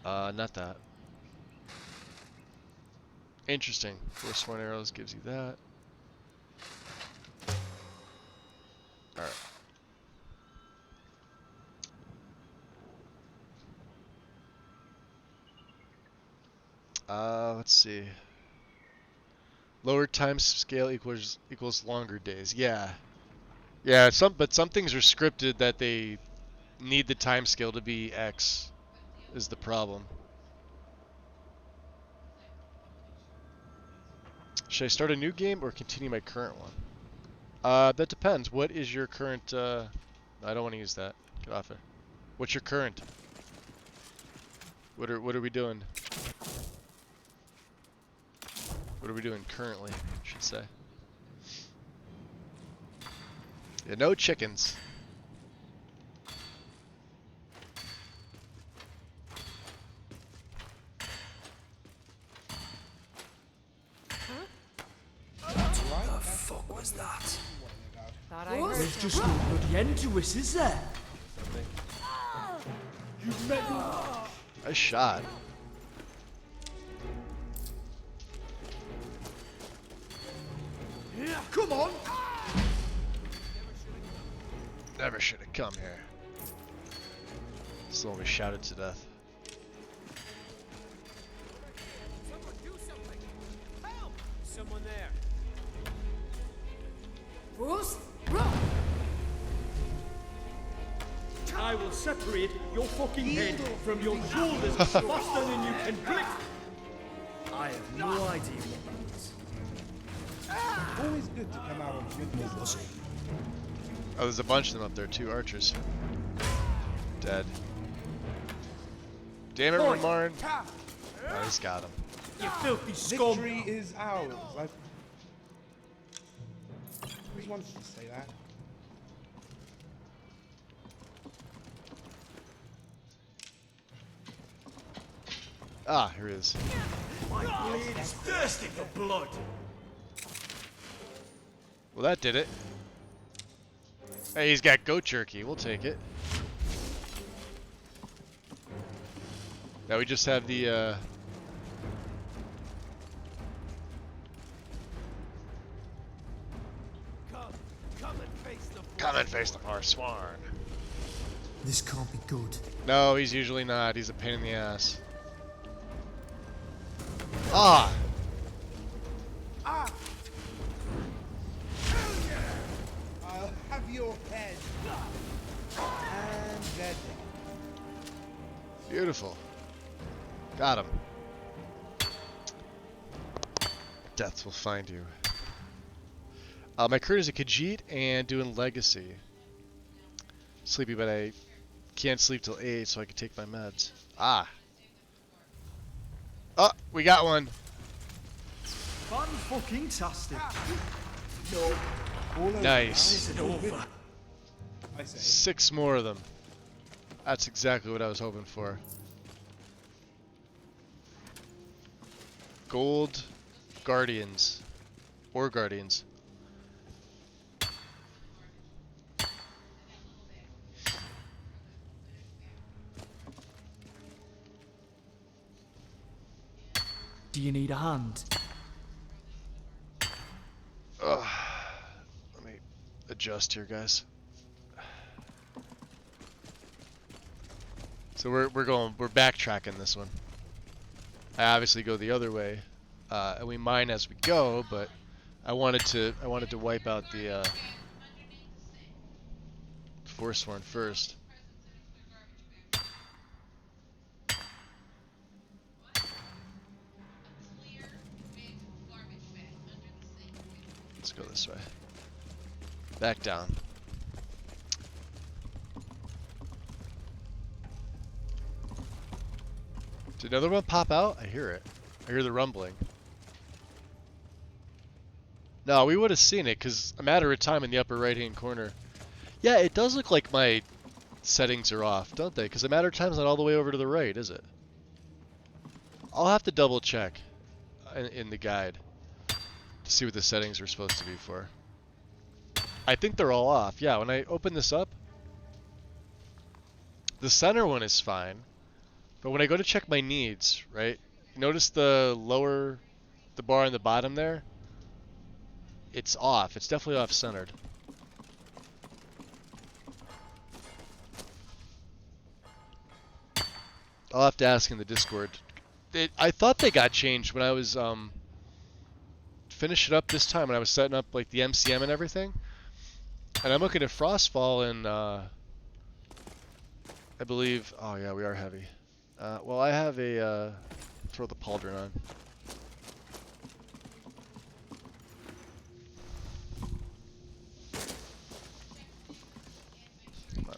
Not that. Interesting. Forsworn arrows gives you that. Alright. Let's see. Lower time scale equals longer days. Yeah. Yeah, but some things are scripted that they need the time scale to be X is the problem. Should I start a new game or continue my current one? That depends. What is your current I don't want to use that. Get off it. What's your current? What are we doing? What are we doing currently, I should say. Yeah, no chickens.
What the fuck was that? There's just no bloody end to us, is there? You meddled.
I shot.
Come on!
Never should have come here. Still only shouted to death.
Someone do something! Help! Someone there.
I will separate your fucking head from your shoulders faster than you can click. I have no idea what that was.
Always good to come out on good business.
Oh, there's a bunch of them up there too, archers. Dead. Damn it, Romarn. Oh, he's got him.
You filthy scum.
Victory is ours. I always wanted to say that.
Ah, here he is.
My blade is thirsty for blood.
Well, that did it. Hey, he's got goat jerky. We'll take it. Now we just have the, Come and face the Forsworn.
This can't be good.
No, he's usually not. He's a pain in the ass. Ah!
Ah! I'll have your head. And dead.
Beautiful. Got him. Death will find you. My current is a Khajiit and doing Legacy. Sleepy, but I can't sleep till 8, so I can take my meds. Ah. Oh, we got one.
Fan-fucking-tastic.
Nice.
Is it over?
I say.
6 more of them. That's exactly what I was hoping for. Gold Guardians. Or Guardians.
Do you need a hand?
Ugh. Let me adjust here, guys. So we're backtracking this one. I obviously go the other way, and we mine as we go. But I wanted to wipe out the Forsworn first. Let's go this way. Back down. Did another one pop out? I hear it. I hear the rumbling. No, we would have seen it because a matter of time in the upper right-hand corner. Yeah, it does look like my settings are off, don't they? Because a matter of time's not all the way over to the right, is it? I'll have to double check in the guide to see what the settings are supposed to be for. I think they're all off. Yeah, when I open this up, the center one is fine. But when I go to check my needs, right? Notice the bar on the bottom there? It's off. It's definitely off-centered. I'll have to ask in the Discord. I thought they got changed when I was finishing up this time when I was setting up like the MCM and everything. And I'm looking at Frostfall and I believe. Oh yeah, we are heavy. Well, I have a throw the pauldron on. Come on.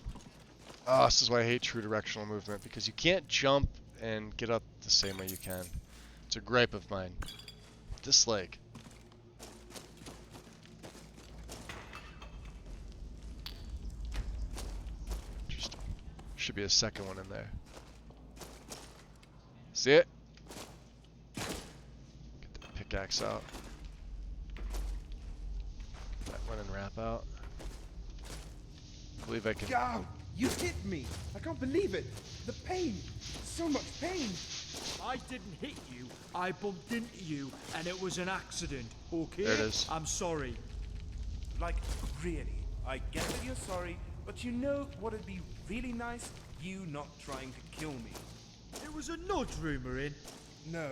Oh, this is why I hate true directional movement, because you can't jump and get up the same way you can. It's a gripe of mine. Dislike. Interesting. Should be a second one in there. See it? Get the pickaxe out. That one and wrap out. I believe I can.
God, you hit me! I can't believe it! The pain! So much pain!
I didn't hit you. I bumped into you, and it was an accident. Okay?
There it is.
I'm sorry.
Like, really? I get that you're sorry, but you know what'd be really nice? You not trying to kill me.
There was a nudge rumor in.
No.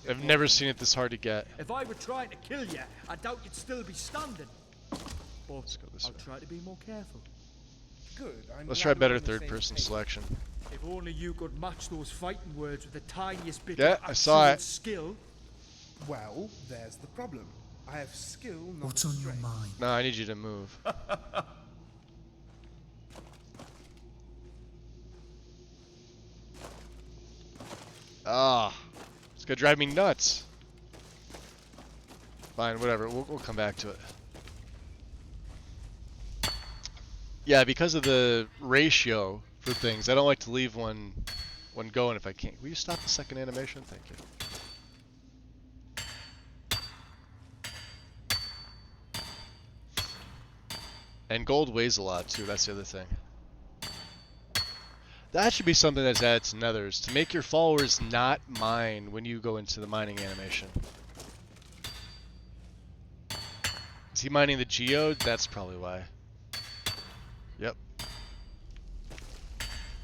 I've never seen it this hard to get.
If I were trying to kill you, I doubt you'd still be standing. But
Let's go this
I'll
way.
try to be more careful.
Good.
Let's try better third-person selection.
If only you could match those fighting words with the tiniest bit
Yeah,
of
I saw
actual
it.
skill.
Well, there's the problem. I have skill, not
What's on your mind?
No, I need you to move. Ah, it's gonna drive me nuts. Fine, whatever. We'll come back to it. Yeah, because of the ratio for things, I don't like to leave one going if I can't. Will you stop the second animation? Thank you. And gold weighs a lot too. That's the other thing. That should be something that's added to Nethers, to make your followers not mine when you go into the mining animation. Is he mining the geode? That's probably why. Yep.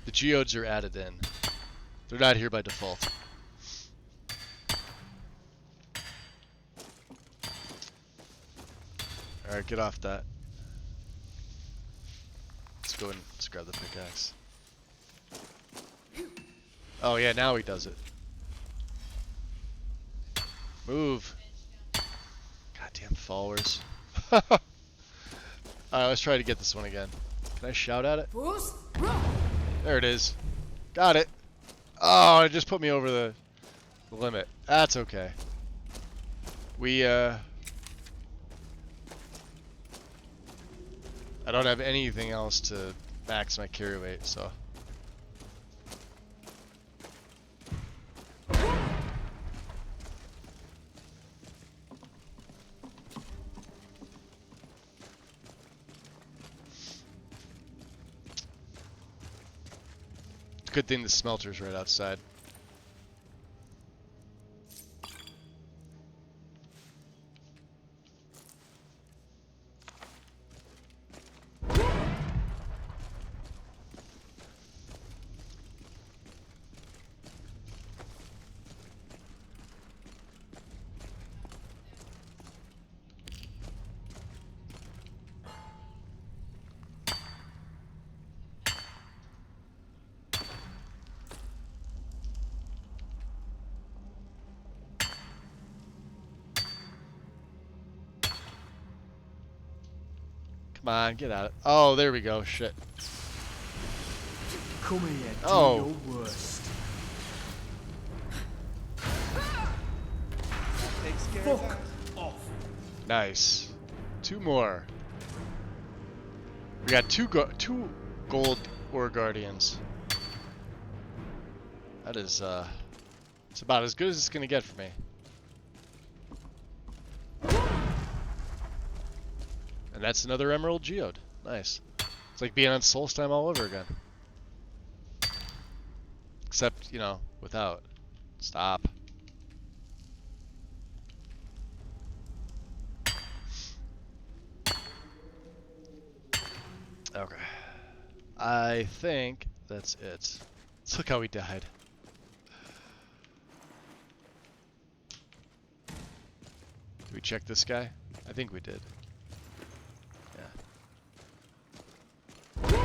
The geodes are added in. They're not here by default. Alright, get off that. Let's go and let's grab the pickaxe. Oh yeah, now he does it. Move. Goddamn followers. Alright, let's try to get this one again. Can I shout at it? There it is. Got it. Oh, it just put me over the limit. That's okay. We, I I don't have anything else to max my carry weight, so. Good thing the smelter's right outside. Come on, get out. Oh, there we go. Shit.
Come here, do
Oh.
your worst.
Fuck off.
Nice. 2 more. We got two gold ore guardians. That is it's about as good as it's gonna get for me. And that's another emerald geode. Nice. It's like being on Solstheim all over again. Except, you know, without. Stop. Okay. I think that's it. Let's look how we died. Did we check this guy? I think we did. Yeah.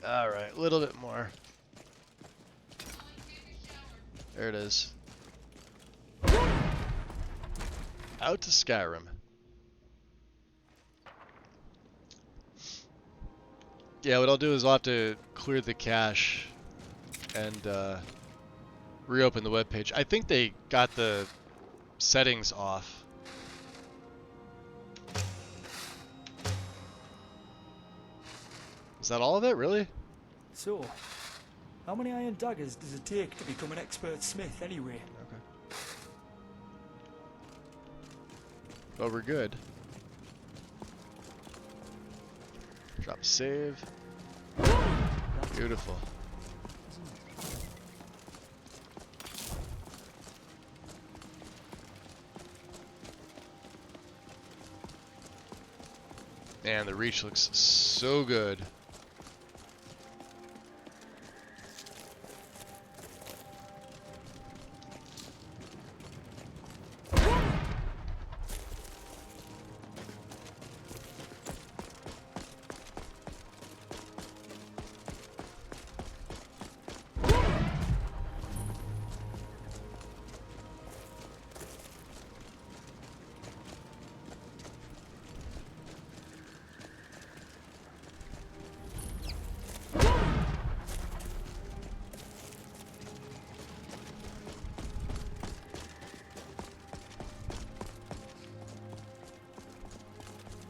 Alright, a little bit more. There it is. Out to Skyrim. Yeah, what I'll do is I'll have to clear the cache and reopen the webpage. I think they got the settings off. Is that all of it, really?
So, how many iron daggers does it take to become an expert smith anyway?
Okay. Well, we're good. Drop save. Beautiful. Man, the reach looks so good.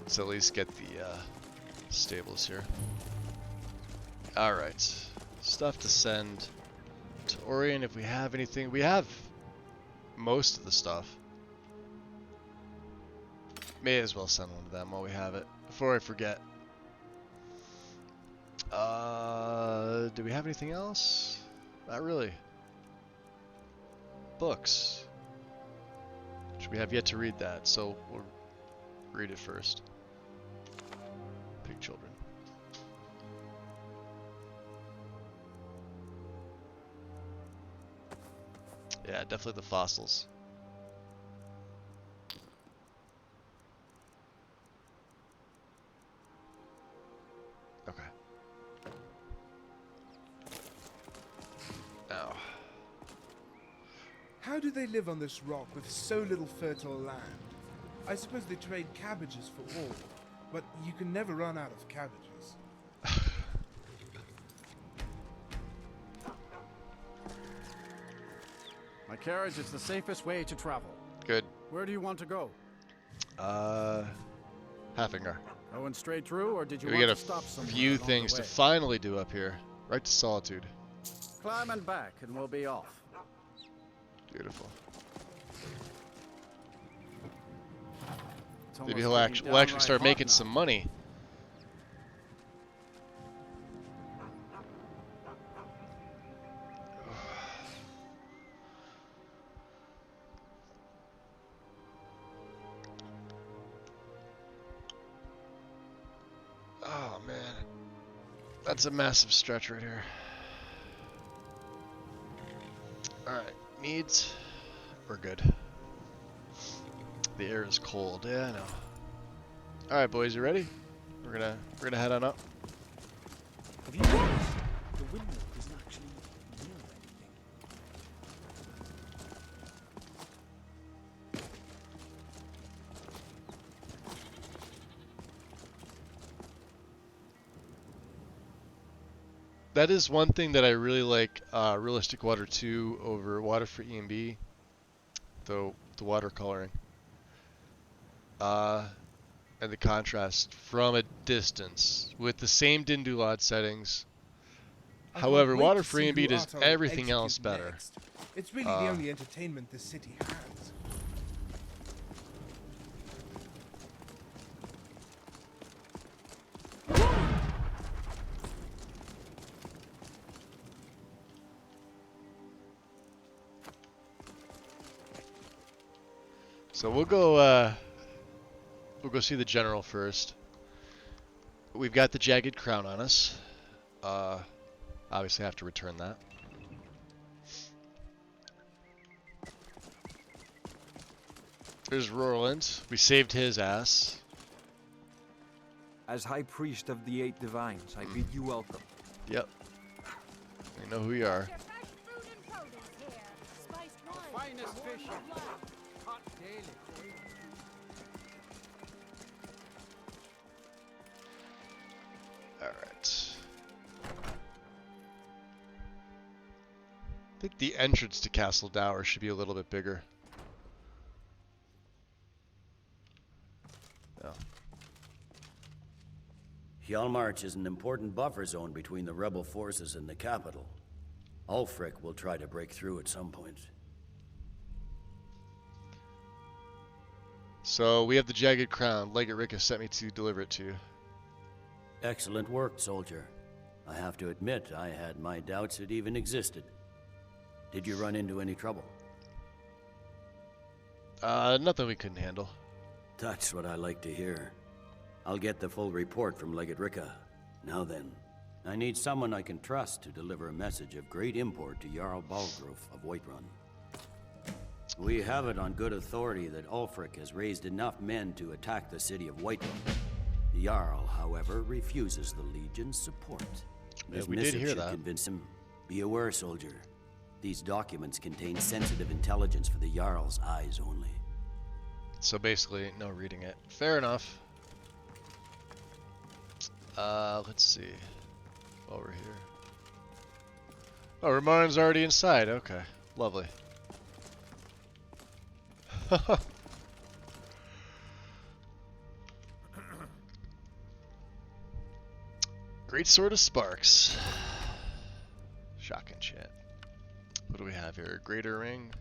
Let's at least get the stables here. Alright. Stuff to send to Orion if we have anything. We have most of the stuff. May as well send one to them while we have it. Before I forget. Do we have anything else? Not really. Books. Which we have yet to read that, so we'll read it first. Pig children. Yeah, definitely the fossils. Okay. Now.
How do they live on this rock with so little fertile land? I suppose they trade cabbages for ore, but you can never run out of cabbages.
My carriage is the safest way to travel.
Good.
Where do you want to go?
Hafinger.
Going straight through, or did you
We
want
got
to stop
a
somewhere
few
along the
things to
way?
finally do up here. Right to Solitude.
Climbing back, and we'll be off.
Beautiful.
It's
Maybe
almost
we'll actually
getting
start
downright
making
hot
some money. Oh man, that's a massive stretch right here. All right, needs. We're good. The air is cold. Yeah, I know. All right, boys, you ready? We're gonna head on up.
Have you noticed the windmill isn't actually near anything?
That is one thing that I really like Realistic Water 2 over Water for E&B, though the watercoloring. And the contrast from a distance with the same Dindulad settings.
I
However,
can't wait
Water
to
for
see
E&B
who
does
Otto will
everything
execute
else better.
next. It's really the only entertainment this city has.
So we'll go see the general first. We've got the jagged crown on us. Obviously have to return that. There's Roland. We saved his ass.
As High Priest of the Eight Divines, I bid you welcome.
Yep. We know who you are.
Finest fish in hot daily.
Alright. I think the entrance to Castle Dower should be a little bit bigger. No.
Hjalmarch is an important buffer zone between the rebel forces and the capital. Ulfric will try to break through at some point.
So we have the jagged crown. Legate Ricka sent me to deliver it to you.
Excellent work, soldier. I have to admit, I had my doubts it even existed. Did you run into any trouble?
Nothing we couldn't handle.
That's what I like to hear. I'll get the full report from Legate Ricka. Now then, I need someone I can trust to deliver a message of great import to Jarl Balgrove of Whiterun. We have it on good authority that Ulfric has raised enough men to attack the city of Whiterun. The Jarl, however, refuses the Legion's support. This
we did
missive
hear
should
that.
convince him. Be aware, soldier. These documents contain sensitive intelligence for the Jarl's eyes only.
So basically, no reading it. Fair enough. Let's see. While we're here. Oh, Ramon's already inside. Okay. Lovely. Great Sword of Sparks. Shock enchant. What do we have here? Greater Ring.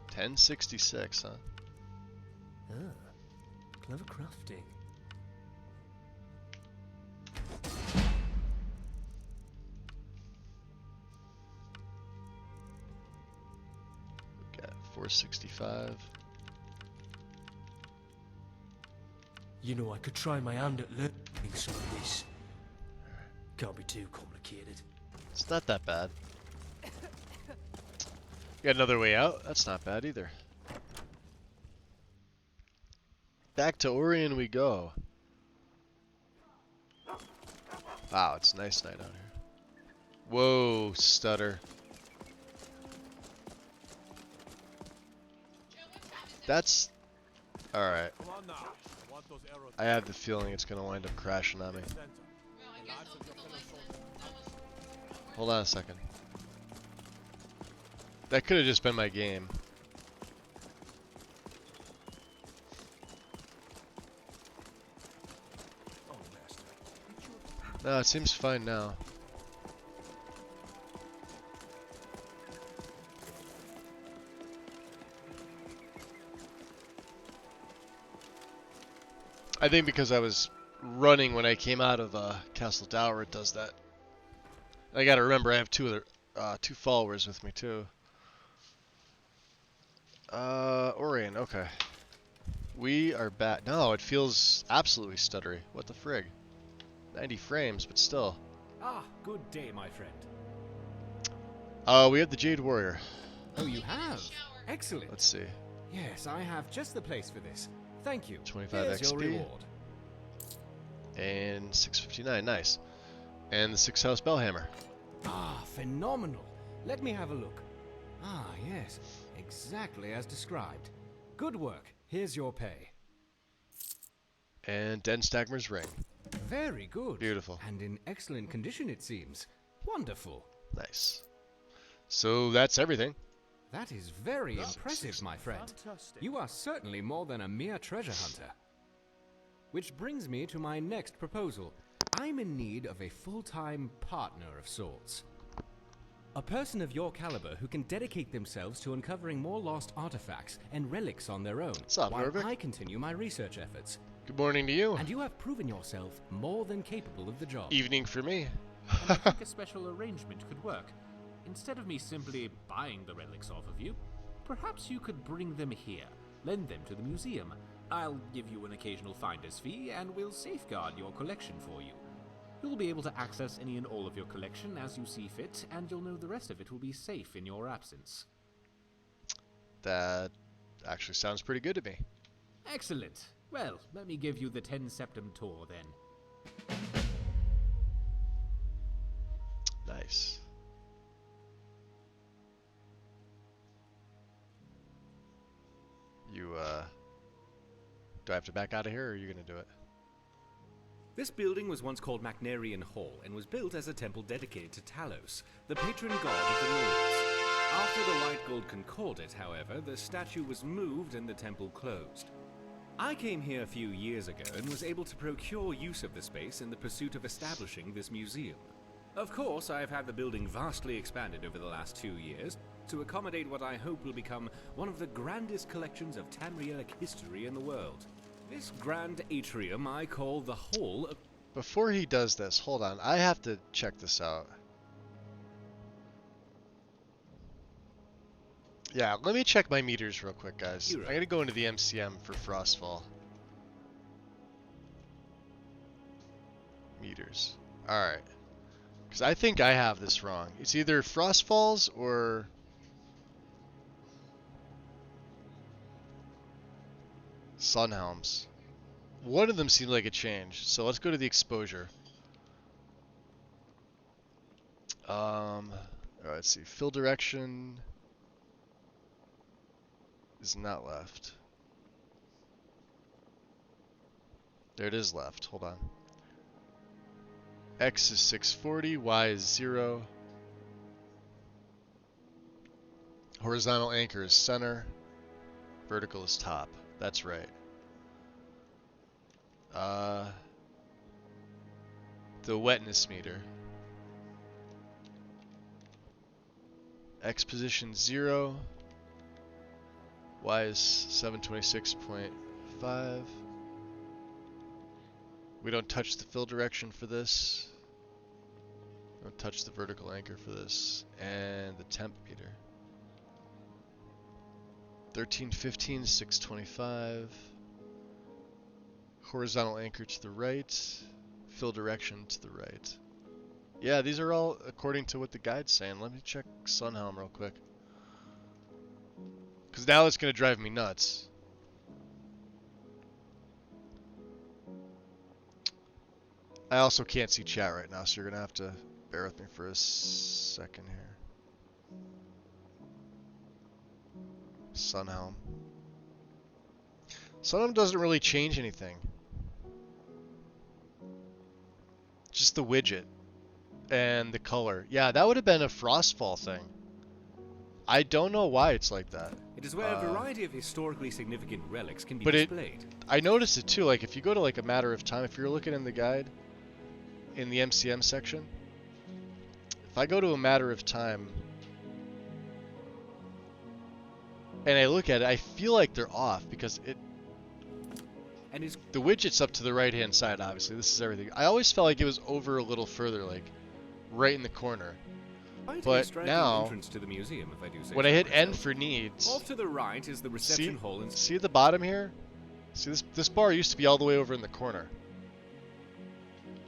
1066, huh?
Ah, clever crafting.
We've got 465.
You know, I could try my hand at learning some of this. Can't be too complicated.
It's not that bad. Got another way out? That's not bad either. Back to Orion we go. Wow, it's a nice night out here. Whoa, stutter. That's... Alright. I have the feeling it's gonna wind up crashing on me. Hold on a second. That could have just been my game. No, it seems fine now. I think because I was running when I came out of Castle Dower, it does that. I gotta remember I have two followers with me too. Orion, okay. We are back. No, it feels absolutely stuttery. What the frig? 90 frames, but still.
Ah, good day, my friend.
We have the Jade Warrior.
Oh, you have? Excellent.
Let's see.
Yes, I have just the place for this. Thank you.
25
Here's
XP.
your reward.
And 659, nice. And the 6-house Bellhammer.
Ah, phenomenal. Let me have a look. Ah, yes. Exactly as described. Good work. Here's your pay.
And Den Stagmer's ring.
Very good.
Beautiful.
And in excellent condition, it seems. Wonderful.
Nice. So that's everything.
That is very impressive, my friend.
Fantastic.
You are certainly more than a mere treasure hunter. Which brings me to my next proposal. I'm in need of a full-time partner of sorts. A person of your caliber who can dedicate themselves to uncovering more lost artifacts and relics on their own, while I continue my research efforts.
Good morning to you.
And you have proven yourself more than capable of the job.
Evening for me.
And I think a special arrangement could work. Instead of me simply buying the relics off of you, perhaps you could bring them here, lend them to the museum. I'll give you an occasional finder's fee, and we'll safeguard your collection for you. You'll be able to access any and all of your collection as you see fit, and you'll know the rest of it will be safe in your absence.
That actually sounds pretty good to me.
Excellent. Well, let me give you the 10 Septem tour then.
Nice. You, do I have to back out of here, or are you gonna do it?
This building was once called Macnarian Hall and was built as a temple dedicated to Talos, the patron god of the Nords. After the White Gold Concordat, however, the statue was moved and the temple closed. I came here a few years ago and was able to procure use of the space in the pursuit of establishing this museum. Of course, I have had the building vastly expanded over the last 2 years to accommodate what I hope will become one of the grandest collections of Tamrielic history in the world. This grand atrium I call the Hall of...
Before he does this, hold on. I have to check this out. Yeah, let me check my meters real quick, guys. I'm gonna go into the MCM for Frostfall. Meters. Alright. Because I think I have this wrong. It's either Frostfalls or... Sunhelms. One of them seemed like it changed, so let's go to the exposure. Alright, let's see. Fill direction is not left. There it is left. Hold on. X is 640, Y is 0. Horizontal anchor is center. Vertical is top. That's right. The wetness meter. X position 0. Y is 726.5. We don't touch the fill direction for this. Don't touch the vertical anchor for this. And the temp meter. 1315, 625. Horizontal anchor to the right. Fill direction to the right. Yeah, these are all according to what the guide's saying. Let me check Sunhelm real quick. Because now it's going to drive me nuts. I also can't see chat right now, so you're going to have to bear with me for a second here. Sunhelm. Sunhelm doesn't really change anything. Just the widget and the color. Yeah, that would have been a Frostfall thing. I don't know why it's like that.
It is where a variety of historically significant relics can be
but
displayed.
I noticed it too. Like if you go to like a matter of time, if you're looking in the guide, in the MCM section, if I go to a matter of time and I look at it, I feel like they're off because the widget's up to the right hand side, obviously. This is everything. I always felt like it was over a little further, like right in the corner. But now,
to the museum, if I do say
when
so
I hit
myself.
N for needs,
Off to the right is the reception hall.
See at the bottom here? See this bar used to be all the way over in the corner.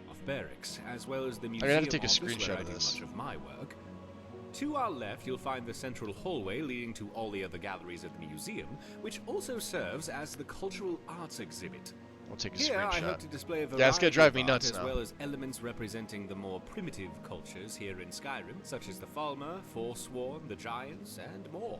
Of barracks, as well as the
I'm
museum
gonna have to take a
office
screenshot
where I
of
do
this.
much of my work. To our left, you'll find the central hallway leading to all the other galleries of the museum, which also serves as the cultural arts exhibit.
I'll take a
Here,
screenshot.
I hope to display a variety
Yeah, it's gonna drive
of
me
art,
nuts
as
now.
well as elements representing the more primitive cultures here in Skyrim, such as the Falmer, Forsworn, the Giants, and more.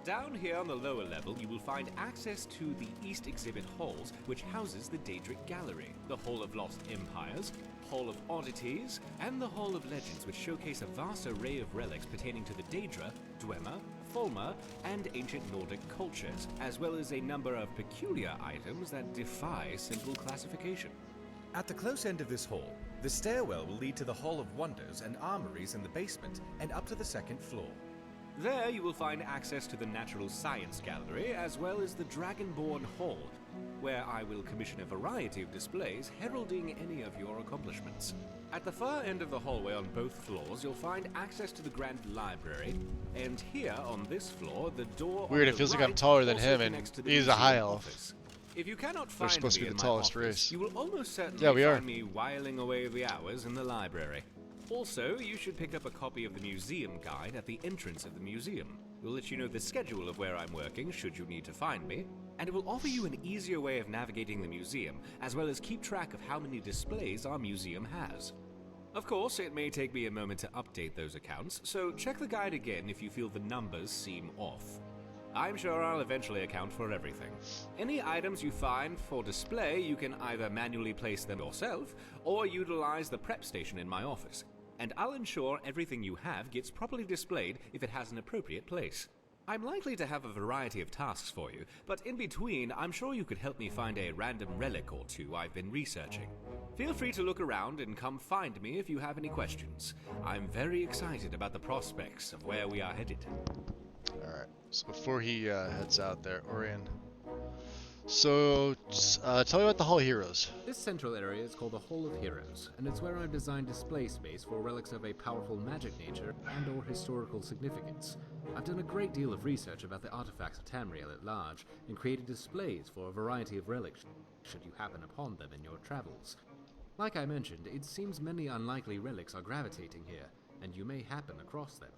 Down here on the lower level, you will find access to the East Exhibit Halls, which houses the Daedric Gallery, the Hall of Lost Empires, Hall of Oddities, and the Hall of Legends, which showcase a vast array of relics pertaining to the Daedra, Dwemer, Falmer, and ancient Nordic cultures, as well as a number of peculiar items that defy simple classification.
At the close end of this hall, the stairwell will lead to the Hall of Wonders and armories in the basement and up to the second floor.
There you will find access to the Natural Science Gallery, as well as the Dragonborn Hall, where I will commission a variety of displays heralding any of your accomplishments. At the far end of the hallway on both floors, you'll find access to the Grand Library, and here on this floor, the door
Weird,
on
it
the
feels like
right
I'm taller than
also
him, and
connects to the
he's a
museum
high elf.
office. If you cannot
They're
find
supposed to
me
be
in
the
my
tallest
office,
race.
you will almost certainly
Yeah, we are.
find me whiling away the hours in the library. Also, you should pick up a copy of the museum guide at the entrance of the museum. It will let you know the schedule of where I'm working, should you need to find me, and it will offer you an easier way of navigating the museum, as well as keep track of how many displays our museum has. Of course, it may take me a moment to update those accounts, so check the guide again if you feel the numbers seem off. I'm sure I'll eventually account for everything. Any items you find for display, you can either manually place them yourself, or utilize the prep station in my office, and I'll ensure everything you have gets properly displayed if it has an appropriate place. I'm likely to have a variety of tasks for you, but in between, I'm sure you could help me find a random relic or two I've been researching. Feel free to look around and come find me if you have any questions. I'm very excited about the prospects of where we are headed.
Alright, so before he heads out there, Orion. So, tell me about the Hall of Heroes.
This central area is called the Hall of Heroes, and it's where I've designed display space for relics of a powerful magic nature and/or historical significance. I've done a great deal of research about the artifacts of Tamriel at large, and created displays for a variety of relics, should you happen upon them in your travels. Like I mentioned, it seems many unlikely relics are gravitating here, and you may happen across them.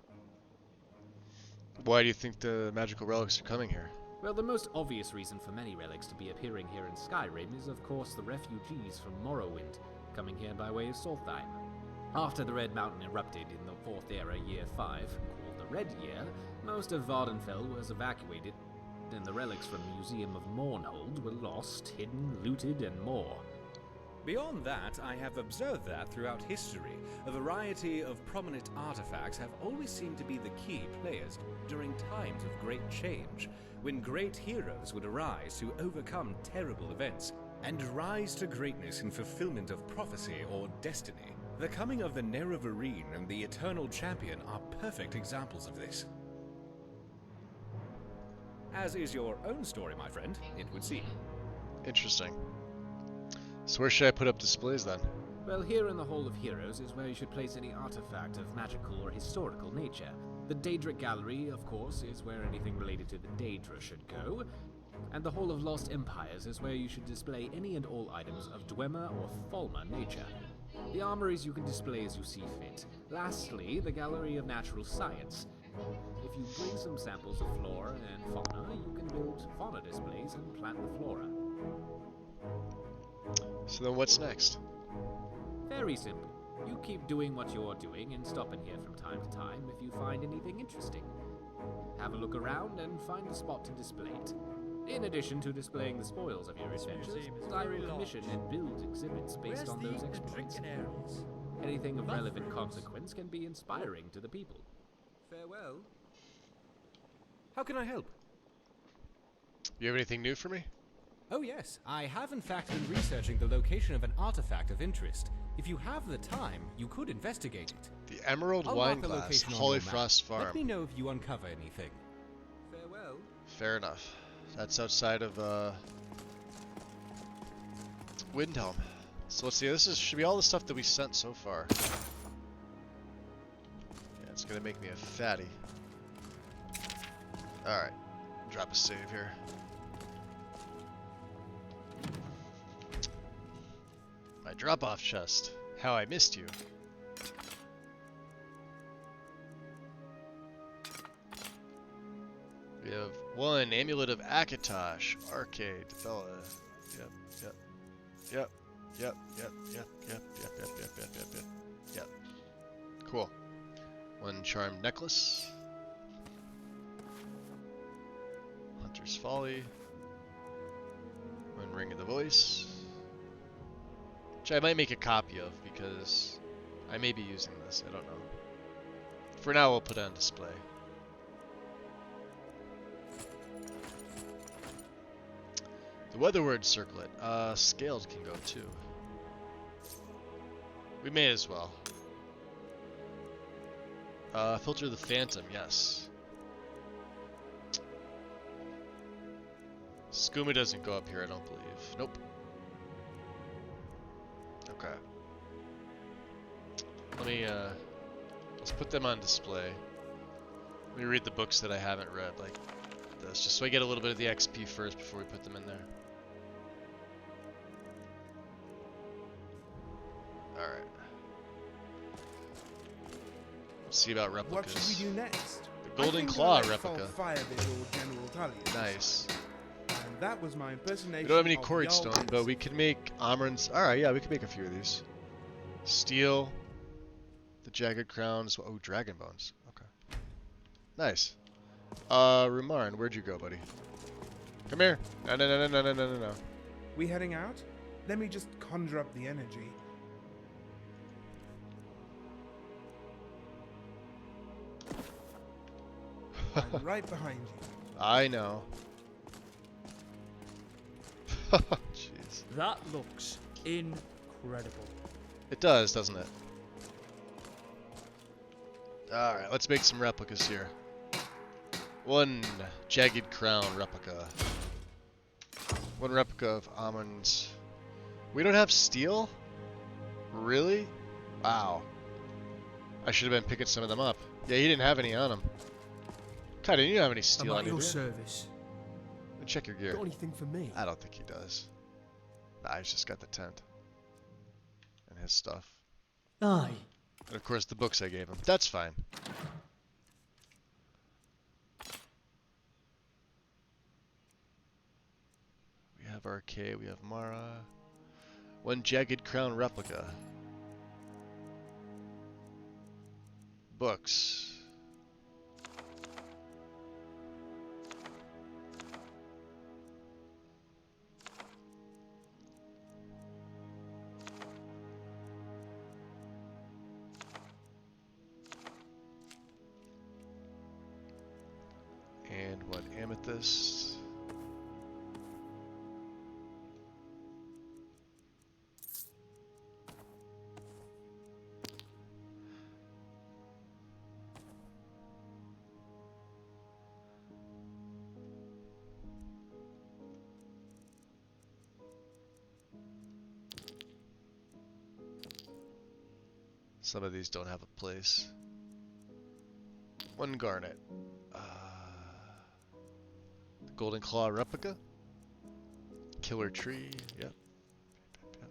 Why do you think the magical relics are coming here?
Well, the most obvious reason for many relics to be appearing here in Skyrim is, of course, the refugees from Morrowind, coming here by way of Solstheim. After the Red Mountain erupted in the 4th Era, Year 5, called the Red Year, most of Vardenfell was evacuated, and the relics from the Museum of Mournhold were lost, hidden, looted, and more.
Beyond that, I have observed that throughout history, a variety of prominent artifacts have always seemed to be the key players during times of great change, when great heroes would arise to overcome terrible events and rise to greatness in fulfillment of prophecy or destiny. The coming of the Nerevarine and the Eternal Champion are perfect examples of this.
As is your own story, my friend, it would seem.
Interesting. So where should I put up displays then?
Well, here in the Hall of Heroes is where you should place any artifact of magical or historical nature. The Daedric Gallery, of course, is where anything related to the Daedra should go, and the Hall of Lost Empires is where you should display any and all items of Dwemer or Falmer nature. The armories you can display as you see fit. Lastly, the Gallery of Natural Science. If you bring some samples of flora and fauna, you can build fauna displays and plant the flora.
So then what's next?
Very simple. You keep doing what you're doing and stop in here from time to time if you find anything interesting. Have a look around and find a spot to display it. In addition to displaying the spoils of your adventures, I will commission and build exhibits based on those exploits. Anything of relevant consequence can be inspiring to the people.
Farewell. How can I help?
You have anything new for me?
Oh yes, I have in fact been researching the location of an artifact of interest.
If you have the time, you could investigate it.
The Emerald
I'll
Wine
mark a
Glass,
location on
Holy
your map.
Frost Farm.
Let me know if you uncover anything. Farewell.
Fair enough. That's outside of Windhelm. So let's see. Should be all the stuff that we sent so far. Yeah, it's gonna make me a fatty. All right, drop a save here. My drop-off chest. How I missed you. We have 1 Amulet of Akatosh, Arcade, Bella. Yep, yep, yep, yep, yep, yep, yep, yep, yep, yep, yep, yep, yep, yep. Cool. 1 Charmed Necklace. Hunter's Folly. 1 Ring of the Voice. Which I might make a copy of because I may be using this, I don't know. For now, we'll put it on display. The Weatherward Circlet. Scaled can go too. We may as well. Filter the Phantom, yes. Skooma doesn't go up here, I don't believe. Nope. Okay. Let me, let's put them on display. Let me read the books that I haven't read, like this, just so I get a little bit of the XP first before we put them in there. Alright. Let's see about replicas.
What should we do next?
The Golden Claw replica. Nice.
And that was my impersonation.
We don't have any
of
quarried
Jarl
stone, but we can make Amrun's. Alright, yeah, we can make a few of these. Steel. The Jagged Crowns. Oh, Dragon Bones. Okay. Nice. Rumarn, where'd you go, buddy? Come here. No, no, no, no, no, no, no, no.
We heading out? Let me just conjure up the energy. I'm right behind you.
I know. Jeez.
That looks incredible.
It does, doesn't it? Alright, let's make some replicas here. 1 Jagged Crown replica. 1 replica of Amund's. We don't have steel? Really? Wow. I should have been picking some of them up. Yeah, he didn't have any on him. God, didn't you have any steel on you?
Your service.
Check your gear.
Got anything for me?
I don't think he does. Nah, he's just got the tent. And his stuff.
Aye.
And of course the books I gave him. That's fine. We have RK, we have Mara. 1 Jagged Crown replica. Books. And 1 amethyst. Some of these don't have a place. 1 garnet. The Golden Claw replica. Killer tree. Yep. Yep.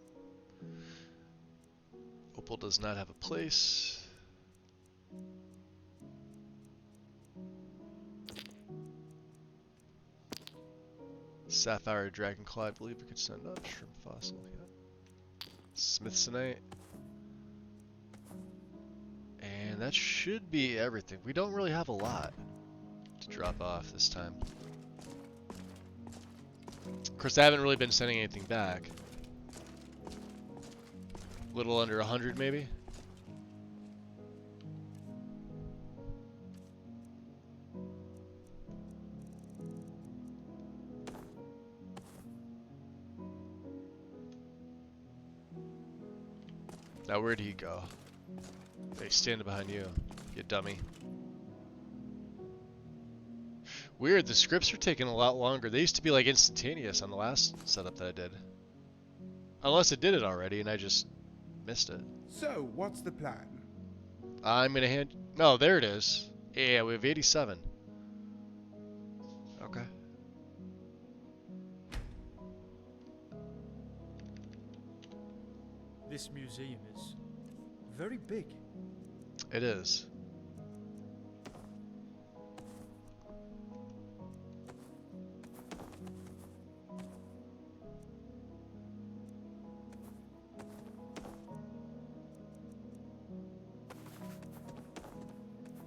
Opal does not have a place. Sapphire Dragonclaw, I believe we could send up. Shrimp fossil. Yep. Smithsonite. And that should be everything. We don't really have a lot to drop off this time. Of course, I haven't really been sending anything back. A little under 100 maybe? Now where'd he go? They stand behind you, you dummy. Weird, the scripts are taking a lot longer. They used to be like instantaneous on the last setup that I did. Unless it did it already and I just missed it.
So, what's the plan?
I'm gonna hand... No, there it is. Yeah, we have 87. Okay.
This museum is very big.
It is.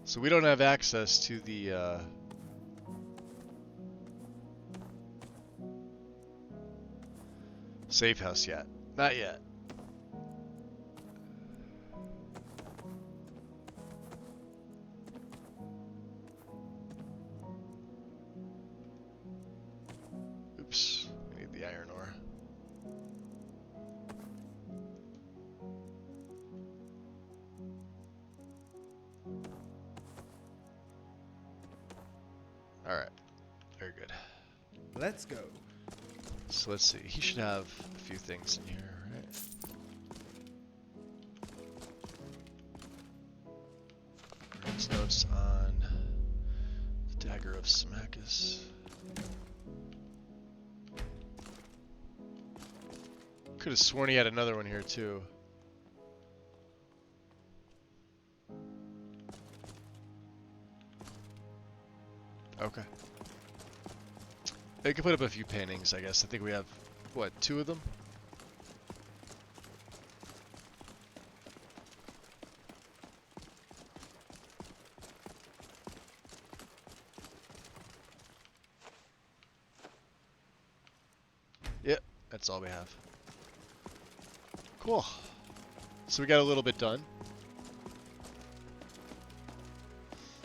So we don't have access to the safe house yet. Not yet. Oops, we need the iron ore. Alright, very good.
Let's go.
So let's see, he should have a few things in here, right? His notes on the dagger of Symmachus. Could have sworn he had another one here too. Okay. They could put up a few paintings, I guess. I think we have, what, 2 of them? Yep, that's all we have. Cool. So we got a little bit done.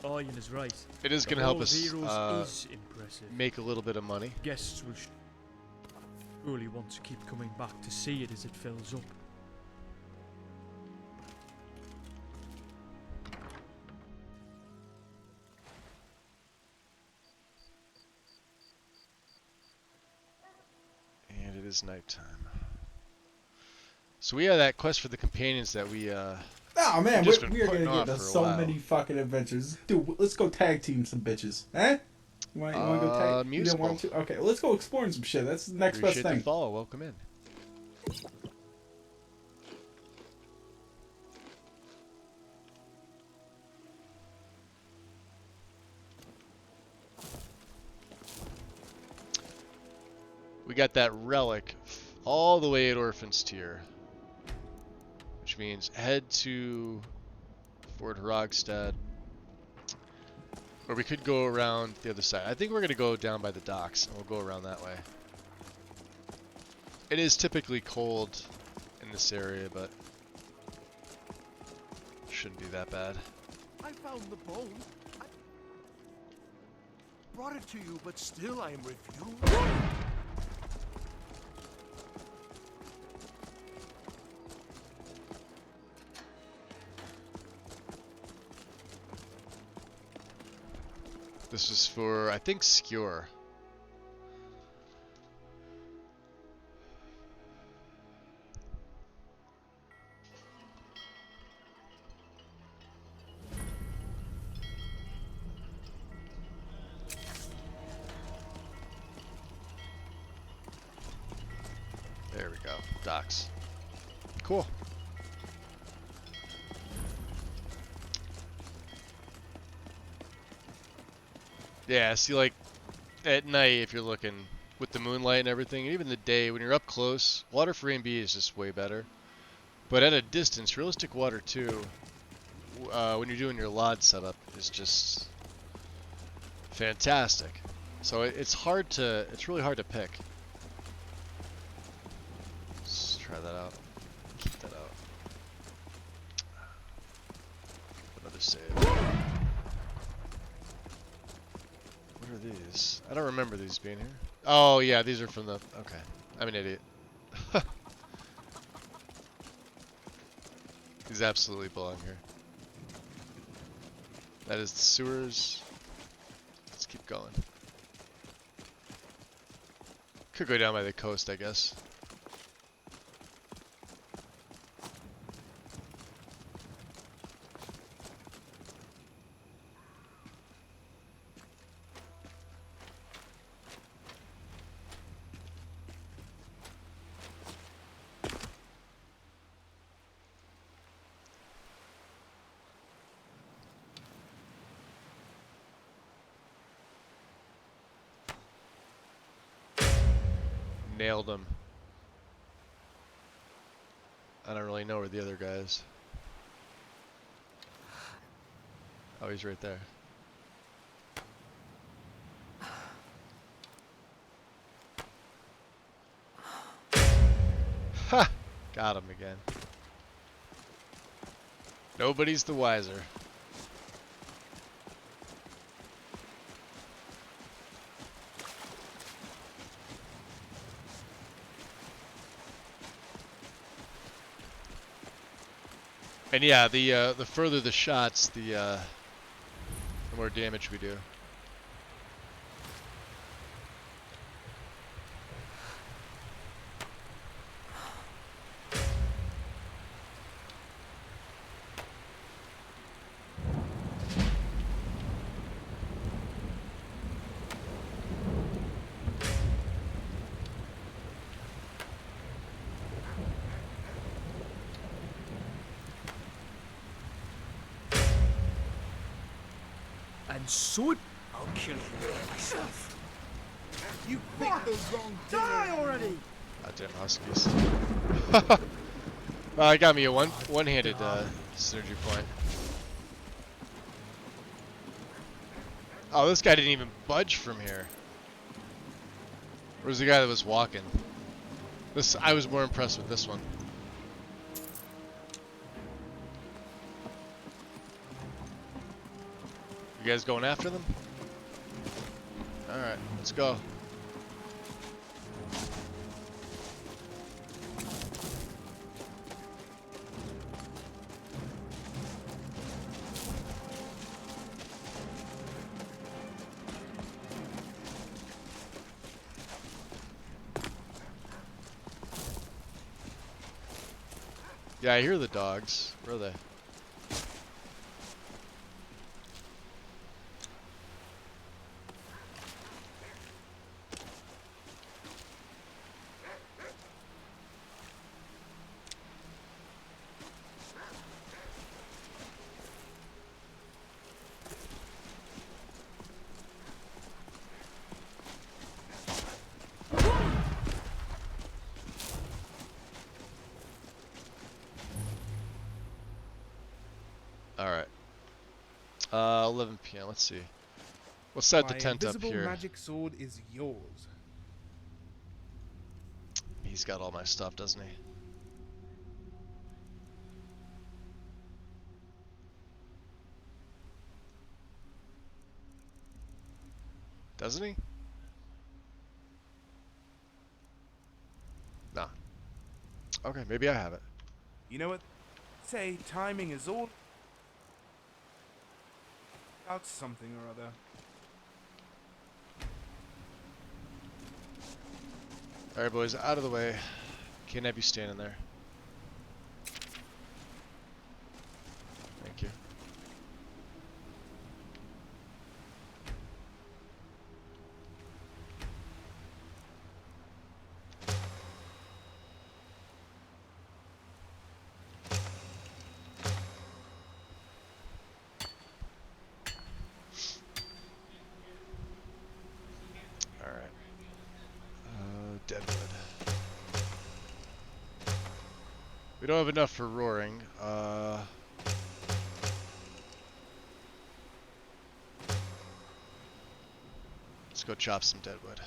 Ian is right.
It is going to help us make a little bit of money.
Guests will surely want to keep coming back to see it as it fills up.
And it is nighttime. So we have that quest for the companions that we
Oh man,
just
we
been
are
putting
gonna
off
get to
for a
so
while.
many fucking adventures. Dude, let's go tag team some bitches. Eh? You wanna go tag? You didn't want to? Okay, let's go exploring some shit. That's the next
Appreciate
best thing.
the follow. Welcome in. We got that relic all the way at Orphan's Tier, which means head to Fort Hrogstad, or we could go around the other side. I think we're going to go down by the docks, and we'll go around that way. It is typically cold in this area, but shouldn't be that bad.
I found the bone. I brought it to you, but still I am refused.
This is for, I think, Skewer. There we go. Docks. Cool. Yeah, see, like, at night, if you're looking with the moonlight and everything, even the day, when you're up close, water for A&B is just way better. But at a distance, realistic water, too, when you're doing your LOD setup, is just fantastic. So it's really hard to pick. Let's try that out. Keep that out. Another save. What are these? I don't remember these being here. Oh, yeah, these are from the... Okay. I'm an idiot. These absolutely belong here. That is the sewers. Let's keep going. Could go down by the coast, I guess. Nailed him. I don't really know where the other guy is. Oh, he's right there. Ha! Got him again. Nobody's the wiser. And yeah, the further the shots, the more damage we do.
And son, I'll kill you myself.
You picked the wrong die already!
Goddamn huskies. Well, it got me a one-handed synergy point. Oh, this guy didn't even budge from here. Where's the guy that was walking? I was more impressed with this one. You guys going after them? Alright, let's go. Yeah, I hear the dogs. Where are they? Alright. 11 p.m. Let's see. We'll set the tent up
invisible
here.
magic sword is yours.
He's got all my stuff, doesn't he? Doesn't he? Nah. Okay, maybe I have it.
You know what? Say timing is all about something or other.
Alright, boys, out of the way. Can't have you standing there. Thank you. Alright. Deadwood. We don't have enough for roaring. Let's go chop some deadwood.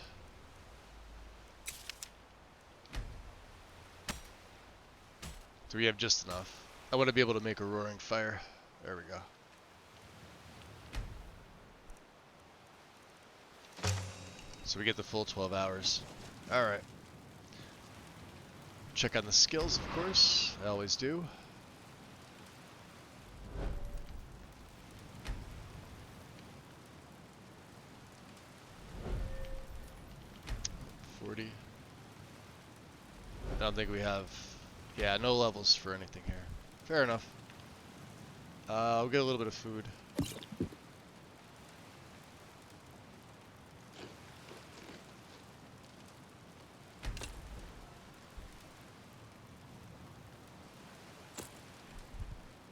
Do we have just enough? I want to be able to make a roaring fire. There we go. So we get the full 12 hours. Alright. Check on the skills, of course. I always do. 40. I don't think we have... Yeah, no levels for anything here. Fair enough. We'll get a little bit of food.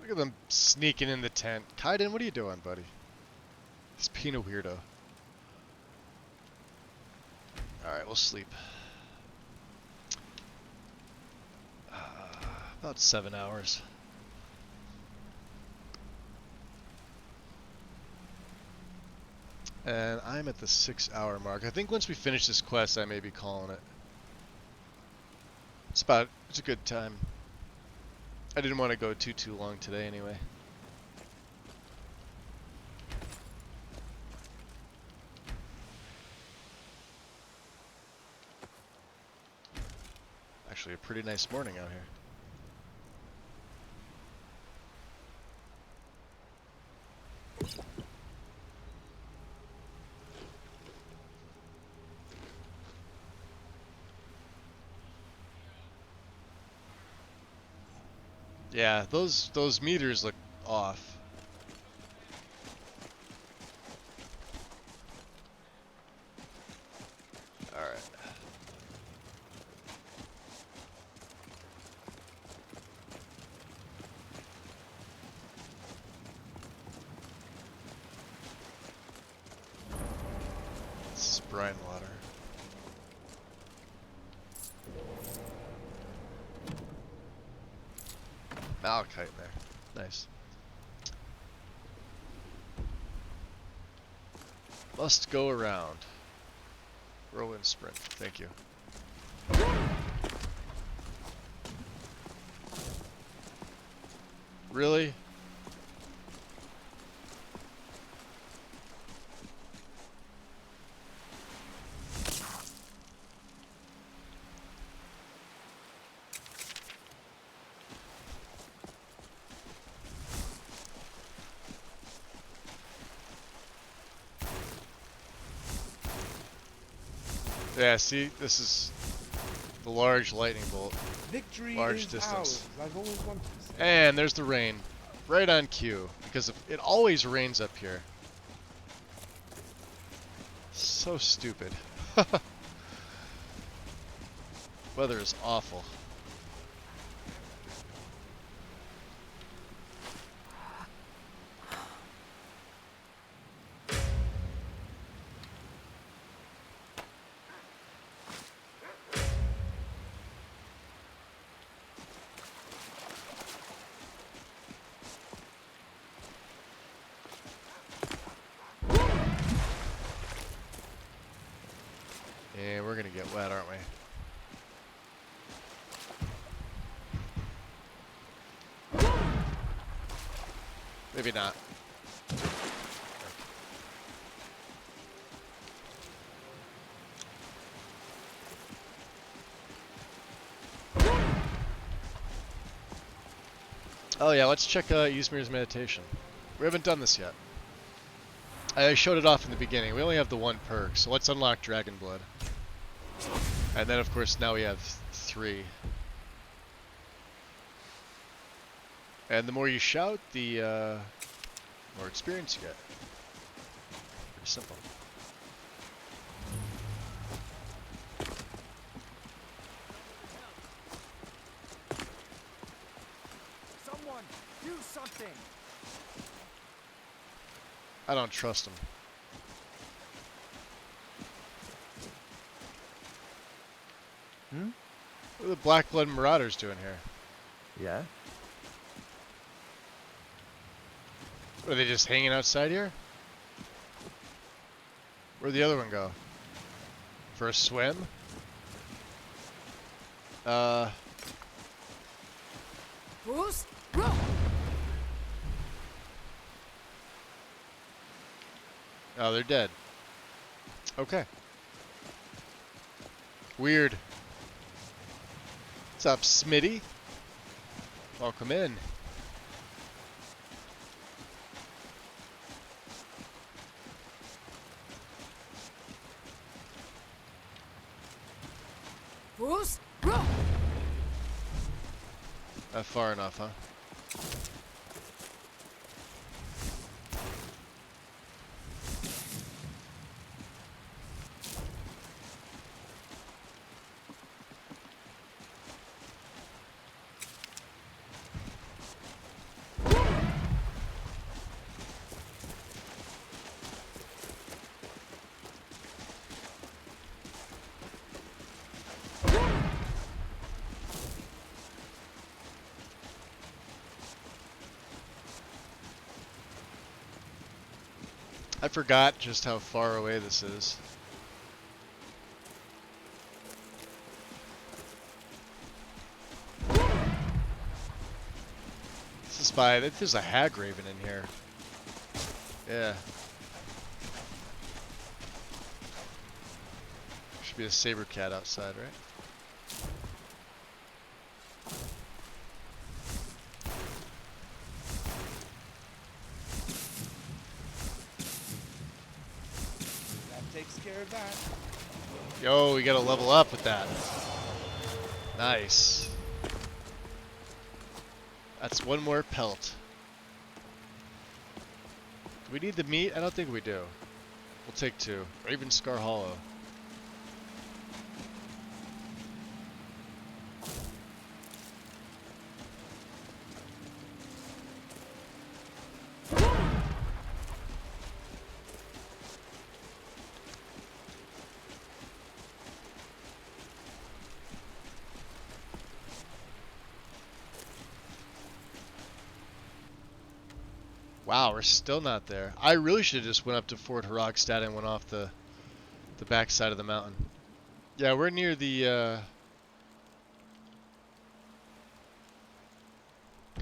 Look at them sneaking in the tent. Kaiden, what are you doing, buddy? He's being a weirdo. Alright, we'll sleep. About 7 hours. And I'm at the 6-hour mark. I think once we finish this quest, I may be calling it. It's a good time. I didn't want to go too long today anyway. Actually, a pretty nice morning out here. Yeah, those meters look off. All right. This is brine water. Malachite there. Nice. Must go around. Whirlwind sprint. Thank you. Really? Yeah, see, this is the large lightning bolt.
Victory
large
is
distance.
ours, I've always wanted to say.
And there's the rain. Right on cue. Because it always rains up here. So stupid. Weather is awful. And we're gonna get wet, aren't we? Maybe not. Oh yeah, let's check Ysmir's meditation. We haven't done this yet. I showed it off in the beginning. We only have the one perk, so let's unlock Dragon Blood. And then, of course, now we have 3. And the more you shout, the more experience you get. Pretty simple.
Someone, do something!
I don't trust him. What are the Black Blood Marauders doing here?
Yeah?
Are they just hanging outside here? Where'd the other one go? For a swim?
Bruce, go!
Oh, they're dead. Okay. Weird. What's up, Smitty? Welcome in.
Fools!
Not far enough, huh? I forgot just how far away this is. This is by, there's a hag raven in here. Yeah. Should be a saber cat outside, right?
Takes care of that.
Yo, we gotta level up with that. Nice. That's one more pelt. Do we need the meat? I don't think we do. We'll take 2. Raven Scar Hollow. Wow, we're still not there. I really should have just went up to Fort Haragstad and went off the back side of the mountain. Yeah, we're near the oh,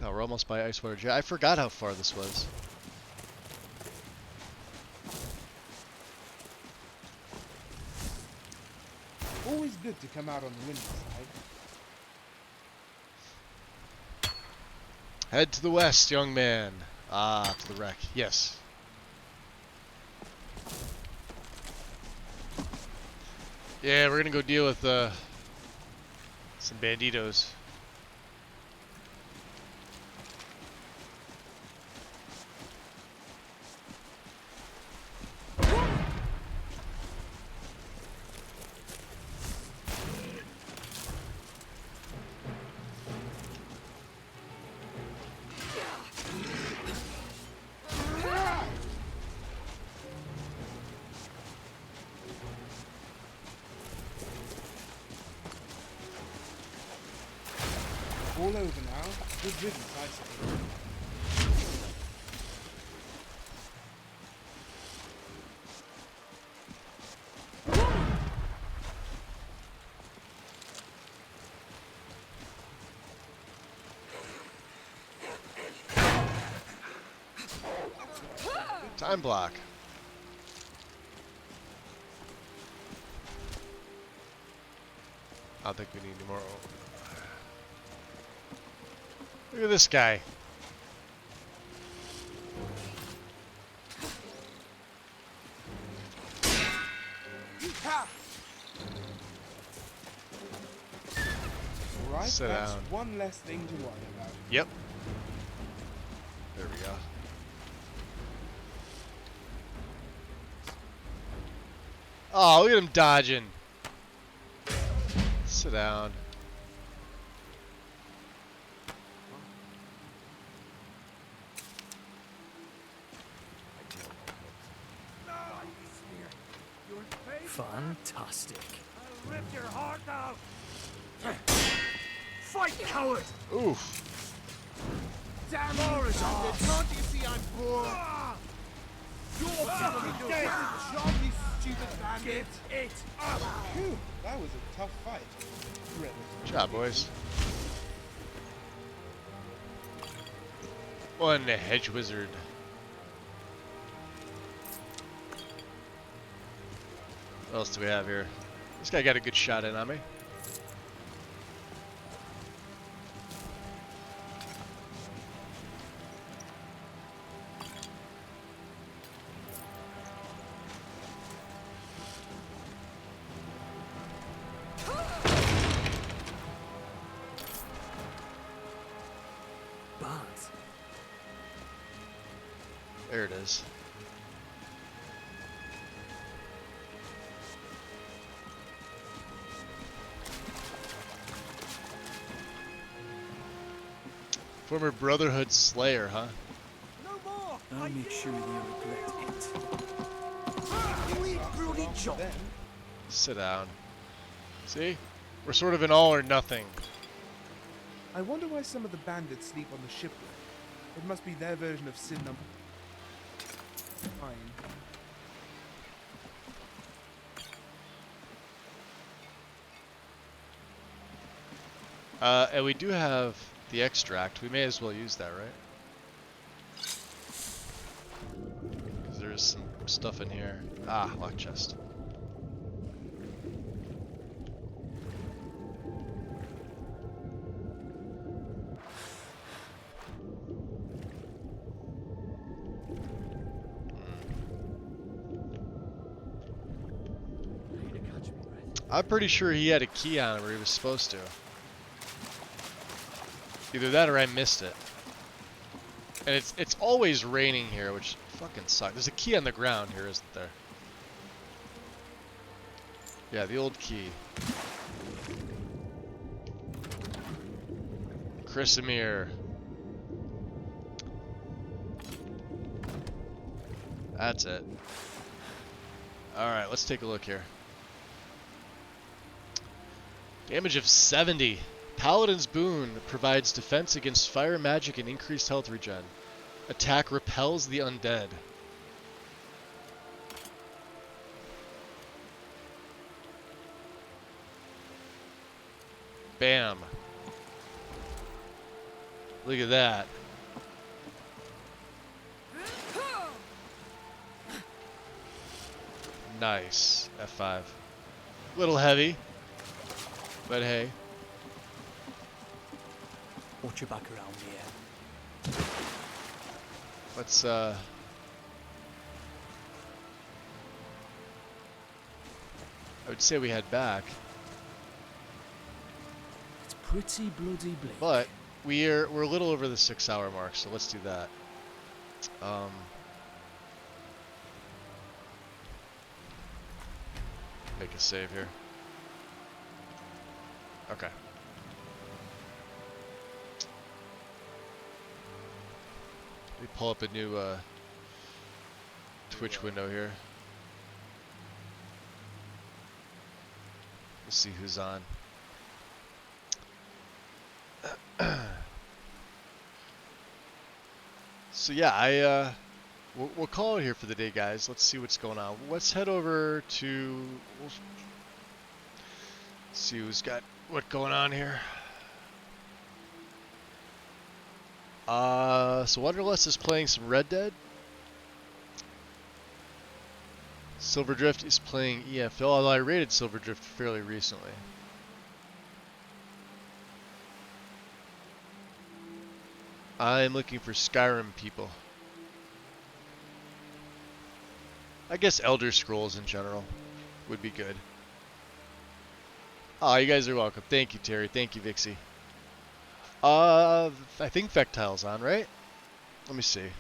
we're almost by Icewater Jet. I forgot how far this was.
Always good to come out on the windy side.
Head to the west, young man. Ah, to the wreck. Yes. Yeah, we're gonna go deal with some banditos.
All over now. Good riddance, I say.
Time block. I don't think we need any more. Look at this guy.
Right,
Sit
that's
down.
one less thing to worry about.
Yep. There we go. Oh, look at him dodging. Sit down.
Fantastic.
I'll rip your heart out. Fight, coward!
Oof.
Damn Horizon! Can't you see I'm poor? You're fucking dead! Job, you stupid bandit! Get it up!
Phew, that was a tough fight. Really.
Good job, boys. One hedge wizard. What else do we have here? This guy got a good shot in on me. There it is. Former Brotherhood Slayer, huh?
I'll make sure they regret it.
Sit down. See? We're sort of an all or nothing.
I wonder why some of the bandits sleep on the shipwreck. It must be their version of sin number
9. And we do have the extract. We may as well use that, right? Because there's some stuff in here. Ah, lock chest. I'm pretty sure he had a key on him, or he was supposed to. Either that or I missed it. And it's always raining here, which fucking sucks. There's a key on the ground here, isn't there? Yeah, the old key. Chrysamere. That's it. Alright, let's take a look here. Damage of 70. Paladin's Boon provides defense against fire magic and increased health regen. Attack repels the undead. Bam. Look at that. Nice. F5. Little heavy. But hey.
Watch your back around here.
Let's I would say we head back.
It's pretty bloody bleak.
But we're a little over the 6-hour mark, so let's do that. Make a save here. Okay. Let me pull up a new Twitch window here. Let's see who's on. So yeah, we'll call it here for the day, guys. Let's see what's going on. Let's head over to. Let's see who's got what going on here. So Wanderlust is playing some Red Dead. Silverdrift is playing EFL, although I rated Silverdrift fairly recently. I'm looking for Skyrim people. I guess Elder Scrolls in general would be good. Oh, you guys are welcome. Thank you, Terry. Thank you, Vixie. I think Vectile's on, right? Let me see.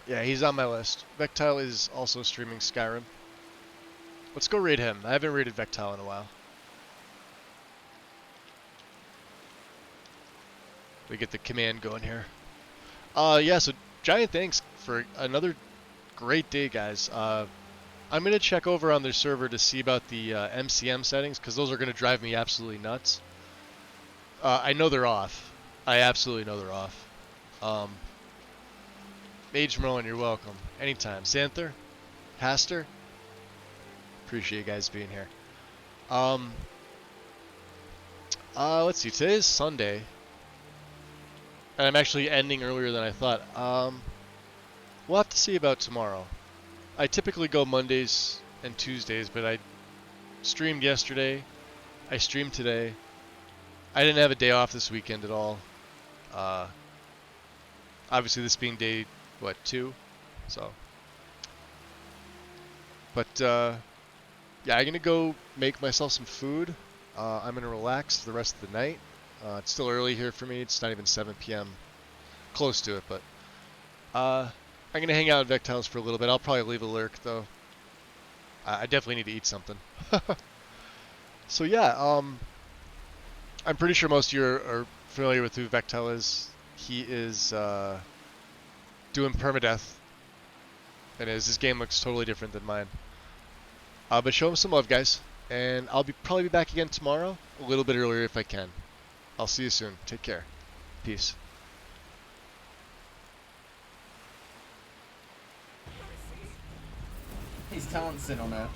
Yeah, he's on my list. Vectile is also streaming Skyrim. Let's go raid him. I haven't raided Vectile in a while. We get the command going here. Yeah, so giant thanks for another great day, guys. I'm going to check over on their server to see about the MCM settings, because those are going to drive me absolutely nuts. I know they're off. I absolutely know they're off. Mage Merlin, you're welcome. Anytime. Xanther? Haster? Appreciate you guys being here. Let's see. Today is Sunday. And I'm actually ending earlier than I thought. We'll have to see about tomorrow. I typically go Mondays and Tuesdays, but I streamed yesterday. I streamed today. I didn't have a day off this weekend at all. Obviously this being day, 2? So. But, yeah, I'm gonna go make myself some food. I'm gonna relax for the rest of the night. It's still early here for me. It's not even 7 p.m. Close to it, but I'm gonna hang out at Vectiles for a little bit. I'll probably leave a lurk though. I definitely need to eat something. So yeah, I'm pretty sure most of you are familiar with who Vectile is. He is doing permadeath, and his game looks totally different than mine. But show him some love, guys, and I'll probably be back again tomorrow, a little bit earlier if I can. I'll see you soon. Take care. Peace.
He's dancing on her.